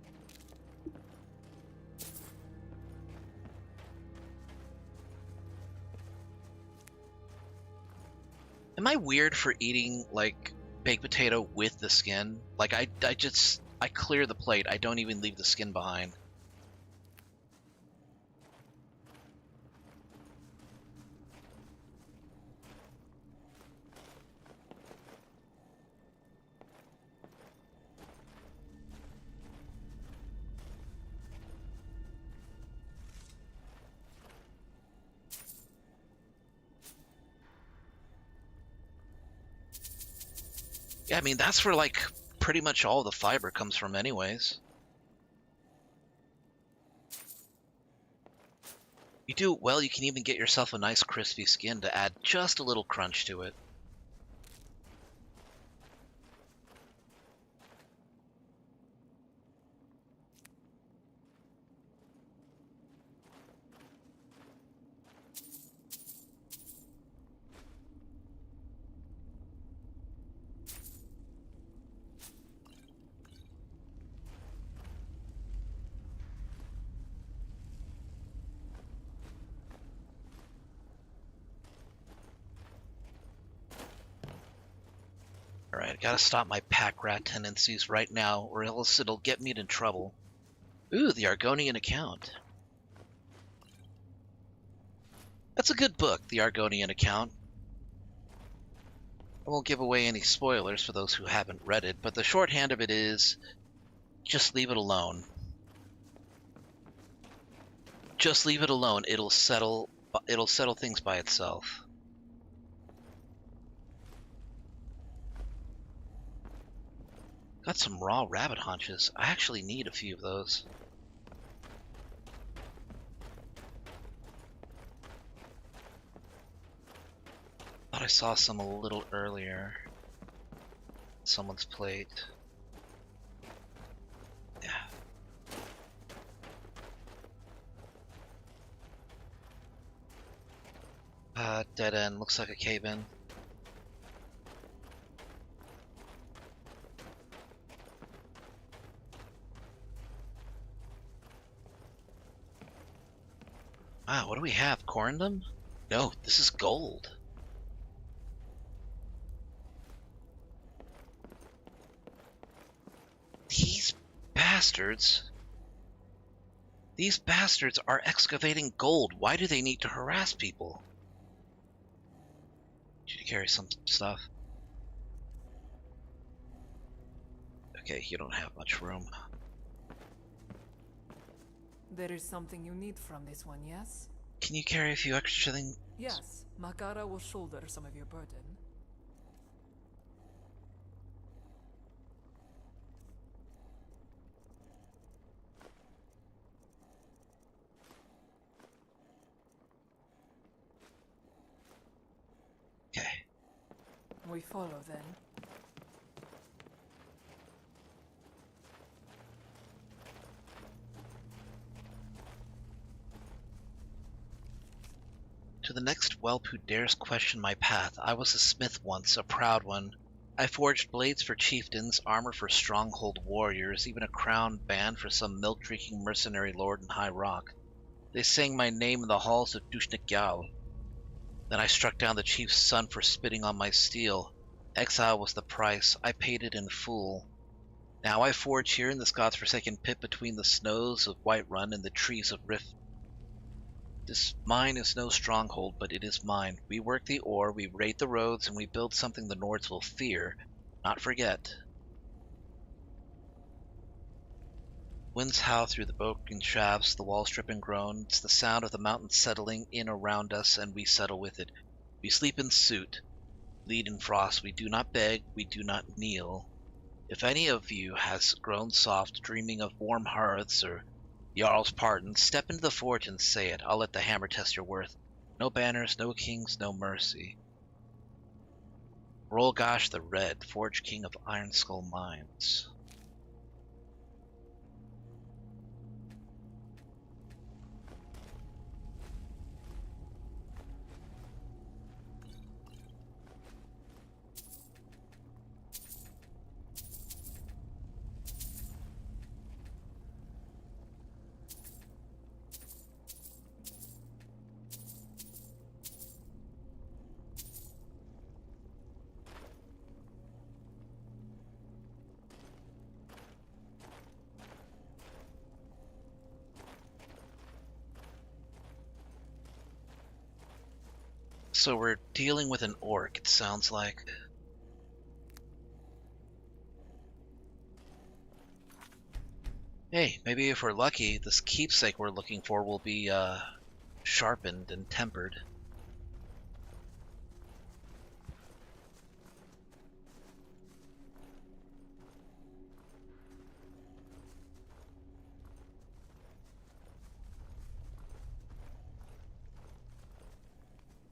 Am I weird for eating, like, baked potato with the skin? Like, I clear the plate, I don't even leave the skin behind. Yeah, I mean, that's where, like, pretty much all the fiber comes from anyways. You do it well, you can even get yourself a nice crispy skin to add just a little crunch to it. Alright, gotta stop my pack rat tendencies right now, or else it'll get me in trouble. Ooh, the Argonian account. That's a good book, the Argonian account. I won't give away any spoilers for those who haven't read it, but the shorthand of it is, just leave it alone. Just leave it alone, it'll settle things by itself. Got some raw rabbit haunches. I actually need a few of those. Thought I saw some a little earlier. Someone's plate. Yeah. Dead end. Looks like a cave-in. Wow, what do we have? Corundum? No, this is gold. These bastards. These bastards are excavating gold. Why do they need to harass people? Should you carry some stuff? Okay, you don't have much room. There is something you need from this one, yes? Can you carry a few extra things? Yes, Makara will shoulder some of your burden. We follow then. To the next whelp who dares question my path, I was a smith once, a proud one. I forged blades for chieftains, armor for stronghold warriors, even a crowned band for some milk-drinking mercenary lord in High Rock. They sang my name in the halls of Dushnikyal. Then I struck down the chief's son for spitting on my steel. Exile was the price. I paid it in full. Now I forge here in this god's-forsaken pit between the snows of Whiterun and the trees of Rift. This mine is no stronghold, but it is mine. We work the ore, we raid the roads, and we build something the Nords will fear, not forget. Winds howl through the broken shafts, the walls strip and groan. It's the sound of the mountains settling in around us, and we settle with it. We sleep in soot, bleed in frost. We do not beg, we do not kneel. If any of you has grown soft, dreaming of warm hearths or Jarl's pardon, step into the forge and say it. I'll let the hammer test your worth. No banners, no kings, no mercy. Rolgash the Red, Forge King of Iron Skull Mines. So we're dealing with an orc, it sounds like. Hey, maybe if we're lucky, this keepsake we're looking for will be, sharpened and tempered.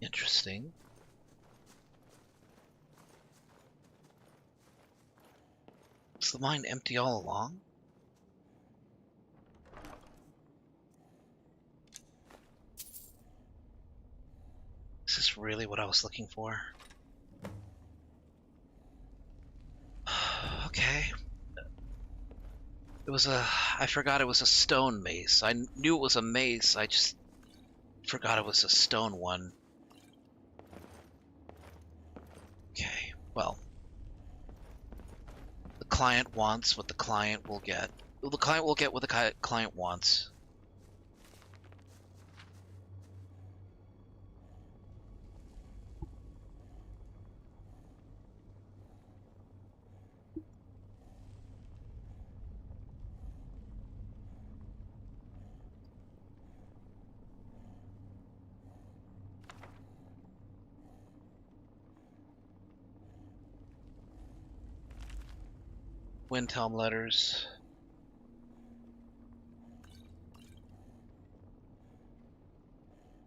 Interesting. Was the mine empty all along? Is this really what I was looking for? Okay. It was I forgot it was a stone mace. I knew it was a mace, I just forgot it was a stone one. Okay, well. The client wants what the client will get. The client will get what the client wants. Windhelm letters.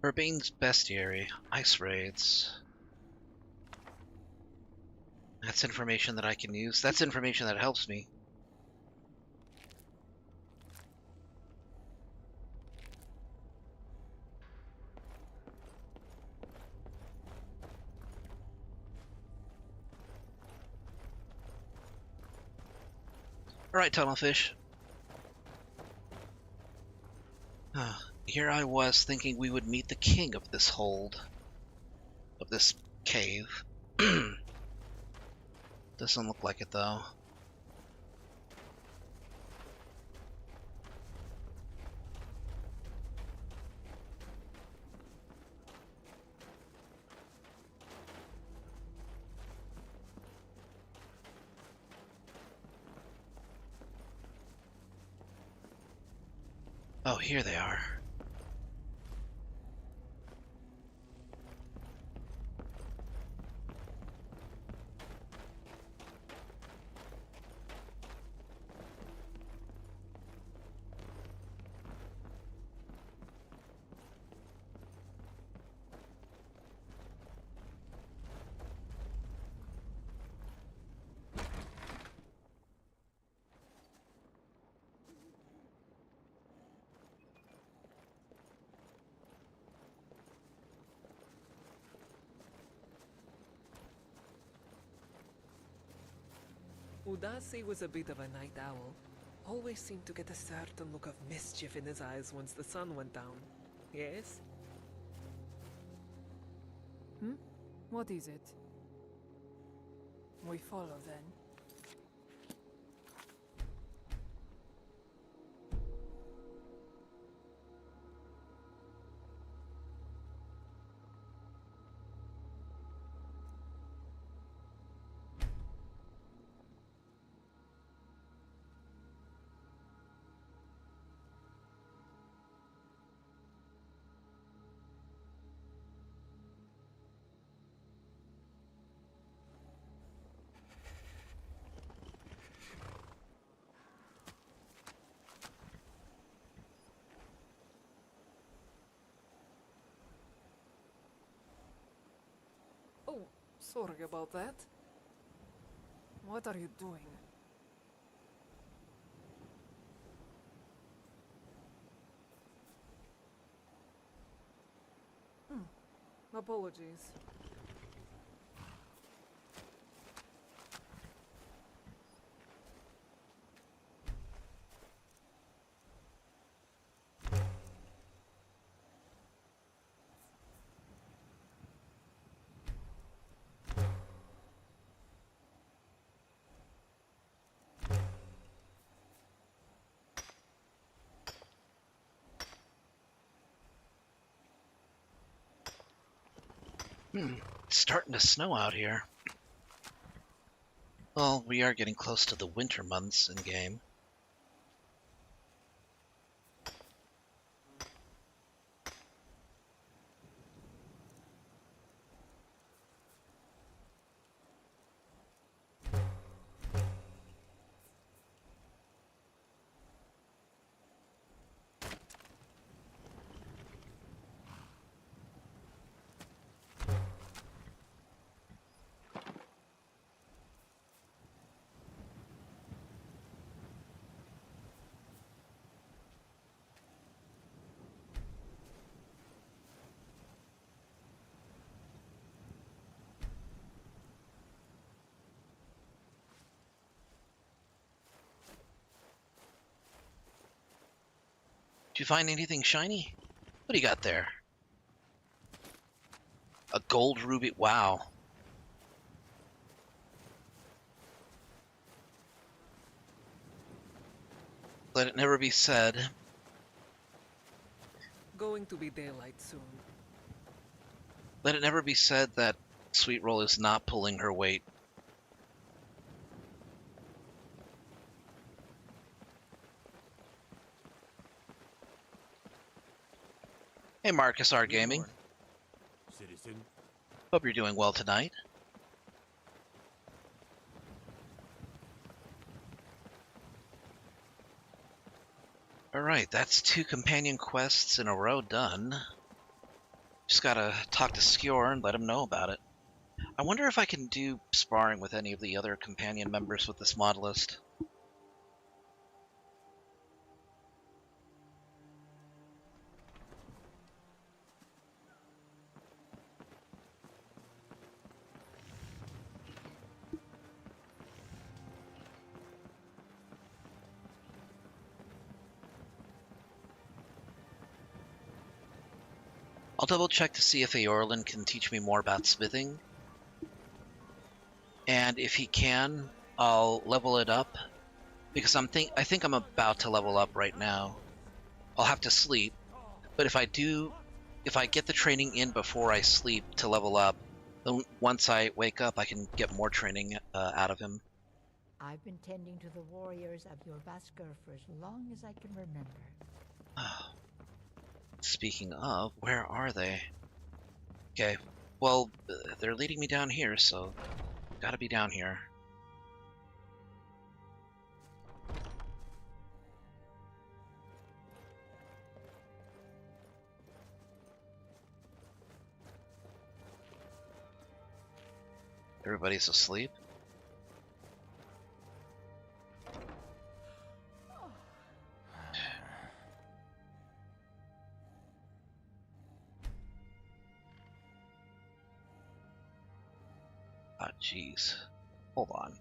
Urbane's bestiary. Ice raids. That's information that I can use. That's information that helps me. Alright, tunnelfish. Here I was thinking we would meet the king of this hold. Of this cave. Doesn't look like it though. Oh, here they are. Udasi was a bit of a night owl. Always seemed to get a certain look of mischief in his eyes once the sun went down. Yes? What is it? We follow then. Oh, sorry about that. What are you doing? Apologies. It's starting to snow out here. Well, we are getting close to the winter months in game. Did you find anything shiny? What do you got there? A gold ruby. Wow. Let it never be said. Going to be daylight soon. Let it never be said that Sweet Roll is not pulling her weight. Hey Marcus R Gaming. Citizen. Hope you're doing well tonight. Alright, that's 2 companion quests in a row done. Just gotta talk to Skjor and let him know about it. I wonder if I can do sparring with any of the other companion members with this mod list. I'll double check to see if Eorlin can teach me more about smithing. And if he can, I'll level it up. Because I think I'm about to level up right now. I'll have to sleep. But if I get the training in before I sleep to level up, then once I wake up I can get more training out of him. I've been tending to the warriors of your Vasker for as long as I can remember. Speaking of, where are they? Okay, well, they're leading me down here, so gotta be down here. Everybody's asleep? Ah, jeez. Hold on.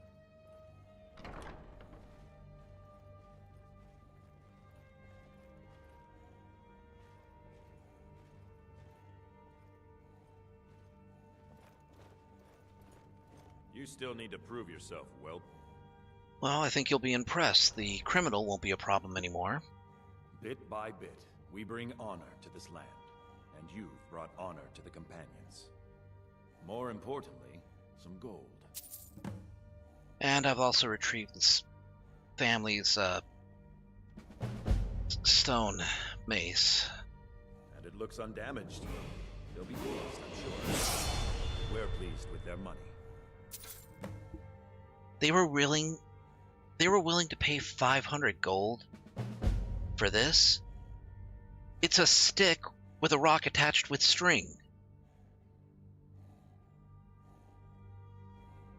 You still need to prove yourself, whelp. Well, I think you'll be impressed. The criminal won't be a problem anymore. Bit by bit, we bring honor to this land, and you've brought honor to the companions. More importantly, some gold. And I've also retrieved this family's stone mace. And it looks undamaged. They'll be pleased, I'm sure. We're pleased with their money. They were willing to pay 500 gold for this. It's a stick with a rock attached with string.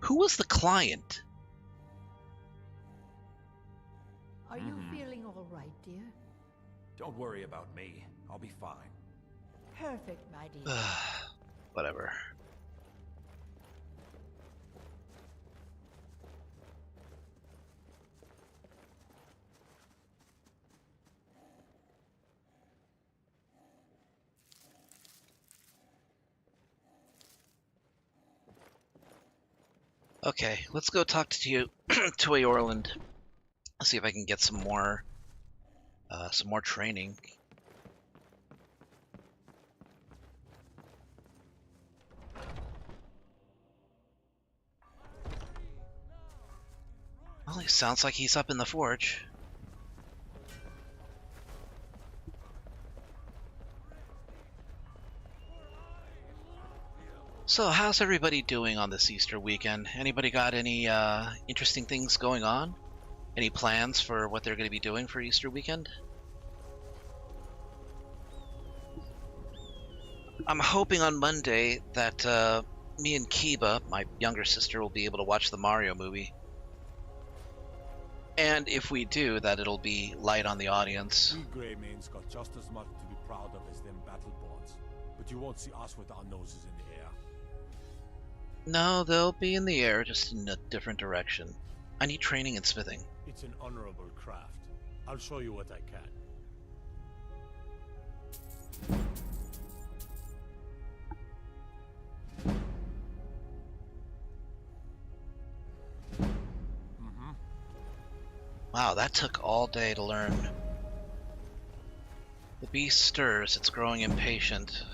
Who was the client? Are you feeling all right, dear? Don't worry about me. I'll be fine. Perfect, my dear. Whatever. Okay, let's go talk to you, to Orland. Let's see if I can get some more training. Well, he sounds like he's up in the forge. So, how's everybody doing on this Easter weekend? Anybody got any interesting things going on? Any plans for what they're going to be doing for Easter weekend? I'm hoping on Monday that me and Kiba, my younger sister, will be able to watch the Mario movie. And if we do, that it'll be light on the audience. We Greymane's got just as much to be proud of as them Battleborns, but you won't see us with our noses in the air. No, they'll be in the air, just in a different direction. I need training in smithing. It's an honorable craft. I'll show you what I can. Wow, that took all day to learn. The beast stirs, it's growing impatient.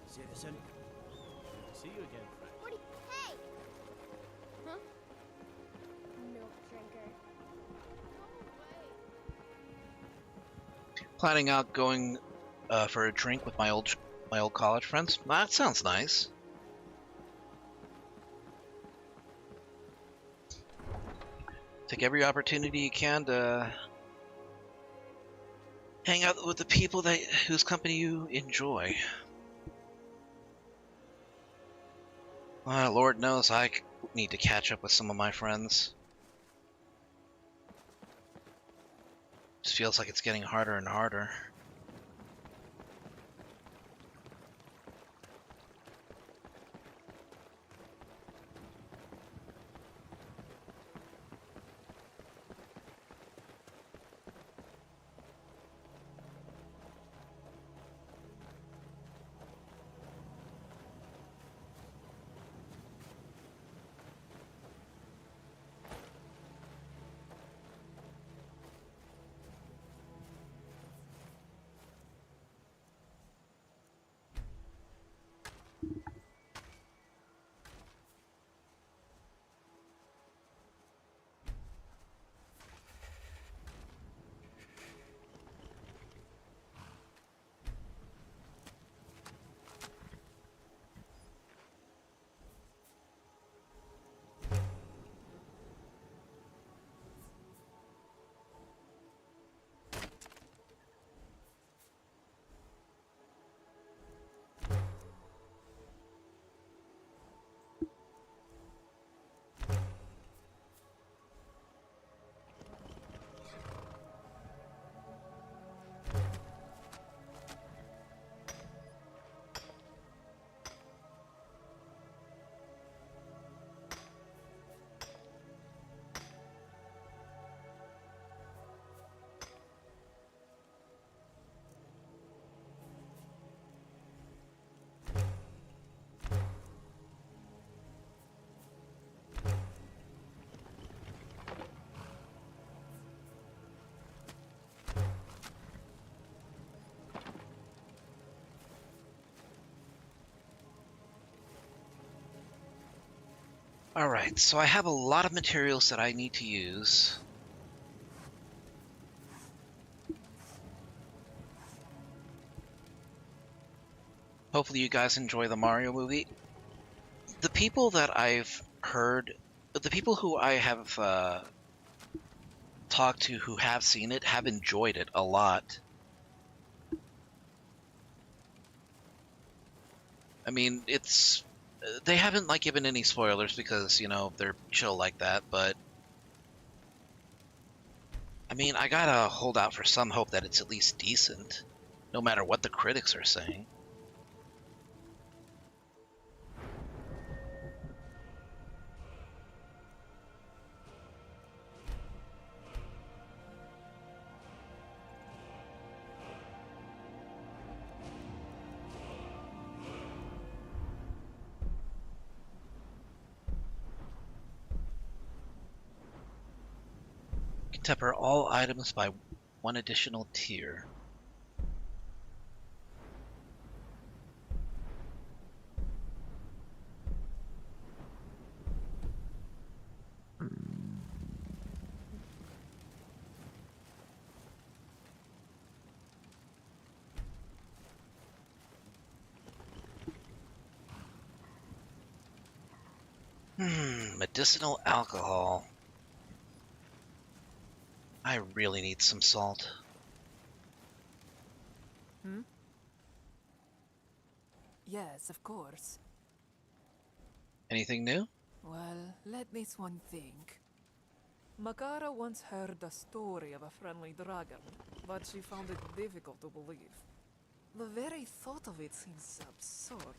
Citizen. See you again, friend. What do you... Hey! Huh? Milk drinker. Planning out going for a drink with my old college friends. That sounds nice. Take every opportunity you can to hang out with the people whose company you enjoy. Lord knows I need to catch up with some of my friends. Just feels like it's getting harder and harder. Alright, so I have a lot of materials that I need to use. Hopefully you guys enjoy the Mario movie. The people that I've heard, the people who I have talked to who have seen it have enjoyed it a lot. I mean, it's... They haven't, like, given any spoilers because, you know, they're chill like that, but... I mean, I gotta hold out for some hope that it's at least decent, no matter what the critics are saying. You can temper all items by one additional tier. Medicinal alcohol. I really need some salt. Hmm? Yes, of course. Anything new? Well, let this one think. Makara once heard the story of a friendly dragon, but she found it difficult to believe. The very thought of it seems absurd.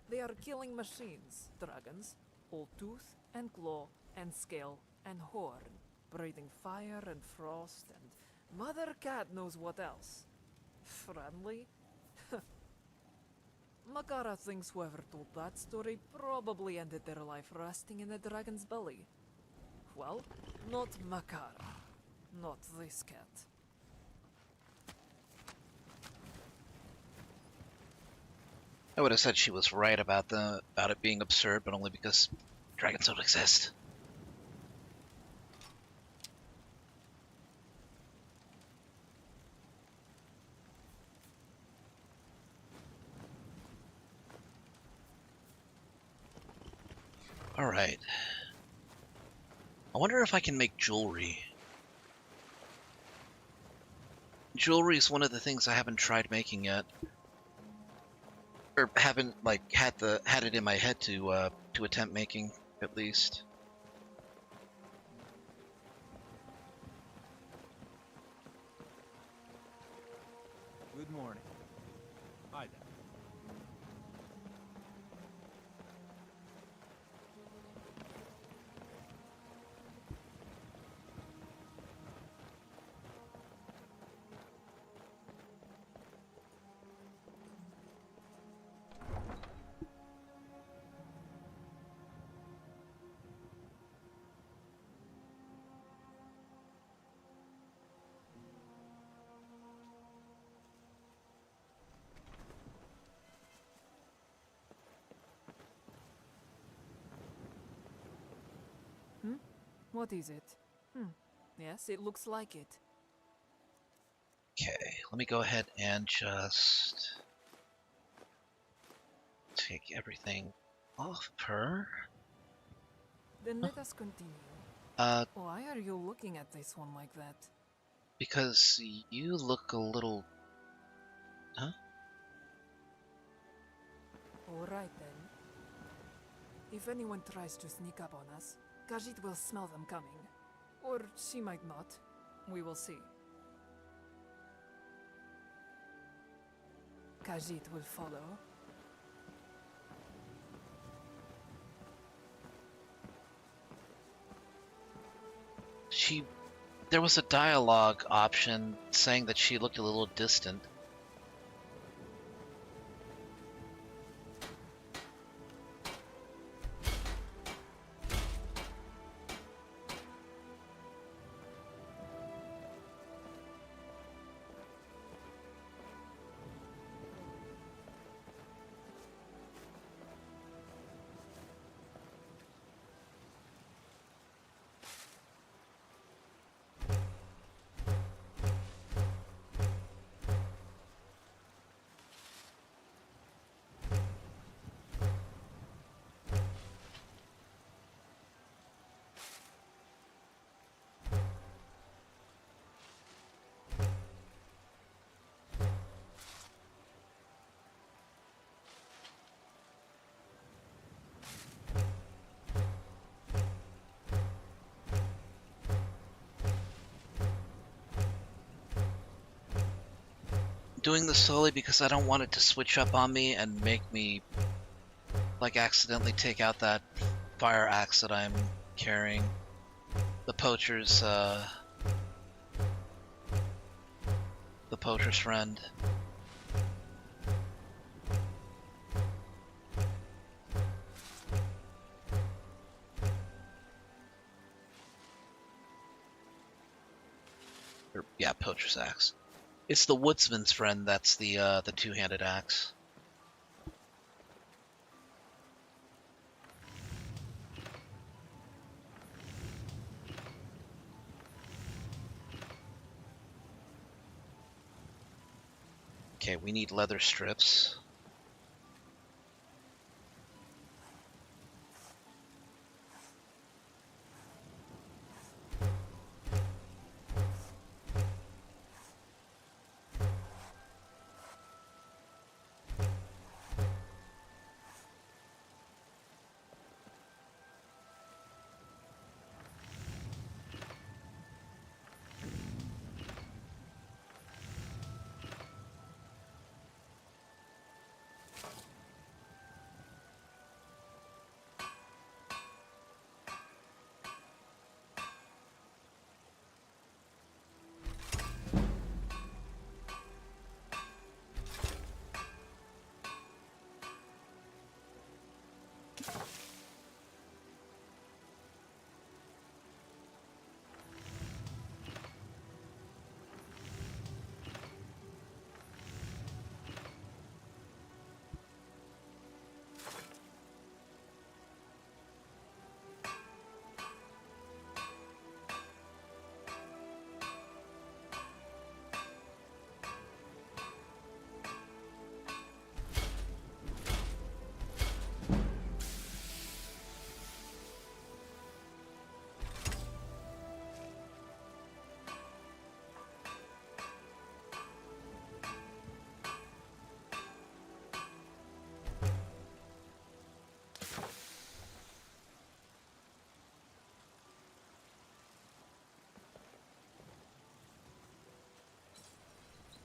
They are killing machines, dragons, all tooth and claw and scale and horn, breathing fire and frost and Mother Cat knows what else. Friendly? Makara thinks whoever told that story probably ended their life resting in a dragon's belly. Well, not Makara. Not this cat. I would have said she was right about it being absurd, but only because dragons don't exist. Alright. I wonder if I can make jewelry. Jewelry is one of the things I haven't tried making yet. Or haven't, like, had it in my head to attempt making, at least. Good morning. Hi there. What is it? Yes, it looks like it. Okay, let me go ahead and just take everything off of her. Then let us continue. Why are you looking at this one like that? Because you look a little... Huh? Alright then. If anyone tries to sneak up on us, Khajiit will smell them coming. Or she might not. We will see. Khajiit will follow. There was a dialogue option saying that she looked a little distant. doing this slowly because I don't want it to switch up on me and make me like accidentally take out that fire axe that I'm carrying. The poacher's friend. Or, yeah, poacher's axe. It's the woodsman's friend that's the two-handed axe. Okay, we need leather strips.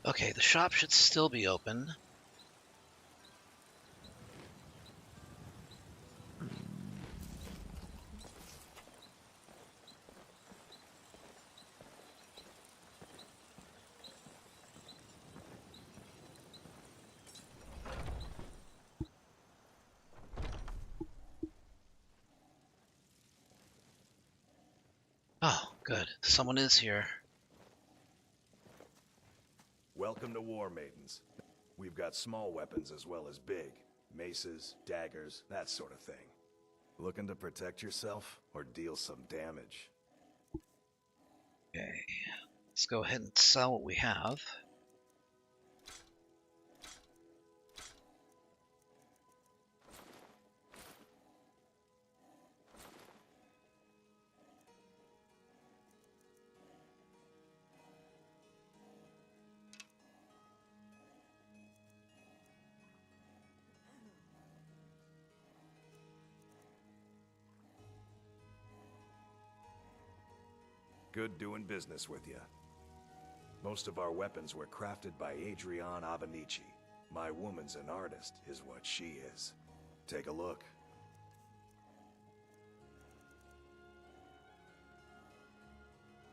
Okay, the shop should still be open. Oh, good. Someone is here. Welcome to War Maidens. We've got small weapons as well as big. Maces, daggers, that sort of thing. Looking to protect yourself or deal some damage? Okay, let's go ahead and sell what we have. Good doing business with you. Most of our weapons were crafted by Adrienne Abenici. My woman's an artist, is what she is. Take a look.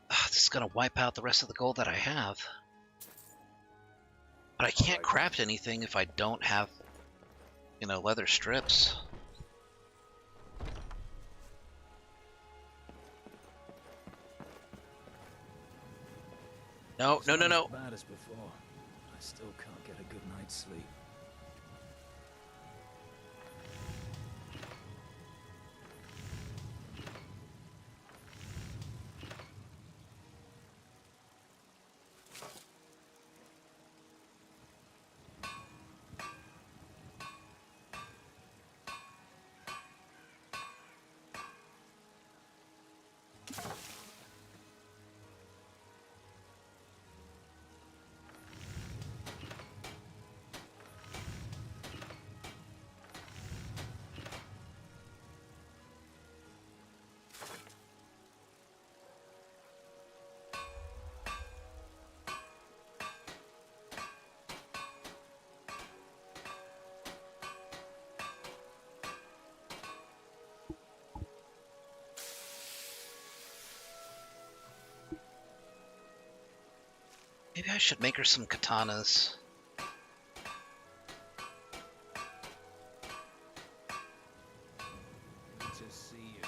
This is gonna wipe out the rest of the gold that I have. But I can't craft anything if I don't have, you know, leather strips. No, no, no, no. As bad as before. I still can't get a good night's sleep. Maybe I should make her some katanas. Good to see you.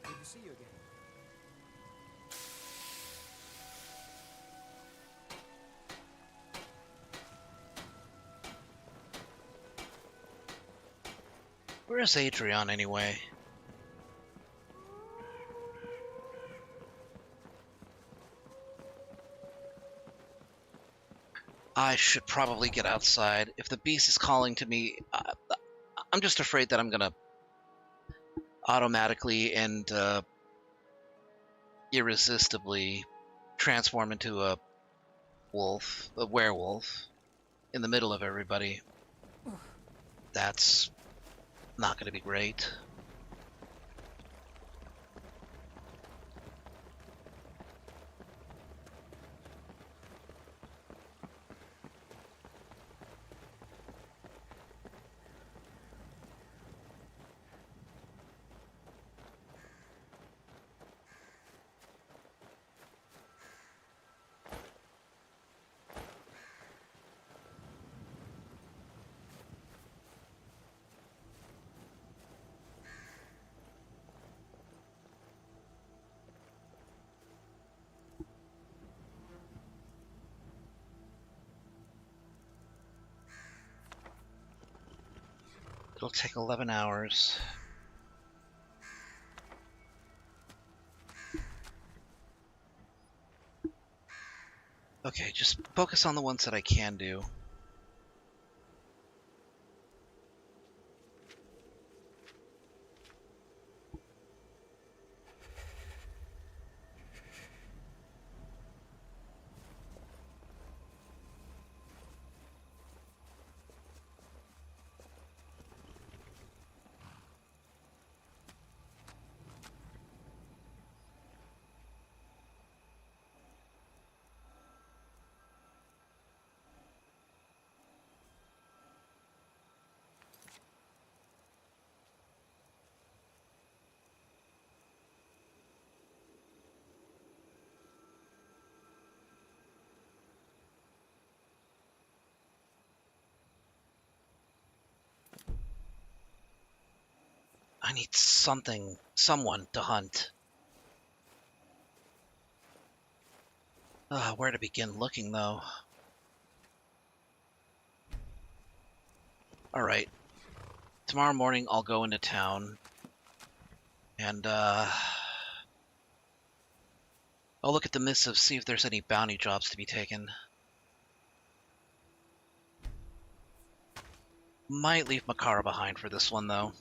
Good to see you again. Where's Adrian anyway? I should probably get outside. If the beast is calling to me, I'm just afraid that I'm gonna automatically and irresistibly transform into a werewolf, in the middle of everybody. That's not gonna be great. It'll take 11 hours. Okay, just focus on the ones that I can do. I need someone to hunt. Where to begin looking, though? Alright. Tomorrow morning, I'll go into town. And, I'll look at the missives, see if there's any bounty jobs to be taken. Might leave Makara behind for this one, though.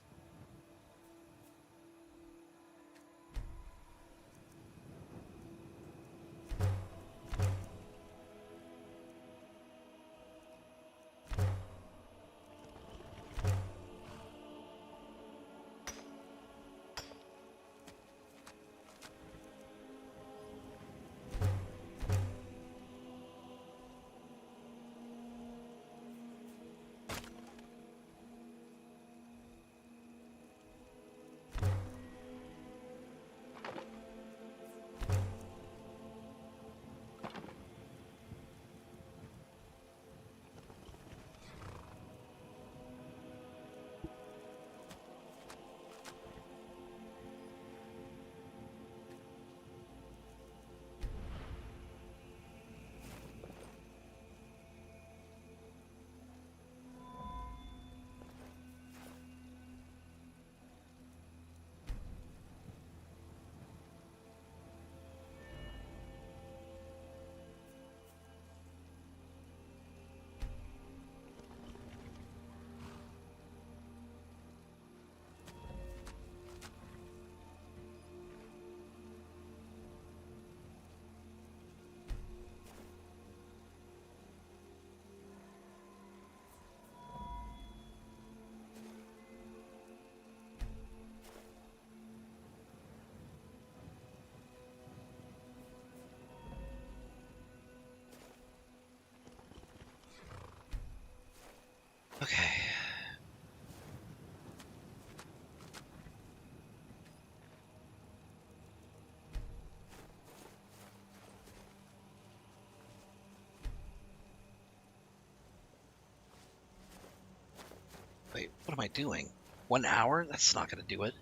am I doing? 1 hour? That's not going to do it.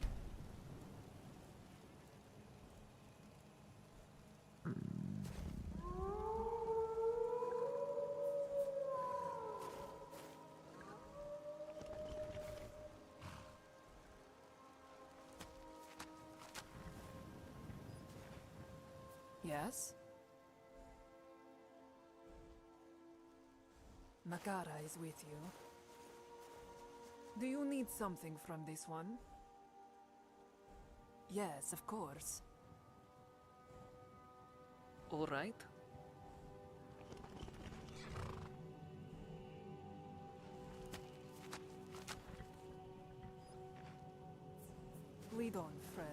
Yes? Makara is with you. Do you need something from this one? Yes, of course. All right. Lead on, friend.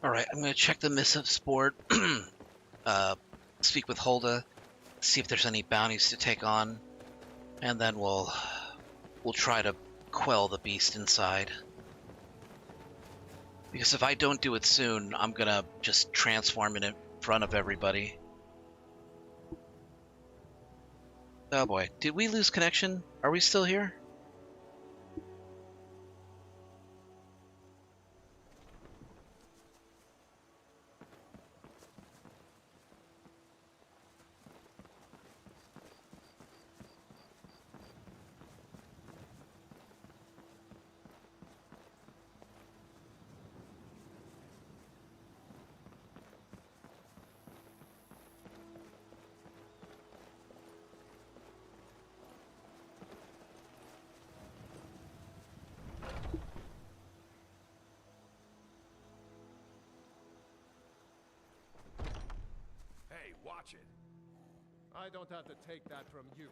Alright, I'm going to check the missives board, speak with Hulda, see if there's any bounties to take on, and then we'll try to quell the beast inside. Because if I don't do it soon, I'm going to just transform it in front of everybody. Oh boy, did we lose connection? Are we still here? Hey, watch it. I don't have to take that from you.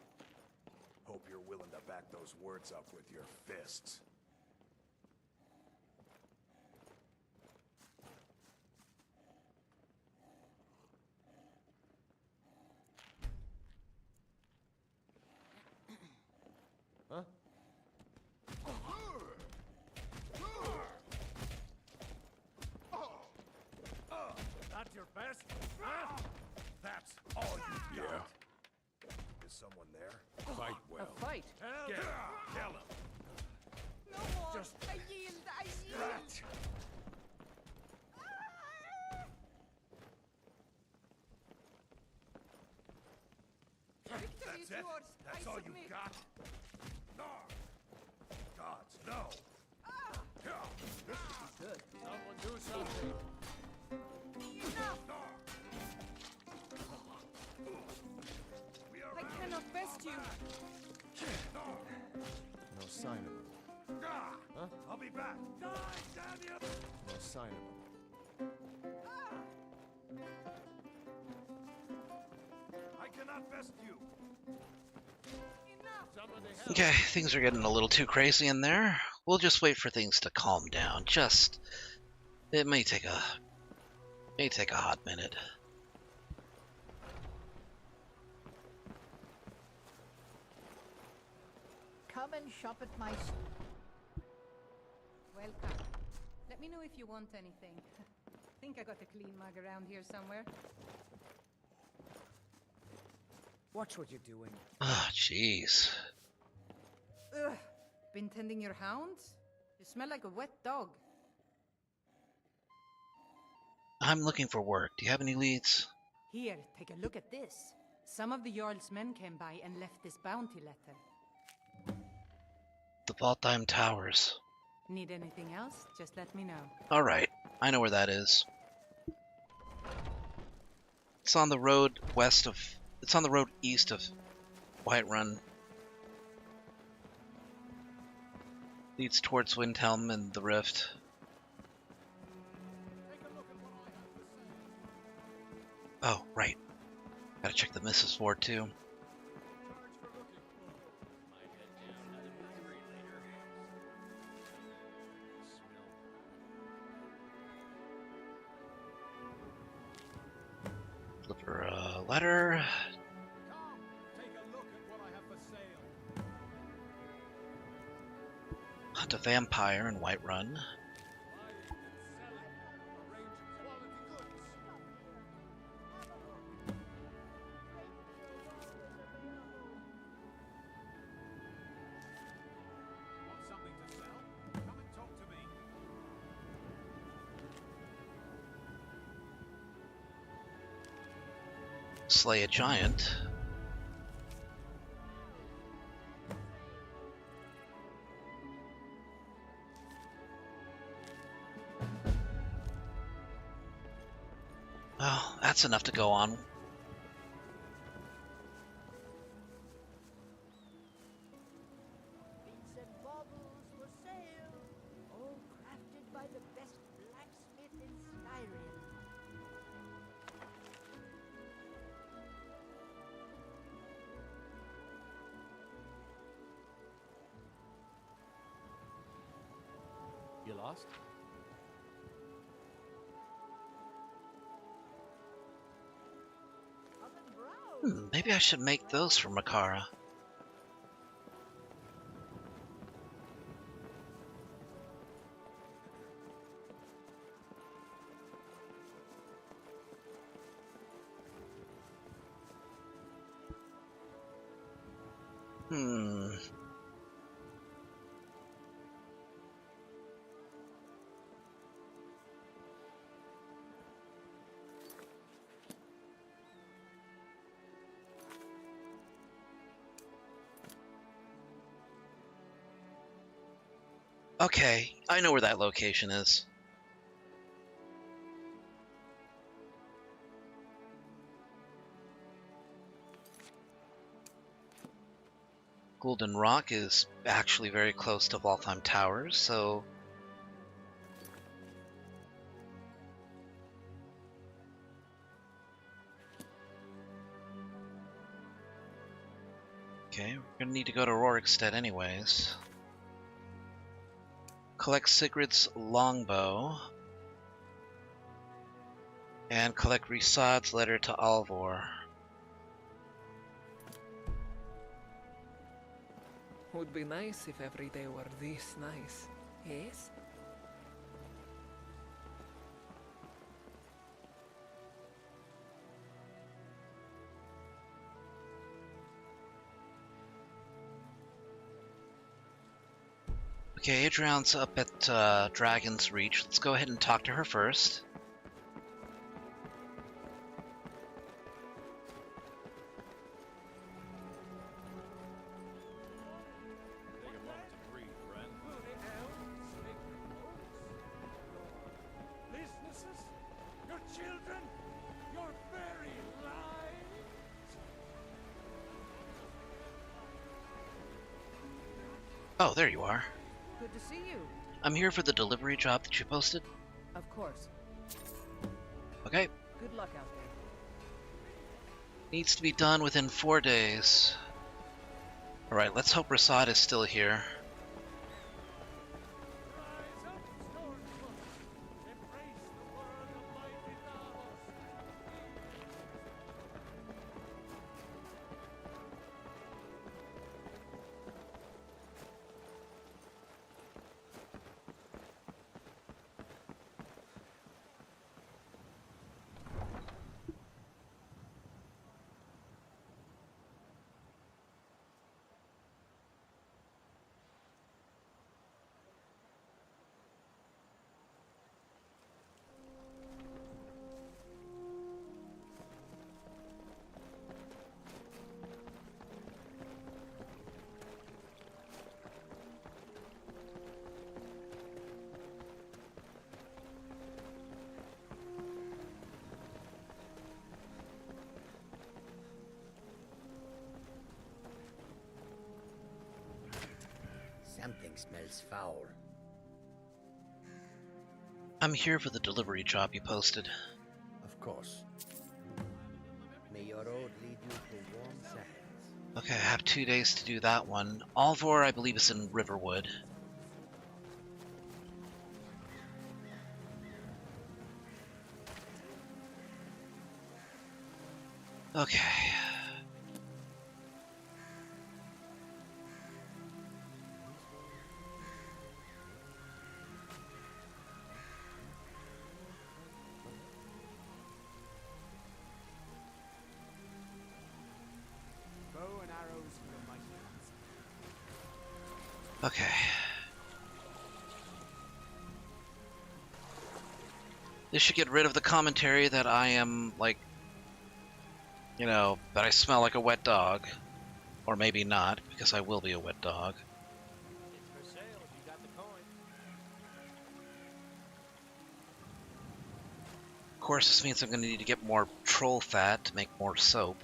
Hope you're willing to back those words up with your fists. Huh? That's your best? Huh? That's all you got. Is someone there? Fight well. A fight? Get him. Kill him. No more. Just I yield. I yield. scratch. Victory That's is it? yours. That's I all submit. you got? No. Gods, no. This is good. Someone do something. I cannot best you. No sign of him. Huh? I'll be back. Die, damn you! No sign of him. I cannot best you. Somebody help. Okay, things are getting a little too crazy in there. We'll just wait for things to calm down. It may take a hot minute. Come and shop at my... Welcome. Let me know if you want anything. Think I got a clean mug around here somewhere. Watch what you're doing. Ah, jeez. Ugh. Been tending your hounds? You smell like a wet dog. I'm looking for work. Do you have any leads? Here, take a look at this. Some of the Jarl's men came by and left this bounty letter. The Valtheim Towers. Need anything else? Just let me know. Alright, I know where that is. It's on the road it's on the road east of Whiterun. Leads towards Windhelm and the Rift. Oh, right. Gotta check the missus board too. Flip her a letter. Take a look at what I have for sale. Hunt a vampire in Whiterun. Slay a giant. Well, that's enough to go on. Bits and baubles for sale, all crafted by the best blacksmith in Skyrim. You lost? Maybe I should make those for Makara. Okay, I know where that location is. Golden Rock is actually very close to Valtheim Towers, so... Okay, we're gonna need to go to Rorikstead anyways. Collect Sigrid's longbow. And collect Risad's letter to Alvor. Would be nice if every day were this nice, yes? Okay, Adrian's up at Dragon's Reach. Let's go ahead and talk to her first. Take a moment to breathe, friend. Businesses? Your children? Your very lives? Oh, there you are. Good to see you. I'm here for the delivery job that you posted. Of course. Okay. Good luck out there. Needs to be done within 4 days. Alright, let's hope Rasad is still here. Something smells foul. I'm here for the delivery job you posted. Of course. May your road lead you to warm sands. Okay, I have 2 days to do that one. Alvor, I believe, is in Riverwood. Okay. Okay. This should get rid of the commentary that I am, like, you know, that I smell like a wet dog. Or maybe not, because I will be a wet dog. It's for sale if you got the coin. Of course, this means I'm going to need to get more troll fat to make more soap.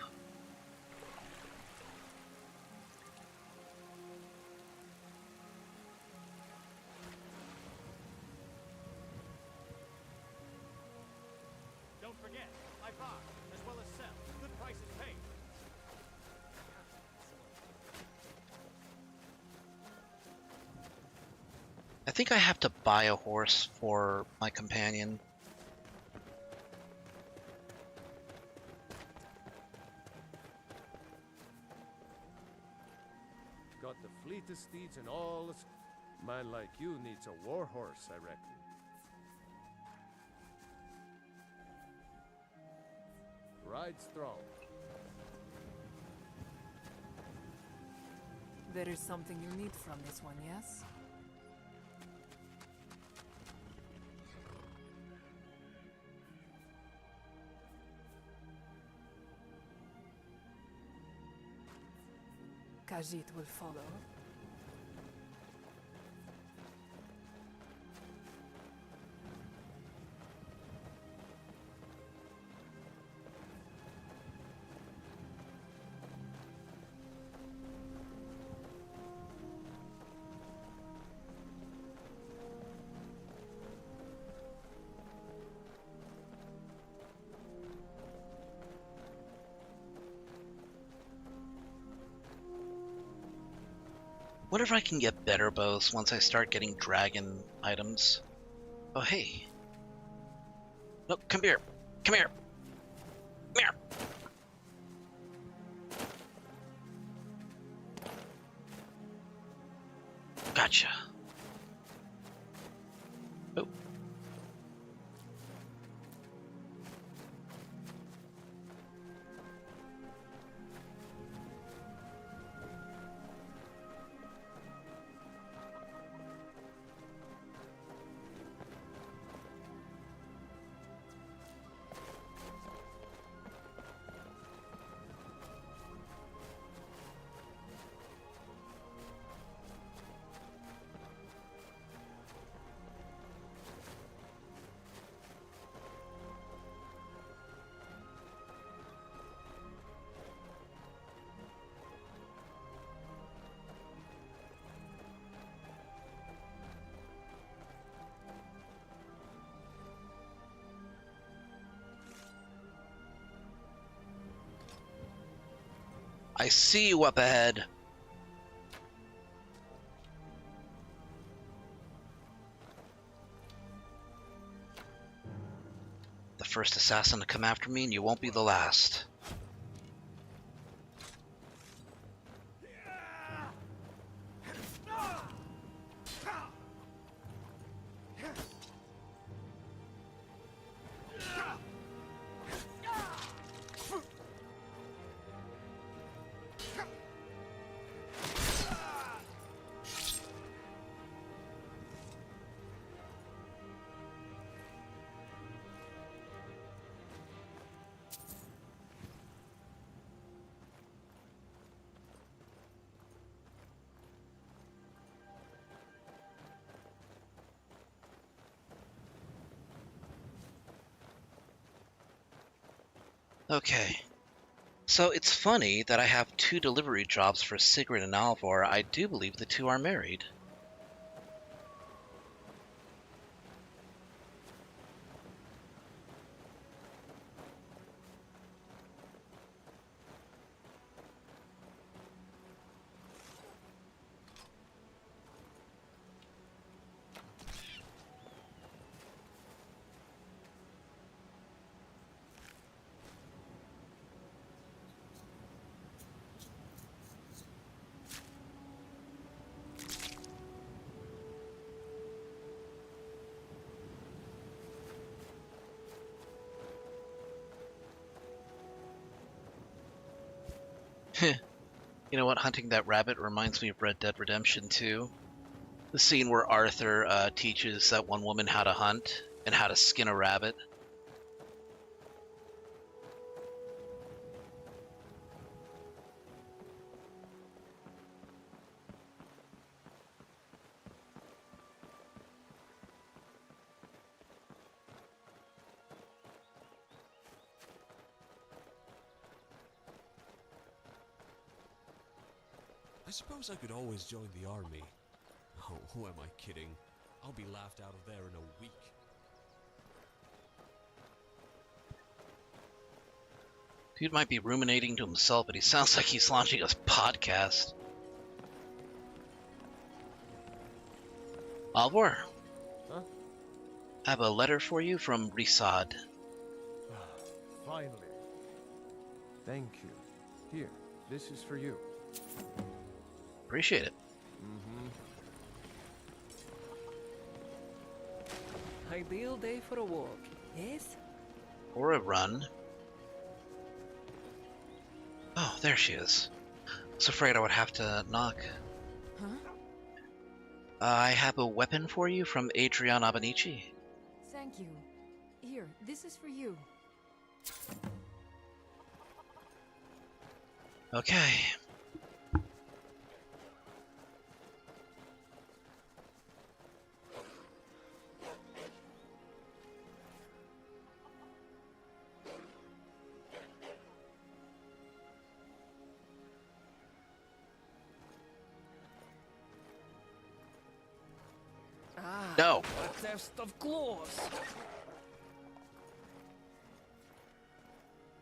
Don't forget, I buy as well as sell. Good prices paid. I think I have to buy a horse for my companion. Got the fleetest steeds in all. Man like you needs a war horse, I reckon. Ride strong. There is something you need from this one, yes? Khajiit will follow. What if I can get better bows once I start getting dragon items? Oh, hey. No, come here. Come here. Come here. Gotcha. Oh. I see you up ahead. The first assassin to come after me, and you won't be the last. Okay. So it's funny that I have 2 delivery jobs for Sigrid and Alvor. I do believe the 2 are married. You know what? Hunting that rabbit reminds me of Red Dead Redemption 2. The scene where Arthur teaches that one woman how to hunt and how to skin a rabbit. I suppose I could always join the army. Oh, who am I kidding? I'll be laughed out of there in a week. Dude might be ruminating to himself, but he sounds like he's launching a podcast. Alvor? Huh? I have a letter for you from Risad. Finally. Thank you. Here, this is for you. Appreciate it. Ideal day for a walk, yes? Or a run. Oh, there she is. I was afraid I would have to knock. Huh? I have a weapon for you from Adrian Abanici. Thank you. Here, this is for you. Okay. No. A test of claws.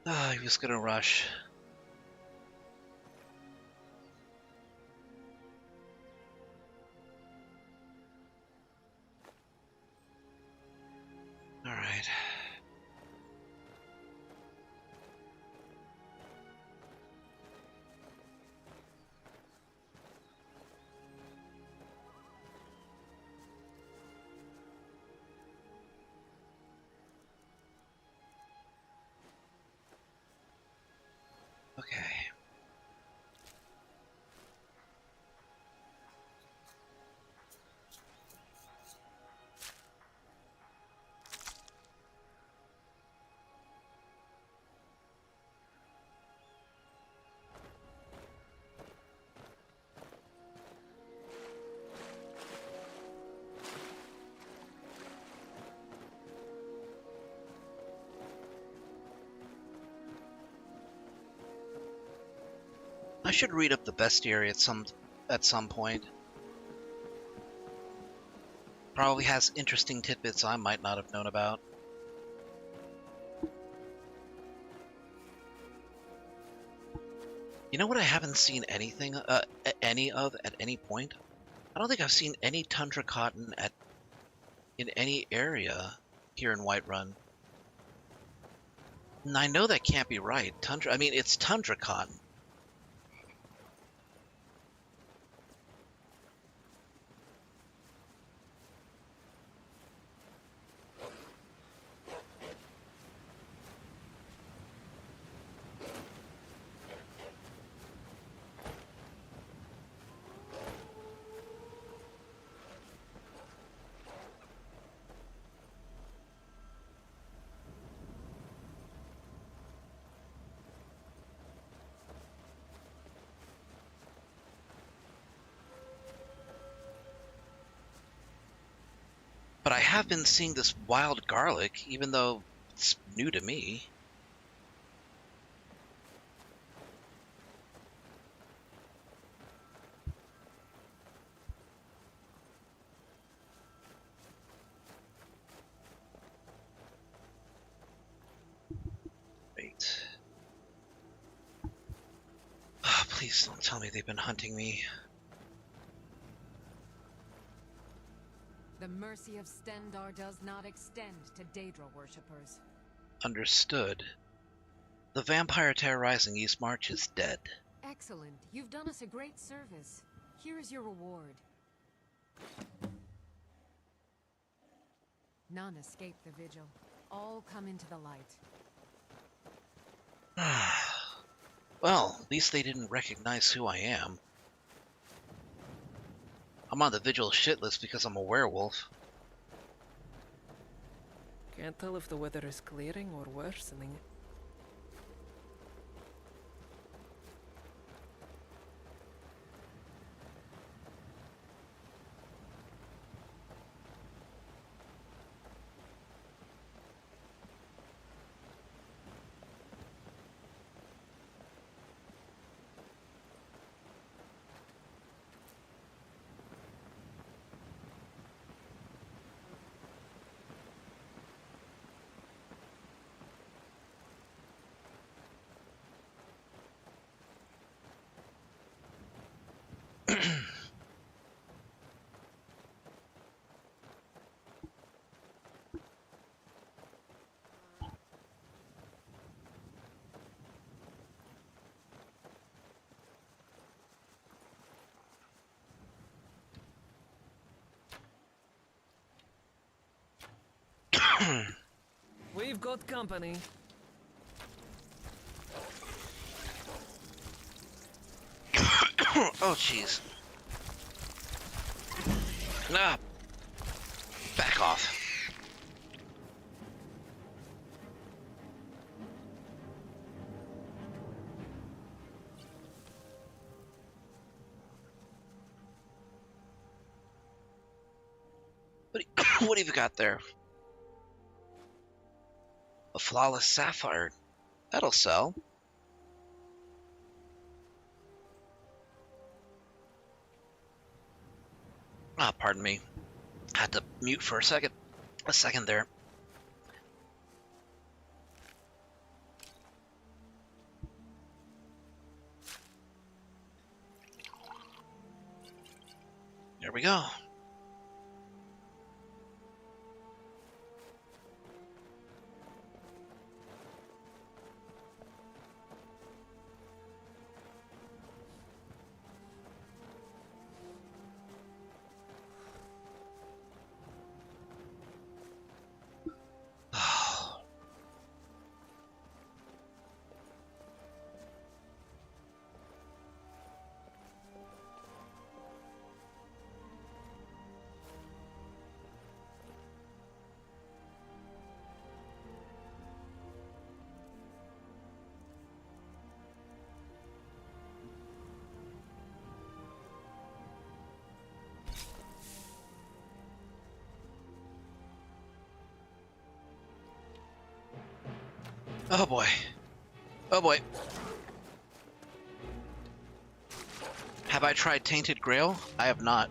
Ah, he was gonna rush. All right. Okay. I should read up the bestiary at some point. Probably has interesting tidbits I might not have known about. You know what I haven't seen anything any of at any point? I don't think I've seen any tundra cotton in any area here in Whiterun. And I know that can't be right. I mean, it's tundra cotton. But I have been seeing this wild garlic, even though it's new to me. Wait. Oh, please don't tell me they've been hunting me. The mercy of Stendarr does not extend to Daedra worshippers. Understood. The vampire terrorizing Eastmarch is dead. Excellent. You've done us a great service. Here is your reward. None escape the vigil. All come into the light. Well, at least they didn't recognize who I am. I'm on the vigil shit list because I'm a werewolf. Can't tell if the weather is clearing or worsening. We've got company. Oh, jeez. Ah, back off. What have you got there? A flawless sapphire. That'll sell. Ah, pardon me. Had to mute for a second. A second there. There we go. Oh boy. Oh boy. Have I tried Tainted Grail? I have not.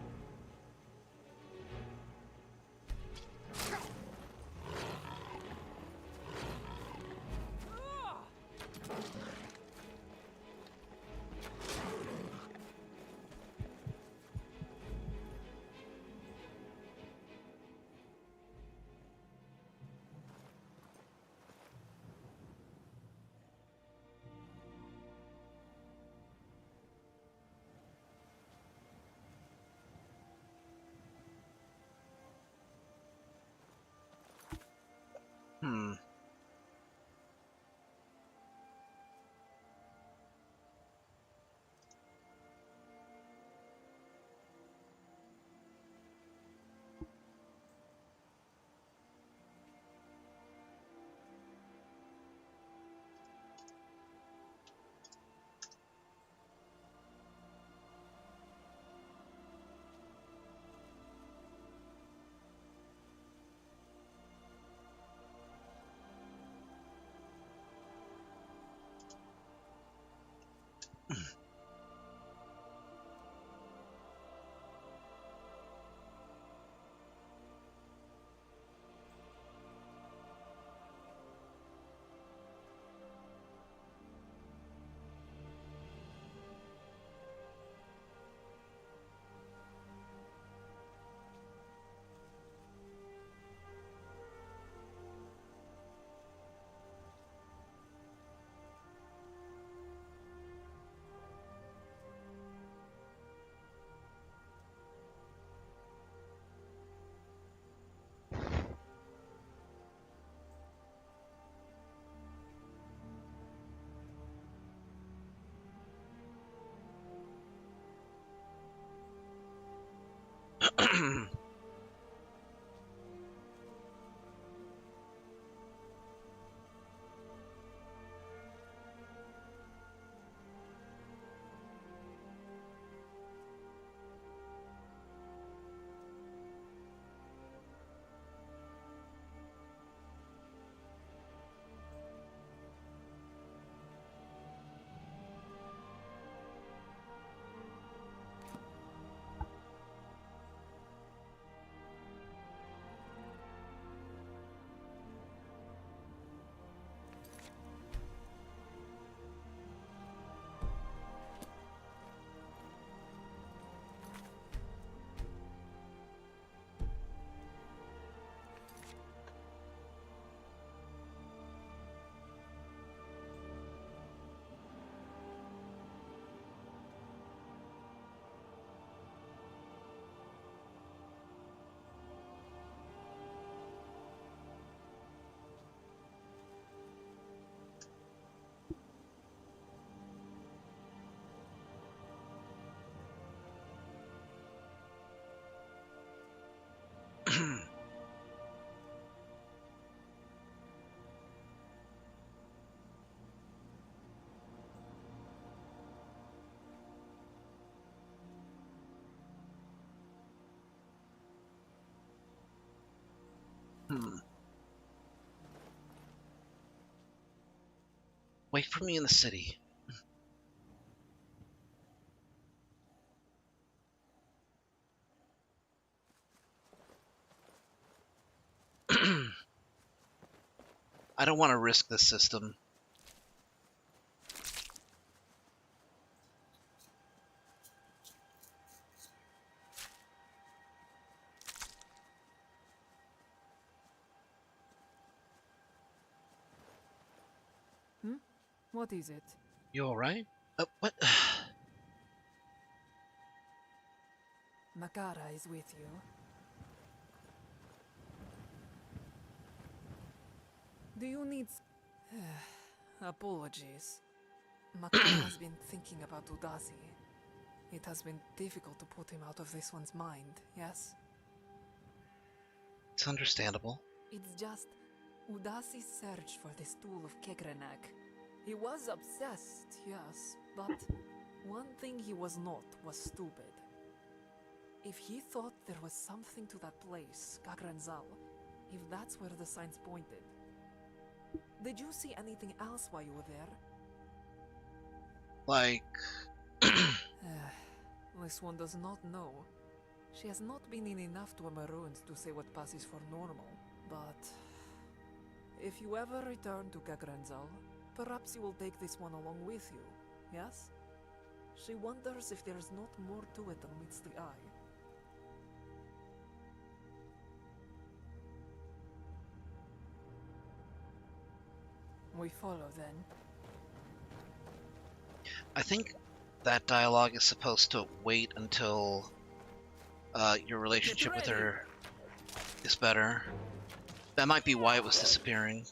Wait for me in the city. I don't want to risk this system. What is it? You alright? What? Makara is with you. Do you need... Apologies. Makara has been thinking about Udasi. It has been difficult to put him out of this one's mind, yes? It's understandable. It's just... Udasi searched for this tool of Kegrenak. He was obsessed, yes, but one thing he was not was stupid. If he thought there was something to that place, Gagrenzal, if that's where the signs pointed. Did you see anything else while you were there? Like... This one does not know. She has not been in enough to Amaruns to say what passes for normal, but... If you ever return to Gagrenzal, perhaps you will take this one along with you, yes? She wonders if there is not more to it than meets the eye. We follow, then. I think that dialogue is supposed to wait until your relationship with her is better. That might be why it was disappearing.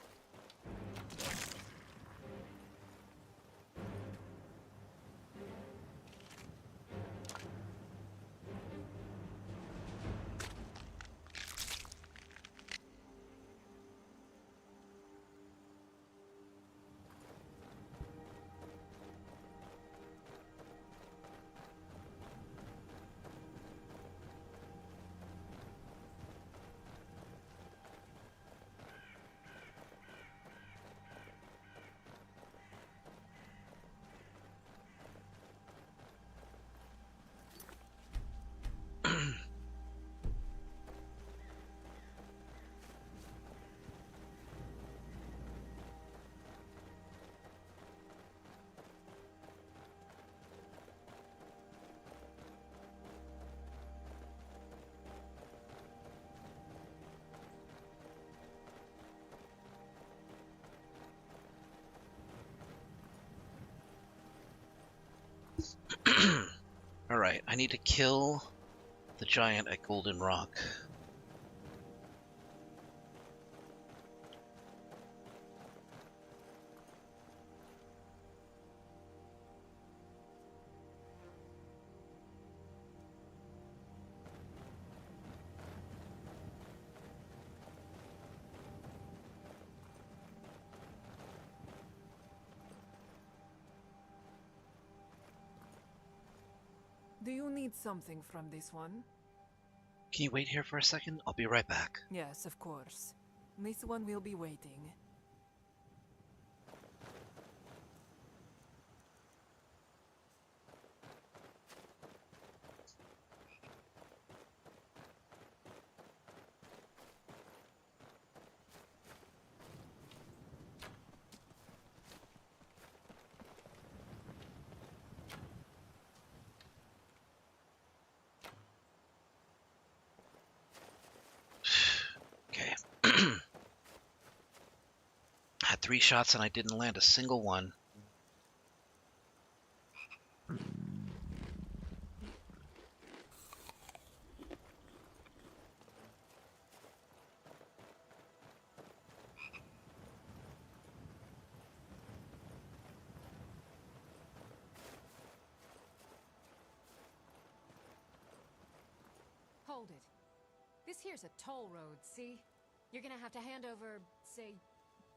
Alright, I need to kill the giant at Golden Rock. Do you need something from this one? Can you wait here for a second? I'll be right back. Yes, of course. This one will be waiting. Okay. Had 3 shots and I didn't land a single one. Hold it. This here's a toll road, see? You're gonna have to hand over, say,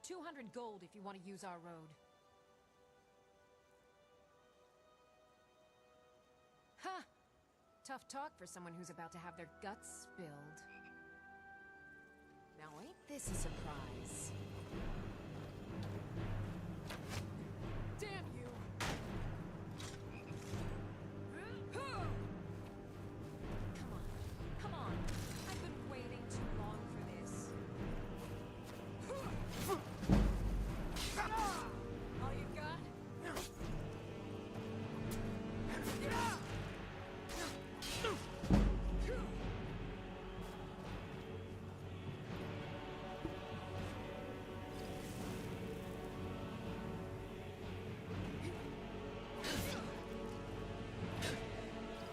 200 gold if you want to use our road. Ha! Tough talk for someone who's about to have their guts spilled. Now ain't this a surprise? Damn you! Come on. I've been waiting too long for this. All you got?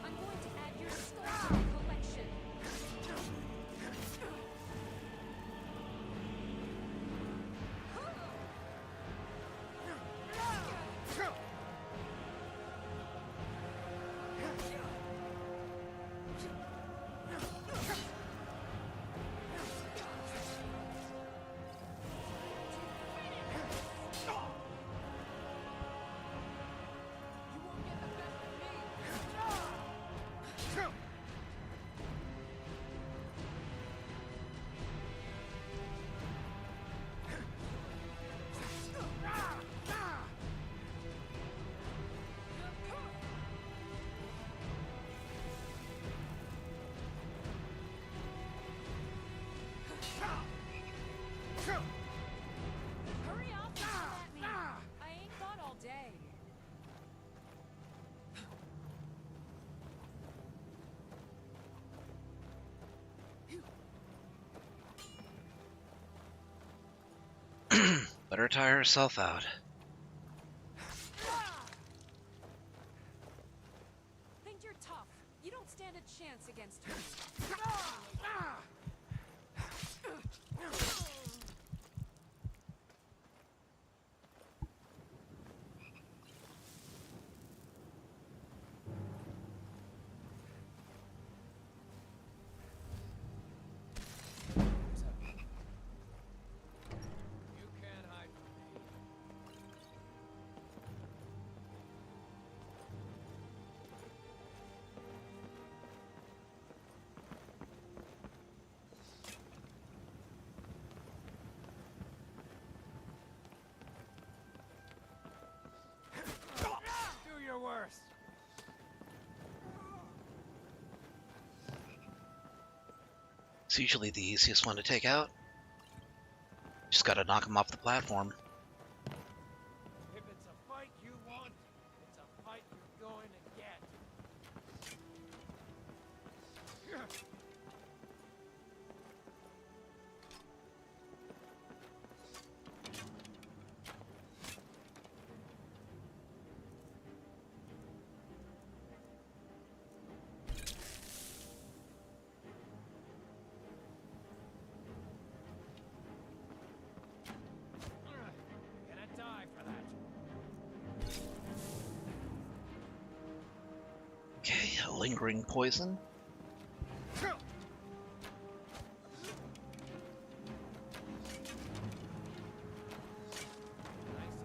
I'm going to add your skull to my collection. Hurry up and come at me. I ain't got all day. Let her tire herself out. Think you're tough. You don't stand a chance against me. You can't hide from me. Do your worst. It's usually the easiest one to take out. Just gotta knock him off the platform. If it's a fight you want, it's a fight you're going to get. Gonna die for that. Okay, a lingering poison. Nice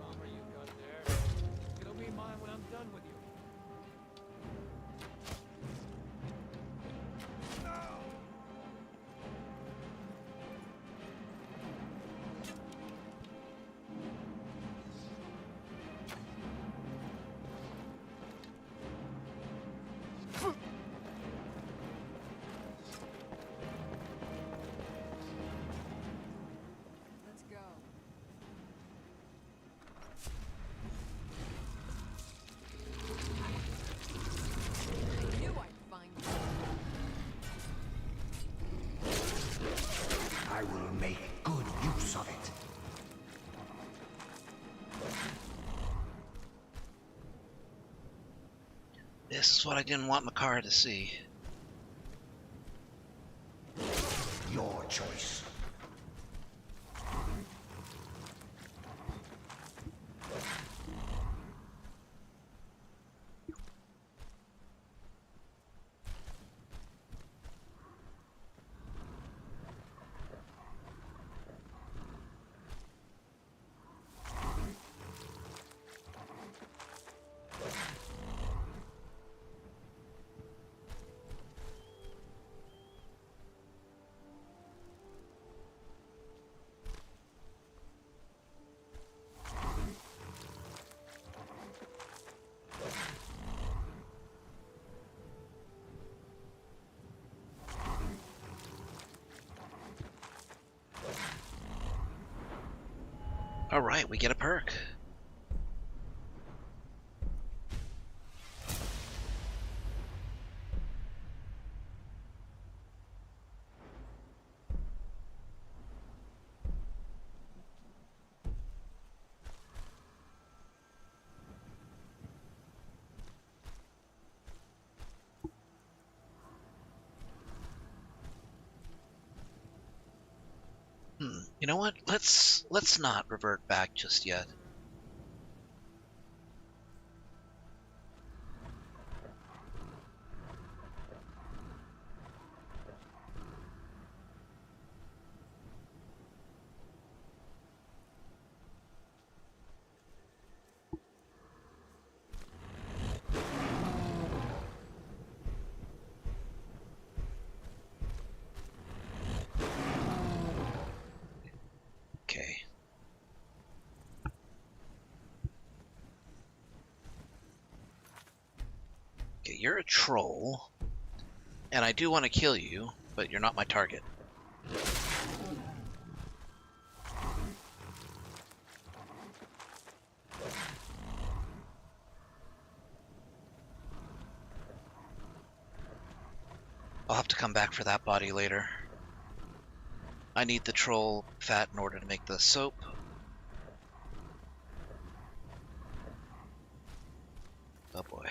armor you got there. It'll be mine when I'm done with you. make good use of it. This is what I didn't want Makara to see. Your choice. Alright, we get a perk. You know what? Let's not revert back just yet. Okay. Okay, you're a troll, and I do want to kill you, but you're not my target. I'll have to come back for that body later. I need the troll fat in order to make the soap. Oh boy.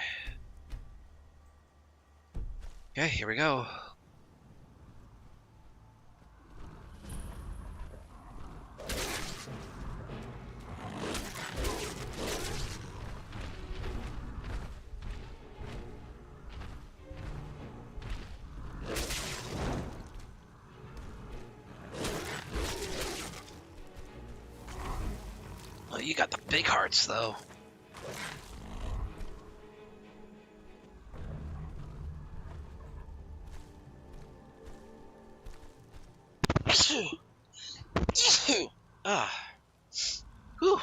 Okay, here we go. Oh, you got the big hearts, though. Ah. Whew.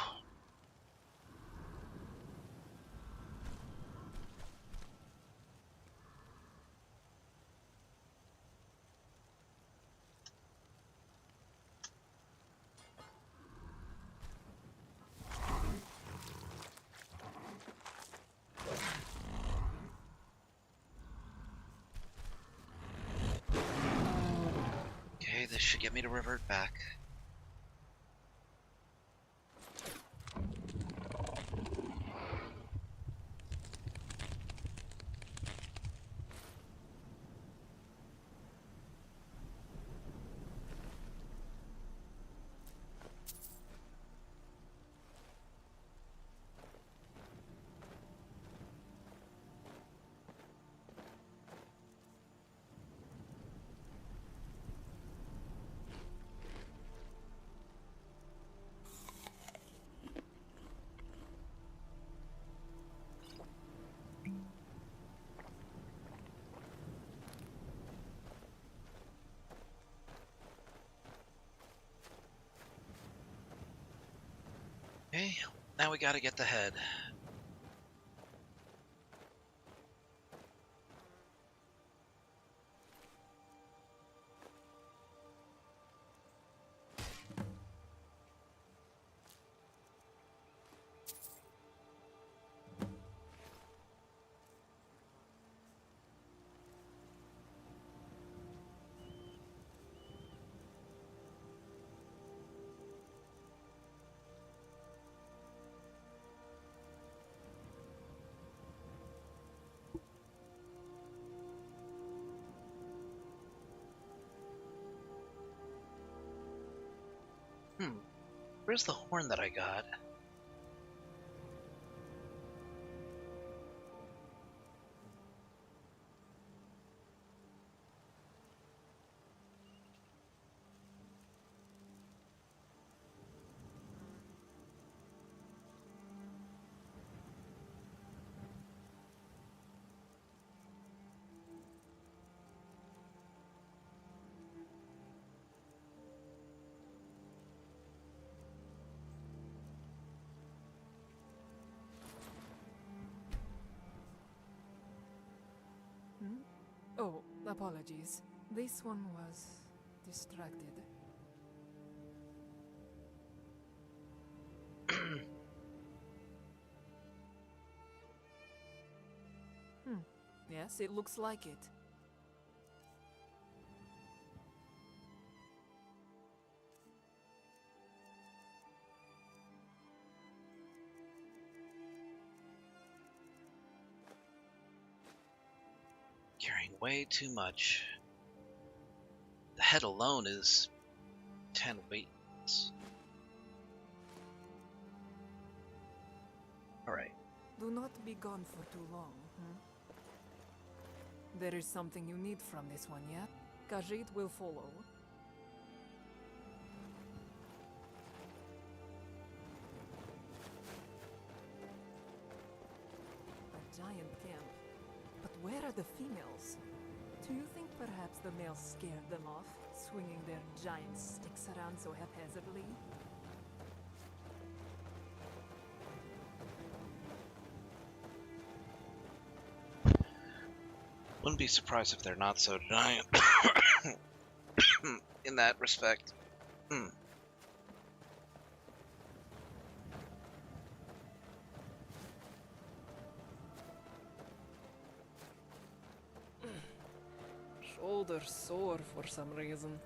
Okay, this should get me to revert back. Okay, now we gotta get the head. Where's the horn that I got? Oh, apologies. This one was distracted. Yes, it looks like it. Carrying way too much. The head alone is 10 weights. Alright. Do not be gone for too long, There is something you need from this one, yeah? Khajiit will follow. A giant camp. But where are the females? Do you think perhaps the males scared them off, swinging their giant sticks around so haphazardly? Wouldn't be surprised if they're not so giant in that respect. Shoulder sore for some reason.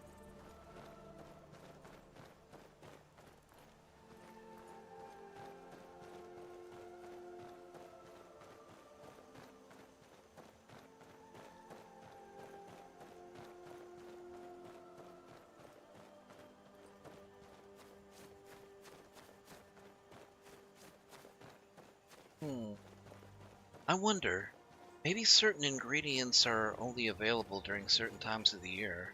I wonder, maybe certain ingredients are only available during certain times of the year.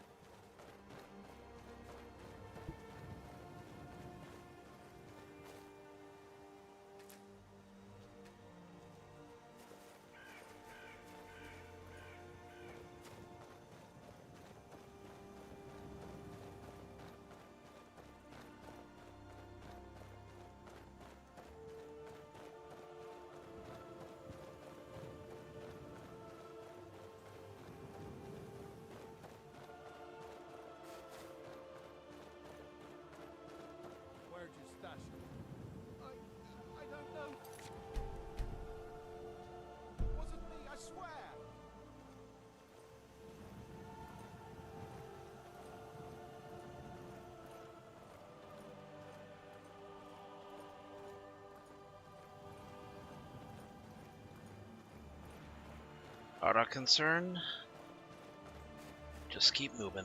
Where'd you stash it? I don't know. Wasn't me, I swear. Not a concern. Just keep moving.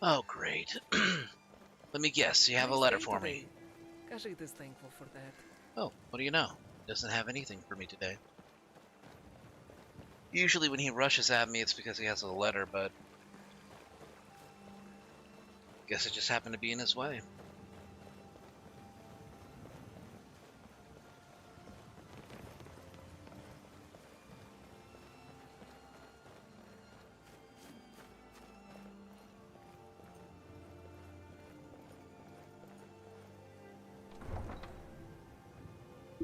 Oh, great. Let me guess, you have a Nice letter day for today. me. Kashid is thankful for that. Oh, what do you know? Doesn't have anything for me today. Usually when he rushes at me, it's because he has a letter, but guess it just happened to be in his way.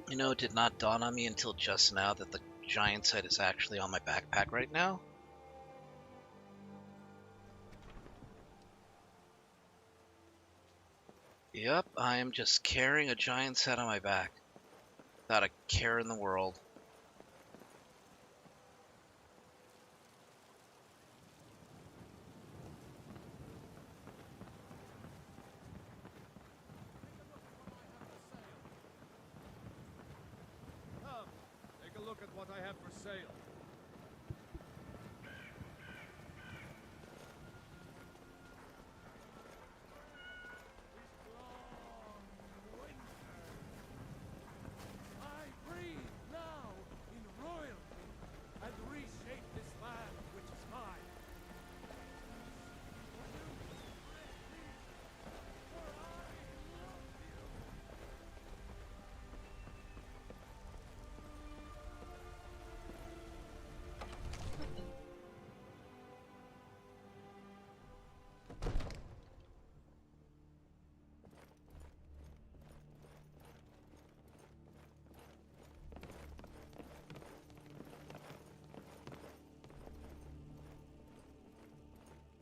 You know, it did not dawn on me until just now that the giant's head is actually on my backpack right now. Yep, I am just carrying a giant's head on my back. Without a care in the world. Come, take a look at what I have for sale. I breathe now in royalty and reshape this land which is mine.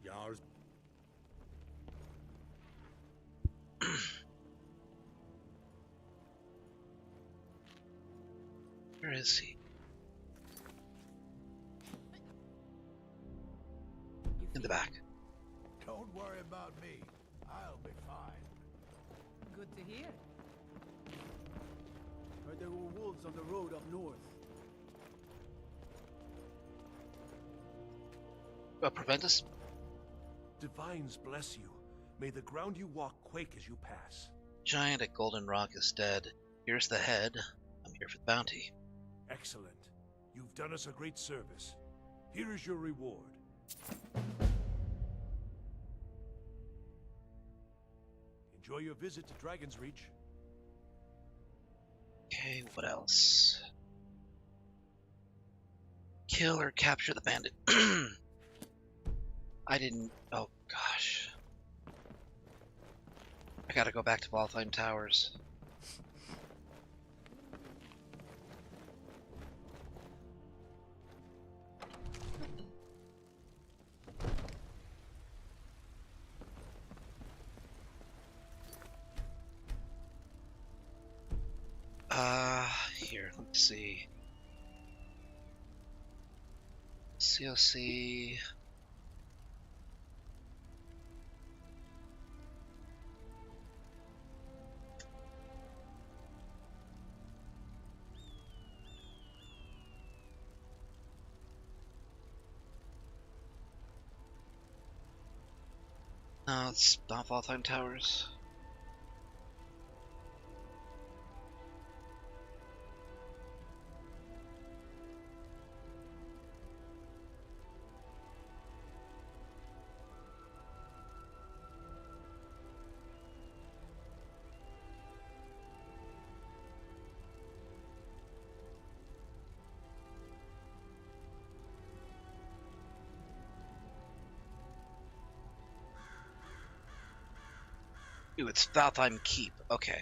Yars. Where is he? In the back. Don't worry about me. I'll be fine. Good to hear. Heard there were wolves on the road up north. Prevent us? Divines bless you. May the ground you walk quake as you pass. Giant at Golden Rock is dead. Here's the head. I'm here for the bounty. Excellent. You've done us a great service. Here is your reward. Enjoy your visit to Dragon's Reach. Okay, what else? Kill or capture the bandit. I didn't... Oh, gosh. I gotta go back to Valtheim Towers. Here, let's see. COC... No, it's not Valtheim Towers. Ooh, it's Valtheim Keep. Okay.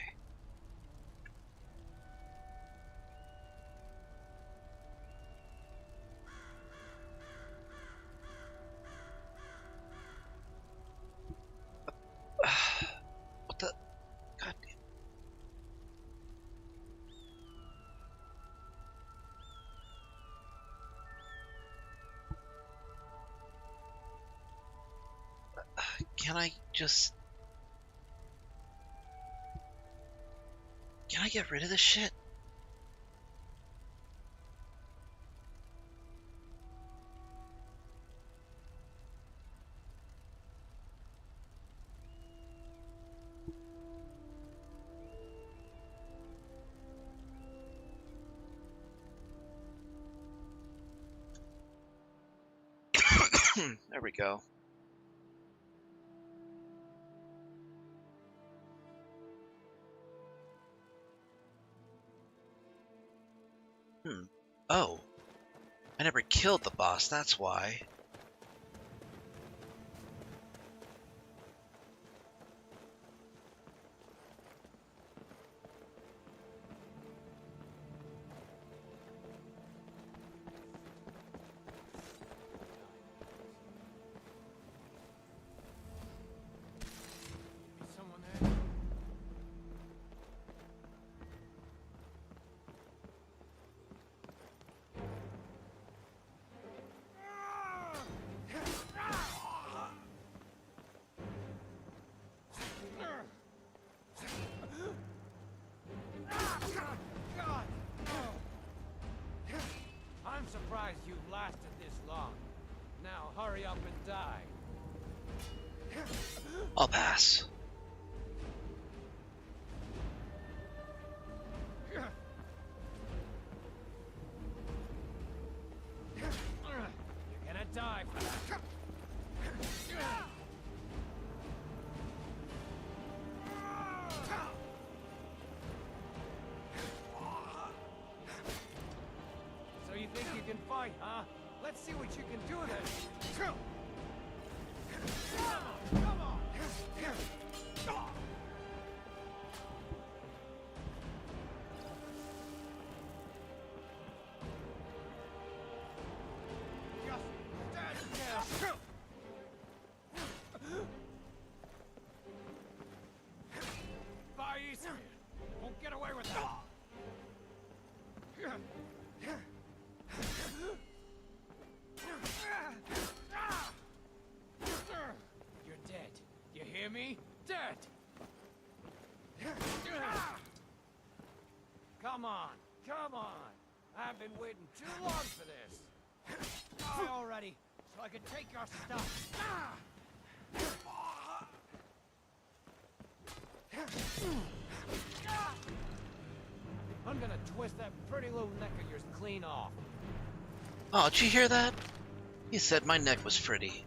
What the? God damn. Can I just... Can I get rid of this shit? There we go. Oh. I never killed the boss, that's why. Someone there? I'm surprised you've lasted this long. Now hurry up and die. I'll pass. You're gonna die for that. So you think you can fight, huh? Let's see what you can do then. Come on, come on. Just stand there. Fire easy. Won't get away with that. You're dead. You hear me? Dead! Come on, come on. I've been waiting too long for this. Die already, so I can take your stuff. I'm gonna twist that pretty little neck of yours clean off. Oh, did you hear that? He said my neck was pretty.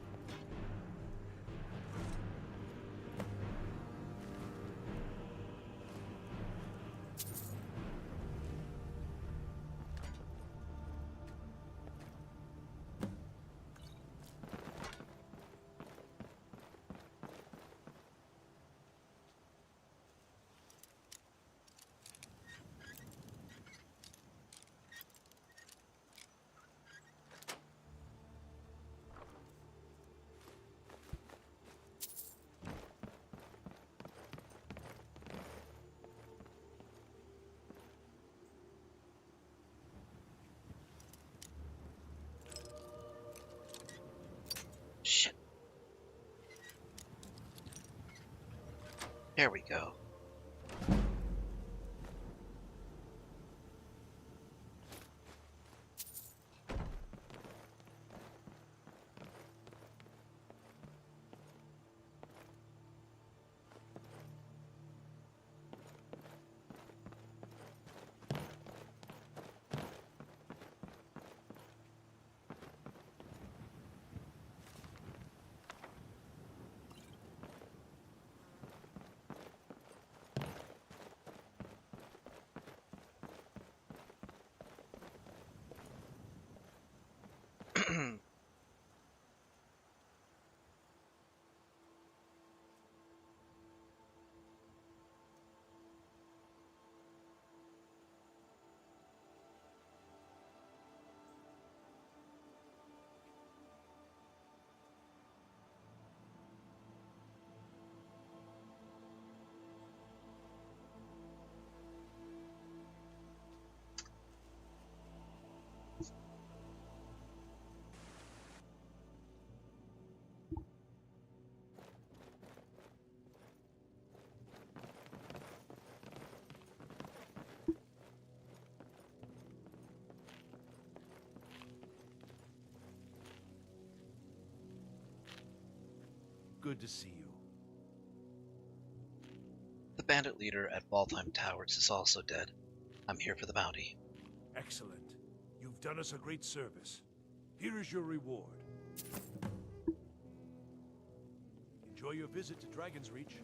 Shit. There we go. Good to see you. The bandit leader at Waldheim Towers is also dead. I'm here for the bounty. Excellent. You've done us a great service. Here is your reward. Enjoy your visit to Dragon's Reach.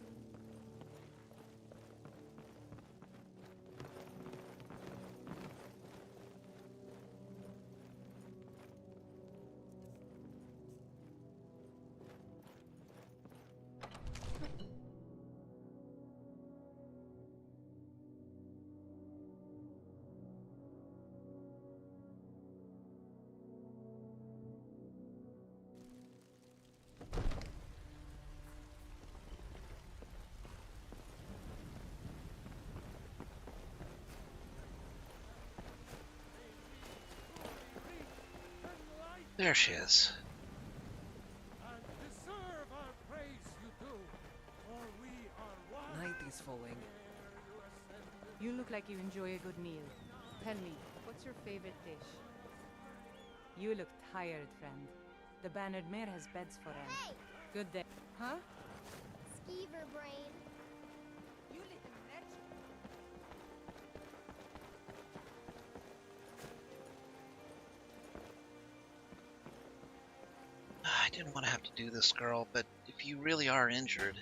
There she is. Night is falling. You look like you enjoy a good meal. Tell me, what's your favorite dish? You look tired, friend. The Bannered Mare has beds for us. Hey! Good day. Huh? Skeever brain. You little wretch. I didn't want to have to do this, girl, but if you really are injured...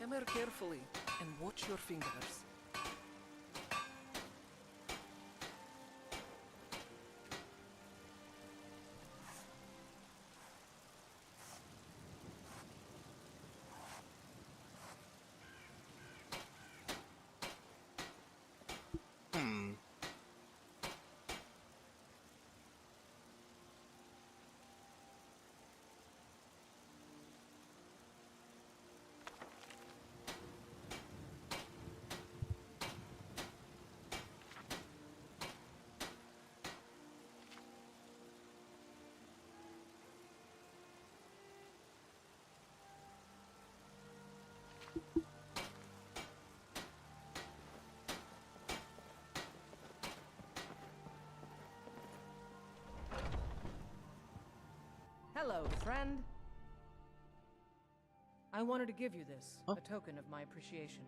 Hammer carefully and watch your fingers. Hello, friend. I wanted to give you this, a token of my appreciation.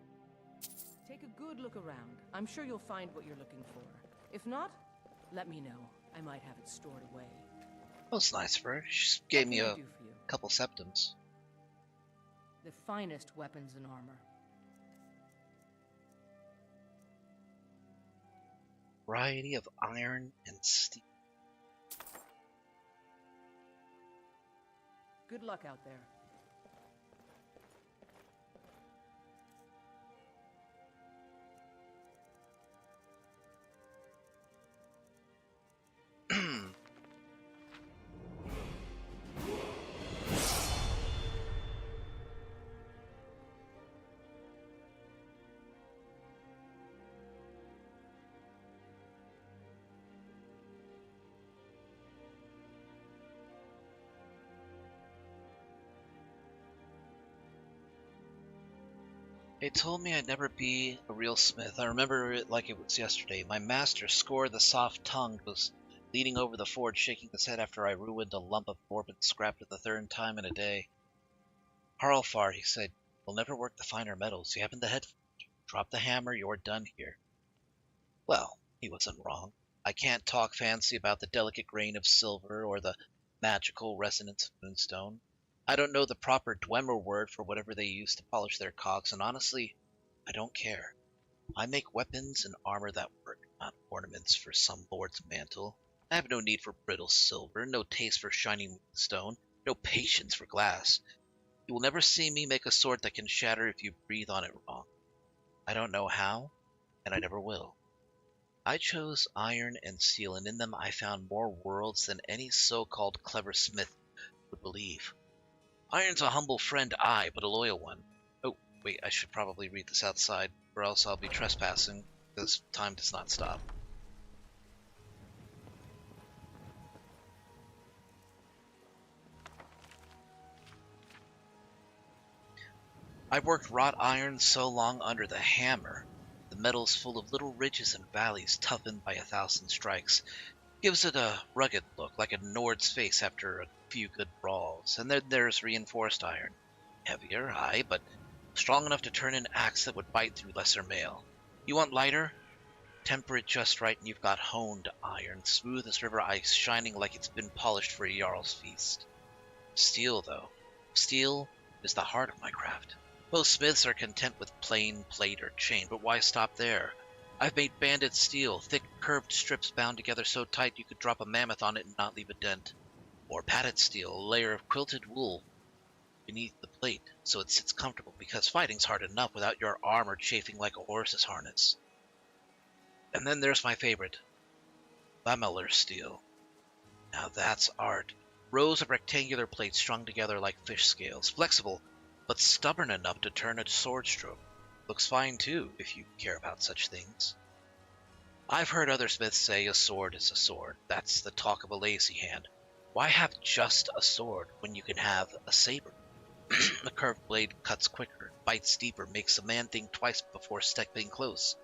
Take a good look around. I'm sure you'll find what you're looking for. If not, let me know. I might have it stored away. That was nice of her. She just gave me What a can I do for you? couple septums. The finest weapons and armor. Variety of iron and steel. Good luck out there. They told me I'd never be a real smith. I remember it like it was yesterday. My master, Score the Soft-Tongued, was leaning over the forge, shaking his head after I ruined a lump of Morbid scrap for the third time in a day. Harlfar, he said, you'll never work the finer metals. You haven't the head for it. Drop the hammer, you're done here. Well, he wasn't wrong. I can't talk fancy about the delicate grain of silver or the magical resonance of moonstone. I don't know the proper Dwemer word for whatever they use to polish their cogs, and honestly, I don't care. I make weapons and armor that work, not ornaments for some lord's mantle. I have no need for brittle silver, no taste for shining stone, no patience for glass. You will never see me make a sword that can shatter if you breathe on it wrong. I don't know how, and I never will. I chose iron and steel, and in them I found more worlds than any so-called clever smith would believe. Iron's a humble friend, aye, but a loyal one. Oh, wait, I should probably read this outside, or else I'll be trespassing, because time does not stop. I've worked wrought iron so long under the hammer. The metal's full of little ridges and valleys toughened by 1,000 strikes. Gives it a rugged look, like a Nord's face after a few good brawls. And then there's reinforced iron. Heavier, aye, but strong enough to turn an axe that would bite through lesser mail. You want lighter? Temper it just right and you've got honed iron, smooth as river ice, shining like it's been polished for a Jarl's feast. Steel, though. Steel is the heart of my craft. Most smiths are content with plain plate or chain, but why stop there? I've made banded steel, thick curved strips bound together so tight you could drop a mammoth on it and not leave a dent. Or padded steel, a layer of quilted wool beneath the plate, so it sits comfortable, because fighting's hard enough without your armor chafing like a horse's harness. And then there's my favorite, lamellar steel. Now that's art. Rows of rectangular plates strung together like fish scales, flexible, but stubborn enough to turn a sword stroke. Looks fine too, if you care about such things. I've heard other smiths say a sword is a sword. That's the talk of a lazy hand. Why have just a sword when you can have a saber? The curved blade cuts quicker, bites deeper, makes a man think twice before stepping close.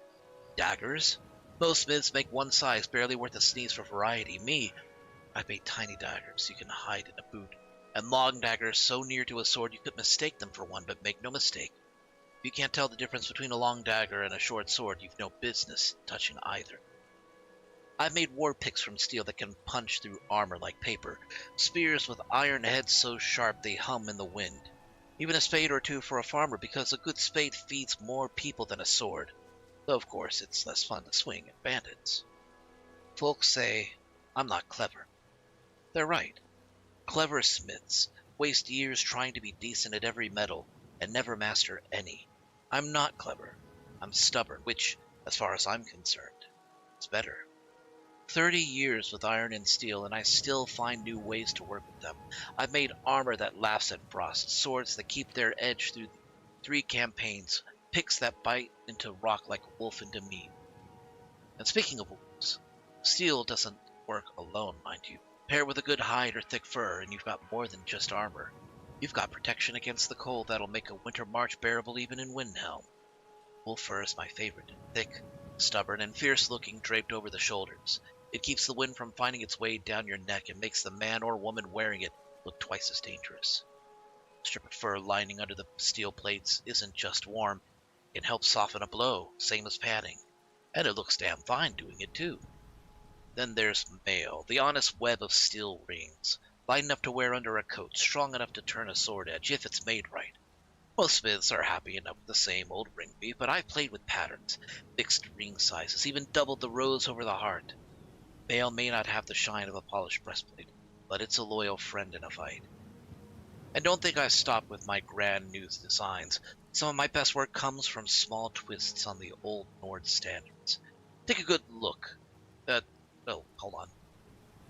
Daggers? Most smiths make one size, barely worth a sneeze for variety. Me, I've made tiny daggers you can hide in a boot, and long daggers so near to a sword you could mistake them for one, but make no mistake. If you can't tell the difference between a long dagger and a short sword, you've no business touching either. I've made war picks from steel that can punch through armor like paper, spears with iron heads so sharp they hum in the wind. Even a spade or two for a farmer, because a good spade feeds more people than a sword. Though of course it's less fun to swing at bandits. Folks say I'm not clever. They're right. Clever smiths waste years trying to be decent at every metal and never master any. I'm not clever. I'm stubborn, which, as far as I'm concerned, is better. 30 years with iron and steel, and I still find new ways to work with them. I've made armor that laughs at frost, swords that keep their edge through 3 campaigns, picks that bite into rock like a wolf into meat. And speaking of wolves, steel doesn't work alone, mind you. Pair with a good hide or thick fur, and you've got more than just armor. You've got protection against the cold that'll make a winter march bearable even in Windhelm. Wolf fur is my favorite, thick, stubborn, and fierce-looking, draped over the shoulders. It keeps the wind from finding its way down your neck and makes the man or woman wearing it look twice as dangerous. A strip of fur lining under the steel plates isn't just warm, it helps soften a blow, same as padding. And it looks damn fine doing it too. Then there's mail, the honest web of steel rings, light enough to wear under a coat, strong enough to turn a sword edge if it's made right. Most smiths are happy enough with the same old ring beef, but I've played with patterns, fixed ring sizes, even doubled the rose over the heart. Mail may not have the shine of a polished breastplate, but it's a loyal friend in a fight. And don't think I've stopped with my grand new designs. Some of my best work comes from small twists on the old Nord standards. Take a good look. Hold on.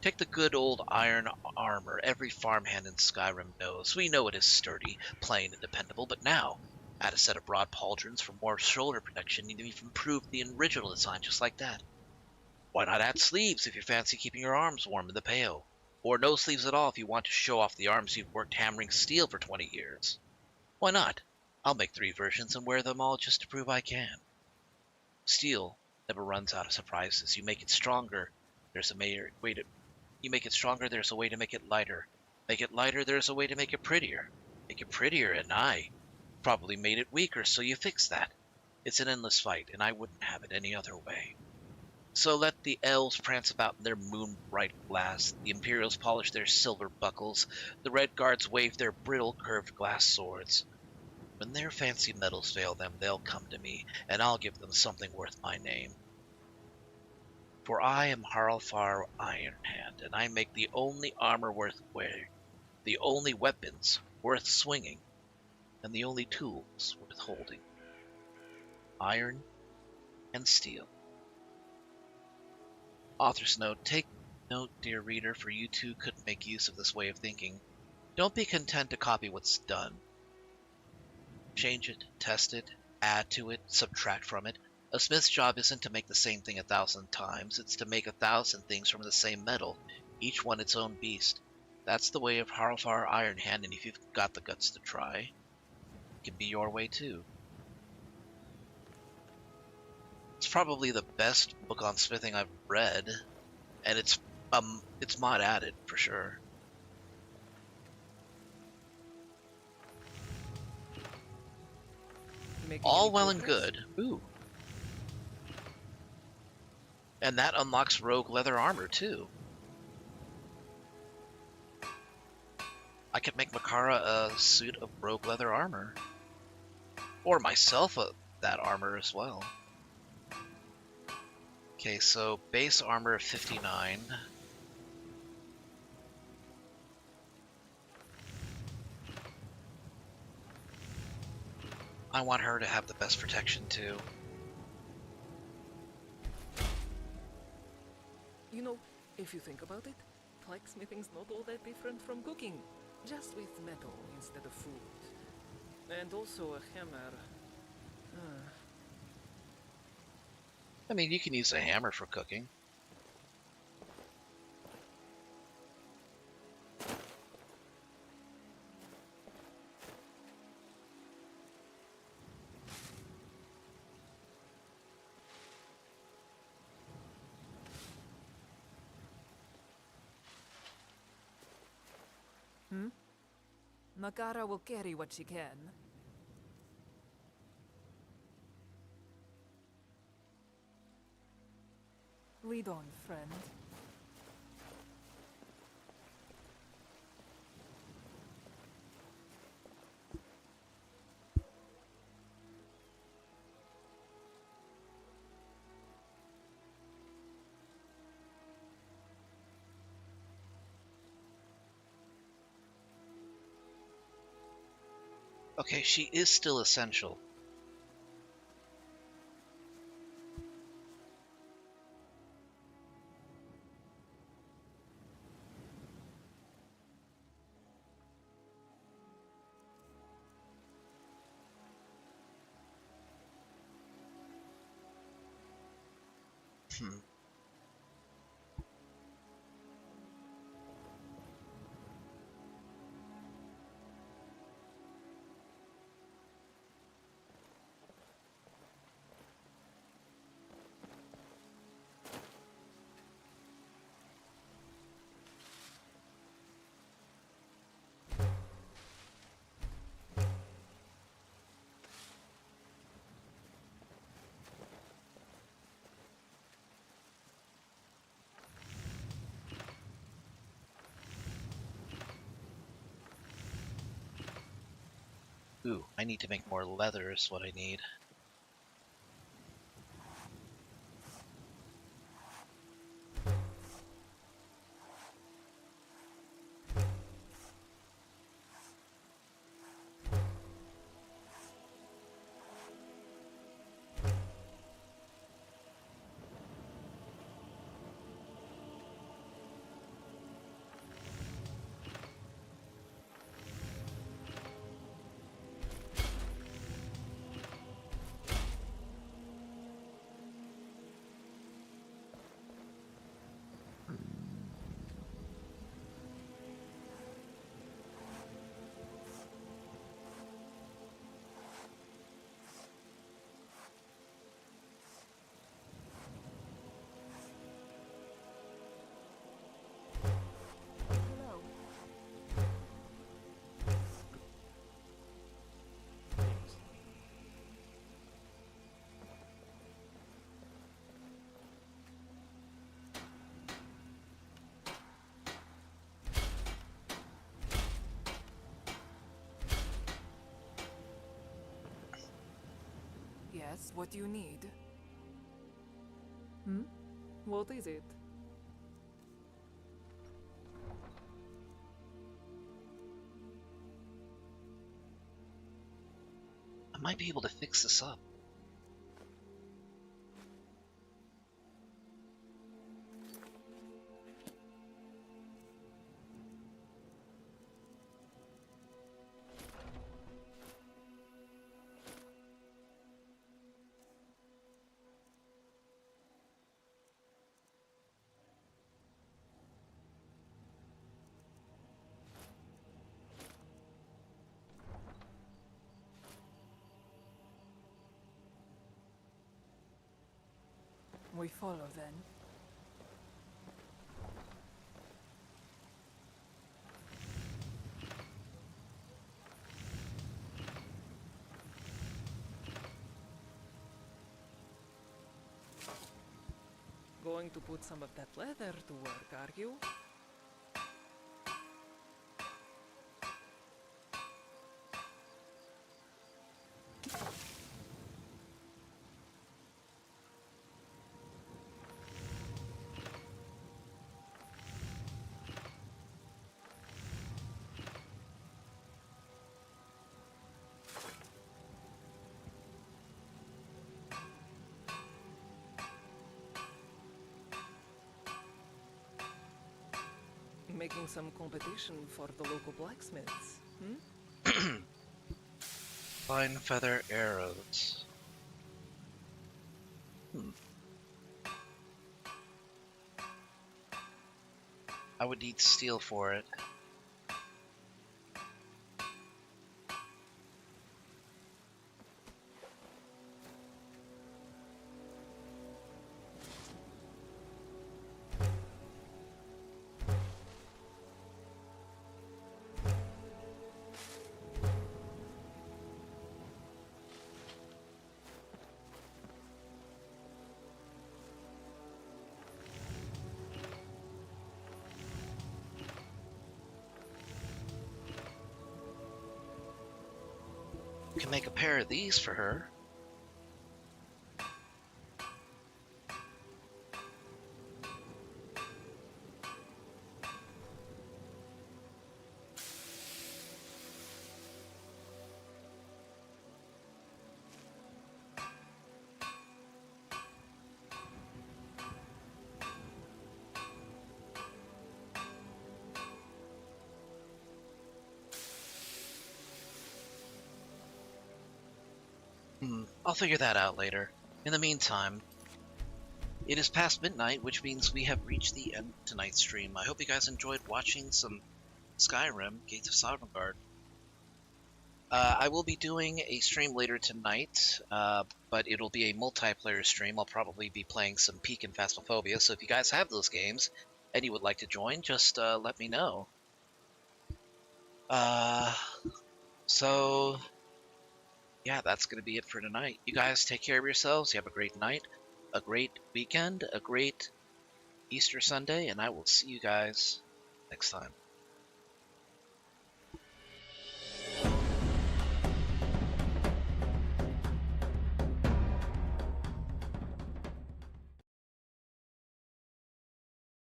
Take the good old iron armor every farmhand in Skyrim knows. We know it is sturdy, plain, and dependable, but now, add a set of broad pauldrons for more shoulder protection, and you've improved the original design just like that. Why not add sleeves if you fancy keeping your arms warm in the pale? Or no sleeves at all if you want to show off the arms you've worked hammering steel for 20 years. Why not? I'll make 3 versions and wear them all just to prove I can. Steel never runs out of surprises. You make it stronger, there's a way to... You make it stronger, there's a way to make it lighter. Make it lighter, there's a way to make it prettier. Make it prettier, and I probably made it weaker, so you fix that. It's an endless fight, and I wouldn't have it any other way. So let the elves prance about in their moon-bright glass, the Imperials polish their silver buckles, the Red Guards wave their brittle, curved glass swords. When their fancy metals fail them, they'll come to me, and I'll give them something worth my name. For I am Haralfar Ironhand, and I make the only armor worth wearing, the only weapons worth swinging, and the only tools worth holding. Iron and steel. Author's note: take note, dear reader, for you too could make use of this way of thinking. Don't be content to copy what's done. Change it, test it, add to it, subtract from it. A smith's job isn't to make the same thing 1,000 times, it's to make 1,000 things from the same metal, each one its own beast. That's the way of Haralfar Ironhand, and if you've got the guts to try, can be your way too. It's probably the best book on smithing I've read, and it's mod added for sure. All well and good. Ooh. And that unlocks rogue leather armor too. I could make Makara a suit of rogue leather armor. Or myself that armor as well. Okay, so base armor 59. I want her to have the best protection too. You know, if you think about it, blacksmithing's not all that different from cooking. Just with metal instead of food. And also a hammer. I mean, you can use a hammer for cooking. Makara will carry what she can. Lead on, friend. Okay, she is still essential. Ooh, I need to make more leather is what I need. Yes, what do you need? What is it? I might be able to fix this up. We follow then. Going to put some of that leather to work, are you? Making some competition for the local blacksmiths, hmm? Fine feather arrows. I would need steel for it. Can make a pair of these for her. I'll figure that out later. In the meantime, it is past midnight, which means we have reached the end of tonight's stream. I hope you guys enjoyed watching some Skyrim, Gates of Sovngarde. I will be doing a stream later tonight, but it'll be a multiplayer stream. I'll probably be playing some Peak and Phasmophobia, so if you guys have those games and you would like to join, just let me know. So yeah, that's going to be it for tonight. You guys take care of yourselves. You have a great night, a great weekend, a great Easter Sunday, and I will see you guys next time.